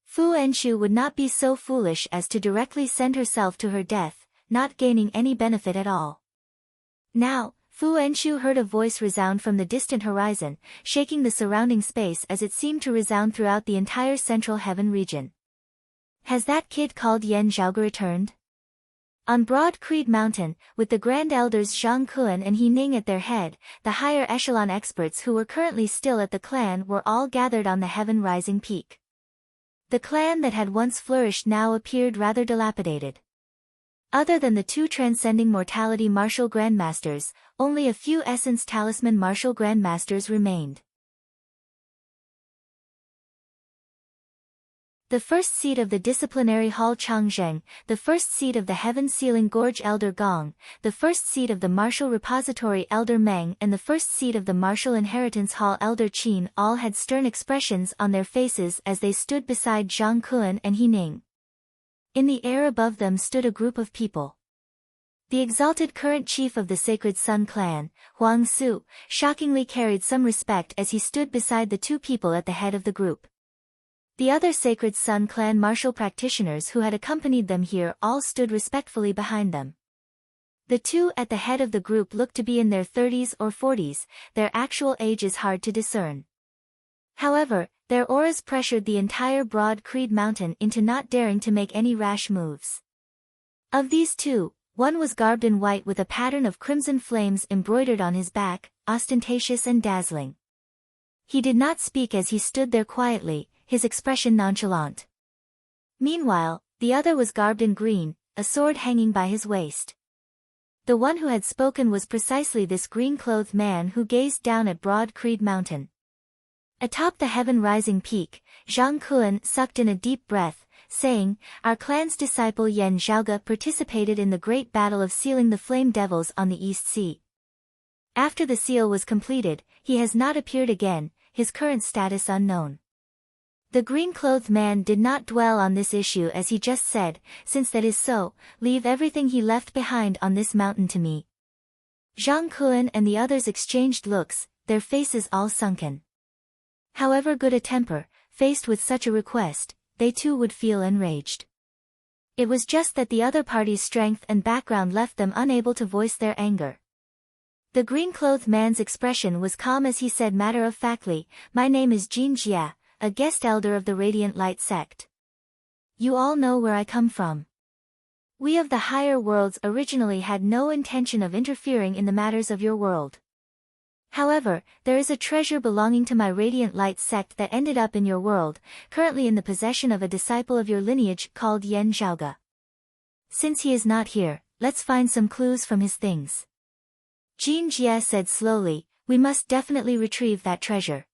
Fu Enchu would not be so foolish as to directly send herself to her death, not gaining any benefit at all. Now, Fu Enchu heard a voice resound from the distant horizon, shaking the surrounding space as it seemed to resound throughout the entire Central Heaven region. Has that kid called Yen Zhaoge returned? On Broad Creed Mountain, with the Grand Elders Zhang Kuan and He Ning at their head, the higher echelon experts who were currently still at the clan were all gathered on the Heaven Rising Peak. The clan that had once flourished now appeared rather dilapidated. Other than the two transcending mortality martial grandmasters, only a few essence talisman martial grandmasters remained. The first seat of the disciplinary hall Changzheng, the first seat of the heaven-sealing gorge Elder Gong, the first seat of the martial repository Elder Meng and the first seat of the martial inheritance hall Elder Qin all had stern expressions on their faces as they stood beside Zhang Kun and He Ning. In the air above them stood a group of people. The exalted current chief of the Sacred Sun clan, Huang Su, shockingly carried some respect as he stood beside the two people at the head of the group. The other Sacred Sun clan martial practitioners who had accompanied them here all stood respectfully behind them. The two at the head of the group looked to be in their 30s or 40s, their actual age is hard to discern. However, their auras pressured the entire Broad Creed Mountain into not daring to make any rash moves. Of these two, one was garbed in white with a pattern of crimson flames embroidered on his back, ostentatious and dazzling. He did not speak as he stood there quietly, his expression nonchalant. Meanwhile, the other was garbed in green, a sword hanging by his waist. The one who had spoken was precisely this green-clothed man who gazed down at Broad Creed Mountain. Atop the heaven-rising peak, Zhang Kun sucked in a deep breath, saying, "Our clan's disciple Yan Zhaoge participated in the great battle of sealing the Flame Devils on the East Sea. After the seal was completed, he has not appeared again, his current status unknown." The green-clothed man did not dwell on this issue as he just said, "Since that is so, leave everything he left behind on this mountain to me." Zhang Kun and the others exchanged looks, their faces all sunken. However good a temper, faced with such a request, they too would feel enraged. It was just that the other party's strength and background left them unable to voice their anger. The green-clothed man's expression was calm as he said matter-of-factly, "My name is Jin Jia, a guest elder of the Radiant Light sect. You all know where I come from. We of the higher worlds originally had no intention of interfering in the matters of your world. However, there is a treasure belonging to my Radiant Light sect that ended up in your world, currently in the possession of a disciple of your lineage called Yan Zhaoge. Since he is not here, let's find some clues from his things." Jin Jia said slowly, "We must definitely retrieve that treasure.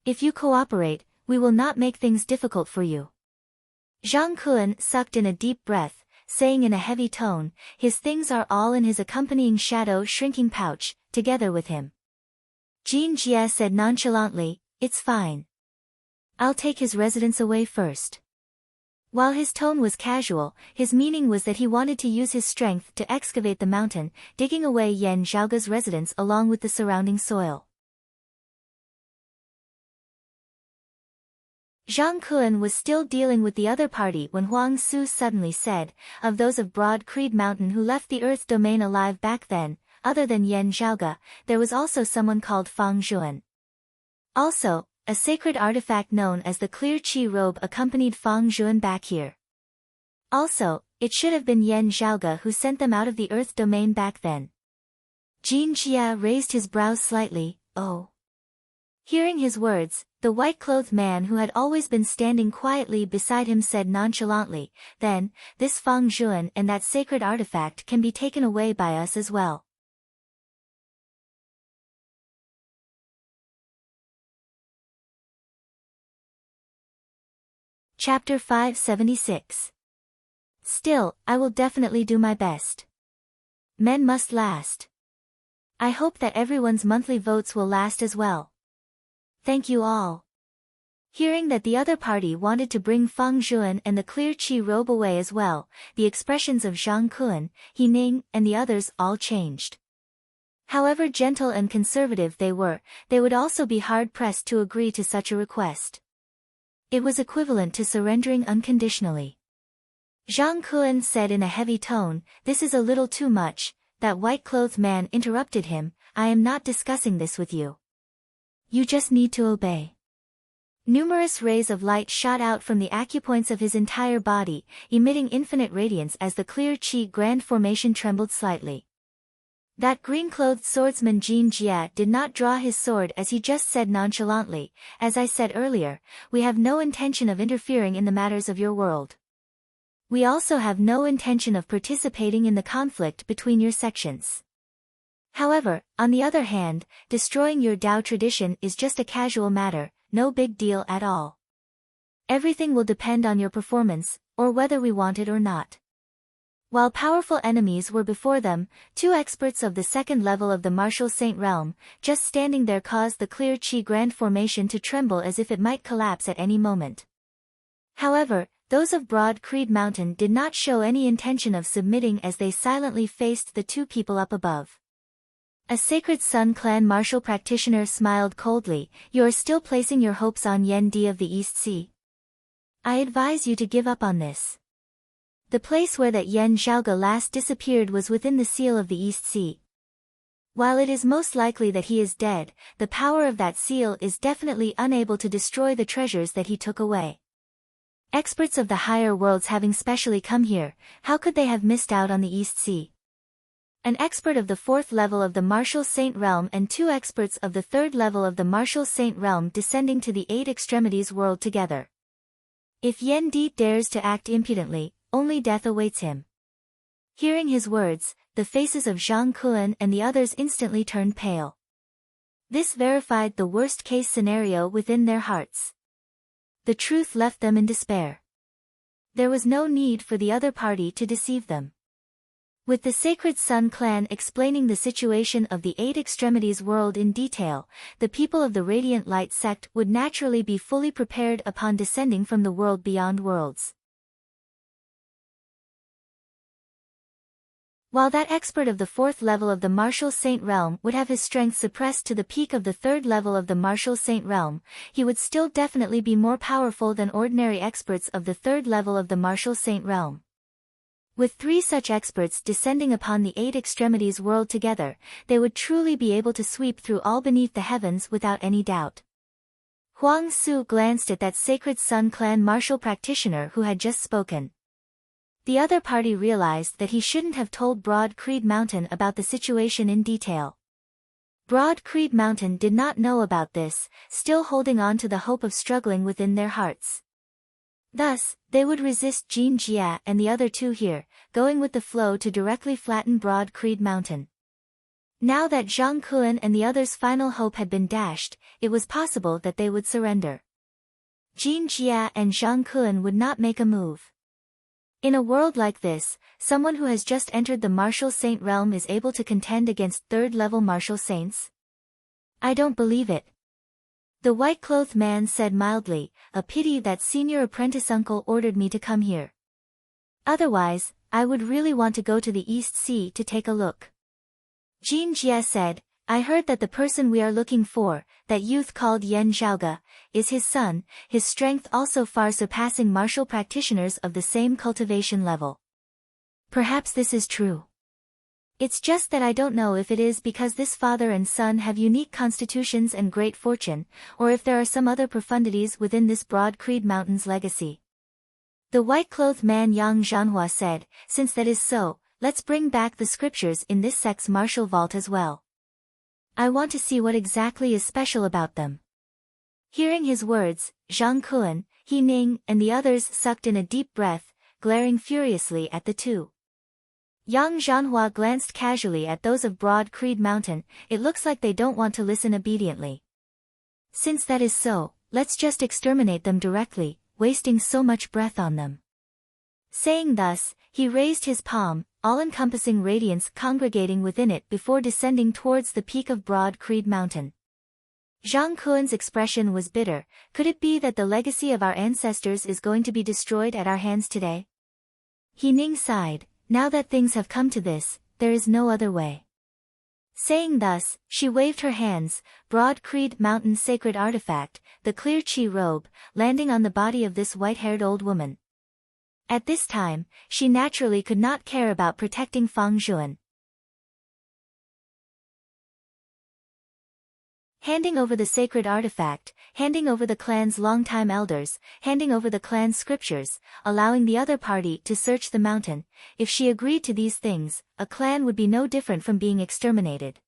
If you cooperate, we will not make things difficult for you." Zhang Kun sucked in a deep breath, saying in a heavy tone, "His things are all in his accompanying shadow shrinking pouch, together with him." Jin Jia said nonchalantly, "It's fine. I'll take his residence away first." While his tone was casual, his meaning was that he wanted to use his strength to excavate the mountain, digging away Yan Zhaoge's residence along with the surrounding soil. Zhang Kun was still dealing with the other party when Huang Su suddenly said, "Of those of Broad Creed Mountain who left the Earth domain alive back then, other than Yan Zhaoge, there was also someone called Fang Zhuan. Also, a sacred artifact known as the Clear Qi Robe accompanied Fang Zhuan back here. Also, it should have been Yan Zhaoge who sent them out of the Earth domain back then." Jin Jia raised his brows slightly, "Oh." Hearing his words, the white-clothed man who had always been standing quietly beside him said nonchalantly, "Then, this Fang Zhuan and that sacred artifact can be taken away by us as well." Chapter 576. Still, I will definitely do my best. Men must last. I hope that everyone's monthly votes will last as well. Thank you all. Hearing that the other party wanted to bring Fang Zhuan and the Clear Qi Robe away as well, the expressions of Zhang Kun, He Ning, and the others all changed. However gentle and conservative they were, they would also be hard-pressed to agree to such a request. It was equivalent to surrendering unconditionally. Zhang Kun said in a heavy tone, "This is a little too much." That white-clothed man interrupted him, "I am not discussing this with you. You just need to obey." Numerous rays of light shot out from the acupoints of his entire body, emitting infinite radiance as the Clear Qi Grand Formation trembled slightly. That green-clothed swordsman Jin Jia did not draw his sword as he just said nonchalantly, "As I said earlier, we have no intention of interfering in the matters of your world. We also have no intention of participating in the conflict between your sections. However, on the other hand, destroying your Dao tradition is just a casual matter, no big deal at all. Everything will depend on your performance, or whether we want it or not. While powerful enemies were before them, 2 experts of the second level of the Martial Saint realm, just standing there caused the clear Qi Grand Formation to tremble as if it might collapse at any moment. However, those of Broad Creed Mountain did not show any intention of submitting as they silently faced the 2 people up above. A Sacred Sun Clan martial practitioner smiled coldly. "You are still placing your hopes on Yen Di of the East Sea? I advise you to give up on this. The place where that Yen Zhaoge last disappeared was within the seal of the East Sea. While it is most likely that he is dead, the power of that seal is definitely unable to destroy the treasures that he took away. Experts of the higher worlds having specially come here, how could they have missed out on the East Sea? An expert of the 4th level of the Martial Saint realm and 2 experts of the 3rd level of the Martial Saint realm descending to the 8 extremities world together. If Yen Di dares to act impudently, only death awaits him." Hearing his words, the faces of Zhang Kuan and the others instantly turned pale. This verified the worst-case scenario within their hearts. The truth left them in despair. There was no need for the other party to deceive them. With the Sacred Sun Clan explaining the situation of the 8 extremities world in detail, the people of the Radiant Light sect would naturally be fully prepared upon descending from the world beyond worlds. While that expert of the 4th level of the Martial Saint realm would have his strength suppressed to the peak of the 3rd level of the Martial Saint realm, he would still definitely be more powerful than ordinary experts of the 3rd level of the Martial Saint realm. With 3 such experts descending upon the 8 extremities world together, they would truly be able to sweep through all beneath the heavens without any doubt. Huang Su glanced at that Sacred Sun Clan martial practitioner who had just spoken. The other party realized that he shouldn't have told Broad Creed Mountain about the situation in detail. Broad Creed Mountain did not know about this, still holding on to the hope of struggling within their hearts. Thus, they would resist Jin Jia and the other 2 here, going with the flow to directly flatten Broad Creed Mountain. Now that Zhang Kuan and the others' final hope had been dashed, it was possible that they would surrender. Jin Jia and Zhang Kuan would not make a move. In a world like this, someone who has just entered the Martial Saint realm is able to contend against 3rd-level Martial Saints? I don't believe it. The white-clothed man said mildly, "A pity that senior apprentice uncle ordered me to come here. Otherwise, I would really want to go to the East Sea to take a look." Jin Jia said, "I heard that the person we are looking for, that youth called Yen Zhaoge, is his son, his strength also far surpassing martial practitioners of the same cultivation level. Perhaps this is true. It's just that I don't know if it is because this father and son have unique constitutions and great fortune, or if there are some other profundities within this Broad Creed Mountain's legacy." The white-clothed man Yang Zhanhua said, "Since that is so, let's bring back the scriptures in this sect's martial vault as well. I want to see what exactly is special about them." Hearing his words, Zhang Kuan, He Ning, and the others sucked in a deep breath, glaring furiously at the 2. Yang Zhanhua glanced casually at those of Broad Creed Mountain. "It looks like they don't want to listen obediently. Since that is so, let's just exterminate them directly, wasting so much breath on them." Saying thus, he raised his palm, all-encompassing radiance congregating within it before descending towards the peak of Broad Creed Mountain. Zhang Kuan's expression was bitter. Could it be that the legacy of our ancestors is going to be destroyed at our hands today? He Ning sighed. "Now that things have come to this, there is no other way." Saying thus, she waved her hands. Broad Creed Mountain's sacred artifact, the clear Qi robe, landing on the body of this white-haired old woman. At this time, she naturally could not care about protecting Fang Zhuan. Handing over the sacred artifact, handing over the clan's longtime elders, handing over the clan's scriptures, allowing the other party to search the mountain, if she agreed to these things, a clan would be no different from being exterminated.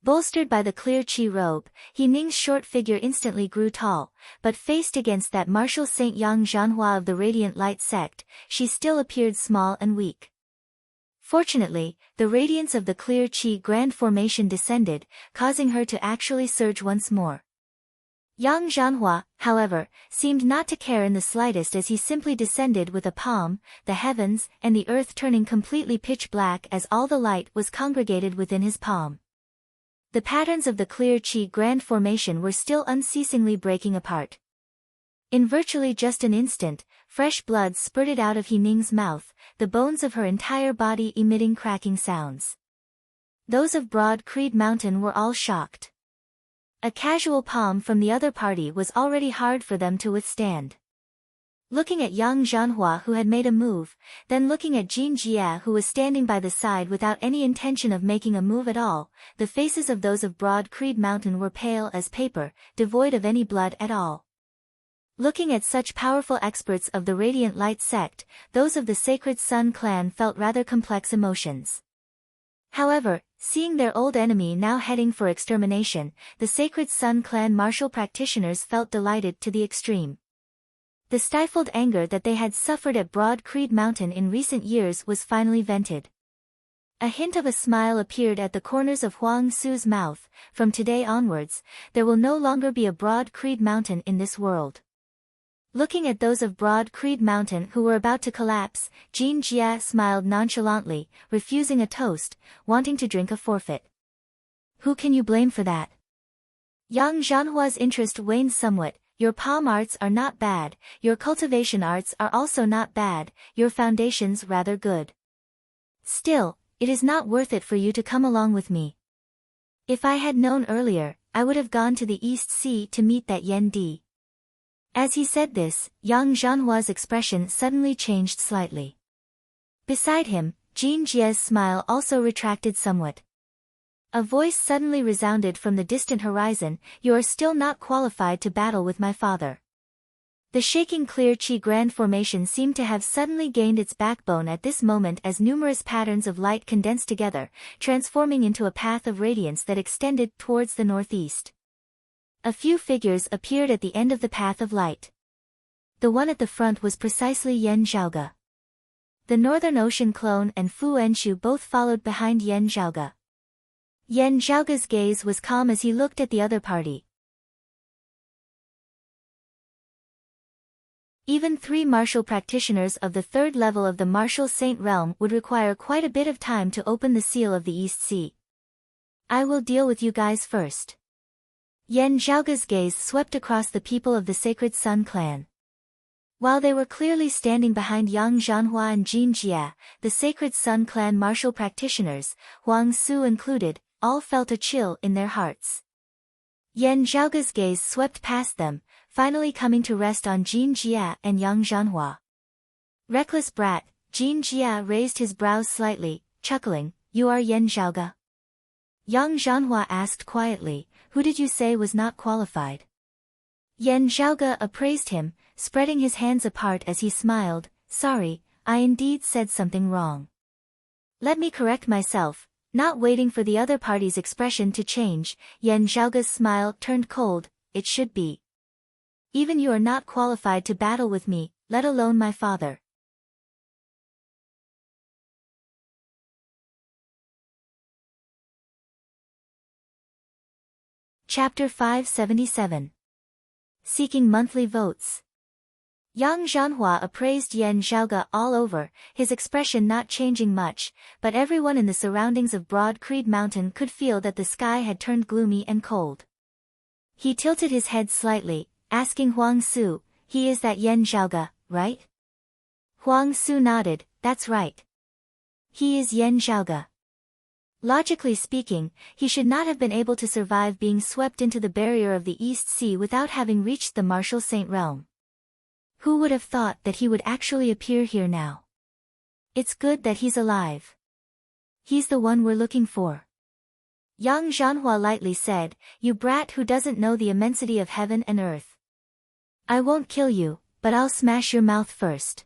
Bolstered by the clear Qi robe, He Ning's short figure instantly grew tall, but faced against that martial Saint Yang Zhanhua of the Radiant Light sect, she still appeared small and weak. Fortunately, the radiance of the clear Qi Grand Formation descended, causing her to actually surge once more. Yang Zhanhua, however, seemed not to care in the slightest as he simply descended with a palm, the heavens and the earth turning completely pitch black as all the light was congregated within his palm. The patterns of the clear qi grand formation were still unceasingly breaking apart. In virtually just an instant, fresh blood spurted out of He Ning's mouth, the bones of her entire body emitting cracking sounds. Those of Broad Creed Mountain were all shocked. A casual palm from the other party was already hard for them to withstand. Looking at Yang Zhanhua who had made a move, then looking at Jin Jia who was standing by the side without any intention of making a move at all, the faces of those of Broad Creed Mountain were pale as paper, devoid of any blood at all. Looking at such powerful experts of the Radiant Light sect, those of the Sacred Sun clan felt rather complex emotions. However, seeing their old enemy now heading for extermination, the Sacred Sun clan martial practitioners felt delighted to the extreme. The stifled anger that they had suffered at Broad Creed Mountain in recent years was finally vented. A hint of a smile appeared at the corners of Huang Su's mouth. From today onwards, there will no longer be a Broad Creed Mountain in this world. Looking at those of Broad Creed Mountain who were about to collapse, Jin Jia smiled nonchalantly, refusing a toast, wanting to drink a forfeit. Who can you blame for that? Yang Zhanhua's interest waned somewhat. Your palm arts are not bad, your cultivation arts are also not bad, your foundation's rather good. Still, it is not worth it for you to come along with me. If I had known earlier, I would have gone to the East Sea to meet that Yan Di. As he said this, Yang Zhanhua's expression suddenly changed slightly. Beside him, Jin Jia's smile also retracted somewhat. A voice suddenly resounded from the distant horizon, "You are still not qualified to battle with my father." The shaking clear qi grand formation seemed to have suddenly gained its backbone at this moment as numerous patterns of light condensed together, transforming into a path of radiance that extended towards the northeast. A few figures appeared at the end of the path of light. The one at the front was precisely Yan Zhaoge. The Northern Ocean clone and Fu Enshu both followed behind Yan Zhaoge. Yan Zhaoge's gaze was calm as he looked at the other party. Even 3 martial practitioners of the 3rd level of the martial saint realm would require quite a bit of time to open the seal of the East Sea. I will deal with you guys first. Yan Zhaoge's gaze swept across the people of the Sacred Sun clan. While they were clearly standing behind Yang Zhanhua and Jin Jia, the Sacred Sun clan martial practitioners, Huang Su included, all felt a chill in their hearts. Yan Zhaoge's gaze swept past them, finally coming to rest on Jin Jia and Yang Zhanhua. Reckless brat, Jin Jia raised his brows slightly, chuckling, "You are Yan Zhaoge?" Yang Zhanhua asked quietly, "Who did you say was not qualified?" Yan Zhaoge appraised him, spreading his hands apart as he smiled, "Sorry, I indeed said something wrong. Let me correct myself." Not waiting for the other party's expression to change, Yan Zhaoge's smile turned cold. "It should be. Even you are not qualified to battle with me, let alone my father." Chapter 577. Seeking Monthly Votes. Yang Zhanhua appraised Yan Zhaoge all over, his expression not changing much, but everyone in the surroundings of Broad Creed Mountain could feel that the sky had turned gloomy and cold. He tilted his head slightly, asking Huang Su, "He is that Yan Zhaoge, right?" Huang Su nodded, "That's right. He is Yan Zhaoge." Logically speaking, he should not have been able to survive being swept into the barrier of the East Sea without having reached the martial saint realm. Who would have thought that he would actually appear here now? It's good that he's alive. He's the one we're looking for. Yang Zhanhua lightly said, "You brat who doesn't know the immensity of heaven and earth. I won't kill you, but I'll smash your mouth first."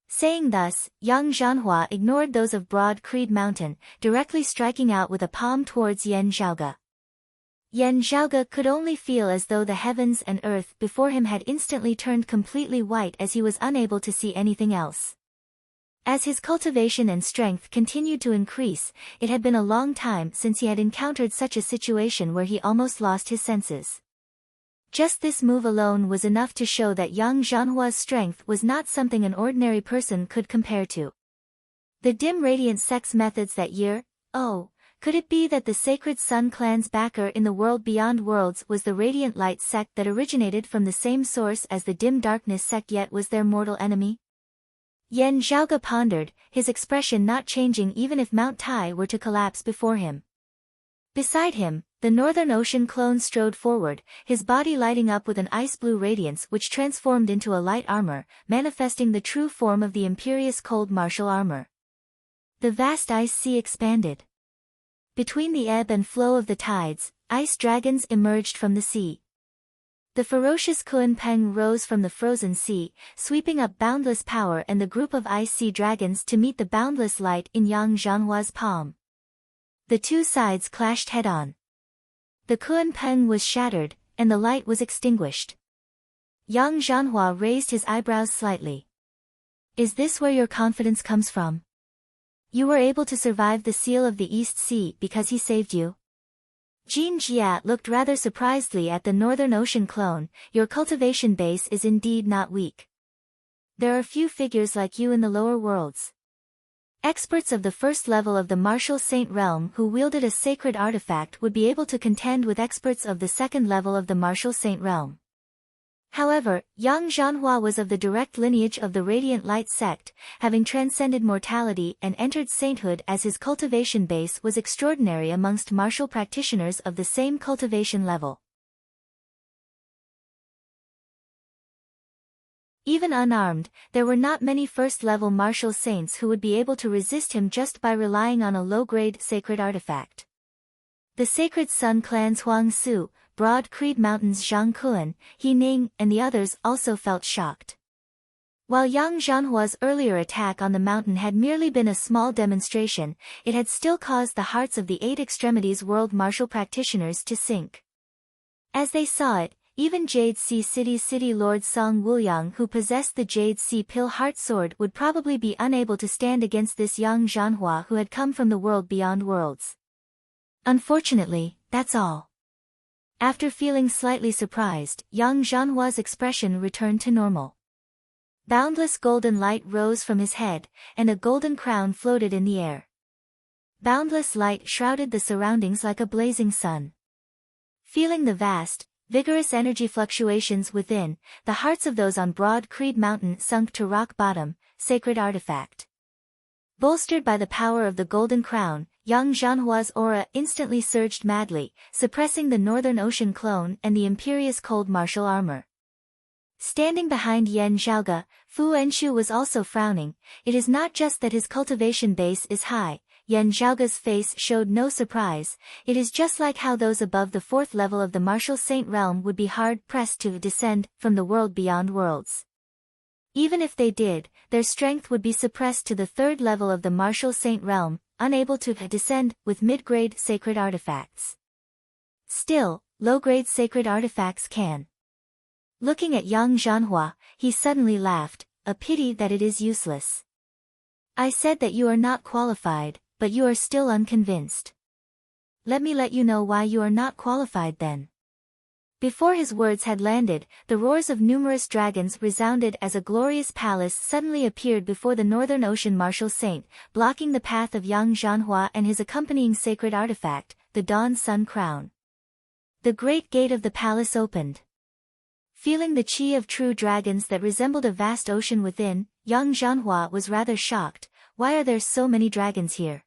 Saying thus, Yang Zhanhua ignored those of Broad Creed Mountain, directly striking out with a palm towards Yan Zhaoge. Yan Zhaoge could only feel as though the heavens and earth before him had instantly turned completely white as he was unable to see anything else. As his cultivation and strength continued to increase, it had been a long time since he had encountered such a situation where he almost lost his senses. Just this move alone was enough to show that Yang Zhanhua's strength was not something an ordinary person could compare to. The dim radiant sect's methods that year, oh, could it be that the Sacred Sun clan's backer in the world beyond worlds was the Radiant Light sect that originated from the same source as the Dim Darkness sect yet was their mortal enemy? Yan Zhaoge pondered, his expression not changing even if Mount Tai were to collapse before him. Beside him, the Northern Ocean clone strode forward, his body lighting up with an ice-blue radiance which transformed into a light armor, manifesting the true form of the imperious cold martial armor. The vast ice sea expanded. Between the ebb and flow of the tides, ice dragons emerged from the sea. The ferocious Kun Peng rose from the frozen sea, sweeping up boundless power and the group of ice sea dragons to meet the boundless light in Yang Zhanhua's palm. The two sides clashed head-on. The Kun Peng was shattered, and the light was extinguished. Yang Zhanhua raised his eyebrows slightly. Is this where your confidence comes from? You were able to survive the seal of the East Sea because he saved you? Jin Jia looked rather surprisedly at the Northern Ocean clone. Your cultivation base is indeed not weak. There are few figures like you in the lower worlds. Experts of the first level of the Martial Saint realm who wielded a sacred artifact would be able to contend with experts of the second level of the Martial Saint realm. However, Yang Zhanhua was of the direct lineage of the Radiant Light sect, having transcended mortality and entered sainthood as his cultivation base was extraordinary amongst martial practitioners of the same cultivation level. Even unarmed, there were not many first-level martial saints who would be able to resist him just by relying on a low-grade sacred artifact. The Sacred Sun clan's Huang Su, Broad Creed Mountain's Zhang Kuan, He Ning, and the others also felt shocked. While Yang Zhanhua's earlier attack on the mountain had merely been a small demonstration, it had still caused the hearts of the Eight Extremities world martial practitioners to sink. As they saw it, even Jade Sea City's City Lord Song Wuliang, who possessed the Jade Sea Pill Heart Sword, would probably be unable to stand against this Yang Zhanhua who had come from the world beyond worlds. Unfortunately, that's all. After feeling slightly surprised, Yang Zhanhua's expression returned to normal. Boundless golden light rose from his head, and a golden crown floated in the air. Boundless light shrouded the surroundings like a blazing sun. Feeling the vast, vigorous energy fluctuations within, the hearts of those on Broad Creed Mountain sunk to rock bottom. Sacred artifact. Bolstered by the power of the golden crown, Yang Zhanhua's aura instantly surged madly, suppressing the Northern Ocean clone and the imperious cold martial armor. Standing behind Yan Zhaoge, Fu Enshu was also frowning. It is not just that his cultivation base is high. Yan Zhaoge's face showed no surprise. It is just like how those above the fourth level of the Martial Saint realm would be hard-pressed to descend from the world beyond worlds. Even if they did, their strength would be suppressed to the third level of the Martial Saint realm, unable to descend with mid-grade sacred artifacts. Still, low-grade sacred artifacts can. Looking at Yang Zhanhua, he suddenly laughed. A pity that it is useless. I said that you are not qualified, but you are still unconvinced. Let me let you know why you are not qualified then. Before his words had landed, the roars of numerous dragons resounded as a glorious palace suddenly appeared before the Northern Ocean Martial Saint, blocking the path of Yang Zhanhua and his accompanying sacred artifact, the Dawn Sun Crown. The great gate of the palace opened. Feeling the chi of true dragons that resembled a vast ocean within, Yang Zhanhua was rather shocked. Why are there so many dragons here?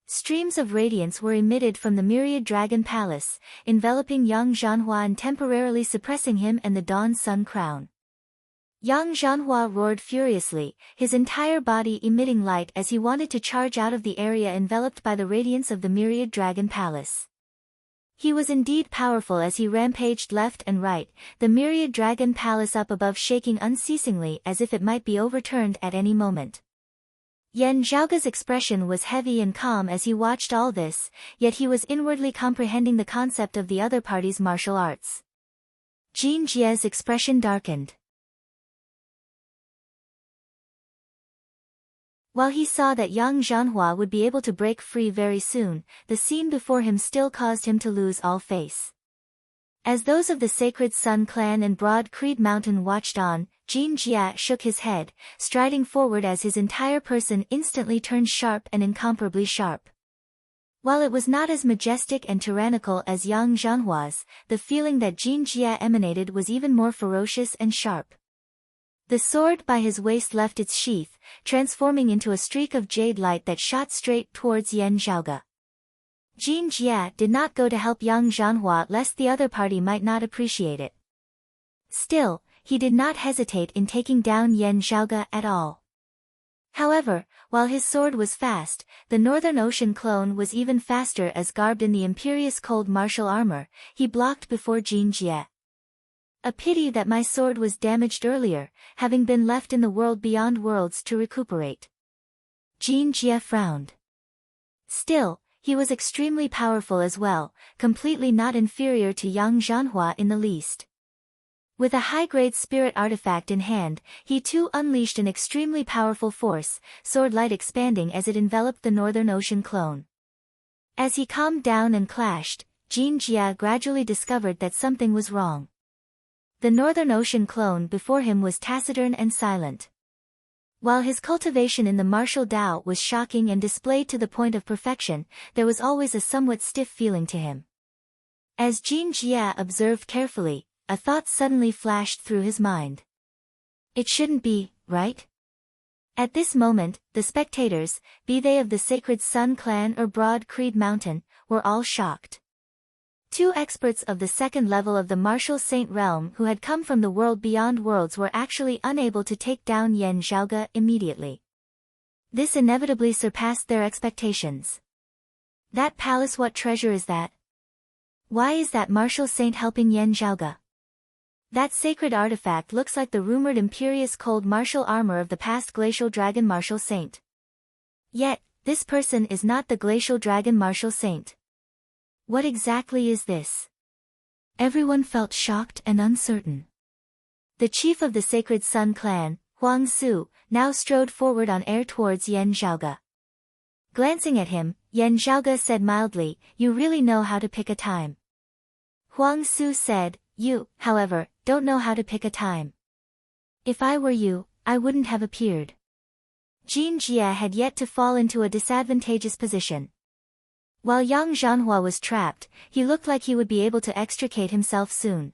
Streams of radiance were emitted from the myriad dragon palace, enveloping Yang Zhanhua and temporarily suppressing him and the Dawn Sun Crown. Yang Zhanhua roared furiously, his entire body emitting light as he wanted to charge out of the area enveloped by the radiance of the myriad dragon palace. He was indeed powerful as he rampaged left and right, the myriad dragon palace up above shaking unceasingly as if it might be overturned at any moment. Yan Zhaoge's expression was heavy and calm as he watched all this, yet he was inwardly comprehending the concept of the other party's martial arts. Jin Jie's expression darkened. While he saw that Yang Zhanhua would be able to break free very soon, the scene before him still caused him to lose all face. As those of the Sacred Sun clan and Broad Creed Mountain watched on, Jin Jia shook his head, striding forward as his entire person instantly turned sharp and incomparably sharp. While it was not as majestic and tyrannical as Yang Zhanhua's, the feeling that Jin Jia emanated was even more ferocious and sharp. The sword by his waist left its sheath, transforming into a streak of jade light that shot straight towards Yan Zhaoge. Jin Jia did not go to help Yang Zhanhua lest the other party might not appreciate it. Still, he did not hesitate in taking down Yan Zhaoge at all. However, while his sword was fast, the Northern Ocean clone was even faster as garbed in the imperious cold martial armor, he blocked before Jin Jia. A pity that my sword was damaged earlier, having been left in the world beyond worlds to recuperate. Jin Jia frowned. Still, he was extremely powerful as well, completely not inferior to Yang Zhanhua in the least. With a high-grade spirit artifact in hand, he too unleashed an extremely powerful force, sword light expanding as it enveloped the Northern Ocean clone. As he calmed down and clashed, Jin Jia gradually discovered that something was wrong. The Northern Ocean clone before him was taciturn and silent. While his cultivation in the martial Tao was shocking and displayed to the point of perfection, there was always a somewhat stiff feeling to him. As Jin Jia observed carefully, a thought suddenly flashed through his mind. It shouldn't be, right? At this moment, the spectators, be they of the Sacred Sun clan or Broad Creed Mountain, were all shocked. Two experts of the second level of the martial saint realm who had come from the world beyond worlds were actually unable to take down Yan Zhaoge immediately. This inevitably surpassed their expectations. That palace, what treasure is that? Why is that martial saint helping Yan Zhaoge? That sacred artifact looks like the rumored imperious cold martial armor of the past glacial dragon martial saint. Yet, this person is not the glacial dragon martial saint. What exactly is this? Everyone felt shocked and uncertain. The chief of the Sacred Sun clan, Huang Su, now strode forward on air towards Yan Zhaoge. Glancing at him, Yan Zhaoge said mildly, "You really know how to pick a time." Huang Su said, "You, however, don't know how to pick a time. If I were you, I wouldn't have appeared." Jin Jia had yet to fall into a disadvantageous position. While Yang Zhanhua was trapped, he looked like he would be able to extricate himself soon.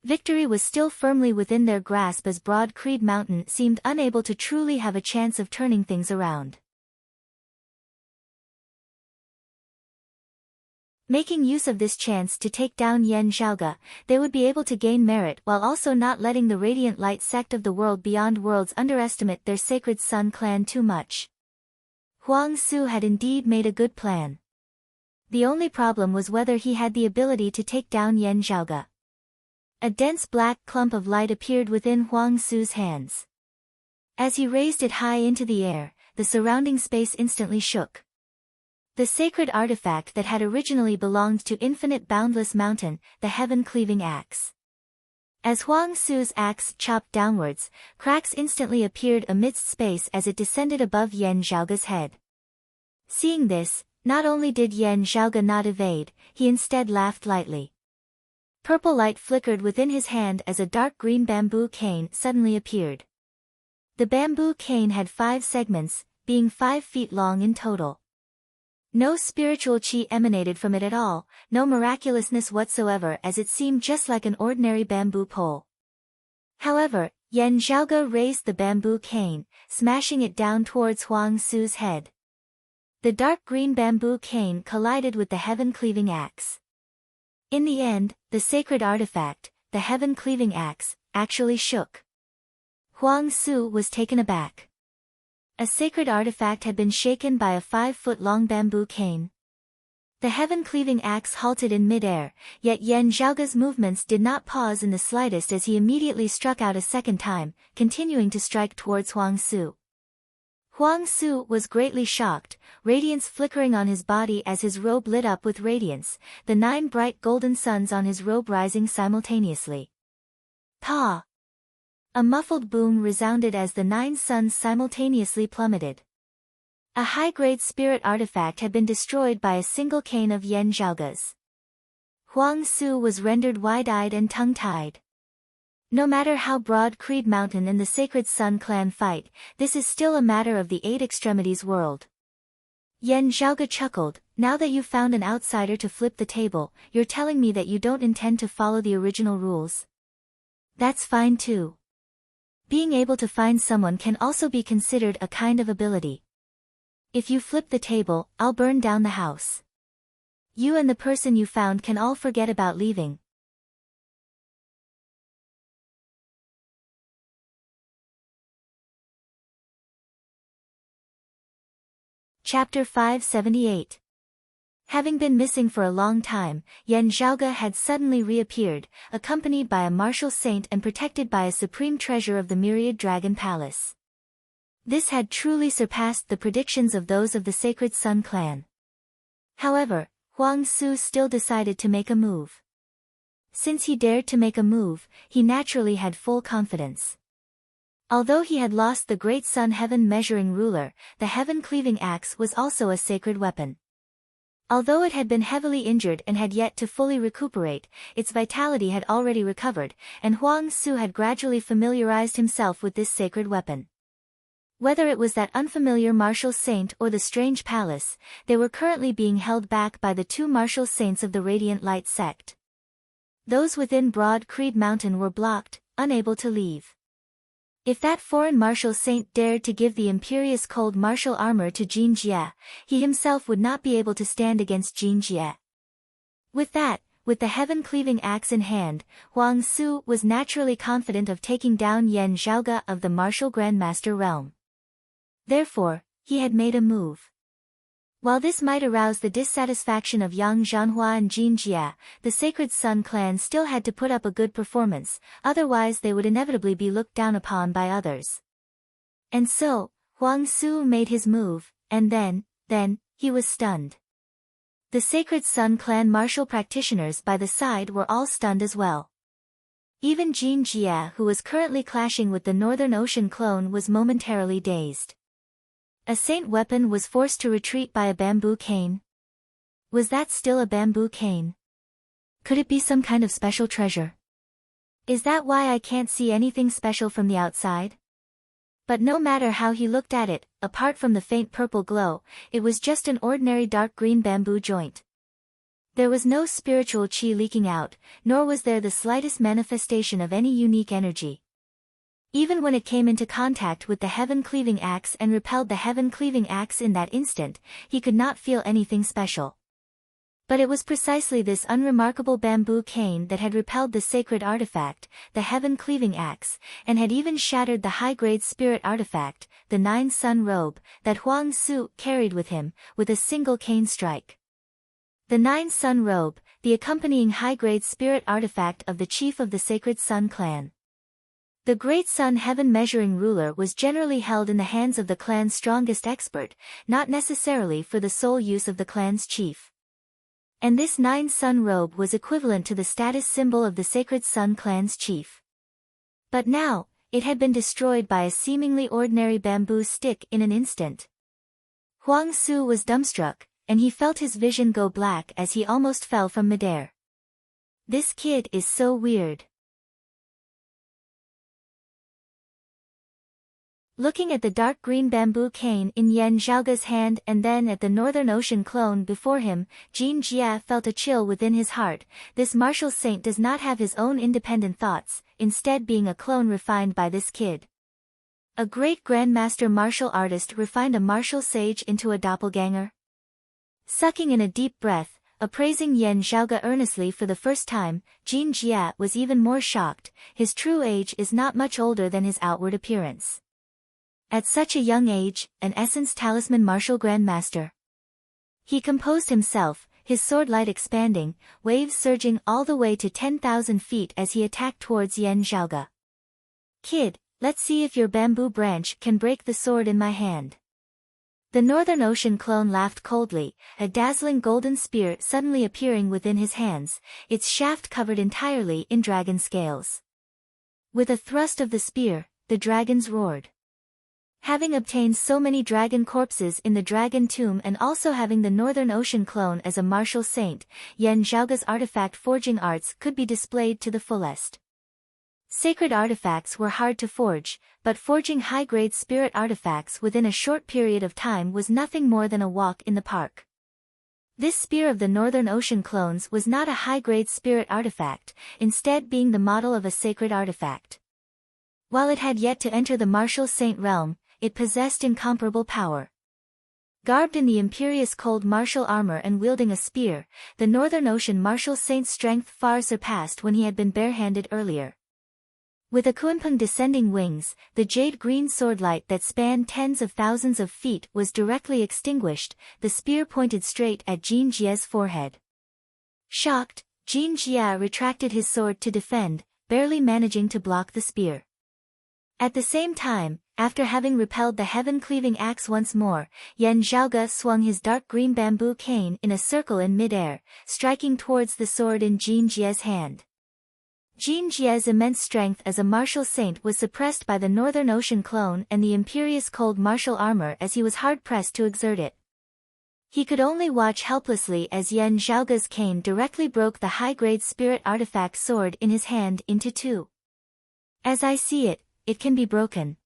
Victory was still firmly within their grasp as Broad Creed Mountain seemed unable to truly have a chance of turning things around. Making use of this chance to take down Yan Zhaoge, they would be able to gain merit while also not letting the Radiant Light sect of the world beyond worlds underestimate their Sacred Sun clan too much. Huang Su had indeed made a good plan. The only problem was whether he had the ability to take down Yan Zhaoge. A dense black clump of light appeared within Huang Su's hands. As he raised it high into the air, the surrounding space instantly shook. The sacred artifact that had originally belonged to Infinite Boundless Mountain, the Heaven-Cleaving Axe. As Huang Su's axe chopped downwards, cracks instantly appeared amidst space as it descended above Yan Zhaoge's head. Seeing this, not only did Yan Zhaoge not evade, he instead laughed lightly. Purple light flickered within his hand as a dark green bamboo cane suddenly appeared. The bamboo cane had 5 segments, being 5 feet long in total. No spiritual chi emanated from it at all, no miraculousness whatsoever, as it seemed just like an ordinary bamboo pole. However, Yan Zhaoge raised the bamboo cane, smashing it down towards Huang Su's head. The dark green bamboo cane collided with the Heaven-Cleaving Axe. In the end, the sacred artifact, the Heaven-Cleaving Axe, actually shook. Huang Su was taken aback. A sacred artifact had been shaken by a 5-foot-long bamboo cane. The Heaven-Cleaving Axe halted in mid-air, yet Yan Zhaoge's movements did not pause in the slightest as he immediately struck out a second time, continuing to strike towards Huang Su. Huang Su was greatly shocked, radiance flickering on his body as his robe lit up with radiance, the 9 bright golden suns on his robe rising simultaneously. Pa! A muffled boom resounded as the 9 suns simultaneously plummeted. A high-grade spirit artifact had been destroyed by a single cane of Yan Zhaoge's. Huang Su was rendered wide-eyed and tongue-tied. No matter how broad Creed Mountain and the Sacred Sun clan fight, this is still a matter of the Eight Extremities world. Yan Zhaoge chuckled, now that you've found an outsider to flip the table, you're telling me that you don't intend to follow the original rules. That's fine too. Being able to find someone can also be considered a kind of ability. If you flip the table, I'll burn down the house. You and the person you found can all forget about leaving. Chapter 578. Having been missing for a long time, Yan Zhaoge had suddenly reappeared, accompanied by a martial saint and protected by a supreme treasure of the Myriad Dragon Palace. This had truly surpassed the predictions of those of the Sacred Sun clan. However, Huang Su still decided to make a move. Since he dared to make a move, he naturally had full confidence. Although he had lost the great sun heaven measuring ruler, the heaven-cleaving axe was also a sacred weapon. Although it had been heavily injured and had yet to fully recuperate, its vitality had already recovered, and Huang Su had gradually familiarized himself with this sacred weapon. Whether it was that unfamiliar martial saint or the strange palace, they were currently being held back by the two martial saints of the Radiant Light sect. Those within Broad Creed Mountain were blocked, unable to leave. If that foreign martial saint dared to give the imperious cold martial armor to Jin Jie, he himself would not be able to stand against Jin Jie. With the heaven-cleaving axe in hand, Huang Su was naturally confident of taking down Yan Zhaoge of the martial grandmaster realm. Therefore, he had made a move. While this might arouse the dissatisfaction of Yang Zhanhua and Jin Jie, the Sacred Sun clan still had to put up a good performance, otherwise they would inevitably be looked down upon by others. And so, Huang Su made his move, and then, he was stunned. The Sacred Sun clan martial practitioners by the side were all stunned as well. Even Jin Jie, who was currently clashing with the Northern Ocean clone, was momentarily dazed. A saint weapon was forced to retreat by a bamboo cane. Was that still a bamboo cane? Could it be some kind of special treasure? Is that why I can't see anything special from the outside? But no matter how he looked at it, apart from the faint purple glow, it was just an ordinary dark green bamboo joint. There was no spiritual qi leaking out, nor was there the slightest manifestation of any unique energy. Even when it came into contact with the heaven-cleaving axe and repelled the heaven-cleaving axe in that instant, he could not feel anything special. But it was precisely this unremarkable bamboo cane that had repelled the sacred artifact, the heaven-cleaving axe, and had even shattered the high-grade spirit artifact, the Nine Sun Robe, that Huang Su carried with him, with a single cane strike. The Nine Sun Robe, the accompanying high-grade spirit artifact of the chief of the Sacred Sun clan. The Great Sun Heaven Measuring Ruler was generally held in the hands of the clan's strongest expert, not necessarily for the sole use of the clan's chief. And this Nine Sun Robe was equivalent to the status symbol of the Sacred Sun clan's chief. But now, it had been destroyed by a seemingly ordinary bamboo stick in an instant. Huang Su was dumbstruck, and he felt his vision go black as he almost fell from midair. This kid is so weird. Looking at the dark green bamboo cane in Yan Zhaoge's hand and then at the Northern Ocean clone before him, Jin Jie felt a chill within his heart. This martial saint does not have his own independent thoughts, instead being a clone refined by this kid. A great grandmaster martial artist refined a martial sage into a doppelganger? Sucking in a deep breath, appraising Yan Zhaoge earnestly for the first time, Jin Jie was even more shocked. His true age is not much older than his outward appearance. At such a young age, an Essence Talisman martial grandmaster. He composed himself, his sword light expanding, waves surging all the way to 10,000 feet as he attacked towards Yan Zhaoge. Kid, let's see if your bamboo branch can break the sword in my hand. The Northern Ocean clone laughed coldly, a dazzling golden spear suddenly appearing within his hands, its shaft covered entirely in dragon scales. With a thrust of the spear, the dragons roared. Having obtained so many dragon corpses in the dragon tomb and also having the Northern Ocean clone as a martial saint, Yan Zhaoge's artifact forging arts could be displayed to the fullest. Sacred artifacts were hard to forge, but forging high-grade spirit artifacts within a short period of time was nothing more than a walk in the park. This spear of the Northern Ocean clones was not a high-grade spirit artifact, instead being the model of a sacred artifact. While it had yet to enter the martial saint realm, it possessed incomparable power. Garbed in the imperious cold martial armor and wielding a spear, the Northern Ocean martial saint's strength far surpassed when he had been barehanded earlier. With a Kunpeng descending wings, the jade-green swordlight that spanned tens of thousands of feet was directly extinguished, the spear pointed straight at Jin Jie's forehead. Shocked, Jin Jie retracted his sword to defend, barely managing to block the spear. At the same time, after having repelled the heaven-cleaving axe once more, Yan Zhaoge swung his dark green bamboo cane in a circle in mid-air, striking towards the sword in Jin Jie's hand. Jin Jie's immense strength as a martial saint was suppressed by the Northern Ocean clone and the imperious cold martial armor as he was hard-pressed to exert it. He could only watch helplessly as Yan Zhaoge's cane directly broke the high-grade spirit artifact sword in his hand into two. As I see it, it can be broken.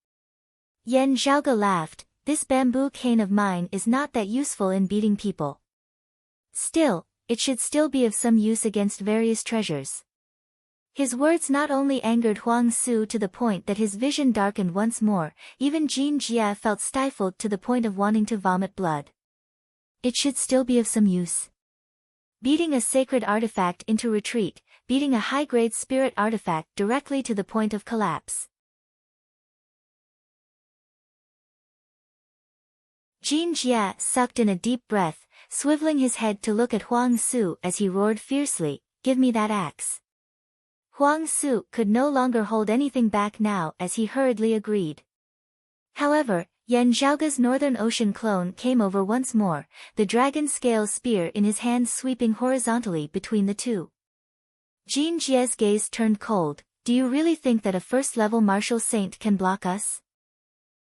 Yan Zhaoge laughed, this bamboo cane of mine is not that useful in beating people. Still, it should still be of some use against various treasures. His words not only angered Huang Su to the point that his vision darkened once more, even Jin Jie felt stifled to the point of wanting to vomit blood. It should still be of some use. Beating a sacred artifact into retreat, beating a high-grade spirit artifact directly to the point of collapse. Jin Jie sucked in a deep breath, swiveling his head to look at Huang Su as he roared fiercely, "Give me that axe." Huang Su could no longer hold anything back now as he hurriedly agreed. However, Yan Zhaoge's Northern Ocean clone came over once more, the dragon scale spear in his hand sweeping horizontally between the two. Jin Jie's gaze turned cold. Do you really think that a first-level martial saint can block us?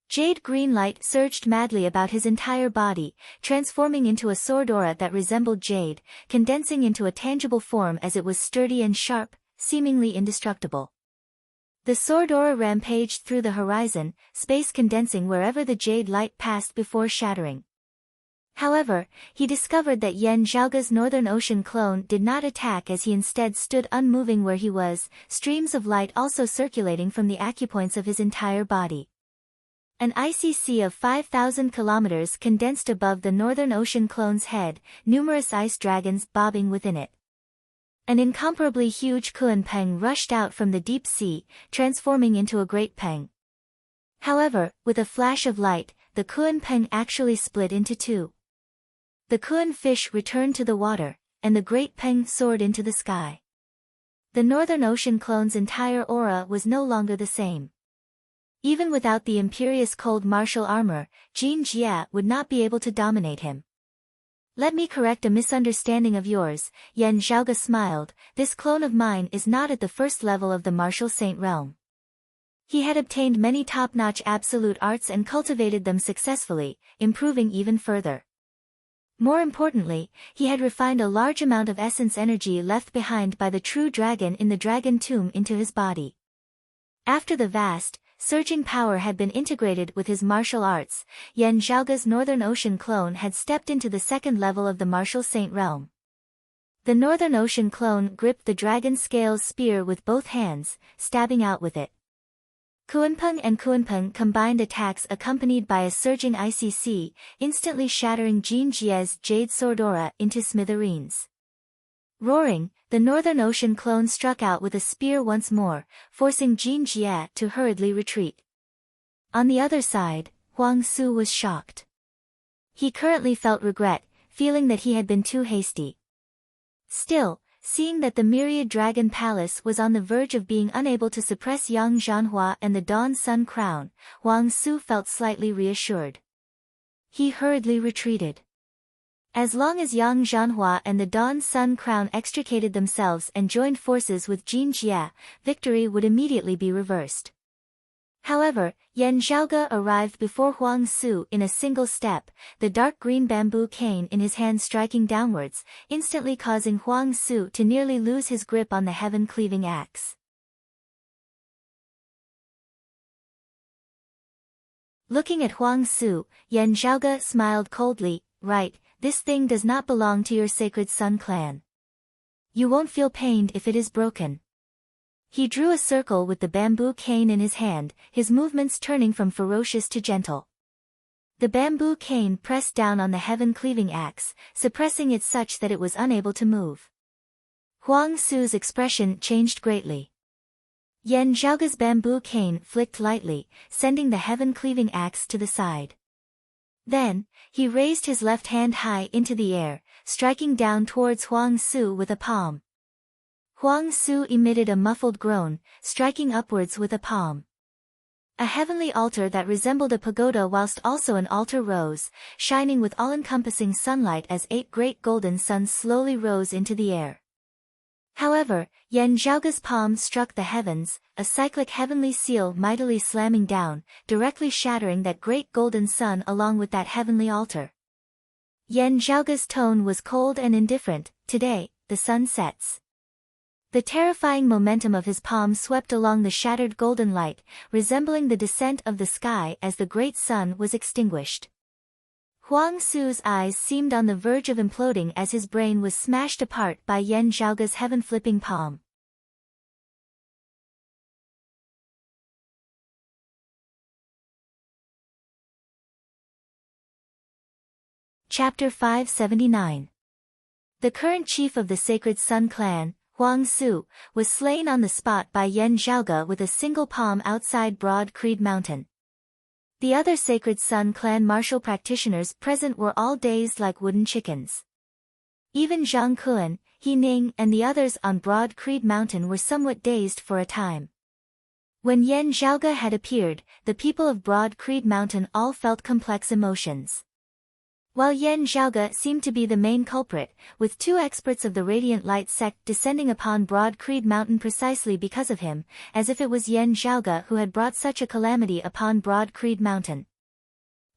Jade green light surged madly about his entire body, transforming into a sword aura that resembled jade, condensing into a tangible form as it was sturdy and sharp, seemingly indestructible. The sword aura rampaged through the horizon, space condensing wherever the jade light passed before shattering. However, he discovered that Yan Zhaoge's Northern Ocean clone did not attack as he instead stood unmoving where he was, streams of light also circulating from the acupoints of his entire body. An icy sea of 5,000 kilometers condensed above the Northern Ocean clone's head, numerous ice dragons bobbing within it. An incomparably huge Kunpeng rushed out from the deep sea, transforming into a great peng. However, with a flash of light, the Kunpeng actually split into two. The Kun fish returned to the water, and the great peng soared into the sky. The Northern Ocean clone's entire aura was no longer the same. Even without the imperious cold martial armor, Jin Jie would not be able to dominate him. Let me correct a misunderstanding of yours, Yan Zhaoge smiled, this clone of mine is not at the first level of the martial saint realm. He had obtained many top-notch absolute arts and cultivated them successfully, improving even further. More importantly, he had refined a large amount of essence energy left behind by the true dragon in the dragon tomb into his body. After the vast, surging power had been integrated with his martial arts, Yan Zhaoge's Northern Ocean clone had stepped into the second level of the martial saint realm. The Northern Ocean clone gripped the dragon scales spear with both hands, stabbing out with it. Kunpeng and Kunpeng combined attacks accompanied by a surging icy sea, instantly shattering Jin Jie's jade sword aura into smithereens. Roaring, the Northern Ocean clone struck out with a spear once more, forcing Jin Jie to hurriedly retreat. On the other side, Huang Su was shocked. He currently felt regret, feeling that he had been too hasty. Still, seeing that the myriad dragon palace was on the verge of being unable to suppress Yang Zhanhua and the Dawn Sun Crown, Huang Su felt slightly reassured. He hurriedly retreated. As long as Yang Zhanhua and the Dawn Sun Crown extricated themselves and joined forces with Jin Jie, victory would immediately be reversed. However, Yan Zhaoge arrived before Huang Su in a single step, the dark green bamboo cane in his hand striking downwards, instantly causing Huang Su to nearly lose his grip on the heaven-cleaving axe. Looking at Huang Su, Yan Zhaoge smiled coldly. Right, this thing does not belong to your sacred Sun clan. You won't feel pained if it is broken. He drew a circle with the bamboo cane in his hand, his movements turning from ferocious to gentle. The bamboo cane pressed down on the heaven-cleaving axe, suppressing it such that it was unable to move. Huang Su's expression changed greatly. Yan Zhaoge's bamboo cane flicked lightly, sending the heaven-cleaving axe to the side. Then, he raised his left hand high into the air, striking down towards Huang Su with a palm. Huang Su emitted a muffled groan, striking upwards with a palm. A heavenly altar that resembled a pagoda whilst also an altar rose, shining with all-encompassing sunlight as 8 great golden suns slowly rose into the air. However, Yan Zhaoge's palm struck the heavens, a cyclic heavenly seal mightily slamming down, directly shattering that great golden sun along with that heavenly altar. Yan Zhaoge's tone was cold and indifferent. Today, the sun sets. The terrifying momentum of his palm swept along the shattered golden light, resembling the descent of the sky as the great sun was extinguished. Huang Su's eyes seemed on the verge of imploding as his brain was smashed apart by Yan Zhaoge's heaven-flipping palm. Chapter 579. The current chief of the Sacred Sun clan, Huang Su, was slain on the spot by Yan Zhaoge with a single palm outside Broad Creed Mountain. The other Sacred Sun clan martial practitioners present were all dazed like wooden chickens. Even Zhang Kuan, He Ning and the others on Broad Creed Mountain were somewhat dazed for a time. When Yan Zhaoge had appeared, the people of Broad Creed Mountain all felt complex emotions. While Yan Zhaoge seemed to be the main culprit, with 2 experts of the Radiant Light sect descending upon Broad Creed Mountain precisely because of him, as if it was Yan Zhaoge who had brought such a calamity upon Broad Creed Mountain.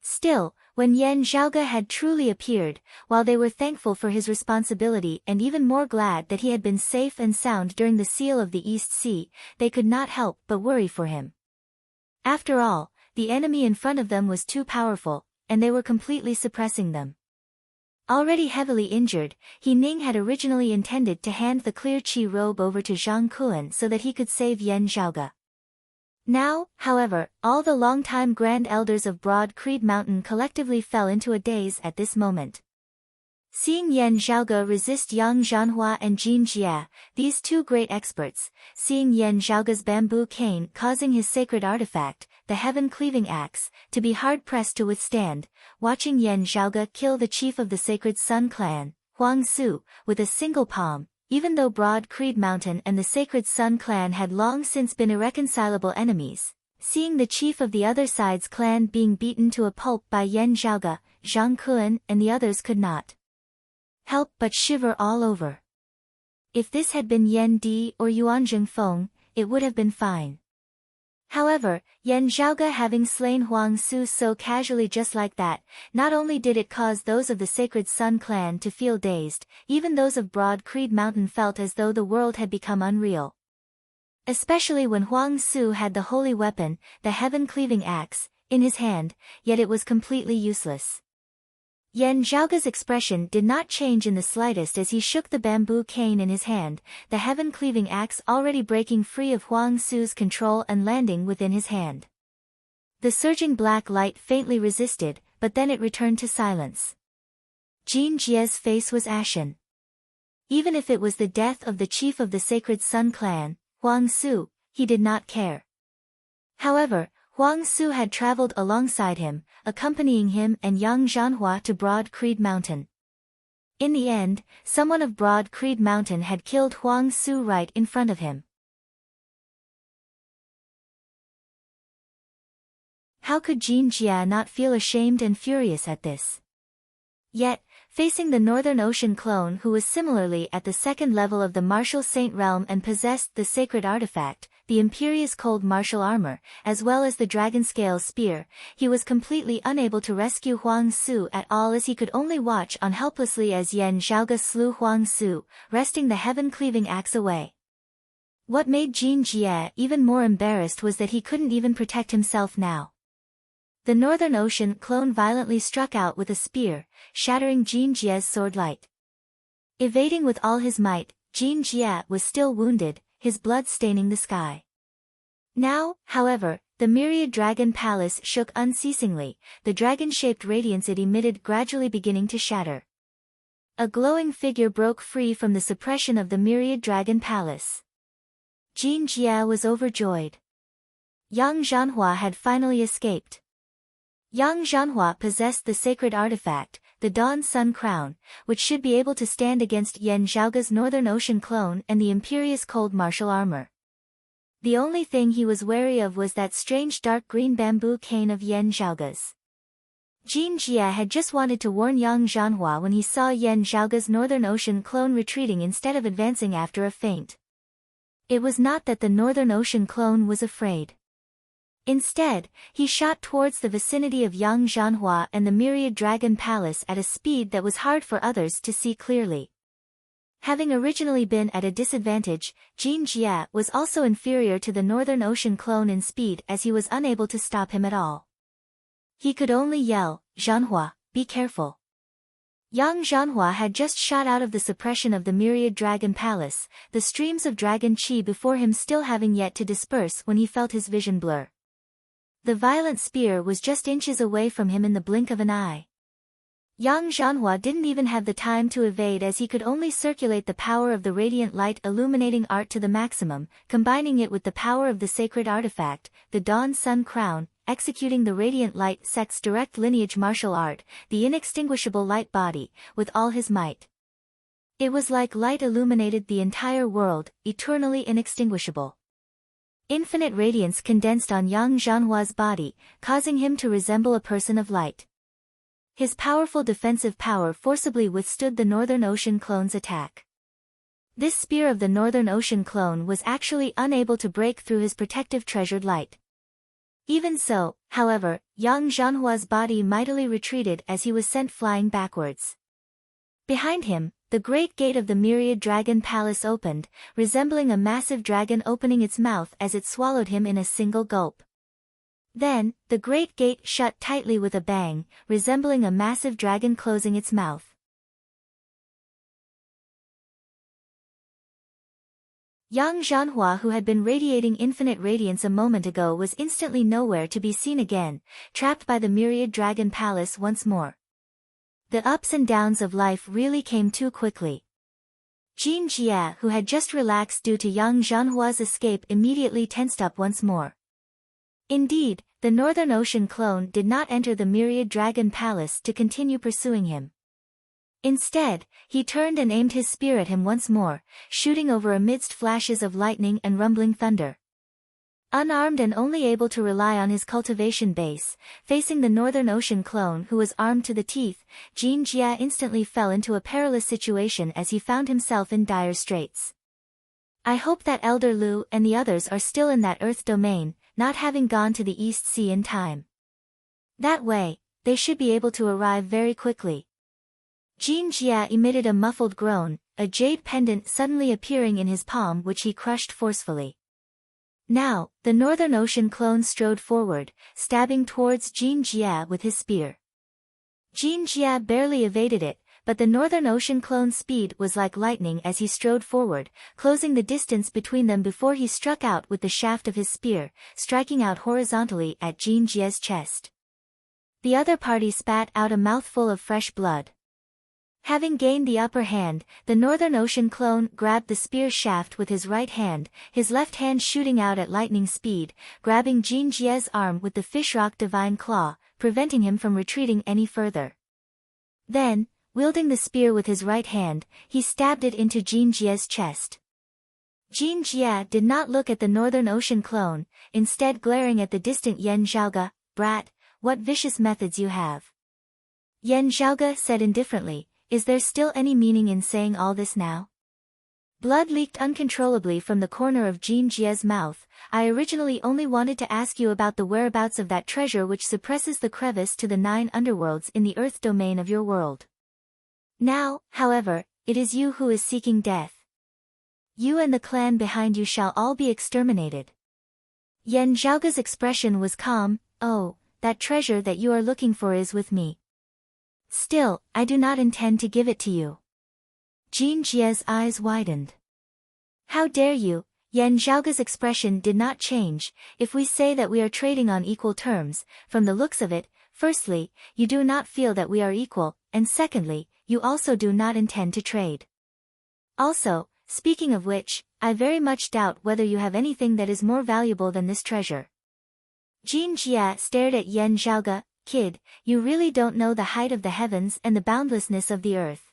Still, when Yan Zhaoge had truly appeared, while they were thankful for his responsibility and even more glad that he had been safe and sound during the Seal of the East Sea, they could not help but worry for him. After all, the enemy in front of them was too powerful, and they were completely suppressing them. Already heavily injured, He Ning had originally intended to hand the clear qi robe over to Zhang Kuan so that he could save Yan Zhaoge. Now, however, all the longtime Grand Elders of Broad Creed Mountain collectively fell into a daze at this moment. Seeing Yan Zhaoge resist Yang Zhanhua and Jin Jia, these 2 great experts, seeing Yan Zhaoge's bamboo cane causing his sacred artifact, the heaven-cleaving axe, to be hard-pressed to withstand, watching Yan Zhaoge kill the chief of the Sacred Sun clan, Huang Su, with a single palm, even though Broad Creed Mountain and the Sacred Sun clan had long since been irreconcilable enemies. Seeing the chief of the other side's clan being beaten to a pulp by Yan Zhaoge, Zhang Kuan and the others could not help but shiver all over. If this had been Yan Di or Yuanzheng Feng, it would have been fine. However, Yan Zhaoge having slain Huang Su so casually just like that, not only did it cause those of the Sacred Sun clan to feel dazed, even those of Broad Creed Mountain felt as though the world had become unreal. Especially when Huang Su had the holy weapon, the heaven-cleaving axe, in his hand, yet it was completely useless. Yan Zhaoge's expression did not change in the slightest as he shook the bamboo cane in his hand, the heaven-cleaving axe already breaking free of Huang Su's control and landing within his hand. The surging black light faintly resisted, but then it returned to silence. Jin Jia's face was ashen. Even if it was the death of the chief of the Sacred Sun clan, Huang Su, he did not care. However, Huang Su had traveled alongside him, accompanying him and Yang Zhanhua to Broad Creed Mountain. In the end, someone of Broad Creed Mountain had killed Huang Su right in front of him. How could Jin Jia not feel ashamed and furious at this? Yet, facing the Northern Ocean clone who was similarly at the 2nd level of the Martial Saint realm and possessed the sacred artifact, the imperious cold martial armor, as well as the dragon scale spear, he was completely unable to rescue Huang Su at all, as he could only watch on helplessly as Yan Zhaoge slew Huang Su, wresting the heaven-cleaving axe away. What made Jin Jie even more embarrassed was that he couldn't even protect himself now. The Northern Ocean clone violently struck out with a spear, shattering Jin Jie's sword light. Evading with all his might, Jin Jie was still wounded, his blood staining the sky. Now, however, the myriad dragon palace shook unceasingly, the dragon-shaped radiance it emitted gradually beginning to shatter. A glowing figure broke free from the suppression of the myriad dragon palace. Jin Jie was overjoyed. Yang Zhanhua had finally escaped. Yang Zhanhua possessed the sacred artifact, the Dawn Sun Crown, which should be able to stand against Yan Zhaoge's Northern Ocean clone and the imperious cold martial armor. The only thing he was wary of was that strange dark green bamboo cane of Yan Zhaoge's. Jin Jie had just wanted to warn Yang Zhanhua when he saw Yan Zhaoge's Northern Ocean clone retreating instead of advancing after a feint. It was not that the Northern Ocean clone was afraid. Instead, he shot towards the vicinity of Yang Zhanhua and the myriad dragon palace at a speed that was hard for others to see clearly. Having originally been at a disadvantage, Jin Jie was also inferior to the Northern Ocean clone in speed, as he was unable to stop him at all. He could only yell, "Zhanhua, be careful." Yang Zhanhua had just shot out of the suppression of the myriad dragon palace, the streams of dragon chi before him still having yet to disperse when he felt his vision blur. The violent spear was just inches away from him in the blink of an eye. Yang Zhanhua didn't even have the time to evade, as he could only circulate the power of the radiant light illuminating art to the maximum, combining it with the power of the sacred artifact, the Dawn Sun Crown, executing the radiant light sect's direct lineage martial art, the inextinguishable light body, with all his might. It was like light illuminated the entire world, eternally inextinguishable. Infinite radiance condensed on Yang Zhanhua's body, causing him to resemble a person of light. His powerful defensive power forcibly withstood the Northern Ocean clone's attack. This spear of the Northern Ocean clone was actually unable to break through his protective treasured light. Even so, however, Yang Zhanhua's body mightily retreated as he was sent flying backwards. Behind him, the great gate of the myriad dragon palace opened, resembling a massive dragon opening its mouth as it swallowed him in a single gulp. Then, the great gate shut tightly with a bang, resembling a massive dragon closing its mouth. Yang Zhanhua, who had been radiating infinite radiance a moment ago, was instantly nowhere to be seen again, trapped by the myriad dragon palace once more. The ups and downs of life really came too quickly. Jin Jie, who had just relaxed due to Yang Zhanhua's escape, immediately tensed up once more. Indeed, the Northern Ocean clone did not enter the myriad dragon palace to continue pursuing him. Instead, he turned and aimed his spear at him once more, shooting over amidst flashes of lightning and rumbling thunder. Unarmed and only able to rely on his cultivation base, facing the Northern Ocean clone who was armed to the teeth, Jin Jie instantly fell into a perilous situation as he found himself in dire straits. I hope that Elder Lu and the others are still in that Earth domain, not having gone to the East Sea in time. That way, they should be able to arrive very quickly. Jin Jie emitted a muffled groan, a jade pendant suddenly appearing in his palm which he crushed forcefully. Now, the Northern Ocean clone strode forward, stabbing towards Jin Jie with his spear. Jin Jie barely evaded it, but the Northern Ocean clone's speed was like lightning as he strode forward, closing the distance between them before he struck out with the shaft of his spear, striking out horizontally at Jin Jie's chest. The other party spat out a mouthful of fresh blood. Having gained the upper hand, the Northern Ocean clone grabbed the spear shaft with his right hand, his left hand shooting out at lightning speed, grabbing Jin Jie's arm with the fishrock divine claw, preventing him from retreating any further. Then, wielding the spear with his right hand, he stabbed it into Jin Jie's chest. Jin Jie did not look at the Northern Ocean clone, instead glaring at the distant Yan Zhaoge. "Brat, what vicious methods you have." Yan Zhaoge said indifferently, "Is there still any meaning in saying all this now?" Blood leaked uncontrollably from the corner of Jean Jie's mouth. I originally only wanted to ask you about the whereabouts of that treasure which suppresses the crevice to the 9 underworlds in the earth domain of your world. Now, however, it is you who is seeking death. You and the clan behind you shall all be exterminated. Yan Zhaoge's expression was calm. Oh, that treasure that you are looking for is with me. Still, I do not intend to give it to you. Jean Jie's eyes widened. How dare you? Yan Zhaoge's expression did not change. If we say that we are trading on equal terms, from the looks of it, firstly, you do not feel that we are equal, and secondly, you also do not intend to trade. Also, speaking of which, I very much doubt whether you have anything that is more valuable than this treasure. Jean Jie stared at Yan Zhaoge. Kid, you really don't know the height of the heavens and the boundlessness of the earth.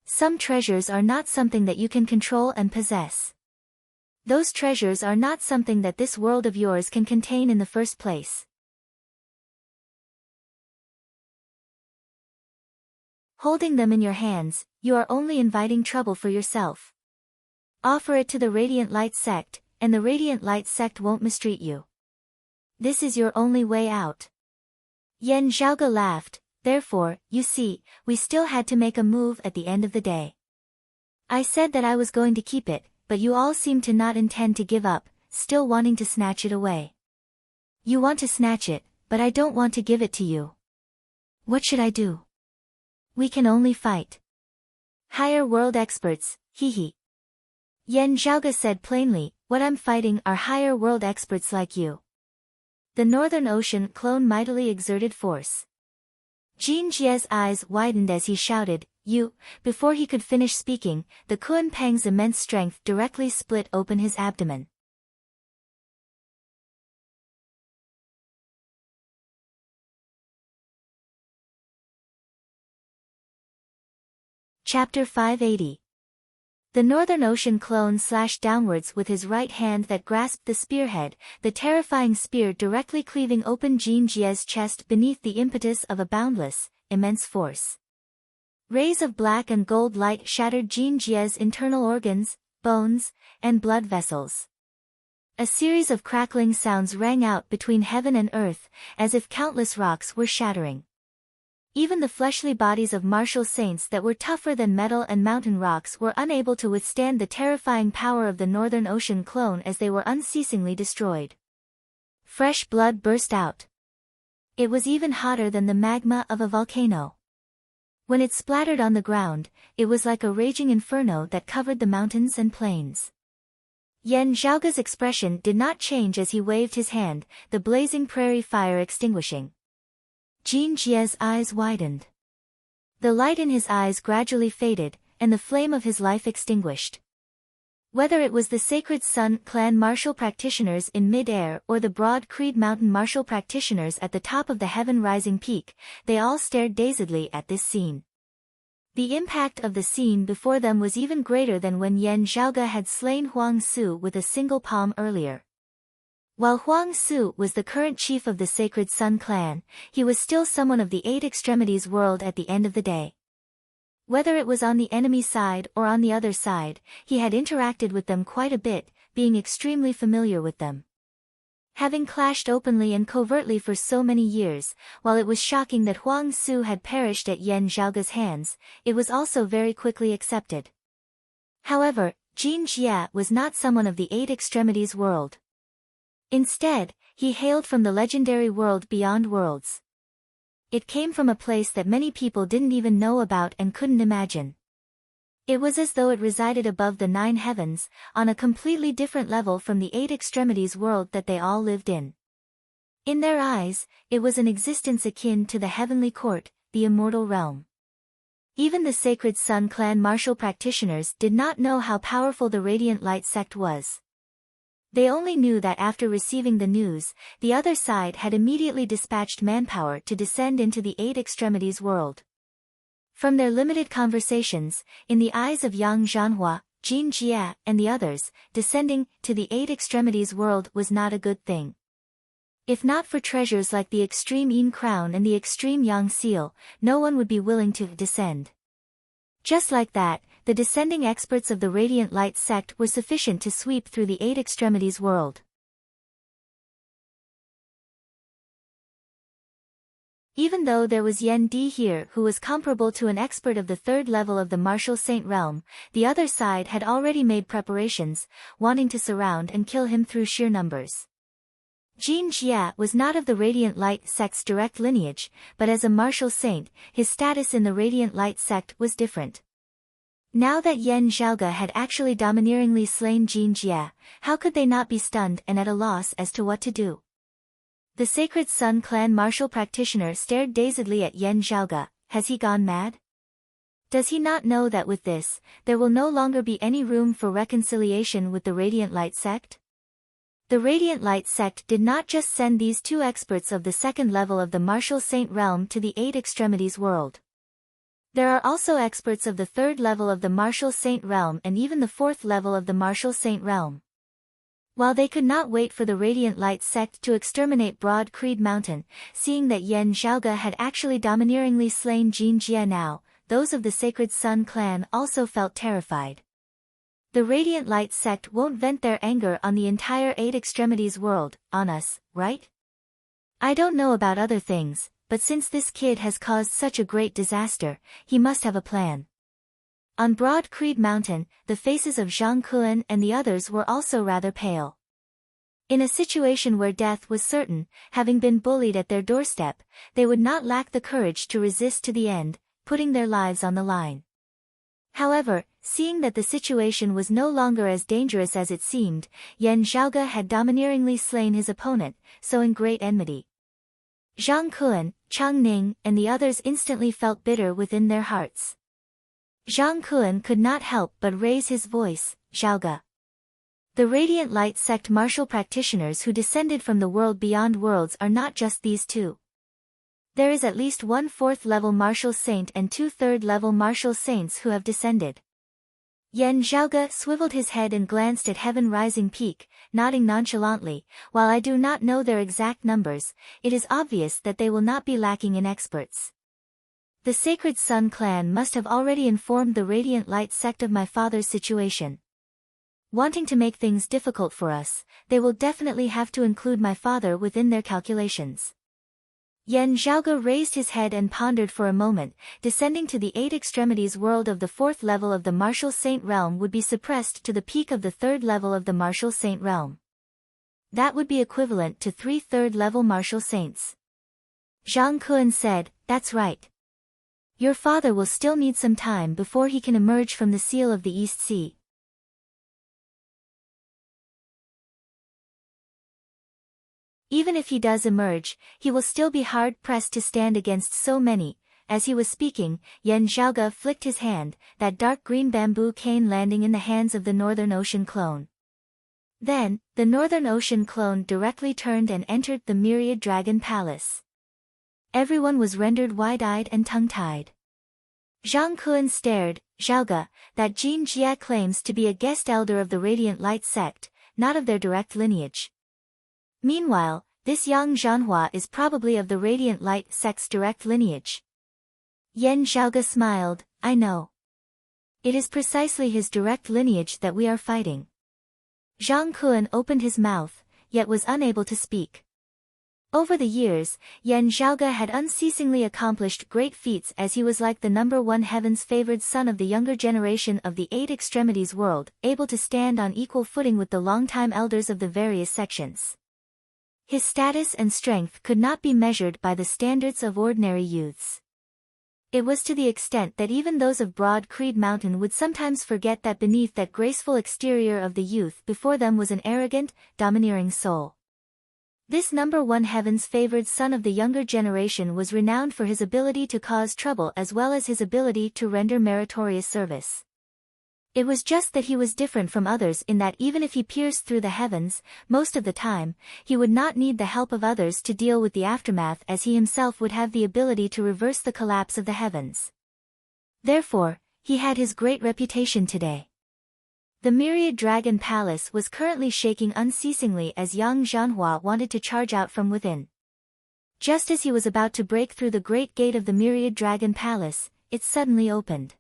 Some treasures are not something that you can control and possess. Those treasures are not something that this world of yours can contain in the first place. Holding them in your hands, you are only inviting trouble for yourself. Offer it to the Radiant Light Sect, and the Radiant Light Sect won't mistreat you. This is your only way out. Yan Zhaoge laughed. Therefore, you see, we still had to make a move at the end of the day. I said that I was going to keep it, but you all seem to not intend to give up, still wanting to snatch it away. You want to snatch it, but I don't want to give it to you. What should I do? We can only fight. Higher world experts, hee. Yan Zhaoge said plainly, what I'm fighting are higher world experts like you. The Northern Ocean clone mightily exerted force. Jean Jie's eyes widened as he shouted, you. Before he could finish speaking, the Kuan Peng's immense strength directly split open his abdomen. Chapter 580. The Northern Ocean clone slashed downwards with his right hand that grasped the spearhead, the terrifying spear directly cleaving open Jean Jie's chest beneath the impetus of a boundless, immense force. Rays of black and gold light shattered Jean Jie's internal organs, bones, and blood vessels. A series of crackling sounds rang out between heaven and earth, as if countless rocks were shattering. Even the fleshly bodies of martial saints that were tougher than metal and mountain rocks were unable to withstand the terrifying power of the Northern Ocean clone as they were unceasingly destroyed. Fresh blood burst out. It was even hotter than the magma of a volcano. When it splattered on the ground, it was like a raging inferno that covered the mountains and plains. Yan Zhaoge's expression did not change as he waved his hand, the blazing prairie fire extinguishing. Jean Jie's eyes widened. The light in his eyes gradually faded, and the flame of his life extinguished. Whether it was the Sacred Sun clan martial practitioners in mid-air or the Broad Creed Mountain martial practitioners at the top of the heaven-rising peak, they all stared dazedly at this scene. The impact of the scene before them was even greater than when Yan Zhaoge had slain Huang Su with a single palm earlier. While Huang Su was the current chief of the Sacred Sun clan, he was still someone of the 8 extremities world at the end of the day. Whether it was on the enemy side or on the other side, he had interacted with them quite a bit, being extremely familiar with them. Having clashed openly and covertly for so many years, while it was shocking that Huang Su had perished at Yan Zhaoge's hands, it was also very quickly accepted. However, Jean Jie was not someone of the 8 extremities world. Instead, he hailed from the legendary world beyond worlds. It came from a place that many people didn't even know about and couldn't imagine. It was as though it resided above the 9 heavens, on a completely different level from the 8 extremities world that they all lived in. In their eyes, it was an existence akin to the heavenly court, the immortal realm. Even the Sacred Sun clan martial practitioners did not know how powerful the Radiant Light sect was. They only knew that after receiving the news, the other side had immediately dispatched manpower to descend into the 8 extremities world. From their limited conversations, in the eyes of Yang Zhanhua, Jean Jie, and the others, descending to the 8 extremities world was not a good thing. If not for treasures like the extreme Yin crown and the extreme Yang seal, no one would be willing to descend. Just like that, the descending experts of the Radiant Light sect were sufficient to sweep through the Eight Extremities world. Even though there was Yen Di here who was comparable to an expert of the third level of the Martial Saint realm, the other side had already made preparations, wanting to surround and kill him through sheer numbers. Jin Jia was not of the Radiant Light sect's direct lineage, but as a martial saint, his status in the Radiant Light sect was different. Now that Yen Zhaoge had actually domineeringly slain Jin Jia, how could they not be stunned and at a loss as to what to do? The Sacred Sun clan martial practitioner stared dazedly at Yen Zhaoge. Has he gone mad? Does he not know that with this, there will no longer be any room for reconciliation with the Radiant Light sect? The Radiant Light sect did not just send these two experts of the second level of the Martial Saint realm to the Eight Extremities world. There are also experts of the third level of the Martial Saint realm and even the fourth level of the Martial Saint realm. While they could not wait for the Radiant Light sect to exterminate Broad Creed Mountain, seeing that Yen Zhaoge had actually domineeringly slain Jin Jia now, those of the Sacred Sun clan also felt terrified. The Radiant Light sect won't vent their anger on the entire Eight Extremities world, on us, right? I don't know about other things, but since this kid has caused such a great disaster, he must have a plan. On Broad Creed Mountain, the faces of Zhang Kuan and the others were also rather pale. In a situation where death was certain, having been bullied at their doorstep, they would not lack the courage to resist to the end, putting their lives on the line. However, seeing that the situation was no longer as dangerous as it seemed, Yen Zhaoge had domineeringly slain his opponent, sowing great enmity. Zhang Kuan, Chang Ning, and the others instantly felt bitter within their hearts. Zhang Kuan could not help but raise his voice. Zhaoge. The Radiant Light sect martial practitioners who descended from the world beyond worlds are not just these two. There is at least one fourth-level martial saint and two third-level martial saints who have descended. Yen Zhaoge swiveled his head and glanced at Heaven Rising Peak, nodding nonchalantly. While I do not know their exact numbers, it is obvious that they will not be lacking in experts. The Sacred Sun clan must have already informed the Radiant Light sect of my father's situation. Wanting to make things difficult for us, they will definitely have to include my father within their calculations. Yen Zhaoge raised his head and pondered for a moment. Descending to the Eight Extremities world of the fourth level of the Martial Saint realm would be suppressed to the peak of the third level of the Martial Saint realm. That would be equivalent to 3 third-level martial saints. Zhang Kuan said, "That's right. Your father will still need some time before he can emerge from the seal of the East Sea." Even if he does emerge, he will still be hard-pressed to stand against so many. As he was speaking, Yen Zhaoge flicked his hand, that dark green bamboo cane landing in the hands of the Northern Ocean clone. Then, the Northern Ocean clone directly turned and entered the Myriad Dragon Palace. Everyone was rendered wide-eyed and tongue-tied. Zhang Kuan stared. Zhaoge, that Jin Jia claims to be a guest elder of the Radiant Light sect, not of their direct lineage. Meanwhile, this Yang Zhanhua is probably of the Radiant Light sect's direct lineage. Yen Zhaoge smiled. I know. It is precisely his direct lineage that we are fighting. Zhang Kuan opened his mouth, yet was unable to speak. Over the years, Yen Zhaoge had unceasingly accomplished great feats as he was like the #1 heaven's favored son of the younger generation of the Eight Extremities world, able to stand on equal footing with the longtime elders of the various sections. His status and strength could not be measured by the standards of ordinary youths. It was to the extent that even those of Broad Creed Mountain would sometimes forget that beneath that graceful exterior of the youth before them was an arrogant, domineering soul. This #1 heaven's favored son of the younger generation was renowned for his ability to cause trouble as well as his ability to render meritorious service. It was just that he was different from others in that even if he pierced through the heavens, most of the time, he would not need the help of others to deal with the aftermath as he himself would have the ability to reverse the collapse of the heavens. Therefore, he had his great reputation today. The Myriad Dragon Palace was currently shaking unceasingly as Yang Zhanhua wanted to charge out from within. Just as he was about to break through the great gate of the Myriad Dragon Palace, it suddenly opened.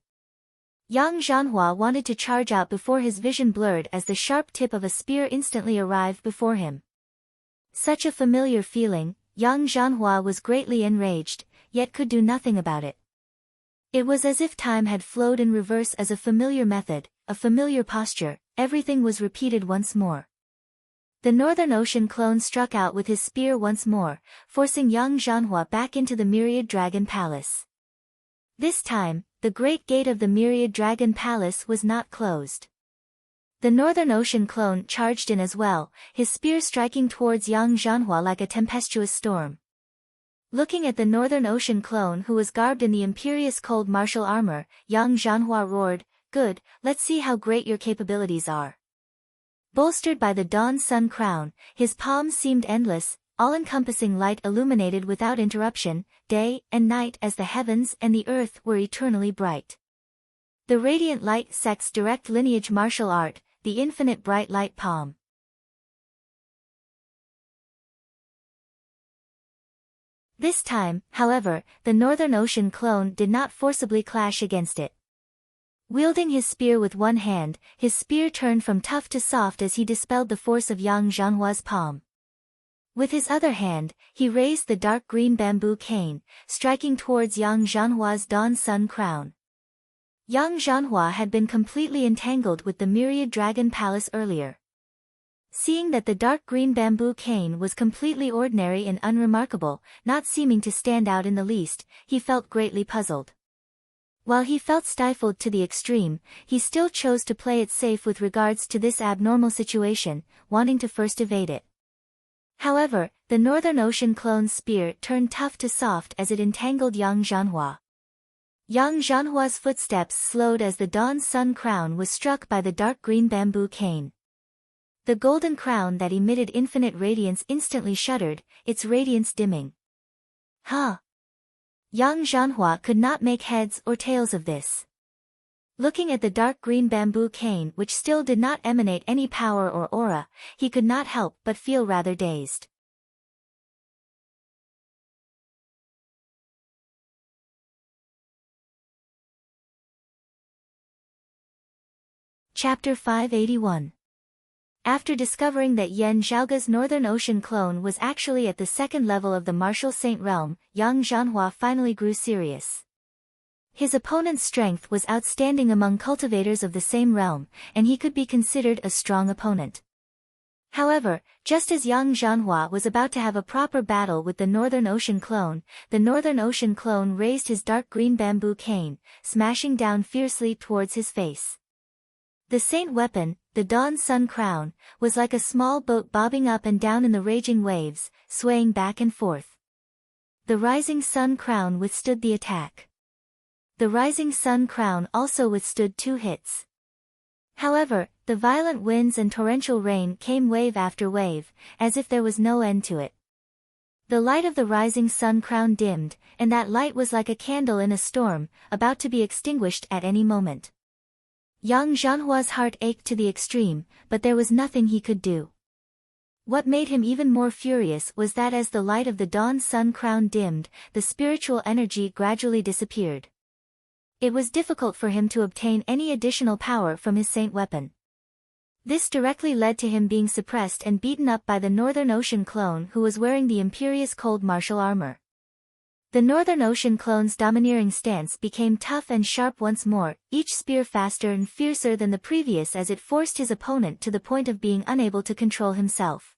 Yang Zhanhua wanted to charge out before his vision blurred as the sharp tip of a spear instantly arrived before him. Such a familiar feeling, Yang Zhanhua was greatly enraged, yet could do nothing about it. It was as if time had flowed in reverse as a familiar method, a familiar posture, everything was repeated once more. The Northern Ocean clone struck out with his spear once more, forcing Yang Zhanhua back into the Myriad Dragon Palace. This time, the great gate of the Myriad Dragon Palace was not closed. The Northern Ocean clone charged in as well, his spear striking towards Yang Zhanhua like a tempestuous storm. Looking at the Northern Ocean clone who was garbed in the imperious cold martial armor, Yang Zhanhua roared, "Good, let's see how great your capabilities are." Bolstered by the dawn sun crown, his palms seemed endless, all-encompassing light illuminated without interruption, day and night as the heavens and the earth were eternally bright. The radiant light sect's direct lineage martial art, the infinite bright light palm. This time, however, the Northern Ocean clone did not forcibly clash against it. Wielding his spear with one hand, his spear turned from tough to soft as he dispelled the force of Yang Zhanhua's palm. With his other hand, he raised the dark green bamboo cane, striking towards Yang Zhanhua's dawn sun crown. Yang Zhanhua had been completely entangled with the Myriad Dragon Palace earlier. Seeing that the dark green bamboo cane was completely ordinary and unremarkable, not seeming to stand out in the least, he felt greatly puzzled. While he felt stifled to the extreme, he still chose to play it safe with regards to this abnormal situation, wanting to first evade it. However, the Northern Ocean clone's spear turned tough to soft as it entangled Yang Zhanhua. Yang Zhanhua's footsteps slowed as the dawn sun crown was struck by the dark green bamboo cane. The golden crown that emitted infinite radiance instantly shuddered, its radiance dimming. Huh! Yang Zhanhua could not make heads or tails of this. Looking at the dark green bamboo cane which still did not emanate any power or aura, he could not help but feel rather dazed. Chapter 581. After discovering that Yan Zhaoge's Northern Ocean clone was actually at the second level of the Martial Saint realm, Yang Zhanhua finally grew serious. His opponent's strength was outstanding among cultivators of the same realm, and he could be considered a strong opponent. However, just as Yang Zhanhua was about to have a proper battle with the Northern Ocean clone, the Northern Ocean clone raised his dark green bamboo cane, smashing down fiercely towards his face. The saint weapon, the dawn sun crown, was like a small boat bobbing up and down in the raging waves, swaying back and forth. The rising sun crown withstood the attack. The rising sun crown also withstood 2 hits. However, the violent winds and torrential rain came wave after wave, as if there was no end to it. The light of the rising sun crown dimmed, and that light was like a candle in a storm, about to be extinguished at any moment. Yang Zhanhua's heart ached to the extreme, but there was nothing he could do. What made him even more furious was that as the light of the dawn sun crown dimmed, the spiritual energy gradually disappeared. It was difficult for him to obtain any additional power from his saint weapon. This directly led to him being suppressed and beaten up by the Northern Ocean clone who was wearing the imperious cold martial armor. The Northern Ocean clone's domineering stance became tough and sharp once more, each spear faster and fiercer than the previous as it forced his opponent to the point of being unable to control himself.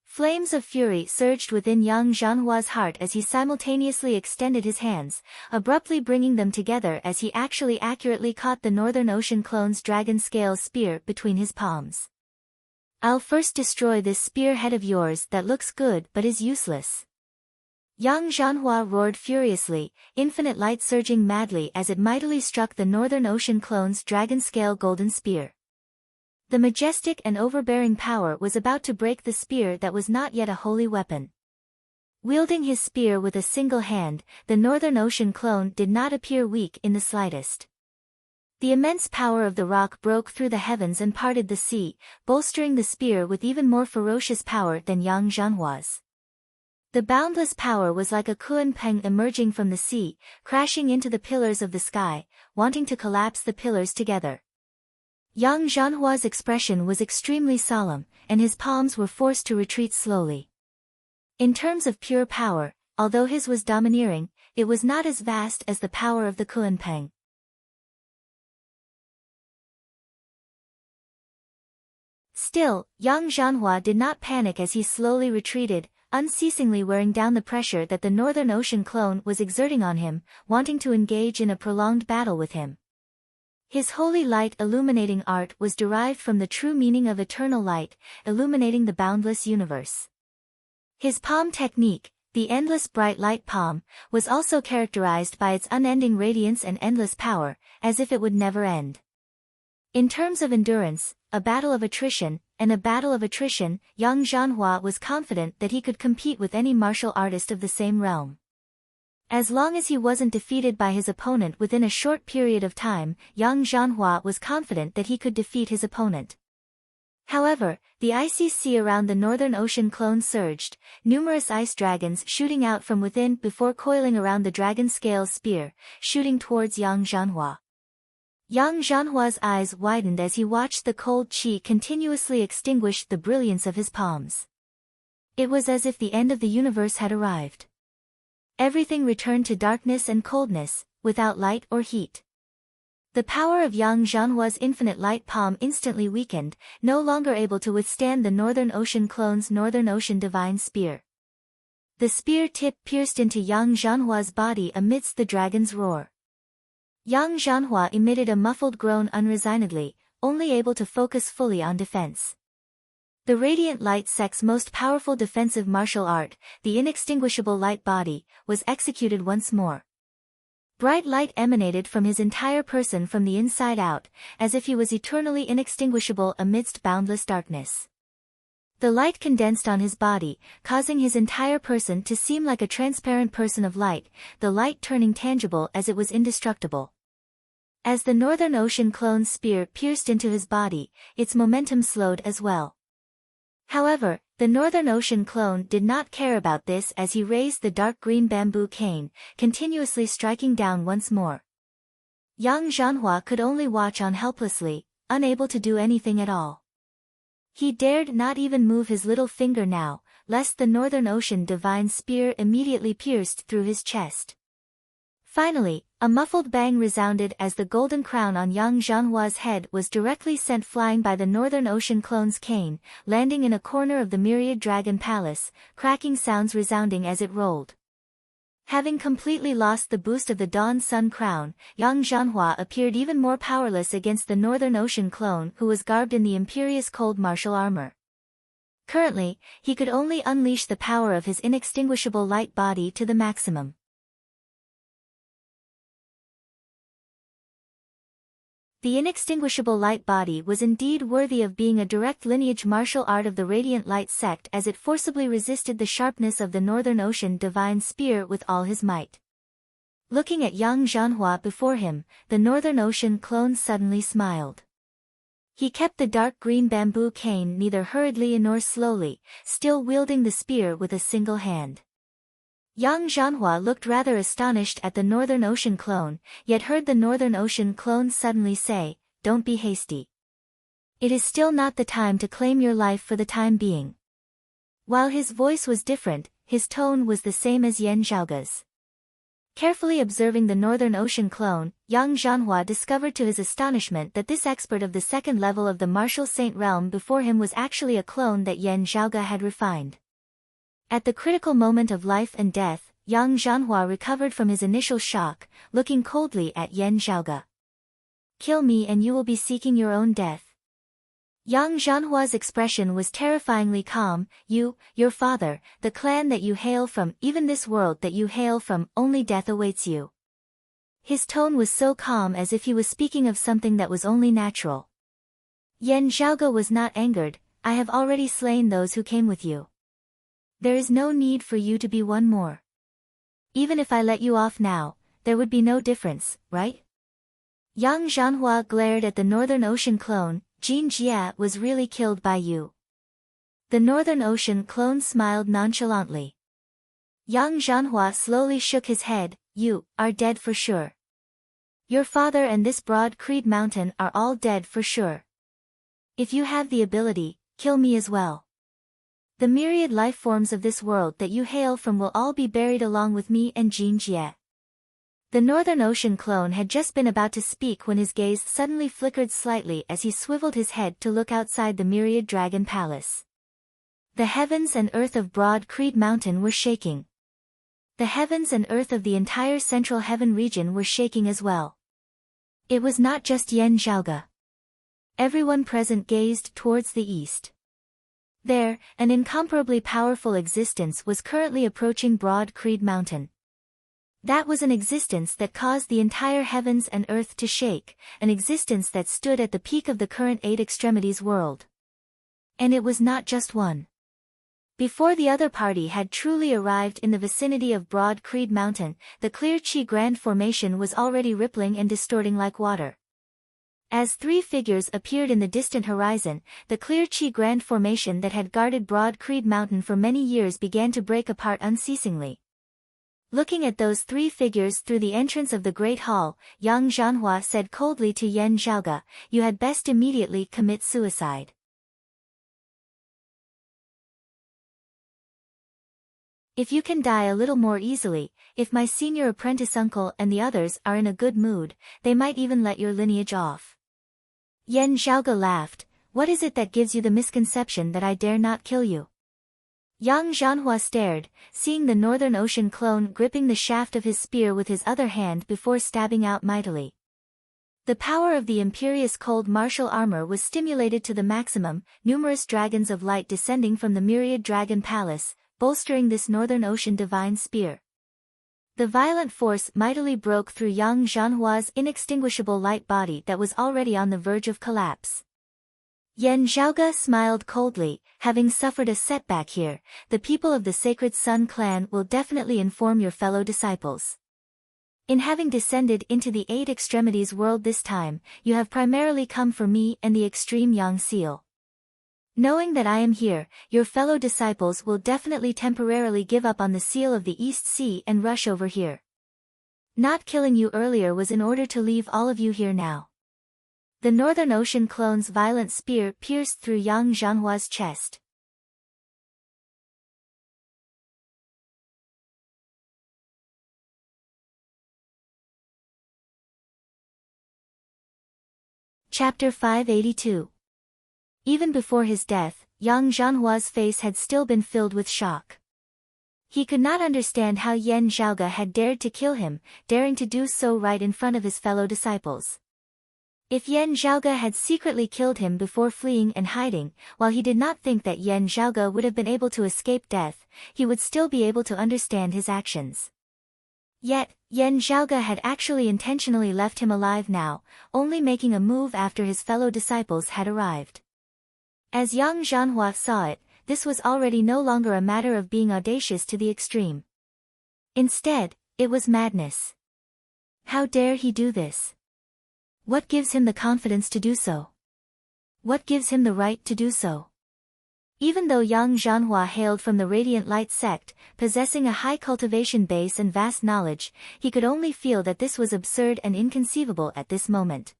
Flames of fury surged within Yang Zhanhua's heart as he simultaneously extended his hands, abruptly bringing them together as he actually accurately caught the Northern Ocean clone's dragon scale spear between his palms. "I'll first destroy this spearhead of yours that looks good but is useless." Yang Zhanhua roared furiously, infinite light surging madly as it mightily struck the Northern Ocean clone's dragon-scale golden spear. The majestic and overbearing power was about to break the spear that was not yet a holy weapon. Wielding his spear with a single hand, the Northern Ocean clone did not appear weak in the slightest. The immense power of the rock broke through the heavens and parted the sea, bolstering the spear with even more ferocious power than Yang Zhanhua's. The boundless power was like a kunpeng emerging from the sea, crashing into the pillars of the sky, wanting to collapse the pillars together. Yang Zhanhua's expression was extremely solemn, and his palms were forced to retreat slowly. In terms of pure power, although his was domineering, it was not as vast as the power of the kunpeng. Still, Yang Zhanhua did not panic as he slowly retreated, unceasingly wearing down the pressure that the Northern Ocean clone was exerting on him, wanting to engage in a prolonged battle with him. His holy light illuminating art was derived from the true meaning of eternal light, illuminating the boundless universe. His palm technique, the endless bright light palm, was also characterized by its unending radiance and endless power, as if it would never end. In terms of endurance, a battle of attrition, Yang Zhanhua was confident that he could compete with any martial artist of the same realm. As long as he wasn't defeated by his opponent within a short period of time, Yang Zhanhua was confident that he could defeat his opponent. However, the icy sea around the Northern Ocean clone surged, numerous ice dragons shooting out from within before coiling around the dragon scales spear, shooting towards Yang Zhanhua. Yang Zhanhua's eyes widened as he watched the cold qi continuously extinguish the brilliance of his palms. It was as if the end of the universe had arrived. Everything returned to darkness and coldness, without light or heat. The power of Yang Zhanhua's infinite light palm instantly weakened, no longer able to withstand the Northern Ocean clone's Northern Ocean divine spear. The spear tip pierced into Yang Zhanhua's body amidst the dragon's roar. Yang Zhanhua emitted a muffled groan unresignedly, only able to focus fully on defense. The radiant light sect's most powerful defensive martial art, the inextinguishable light body, was executed once more. Bright light emanated from his entire person from the inside out, as if he was eternally inextinguishable amidst boundless darkness. The light condensed on his body, causing his entire person to seem like a transparent person of light, the light turning tangible as it was indestructible. As the Northern Ocean clone's spear pierced into his body, its momentum slowed as well. However, the Northern Ocean clone did not care about this as he raised the dark green bamboo cane, continuously striking down once more. Yang Zhanhua could only watch on helplessly, unable to do anything at all. He dared not even move his little finger now, lest the Northern Ocean divine spear immediately pierced through his chest. Finally, a muffled bang resounded as the golden crown on Yang Zhanhua's head was directly sent flying by the Northern Ocean clone's cane, landing in a corner of the myriad dragon palace, cracking sounds resounding as it rolled. Having completely lost the boost of the Dawn Sun crown, Yang Zhanhua appeared even more powerless against the Northern Ocean clone who was garbed in the imperious cold martial armor. Currently, he could only unleash the power of his inextinguishable light body to the maximum. The inextinguishable light body was indeed worthy of being a direct lineage martial art of the Radiant Light sect as it forcibly resisted the sharpness of the Northern Ocean divine spear with all his might. Looking at Yang Zhanhua before him, the Northern Ocean clone suddenly smiled. He kept the dark green bamboo cane neither hurriedly nor slowly, still wielding the spear with a single hand. Yang Zhanhua looked rather astonished at the Northern Ocean clone, yet heard the Northern Ocean clone suddenly say, "Don't be hasty. It is still not the time to claim your life for the time being." While his voice was different, his tone was the same as Yan Zhaoge's. Carefully observing the Northern Ocean clone, Yang Zhanhua discovered to his astonishment that this expert of the second level of the martial saint realm before him was actually a clone that Yan Zhaoge had refined. At the critical moment of life and death, Yang Zhanhua recovered from his initial shock, looking coldly at Yan Zhaoge. "Kill me and you will be seeking your own death." Yang Zhanhua's expression was terrifyingly calm. "You, your father, the clan that you hail from, even this world that you hail from, only death awaits you." His tone was so calm as if he was speaking of something that was only natural. Yan Zhaoge was not angered. "I have already slain those who came with you. There is no need for you to be one more. Even if I let you off now, there would be no difference, right?" Yang Zhanhua glared at the Northern Ocean clone. "Jin Jia was really killed by you." The Northern Ocean clone smiled nonchalantly. Yang Zhanhua slowly shook his head. You are dead for sure. Your father and this broad Creed mountain are all dead for sure. If you have the ability, kill me as well. The myriad life forms of this world that you hail from will all be buried along with me and Jin Jie. The Northern Ocean clone had just been about to speak when his gaze suddenly flickered slightly as he swiveled his head to look outside the myriad dragon palace. The heavens and earth of broad Creed mountain were shaking. The heavens and earth of the entire central heaven region were shaking as well. It was not just Yan Zhaoge. Everyone present gazed towards the east. There, an incomparably powerful existence was currently approaching broad Creed mountain. That was an existence that caused the entire heavens and earth to shake, an existence that stood at the peak of the current eight extremities world. And it was not just one. Before the other party had truly arrived in the vicinity of broad Creed mountain, the clear Qi Grand Formation was already rippling and distorting like water. As three figures appeared in the distant horizon, the clear Qi Grand Formation that had guarded broad Creed mountain for many years began to break apart unceasingly. Looking at those three figures through the entrance of the Great Hall, Yang Zhanhua said coldly to Yan Zhaoge, "You had best immediately commit suicide. If you can die a little more easily, if my senior apprentice uncle and the others are in a good mood, they might even let your lineage off." Yan Zhaoge laughed. "What is it that gives you the misconception that I dare not kill you?" Yang Zhanhua stared, seeing the Northern Ocean clone gripping the shaft of his spear with his other hand before stabbing out mightily. The power of the imperious cold martial armor was stimulated to the maximum, numerous dragons of light descending from the myriad dragon palace, bolstering this Northern Ocean divine spear. The violent force mightily broke through Yang Zhanhua's inextinguishable light body that was already on the verge of collapse. Yan Zhaoge smiled coldly. "Having suffered a setback here, the people of the Sacred Sun clan will definitely inform your fellow disciples. In having descended into the eight extremities world this time, you have primarily come for me and the extreme Yang Seal. Knowing that I am here, your fellow disciples will definitely temporarily give up on the seal of the East Sea and rush over here. Not killing you earlier was in order to leave all of you here now." The Northern Ocean clone's violent spear pierced through Yang Zhanhua's chest. Chapter 582. Even before his death, Yang Zhanhua's face had still been filled with shock. He could not understand how Yan Zhaoge had dared to kill him, daring to do so right in front of his fellow disciples. If Yan Zhaoge had secretly killed him before fleeing and hiding, while he did not think that Yan Zhaoge would have been able to escape death, he would still be able to understand his actions. Yet, Yan Zhaoge had actually intentionally left him alive now, only making a move after his fellow disciples had arrived. As Yang Zhanhua saw it, this was already no longer a matter of being audacious to the extreme. Instead, it was madness. How dare he do this? What gives him the confidence to do so? What gives him the right to do so? Even though Yang Zhanhua hailed from the Radiant Light sect, possessing a high cultivation base and vast knowledge, he could only feel that this was absurd and inconceivable at this moment.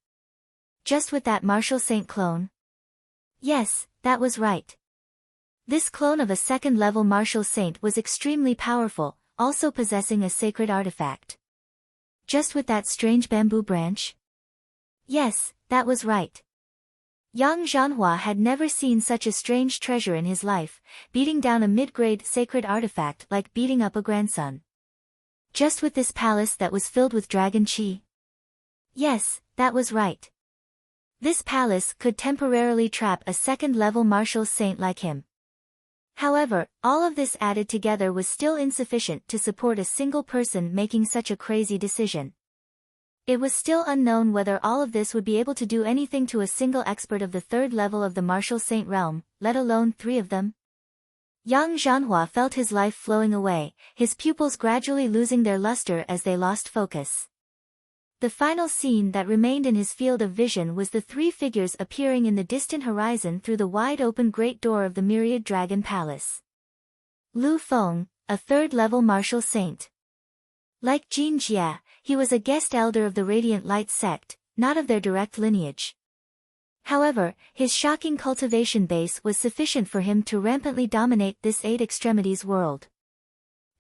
Just with that martial saint clone? Yes, that was right. This clone of a second-level martial saint was extremely powerful, also possessing a sacred artifact. Just with that strange bamboo branch? Yes, that was right. Yang Zhanhua had never seen such a strange treasure in his life, beating down a mid-grade sacred artifact like beating up a grandson. Just with this palace that was filled with dragon chi? Yes, that was right. This palace could temporarily trap a second-level martial saint like him. However, all of this added together was still insufficient to support a single person making such a crazy decision. It was still unknown whether all of this would be able to do anything to a single expert of the third level of the martial saint realm, let alone three of them. Yang Zhanhua felt his life flowing away, his pupils gradually losing their luster as they lost focus. The final scene that remained in his field of vision was the three figures appearing in the distant horizon through the wide-open great door of the Myriad Dragon Palace. Lu Feng, a third-level martial saint. Like Jin Jia, he was a guest elder of the Radiant Light sect, not of their direct lineage. However, his shocking cultivation base was sufficient for him to rampantly dominate this Eight Extremities world.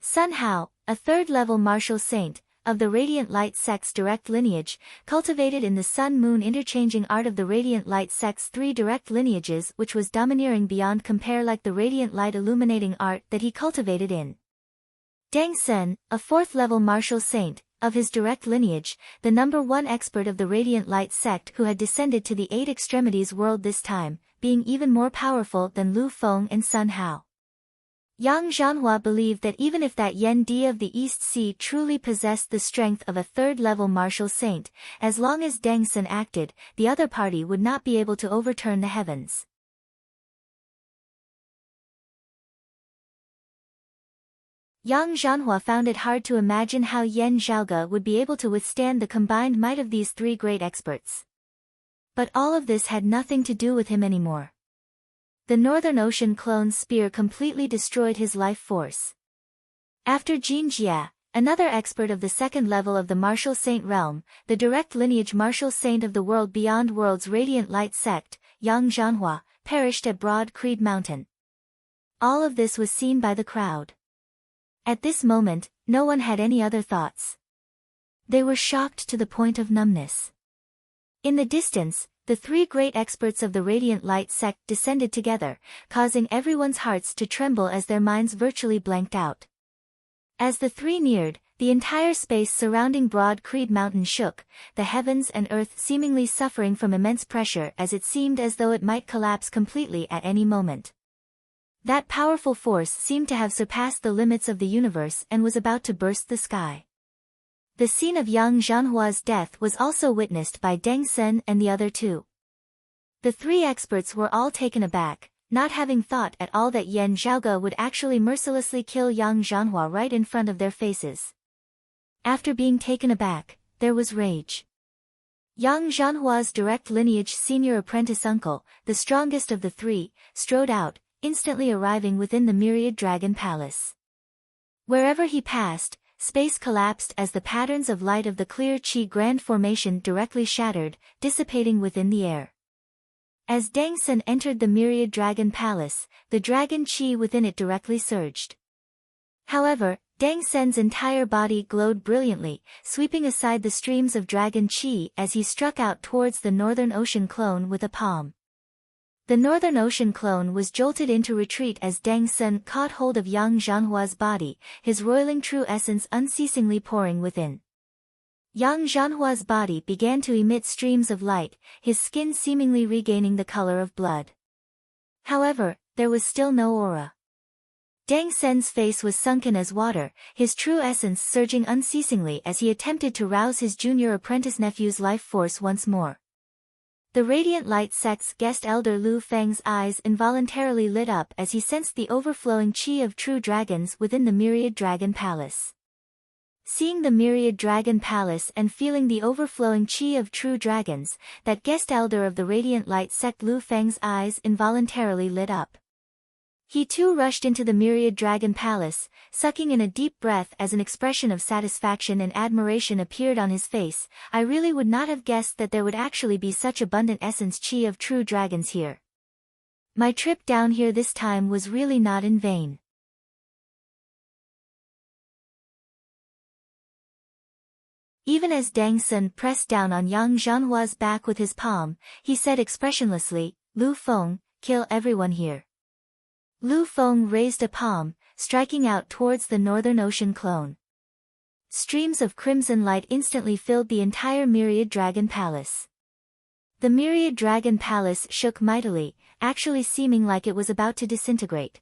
Sun Hao, a third-level martial saint, of the Radiant Light sect's direct lineage, cultivated in the Sun-Moon interchanging art of the Radiant Light sect's three direct lineages, which was domineering beyond compare, like the Radiant Light illuminating art that he cultivated in. Deng Sen, a fourth-level martial saint, of his direct lineage, the number one expert of the Radiant Light sect who had descended to the Eight Extremities world this time, being even more powerful than Lu Feng and Sun Hao. Yang Zhanhua believed that even if that Yen Di of the East Sea truly possessed the strength of a third-level martial saint, as long as Deng Sen acted, the other party would not be able to overturn the heavens. Yang Zhanhua found it hard to imagine how Yan Zhaoge would be able to withstand the combined might of these three great experts. But all of this had nothing to do with him anymore. The Northern Ocean clone's spear completely destroyed his life force. After Jin Jia, another expert of the second level of the martial saint realm, the direct lineage martial saint of the world beyond world's Radiant Light sect, Yang Zhanhua, perished at Broad Creed Mountain. All of this was seen by the crowd. At this moment, no one had any other thoughts. They were shocked to the point of numbness. In the distance, the three great experts of the Radiant Light sect descended together, causing everyone's hearts to tremble as their minds virtually blanked out. As the three neared, the entire space surrounding Broad Creed Mountain shook, the heavens and earth seemingly suffering from immense pressure as it seemed as though it might collapse completely at any moment. That powerful force seemed to have surpassed the limits of the universe and was about to burst the sky. The scene of Yang Zhanhua's death was also witnessed by Deng Sen and the other two. The three experts were all taken aback, not having thought at all that Yan Zhaoge would actually mercilessly kill Yang Zhanhua right in front of their faces. After being taken aback, there was rage. Yang Zhanhua's direct lineage senior apprentice uncle, the strongest of the three, strode out, instantly arriving within the Myriad Dragon Palace. Wherever he passed, space collapsed as the patterns of light of the clear Qi Grand Formation directly shattered, dissipating within the air. As Deng Sen entered the Myriad Dragon Palace, the dragon Qi within it directly surged. However, Deng Sen's entire body glowed brilliantly, sweeping aside the streams of dragon Qi as he struck out towards the Northern Ocean clone with a palm. The Northern Ocean clone was jolted into retreat as Deng Sen caught hold of Yang Zhanhua's body, his roiling true essence unceasingly pouring within. Yang Zhanhua's body began to emit streams of light, his skin seemingly regaining the color of blood. However, there was still no aura. Deng Sen's face was sunken as water, his true essence surging unceasingly as he attempted to rouse his junior apprentice nephew's life force once more. The Radiant Light sect's guest elder Lu Feng's eyes involuntarily lit up as he sensed the overflowing qi of true dragons within the Myriad Dragon Palace. Seeing the Myriad Dragon Palace and feeling the overflowing qi of true dragons, that guest elder of the Radiant Light sect Lu Feng's eyes involuntarily lit up. He too rushed into the Myriad Dragon Palace, sucking in a deep breath as an expression of satisfaction and admiration appeared on his face. I really would not have guessed that there would actually be such abundant essence qi of true dragons here. My trip down here this time was really not in vain. Even as Deng Sen pressed down on Yang Zhanhua's back with his palm, he said expressionlessly, "Lu Feng, kill everyone here." Lu Feng raised a palm, striking out towards the Northern Ocean clone. Streams of crimson light instantly filled the entire Myriad Dragon Palace. The Myriad Dragon Palace shook mightily, actually seeming like it was about to disintegrate.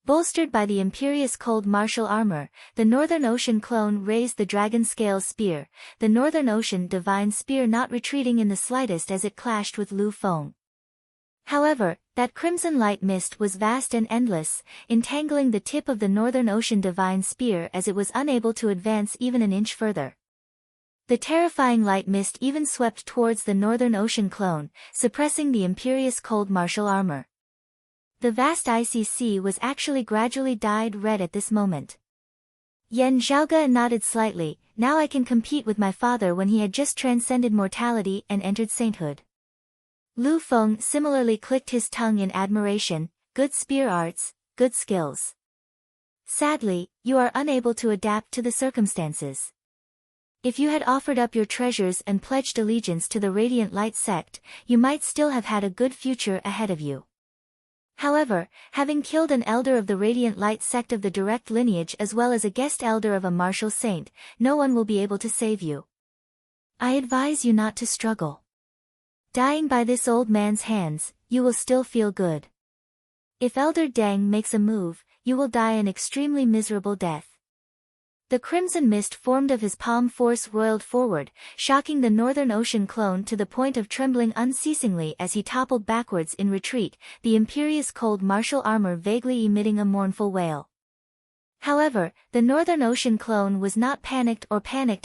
Bolstered by the imperious cold martial armor, the Northern Ocean clone raised the Dragon Scale Spear, the Northern Ocean Divine Spear not retreating in the slightest as it clashed with Lu Feng. However, that crimson light mist was vast and endless, entangling the tip of the Northern Ocean Divine Spear as it was unable to advance even an inch further. The terrifying light mist even swept towards the Northern Ocean clone, suppressing the imperious cold martial armor. The vast icy sea was actually gradually dyed red at this moment. Yan Zhaoge nodded slightly. Now I can compete with my father when he had just transcended mortality and entered sainthood. Lu Feng similarly clicked his tongue in admiration. Good spear arts, good skills. Sadly, you are unable to adapt to the circumstances. If you had offered up your treasures and pledged allegiance to the Radiant Light sect, you might still have had a good future ahead of you. However, having killed an elder of the Radiant Light sect of the direct lineage as well as a guest elder of a martial saint, no one will be able to save you. I advise you not to struggle. Dying by this old man's hands, you will still feel good. If Elder Deng makes a move, you will die an extremely miserable death. The crimson mist formed of his palm force roiled forward, shocking the Northern Ocean clone to the point of trembling unceasingly as he toppled backwards in retreat, the imperious cold martial armor vaguely emitting a mournful wail. However, the Northern Ocean clone was not panicked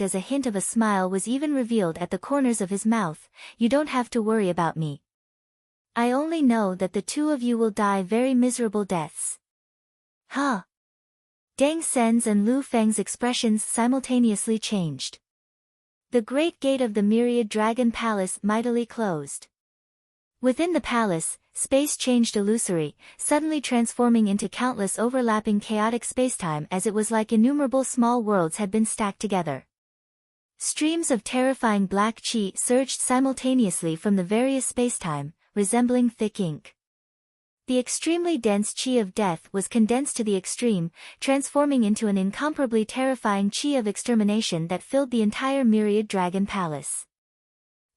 as a hint of a smile was even revealed at the corners of his mouth. You don't have to worry about me. I only know that the two of you will die very miserable deaths. Huh? Deng Sen's and Lu Feng's expressions simultaneously changed. The great gate of the Myriad Dragon Palace mightily closed. Within the palace, space changed illusory, suddenly transforming into countless overlapping chaotic spacetime as it was like innumerable small worlds had been stacked together. Streams of terrifying black chi surged simultaneously from the various spacetime, resembling thick ink. The extremely dense chi of death was condensed to the extreme, transforming into an incomparably terrifying chi of extermination that filled the entire Myriad Dragon Palace.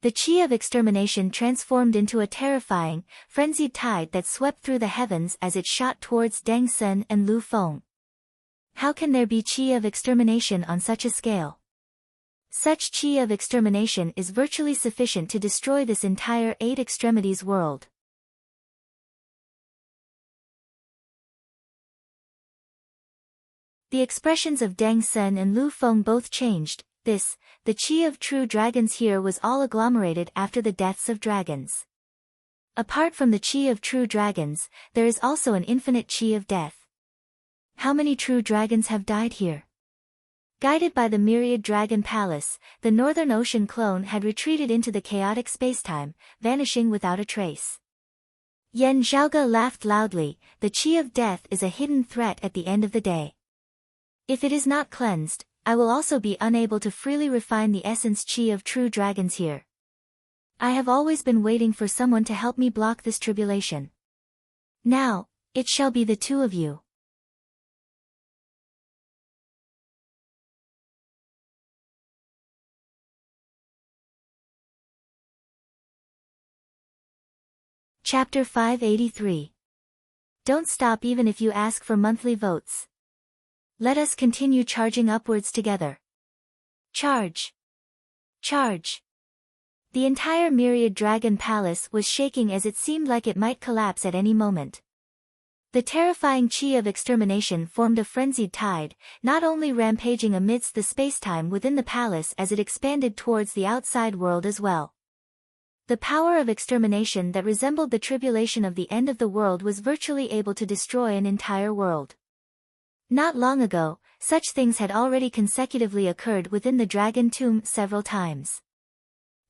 The chi of extermination transformed into a terrifying, frenzied tide that swept through the heavens as it shot towards Deng Sen and Lu Feng. How can there be chi of extermination on such a scale? Such chi of extermination is virtually sufficient to destroy this entire Eight Extremities world. The expressions of Deng Sen and Lu Feng both changed. The chi of true dragons here was all agglomerated after the deaths of dragons. Apart from the chi of true dragons, there is also an infinite chi of death. How many true dragons have died here? Guided by the Myriad Dragon Palace, the Northern Ocean clone had retreated into the chaotic spacetime, vanishing without a trace. Yan Zhaoge laughed loudly. The chi of death is a hidden threat at the end of the day. If it is not cleansed, I will also be unable to freely refine the essence chi of true dragons here. I have always been waiting for someone to help me block this tribulation. Now, it shall be the two of you. Chapter 583. Don't stop even if you ask for monthly votes. Let us continue charging upwards together. Charge! Charge! The entire Myriad Dragon Palace was shaking as it seemed like it might collapse at any moment. The terrifying chi of extermination formed a frenzied tide, not only rampaging amidst the spacetime within the palace as it expanded towards the outside world as well. The power of extermination that resembled the tribulation of the end of the world was virtually able to destroy an entire world. Not long ago, such things had already consecutively occurred within the Dragon Tomb several times.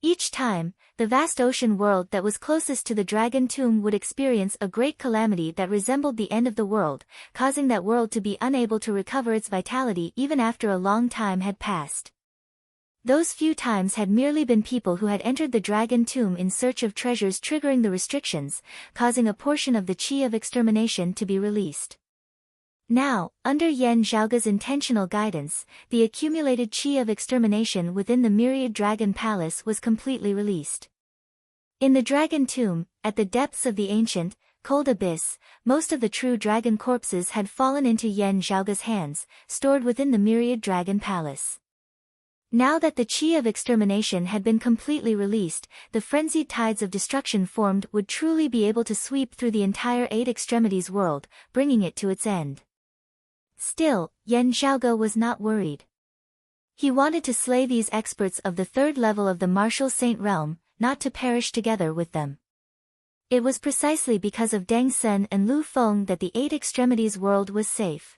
Each time, the vast ocean world that was closest to the Dragon Tomb would experience a great calamity that resembled the end of the world, causing that world to be unable to recover its vitality even after a long time had passed. Those few times had merely been people who had entered the Dragon Tomb in search of treasures triggering the restrictions, causing a portion of the chi of extermination to be released. Now, under Yan Zhaoge's intentional guidance, the accumulated chi of extermination within the Myriad Dragon Palace was completely released. In the Dragon Tomb, at the depths of the ancient, cold abyss, most of the true dragon corpses had fallen into Yan Zhaoge's hands, stored within the Myriad Dragon Palace. Now that the chi of extermination had been completely released, the frenzied tides of destruction formed would truly be able to sweep through the entire Eight Extremities world, bringing it to its end. Still, Yan Zhaoge was not worried. He wanted to slay these experts of the third level of the martial saint realm, not to perish together with them. It was precisely because of Deng Sen and Lu Feng that the Eight Extremities world was safe.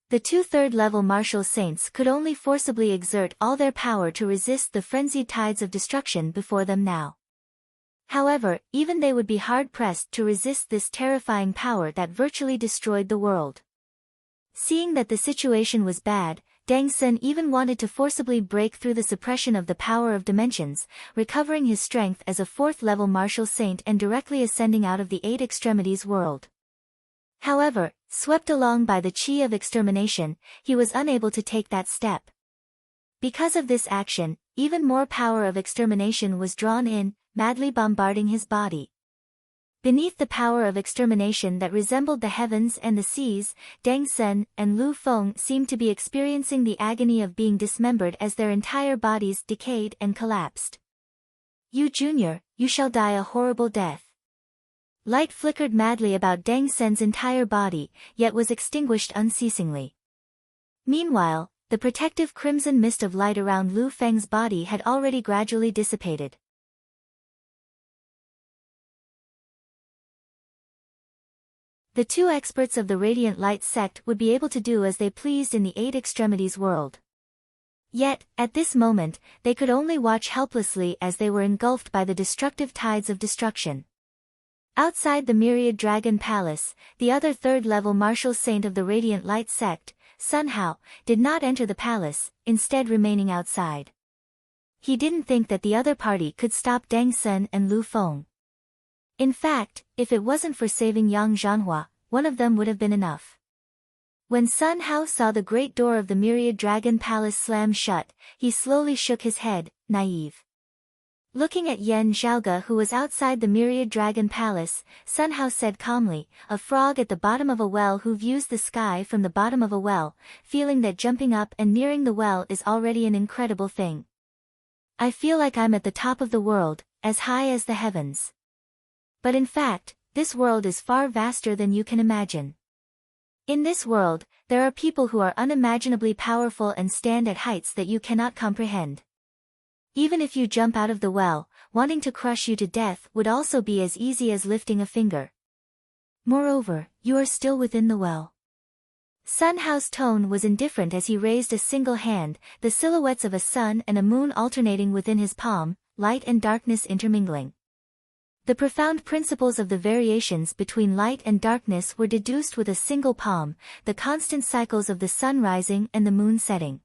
The two third-level martial saints could only forcibly exert all their power to resist the frenzied tides of destruction before them now. However, even they would be hard-pressed to resist this terrifying power that virtually destroyed the world. Seeing that the situation was bad, Deng Sen even wanted to forcibly break through the suppression of the power of dimensions, recovering his strength as a fourth-level martial saint and directly ascending out of the Eight Extremities world. However, swept along by the chi of extermination, he was unable to take that step. Because of this action, even more power of extermination was drawn in, madly bombarding his body. Beneath the power of extermination that resembled the heavens and the seas, Deng Sen and Lu Feng seemed to be experiencing the agony of being dismembered as their entire bodies decayed and collapsed. "You Junior, you shall die a horrible death." Light flickered madly about Deng Sen's entire body, yet was extinguished unceasingly. Meanwhile, the protective crimson mist of light around Lu Feng's body had already gradually dissipated. The two experts of the Radiant Light sect would be able to do as they pleased in the Eight Extremities world. Yet, at this moment, they could only watch helplessly as they were engulfed by the destructive tides of destruction. Outside the Myriad Dragon Palace, the other third-level martial saint of the Radiant Light sect, Sun Hao, did not enter the palace, instead remaining outside. He didn't think that the other party could stop Deng Sen and Lu Feng. In fact, if it wasn't for saving Yang Zhanhua, one of them would have been enough. When Sun Hao saw the great door of the Myriad Dragon Palace slam shut, he slowly shook his head, naive. Looking at Yan Zhaoge who was outside the Myriad Dragon Palace, Sun Hao said calmly, "A frog at the bottom of a well who views the sky from the bottom of a well, feeling that jumping up and nearing the well is already an incredible thing. I feel like I'm at the top of the world, as high as the heavens. But in fact, this world is far vaster than you can imagine. In this world, there are people who are unimaginably powerful and stand at heights that you cannot comprehend. Even if you jump out of the well, wanting to crush you to death would also be as easy as lifting a finger. Moreover, you are still within the well." Sun Hao's tone was indifferent as he raised a single hand, the silhouettes of a sun and a moon alternating within his palm, light and darkness intermingling. The profound principles of the variations between light and darkness were deduced with a single palm, the constant cycles of the sun rising and the moon setting.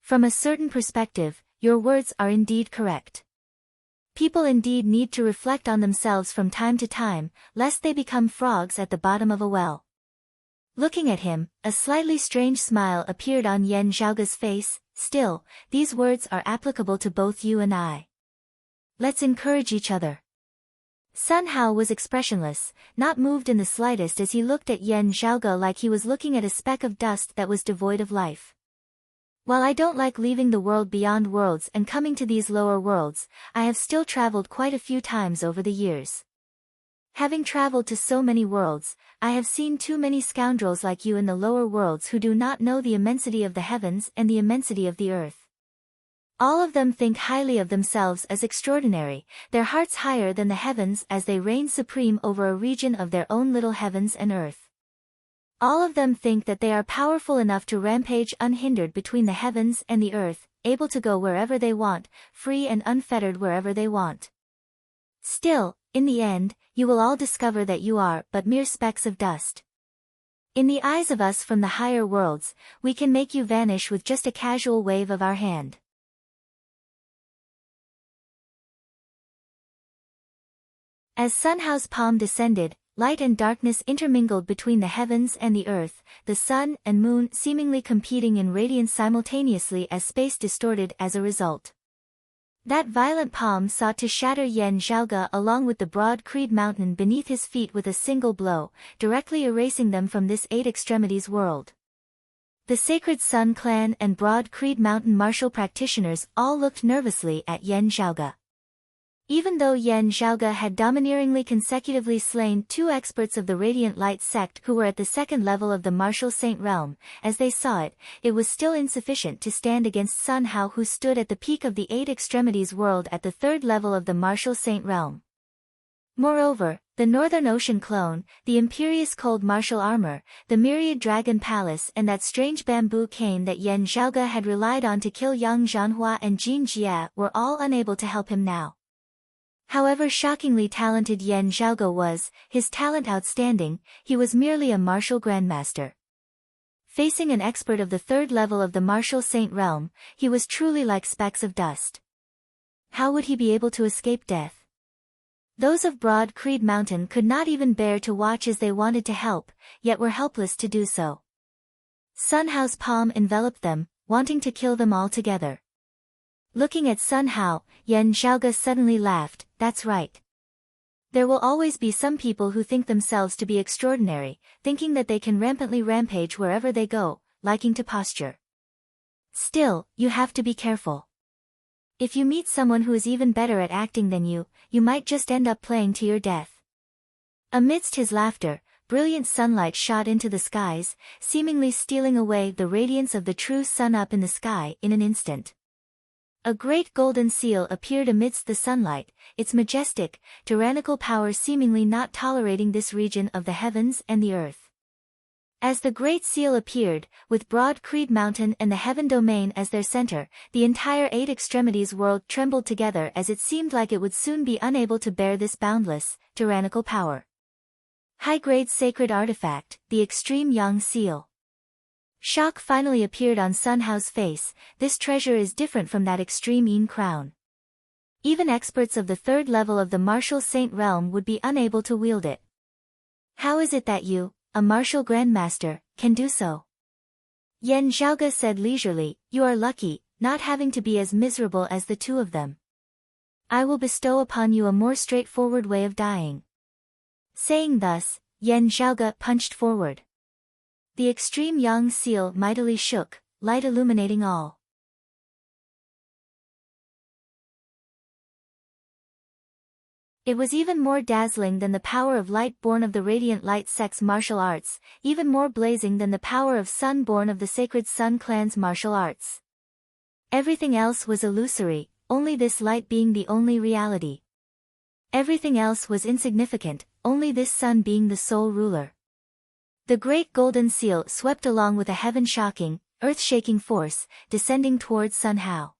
From a certain perspective, your words are indeed correct. People indeed need to reflect on themselves from time to time, lest they become frogs at the bottom of a well. Looking at him, a slightly strange smile appeared on Yan Zhaoge's face. "Still, these words are applicable to both you and I. Let's encourage each other." Sun Hao was expressionless, not moved in the slightest as he looked at Yan Zhaoge like he was looking at a speck of dust that was devoid of life. "While I don't like leaving the world beyond worlds and coming to these lower worlds, I have still traveled quite a few times over the years. Having traveled to so many worlds, I have seen too many scoundrels like you in the lower worlds who do not know the immensity of the heavens and the immensity of the earth. All of them think highly of themselves as extraordinary, their hearts higher than the heavens as they reign supreme over a region of their own little heavens and earth. All of them think that they are powerful enough to rampage unhindered between the heavens and the earth, able to go wherever they want, free and unfettered wherever they want. Still, in the end, you will all discover that you are but mere specks of dust. In the eyes of us from the higher worlds, we can make you vanish with just a casual wave of our hand." As Sun Hao's palm descended, light and darkness intermingled between the heavens and the earth, the sun and moon seemingly competing in radiance simultaneously as space distorted as a result. That violent palm sought to shatter Yan Zhaoge along with the broad Creed mountain beneath his feet with a single blow, directly erasing them from this Eight Extremities world. The Sacred Sun Clan and Broad Creed Mountain martial practitioners all looked nervously at Yan Zhaoge. Even though Yan Zhaoge had domineeringly consecutively slain two experts of the Radiant Light sect who were at the second level of the martial saint realm, as they saw it, it was still insufficient to stand against Sun Hao who stood at the peak of the Eight Extremities world at the third level of the martial saint realm. Moreover, the Northern Ocean clone, the imperious cold martial armor, the myriad dragon palace and that strange bamboo cane that Yan Zhaoge had relied on to kill Yang Zhanhua and Jin Jia were all unable to help him now. However shockingly talented Yan Zhaoge was, his talent outstanding, he was merely a martial grandmaster. Facing an expert of the third level of the martial saint realm, he was truly like specks of dust. How would he be able to escape death? Those of Broad Creed Mountain could not even bear to watch as they wanted to help, yet were helpless to do so. Sun Hao's palm enveloped them, wanting to kill them all together. Looking at Sun Hao, Yan Zhaoge suddenly laughed, that's right. There will always be some people who think themselves to be extraordinary, thinking that they can rampantly rampage wherever they go, liking to posture. Still, you have to be careful. If you meet someone who is even better at acting than you might just end up playing to your death. Amidst his laughter, brilliant sunlight shot into the skies, seemingly stealing away the radiance of the true sun up in the sky in an instant. A great golden seal appeared amidst the sunlight, its majestic, tyrannical power seemingly not tolerating this region of the heavens and the earth. As the Great Seal appeared, with Broad Creed Mountain and the Heaven Domain as their center, the entire Eight Extremities world trembled together as it seemed like it would soon be unable to bear this boundless, tyrannical power. High-grade sacred artifact, the Extreme Yang Seal. Shock finally appeared on Sun Hao's face, this treasure is different from that Extreme Yin crown. Even experts of the third level of the martial saint realm would be unable to wield it. How is it that you, a martial grandmaster, can do so? Yan Zhaoge said leisurely, you are lucky, not having to be as miserable as the two of them. I will bestow upon you a more straightforward way of dying. Saying thus, Yan Zhaoge punched forward. The extreme Yang seal mightily shook, light illuminating all. It was even more dazzling than the power of light born of the radiant light sect's martial arts, even more blazing than the power of sun born of the sacred Sun clan's martial arts. Everything else was illusory, only this light being the only reality. Everything else was insignificant, only this sun being the sole ruler. The great golden seal swept along with a heaven-shocking, earth-shaking force, descending towards Sun Hao.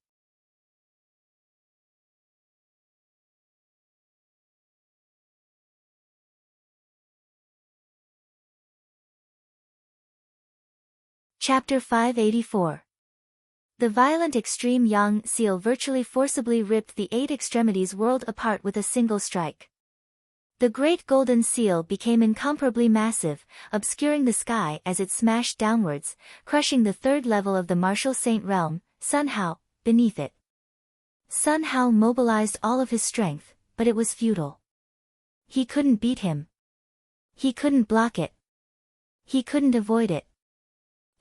Chapter 584. The violent extreme Yang seal virtually forcibly ripped the Eight Extremities world apart with a single strike. The great golden seal became incomparably massive, obscuring the sky as it smashed downwards, crushing the third level of the martial saint realm, Sun Hao, beneath it. Sun Hao mobilized all of his strength, but it was futile. He couldn't beat him. He couldn't block it. He couldn't avoid it.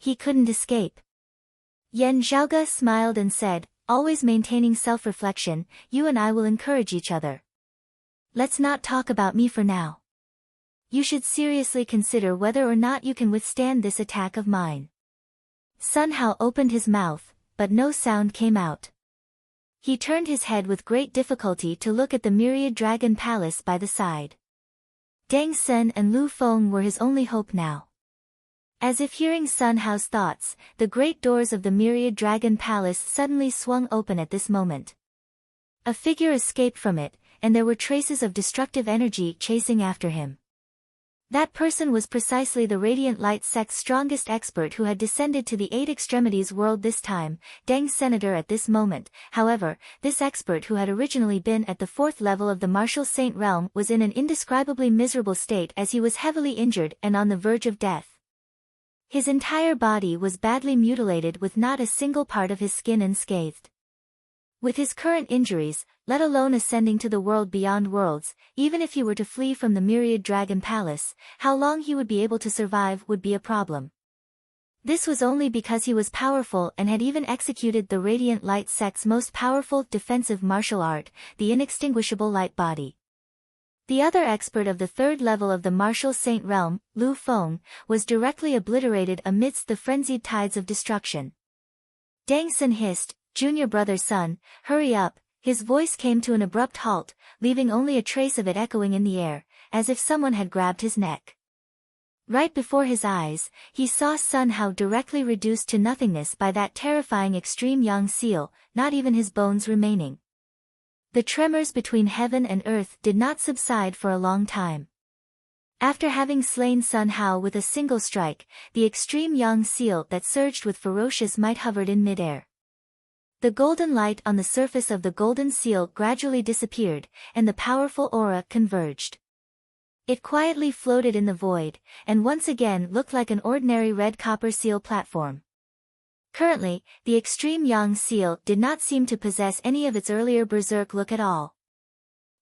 He couldn't escape. Yan Zhaoge smiled and said, always maintaining self-reflection, you and I will encourage each other. Let's not talk about me for now. You should seriously consider whether or not you can withstand this attack of mine. Sun Hao opened his mouth, but no sound came out. He turned his head with great difficulty to look at the myriad dragon palace by the side. Deng Sen and Lu Feng were his only hope now. As if hearing Sun Hao's thoughts, the great doors of the myriad dragon palace suddenly swung open at this moment. A figure escaped from it, and there were traces of destructive energy chasing after him. That person was precisely the Radiant Light sect's strongest expert who had descended to the Eight Extremities world this time, Deng Senator at this moment. However, this expert who had originally been at the fourth level of the martial saint realm was in an indescribably miserable state as he was heavily injured and on the verge of death. His entire body was badly mutilated with not a single part of his skin unscathed. With his current injuries, let alone ascending to the world beyond worlds, even if he were to flee from the myriad dragon palace, how long he would be able to survive would be a problem. This was only because he was powerful and had even executed the Radiant Light sect's most powerful defensive martial art, the inextinguishable light body. The other expert of the third level of the martial saint realm, Lu Feng, was directly obliterated amidst the frenzied tides of destruction. Deng Sen hissed, "Junior brother Sun, hurry up, His voice came to an abrupt halt, leaving only a trace of it echoing in the air, as if someone had grabbed his neck. Right before his eyes, he saw Sun Hao directly reduced to nothingness by that terrifying extreme yang seal, not even his bones remaining. The tremors between heaven and earth did not subside for a long time. After having slain Sun Hao with a single strike, the extreme yang seal that surged with ferocious might hovered in midair. The golden light on the surface of the golden seal gradually disappeared, and the powerful aura converged. It quietly floated in the void, and once again looked like an ordinary red copper seal platform. Currently, the extreme yang seal did not seem to possess any of its earlier berserk look at all.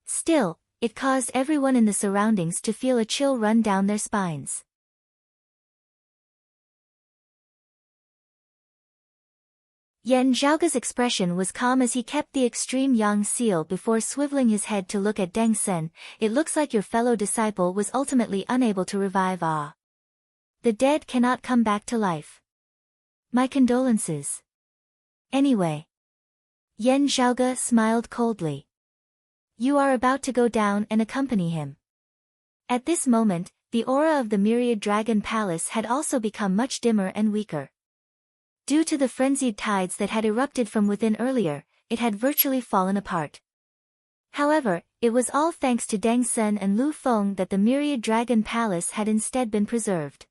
Still, it caused everyone in the surroundings to feel a chill run down their spines. Yan Zhaoge's expression was calm as he kept the extreme yang seal before swiveling his head to look at Deng Sen. It looks like your fellow disciple was ultimately unable to revive. The dead cannot come back to life. My condolences. Anyway. Yan Zhaoge smiled coldly. You are about to go down and accompany him. At this moment, the aura of the Myriad Dragon Palace had also become much dimmer and weaker. Due to the frenzied tides that had erupted from within earlier, it had virtually fallen apart. However, it was all thanks to Deng Sen and Lu Feng that the Myriad Dragon Palace had instead been preserved.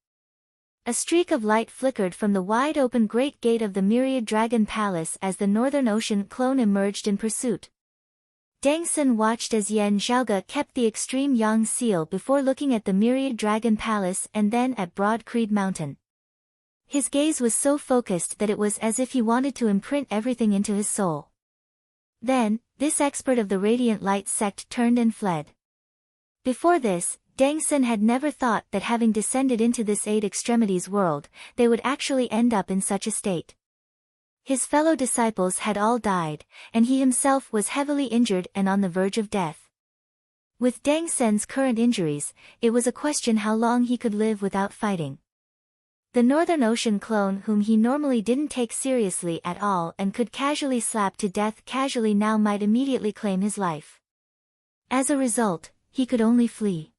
A streak of light flickered from the wide-open great gate of the Myriad Dragon Palace as the Northern Ocean clone emerged in pursuit. Deng Sen watched as Yan Zhaoge kept the extreme yang seal before looking at the Myriad Dragon Palace and then at Broad Creed Mountain. His gaze was so focused that it was as if he wanted to imprint everything into his soul. Then, this expert of the Radiant Light sect turned and fled. Before this, Deng Sen had never thought that having descended into this Eight Extremities world, they would actually end up in such a state. His fellow disciples had all died, and he himself was heavily injured and on the verge of death. With Deng Sen's current injuries, it was a question how long he could live without fighting. The Northern Ocean clone whom he normally didn't take seriously at all and could casually slap to death casually now might immediately claim his life. As a result, he could only flee.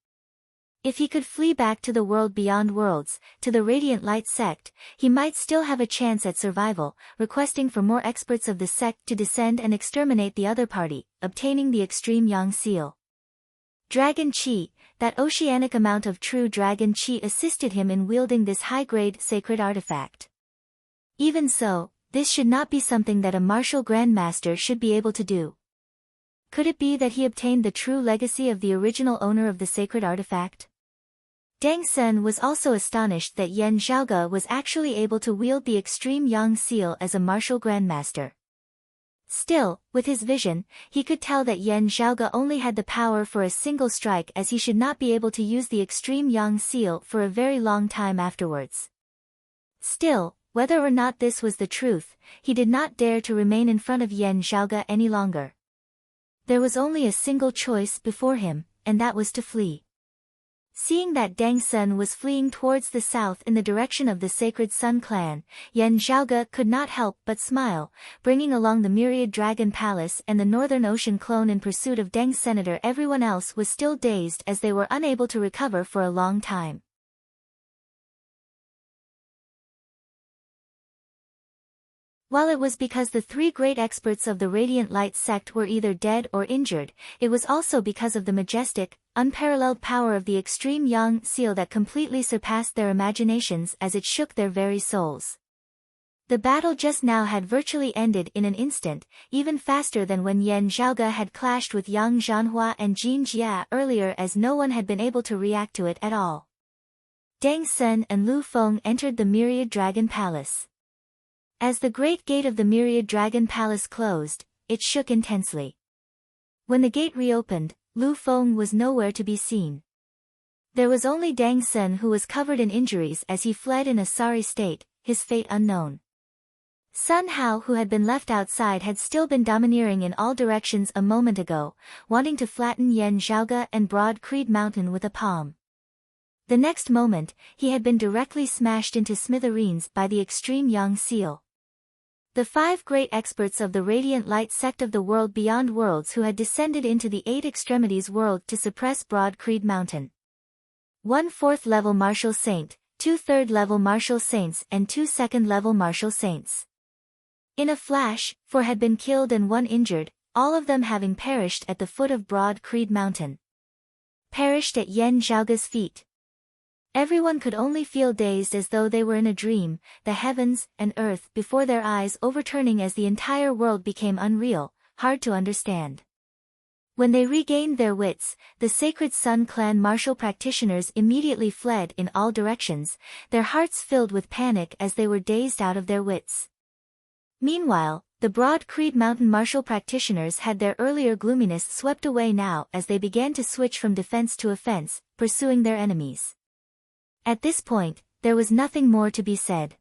If he could flee back to the world beyond worlds, to the Radiant Light sect, he might still have a chance at survival, requesting for more experts of the sect to descend and exterminate the other party, obtaining the extreme yang seal. Dragon Chi, that oceanic amount of true Dragon Chi assisted him in wielding this high-grade sacred artifact. Even so, this should not be something that a martial grandmaster should be able to do. Could it be that he obtained the true legacy of the original owner of the sacred artifact? Deng Sen was also astonished that Yan Zhaoge was actually able to wield the extreme yang seal as a martial grandmaster. Still, with his vision, he could tell that Yan Zhaoge only had the power for a single strike as he should not be able to use the extreme yang seal for a very long time afterwards. Still, whether or not this was the truth, he did not dare to remain in front of Yan Zhaoge any longer. There was only a single choice before him, and that was to flee. Seeing that Deng Sen was fleeing towards the south in the direction of the Sacred Sun Clan, Yan Zhaoge could not help but smile, bringing along the Myriad Dragon Palace and the Northern Ocean clone in pursuit of Deng Senator. Everyone else was still dazed as they were unable to recover for a long time. While it was because the three great experts of the Radiant Light sect were either dead or injured, it was also because of the majestic, unparalleled power of the extreme yang seal that completely surpassed their imaginations as it shook their very souls. The battle just now had virtually ended in an instant, even faster than when Yan Zhaoge had clashed with Yang Zhanhua and Jin Jia earlier, as no one had been able to react to it at all. Deng Sen and Lu Feng entered the Myriad Dragon Palace. As the great gate of the Myriad Dragon Palace closed, it shook intensely. When the gate reopened, Lu Feng was nowhere to be seen. There was only Deng Sen, who was covered in injuries as he fled in a sorry state, his fate unknown. Sun Hao, who had been left outside, had still been domineering in all directions a moment ago, wanting to flatten Yan Zhaoge and Broad Creed Mountain with a palm. The next moment, he had been directly smashed into smithereens by the extreme yang seal. The 5 great experts of the Radiant Light sect of the world beyond worlds who had descended into the 8 extremities world to suppress Broad Creed Mountain. 1 4th level martial saint, 2 3rd level martial saints and 2 2nd level martial saints. In a flash, 4 had been killed and 1 injured, all of them having perished at the foot of Broad Creed Mountain. Perished at Yan Zhaoge's feet. Everyone could only feel dazed as though they were in a dream, the heavens and earth before their eyes overturning as the entire world became unreal, hard to understand. When they regained their wits, the Sacred Sun Clan martial practitioners immediately fled in all directions, their hearts filled with panic as they were dazed out of their wits. Meanwhile, the Broad Creed Mountain martial practitioners had their earlier gloominess swept away now as they began to switch from defense to offense, pursuing their enemies. At this point, there was nothing more to be said.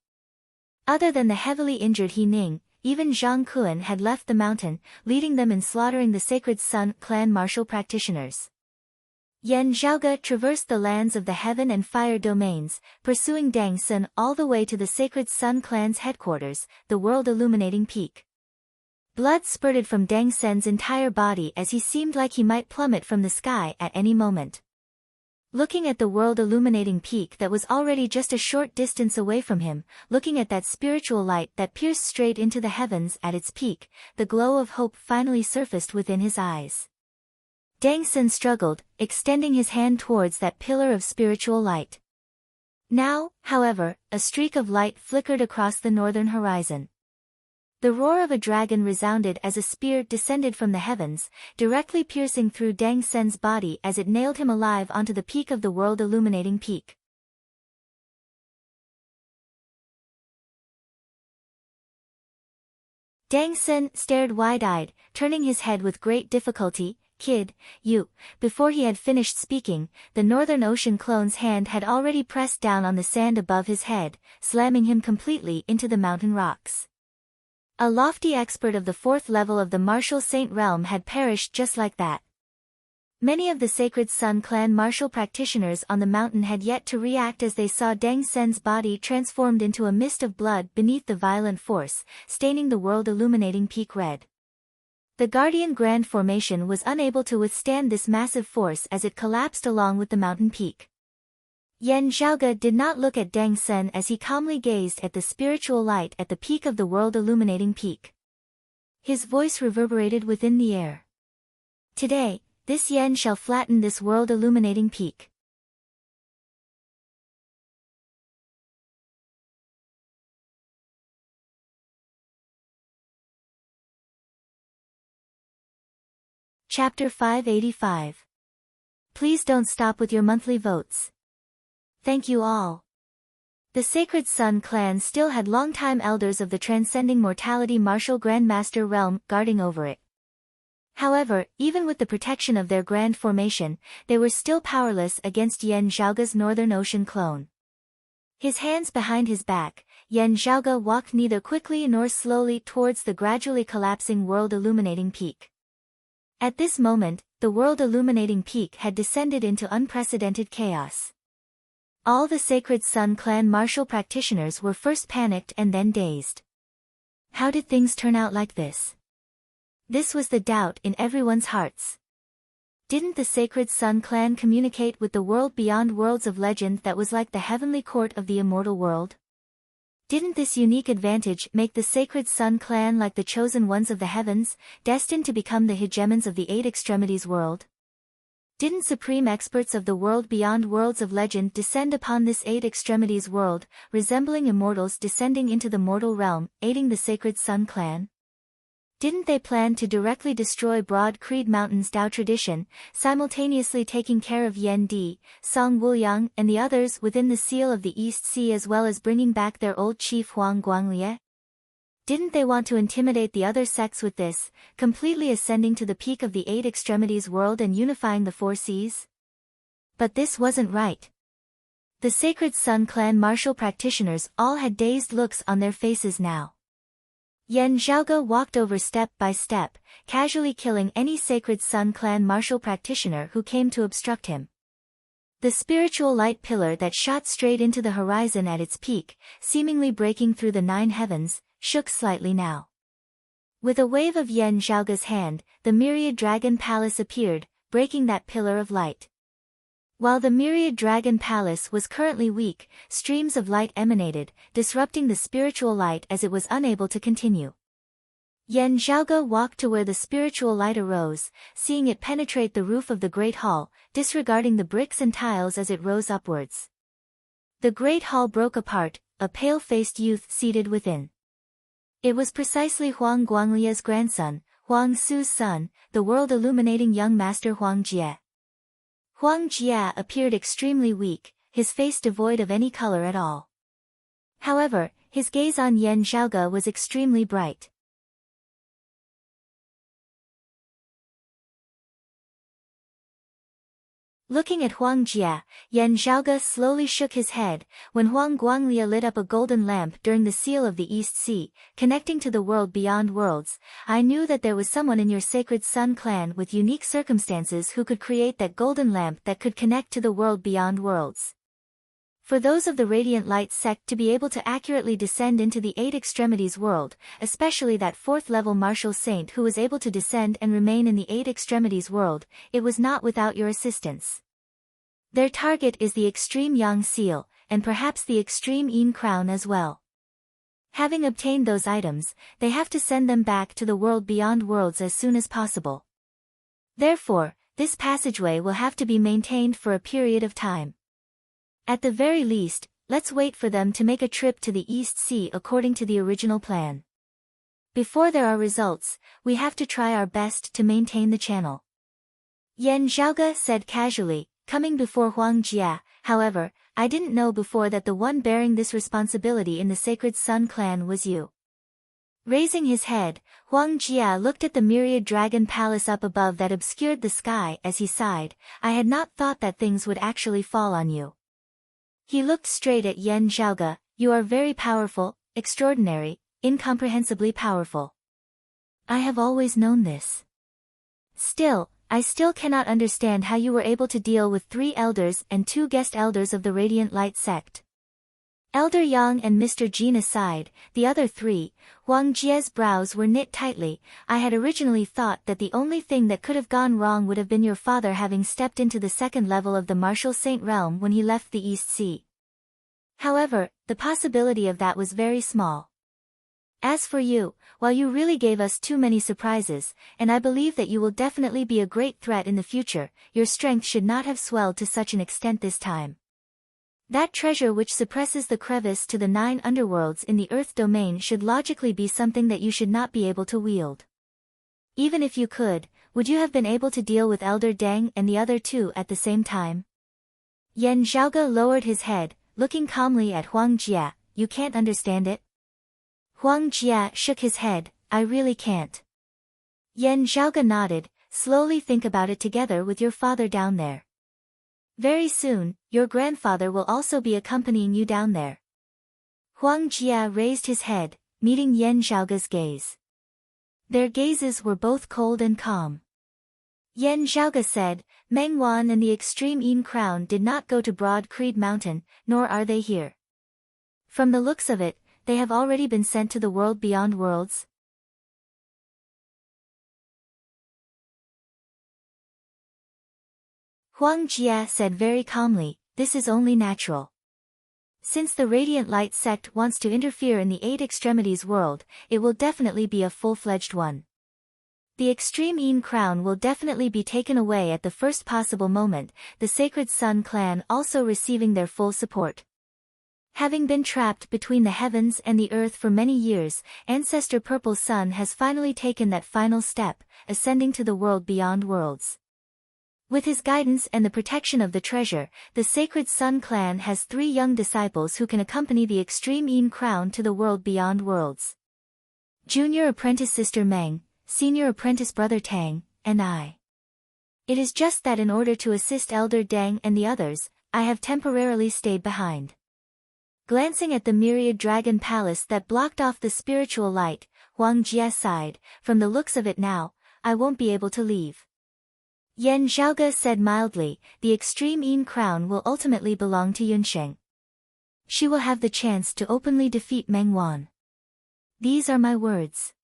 Other than the heavily injured He Ning, even Zhang Kuan had left the mountain, leading them in slaughtering the Sacred Sun Clan martial practitioners. Yan Zhaoge traversed the lands of the Heaven and Fire domains, pursuing Dang Sun all the way to the Sacred Sun Clan's headquarters, the world-illuminating peak. Blood spurted from Dang Sun's entire body as he seemed like he might plummet from the sky at any moment. Looking at the world-illuminating peak that was already just a short distance away from him, looking at that spiritual light that pierced straight into the heavens at its peak, the glow of hope finally surfaced within his eyes. Dang Sun struggled, extending his hand towards that pillar of spiritual light. Now, however, a streak of light flickered across the northern horizon. The roar of a dragon resounded as a spear descended from the heavens, directly piercing through Dang Sun's body as it nailed him alive onto the peak of the world-illuminating peak. Dang Sun stared wide-eyed, turning his head with great difficulty. "Kid, you..." Before he had finished speaking, the Northern Ocean clone's hand had already pressed down on the sand above his head, slamming him completely into the mountain rocks. A lofty expert of the 4th level of the martial saint realm had perished just like that. Many of the Sacred Sun Clan martial practitioners on the mountain had yet to react as they saw Dang Sun's body transformed into a mist of blood beneath the violent force, staining the world-illuminating peak red. The Guardian Grand Formation was unable to withstand this massive force as it collapsed along with the mountain peak. Yan Zhaoge did not look at Dang Sun as he calmly gazed at the spiritual light at the peak of the world-illuminating peak. His voice reverberated within the air. "Today, this Yan shall flatten this world-illuminating peak." Chapter 585. Please don't stop with your monthly votes. Thank you all. The Sacred Sun Clan still had long-time elders of the Transcending Mortality Martial Grandmaster realm guarding over it. However, even with the protection of their Grand Formation, they were still powerless against Yan Zhaoge's Northern Ocean clone. His hands behind his back, Yan Zhaoge walked neither quickly nor slowly towards the gradually collapsing world-illuminating peak. At this moment, the world-illuminating peak had descended into unprecedented chaos. All the Sacred Sun Clan martial practitioners were first panicked and then dazed. How did things turn out like this? This was the doubt in everyone's hearts. Didn't the Sacred Sun Clan communicate with the world beyond worlds of legend that was like the heavenly court of the immortal world? Didn't this unique advantage make the Sacred Sun Clan like the chosen ones of the heavens, destined to become the hegemons of the 8 extremities world? Didn't supreme experts of the world beyond worlds of legend descend upon this 8 extremities world, resembling immortals descending into the mortal realm, aiding the Sacred Sun Clan? Didn't they plan to directly destroy Broad Creed Mountain's Tao tradition, simultaneously taking care of Yan Di, Song Wuliang and the others within the Seal of the East Sea as well as bringing back their old chief Huang Guanglie? Didn't they want to intimidate the other sects with this, completely ascending to the peak of the 8 extremities world and unifying the 4 seas? But this wasn't right. The Sacred Sun Clan martial practitioners all had dazed looks on their faces now. Yan Zhaoge walked over step by step, casually killing any Sacred Sun Clan martial practitioner who came to obstruct him. The spiritual light pillar that shot straight into the horizon at its peak, seemingly breaking through the 9 heavens, shook slightly now. With a wave of Yan Zhaoge's hand, the myriad dragon palace appeared, breaking that pillar of light. While the myriad dragon palace was currently weak, streams of light emanated, disrupting the spiritual light as it was unable to continue. Yan Zhaoge walked to where the spiritual light arose, seeing it penetrate the roof of the great hall, disregarding the bricks and tiles as it rose upwards. The great hall broke apart, a pale-faced youth seated within. It was precisely Huang Guanglia's grandson, Huang Su's son, the world-illuminating young master Huang Jie. Huang Jie appeared extremely weak, his face devoid of any color at all. However, his gaze on Yan Zhaoge was extremely bright. Looking at Huang Jie, Yan Zhaoge slowly shook his head. When Huang Guanglia lit up a golden lamp during the seal of the East Sea, connecting to the world beyond worlds, I knew that there was someone in your sacred Sun clan with unique circumstances who could create that golden lamp that could connect to the world beyond worlds. For those of the Radiant Light sect to be able to accurately descend into the Eight Extremities world, especially that 4th-level martial saint who was able to descend and remain in the Eight Extremities world, it was not without your assistance. Their target is the Extreme Yang Seal, and perhaps the Extreme Yin Crown as well. Having obtained those items, they have to send them back to the world beyond worlds as soon as possible. Therefore, this passageway will have to be maintained for a period of time. At the very least, let's wait for them to make a trip to the East Sea according to the original plan. Before there are results, we have to try our best to maintain the channel. Yan Zhaoge said casually, coming before Huang Jie. However, I didn't know before that the one bearing this responsibility in the Sacred Sun clan was you. Raising his head, Huang Jie looked at the myriad dragon palace up above that obscured the sky as he sighed. I had not thought that things would actually fall on you. He looked straight at Yan Zhaoge. You are very powerful, extraordinary, incomprehensibly powerful. I have always known this. Still, I still cannot understand how you were able to deal with 3 elders and 2 guest elders of the Radiant Light sect. Elder Yang and Mr. Jin aside, the other 3, Huang Jie's brows were knit tightly. I had originally thought that the only thing that could have gone wrong would have been your father having stepped into the 2nd level of the Martial Saint realm when he left the East Sea. However, the possibility of that was very small. As for you, while you really gave us too many surprises, and I believe that you will definitely be a great threat in the future, your strength should not have swelled to such an extent this time. That treasure which suppresses the crevice to the 9 underworlds in the Earth domain should logically be something that you should not be able to wield. Even if you could, would you have been able to deal with Elder Deng and the other 2 at the same time? Yan Zhaoge lowered his head, looking calmly at Huang Jie. You can't understand it? Huang Jie shook his head. I really can't. Yan Zhaoge nodded. Slowly think about it together with your father down there. Very soon, your grandfather will also be accompanying you down there. Huang Jie raised his head, meeting Yan Zhaoge's gaze. Their gazes were both cold and calm. Yan Zhaoge said, Meng Wan and the Extreme Yin Crown did not go to Broad Creed Mountain, nor are they here. From the looks of it, they have already been sent to the world beyond worlds. Huang Jie said very calmly, this is only natural. Since the Radiant Light sect wants to interfere in the Eight Extremities world, it will definitely be a full-fledged one. The Extreme Yin Crown will definitely be taken away at the first possible moment, the Sacred Sun clan also receiving their full support. Having been trapped between the heavens and the earth for many years, Ancestor Purple Sun has finally taken that final step, ascending to the world beyond worlds. With his guidance and the protection of the treasure, the Sacred Sun clan has 3 young disciples who can accompany the Extreme Yin Crown to the world beyond worlds. Junior Apprentice Sister Meng, Senior Apprentice Brother Tang, and I. It is just that in order to assist Elder Deng and the others, I have temporarily stayed behind. Glancing at the myriad dragon palace that blocked off the spiritual light, Huang Jie sighed. From the looks of it now, I won't be able to leave. Yan Zhaoge said mildly, the Extreme Yin Crown will ultimately belong to Yunsheng. She will have the chance to openly defeat Meng Wan. These are my words.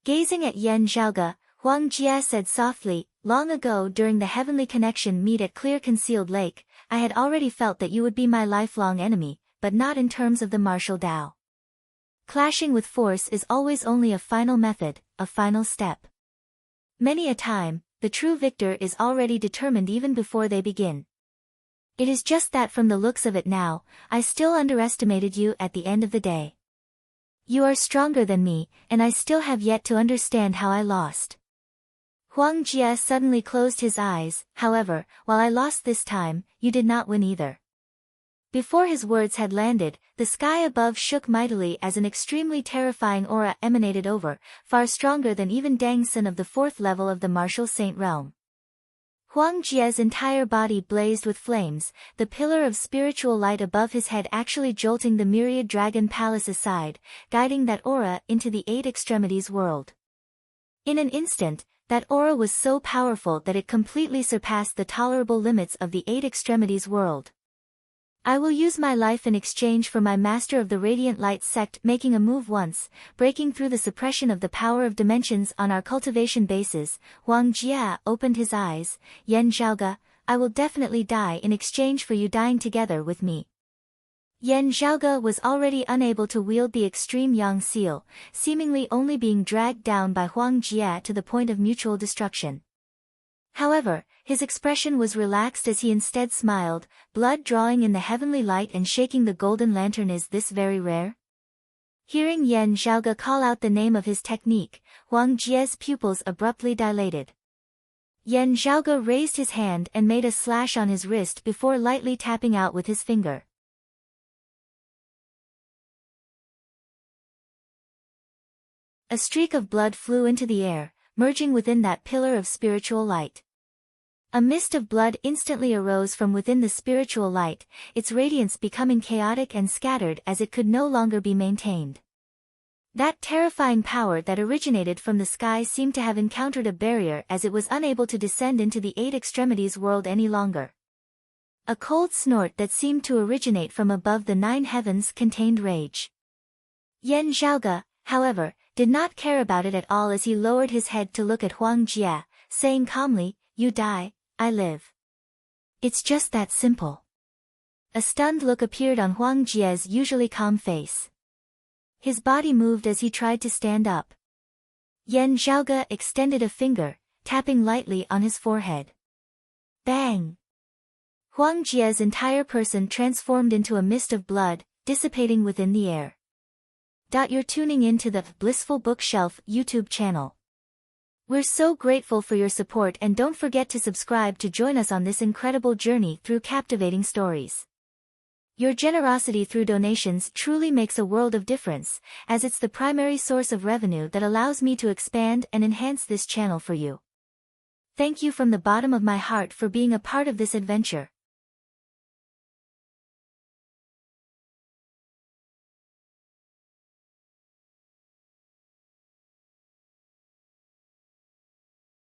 Gazing at Yan Zhaoge, Huang Jia said softly, long ago during the heavenly connection meet at Clear Concealed Lake, I had already felt that you would be my lifelong enemy, but not in terms of the martial Tao. Clashing with force is always only a final method, a final step. Many a time, the true victor is already determined even before they begin. It is just that from the looks of it now, I still underestimated you at the end of the day. You are stronger than me, and I still have yet to understand how I lost. Huang Jia suddenly closed his eyes, however, while I lost this time, you did not win either. Before his words had landed, the sky above shook mightily as an extremely terrifying aura emanated over, far stronger than even Dang Sun of the 4th level of the martial saint realm. Huang Jia's entire body blazed with flames, the pillar of spiritual light above his head actually jolting the myriad dragon palace aside, guiding that aura into the 8 extremities world. In an instant, that aura was so powerful that it completely surpassed the tolerable limits of the 8 extremities world. I will use my life in exchange for my master of the Radiant Light sect making a move once, breaking through the suppression of the power of dimensions on our cultivation bases. Huang Jia opened his eyes. Yan Zhaoge, I will definitely die in exchange for you dying together with me. Yan Zhaoge was already unable to wield the extreme Yang seal, seemingly only being dragged down by Huang Jia to the point of mutual destruction. However, his expression was relaxed as he instead smiled, blood drawing in the heavenly light and shaking the golden lantern. Is this very rare? Hearing Yan Zhaoge call out the name of his technique, Huang Jia's pupils abruptly dilated. Yan Zhaoge raised his hand and made a slash on his wrist before lightly tapping out with his finger. A streak of blood flew into the air, merging within that pillar of spiritual light. A mist of blood instantly arose from within the spiritual light, its radiance becoming chaotic and scattered as it could no longer be maintained. That terrifying power that originated from the sky seemed to have encountered a barrier as it was unable to descend into the 8 extremities world any longer. A cold snort that seemed to originate from above the 9 heavens contained rage. Yan Zhaoge, however, did not care about it at all as he lowered his head to look at Huang Jia, saying calmly, you die, I live. It's just that simple. A stunned look appeared on Huang Jia's usually calm face. His body moved as he tried to stand up. Yan Zhaoge extended a finger, tapping lightly on his forehead. Bang! Huang Jia's entire person transformed into a mist of blood, dissipating within the air. You're tuning in to the Blissful Bookshelf YouTube channel. We're so grateful for your support and don't forget to subscribe to join us on this incredible journey through captivating stories. Your generosity through donations truly makes a world of difference, as it's the primary source of revenue that allows me to expand and enhance this channel for you. Thank you from the bottom of my heart for being a part of this adventure.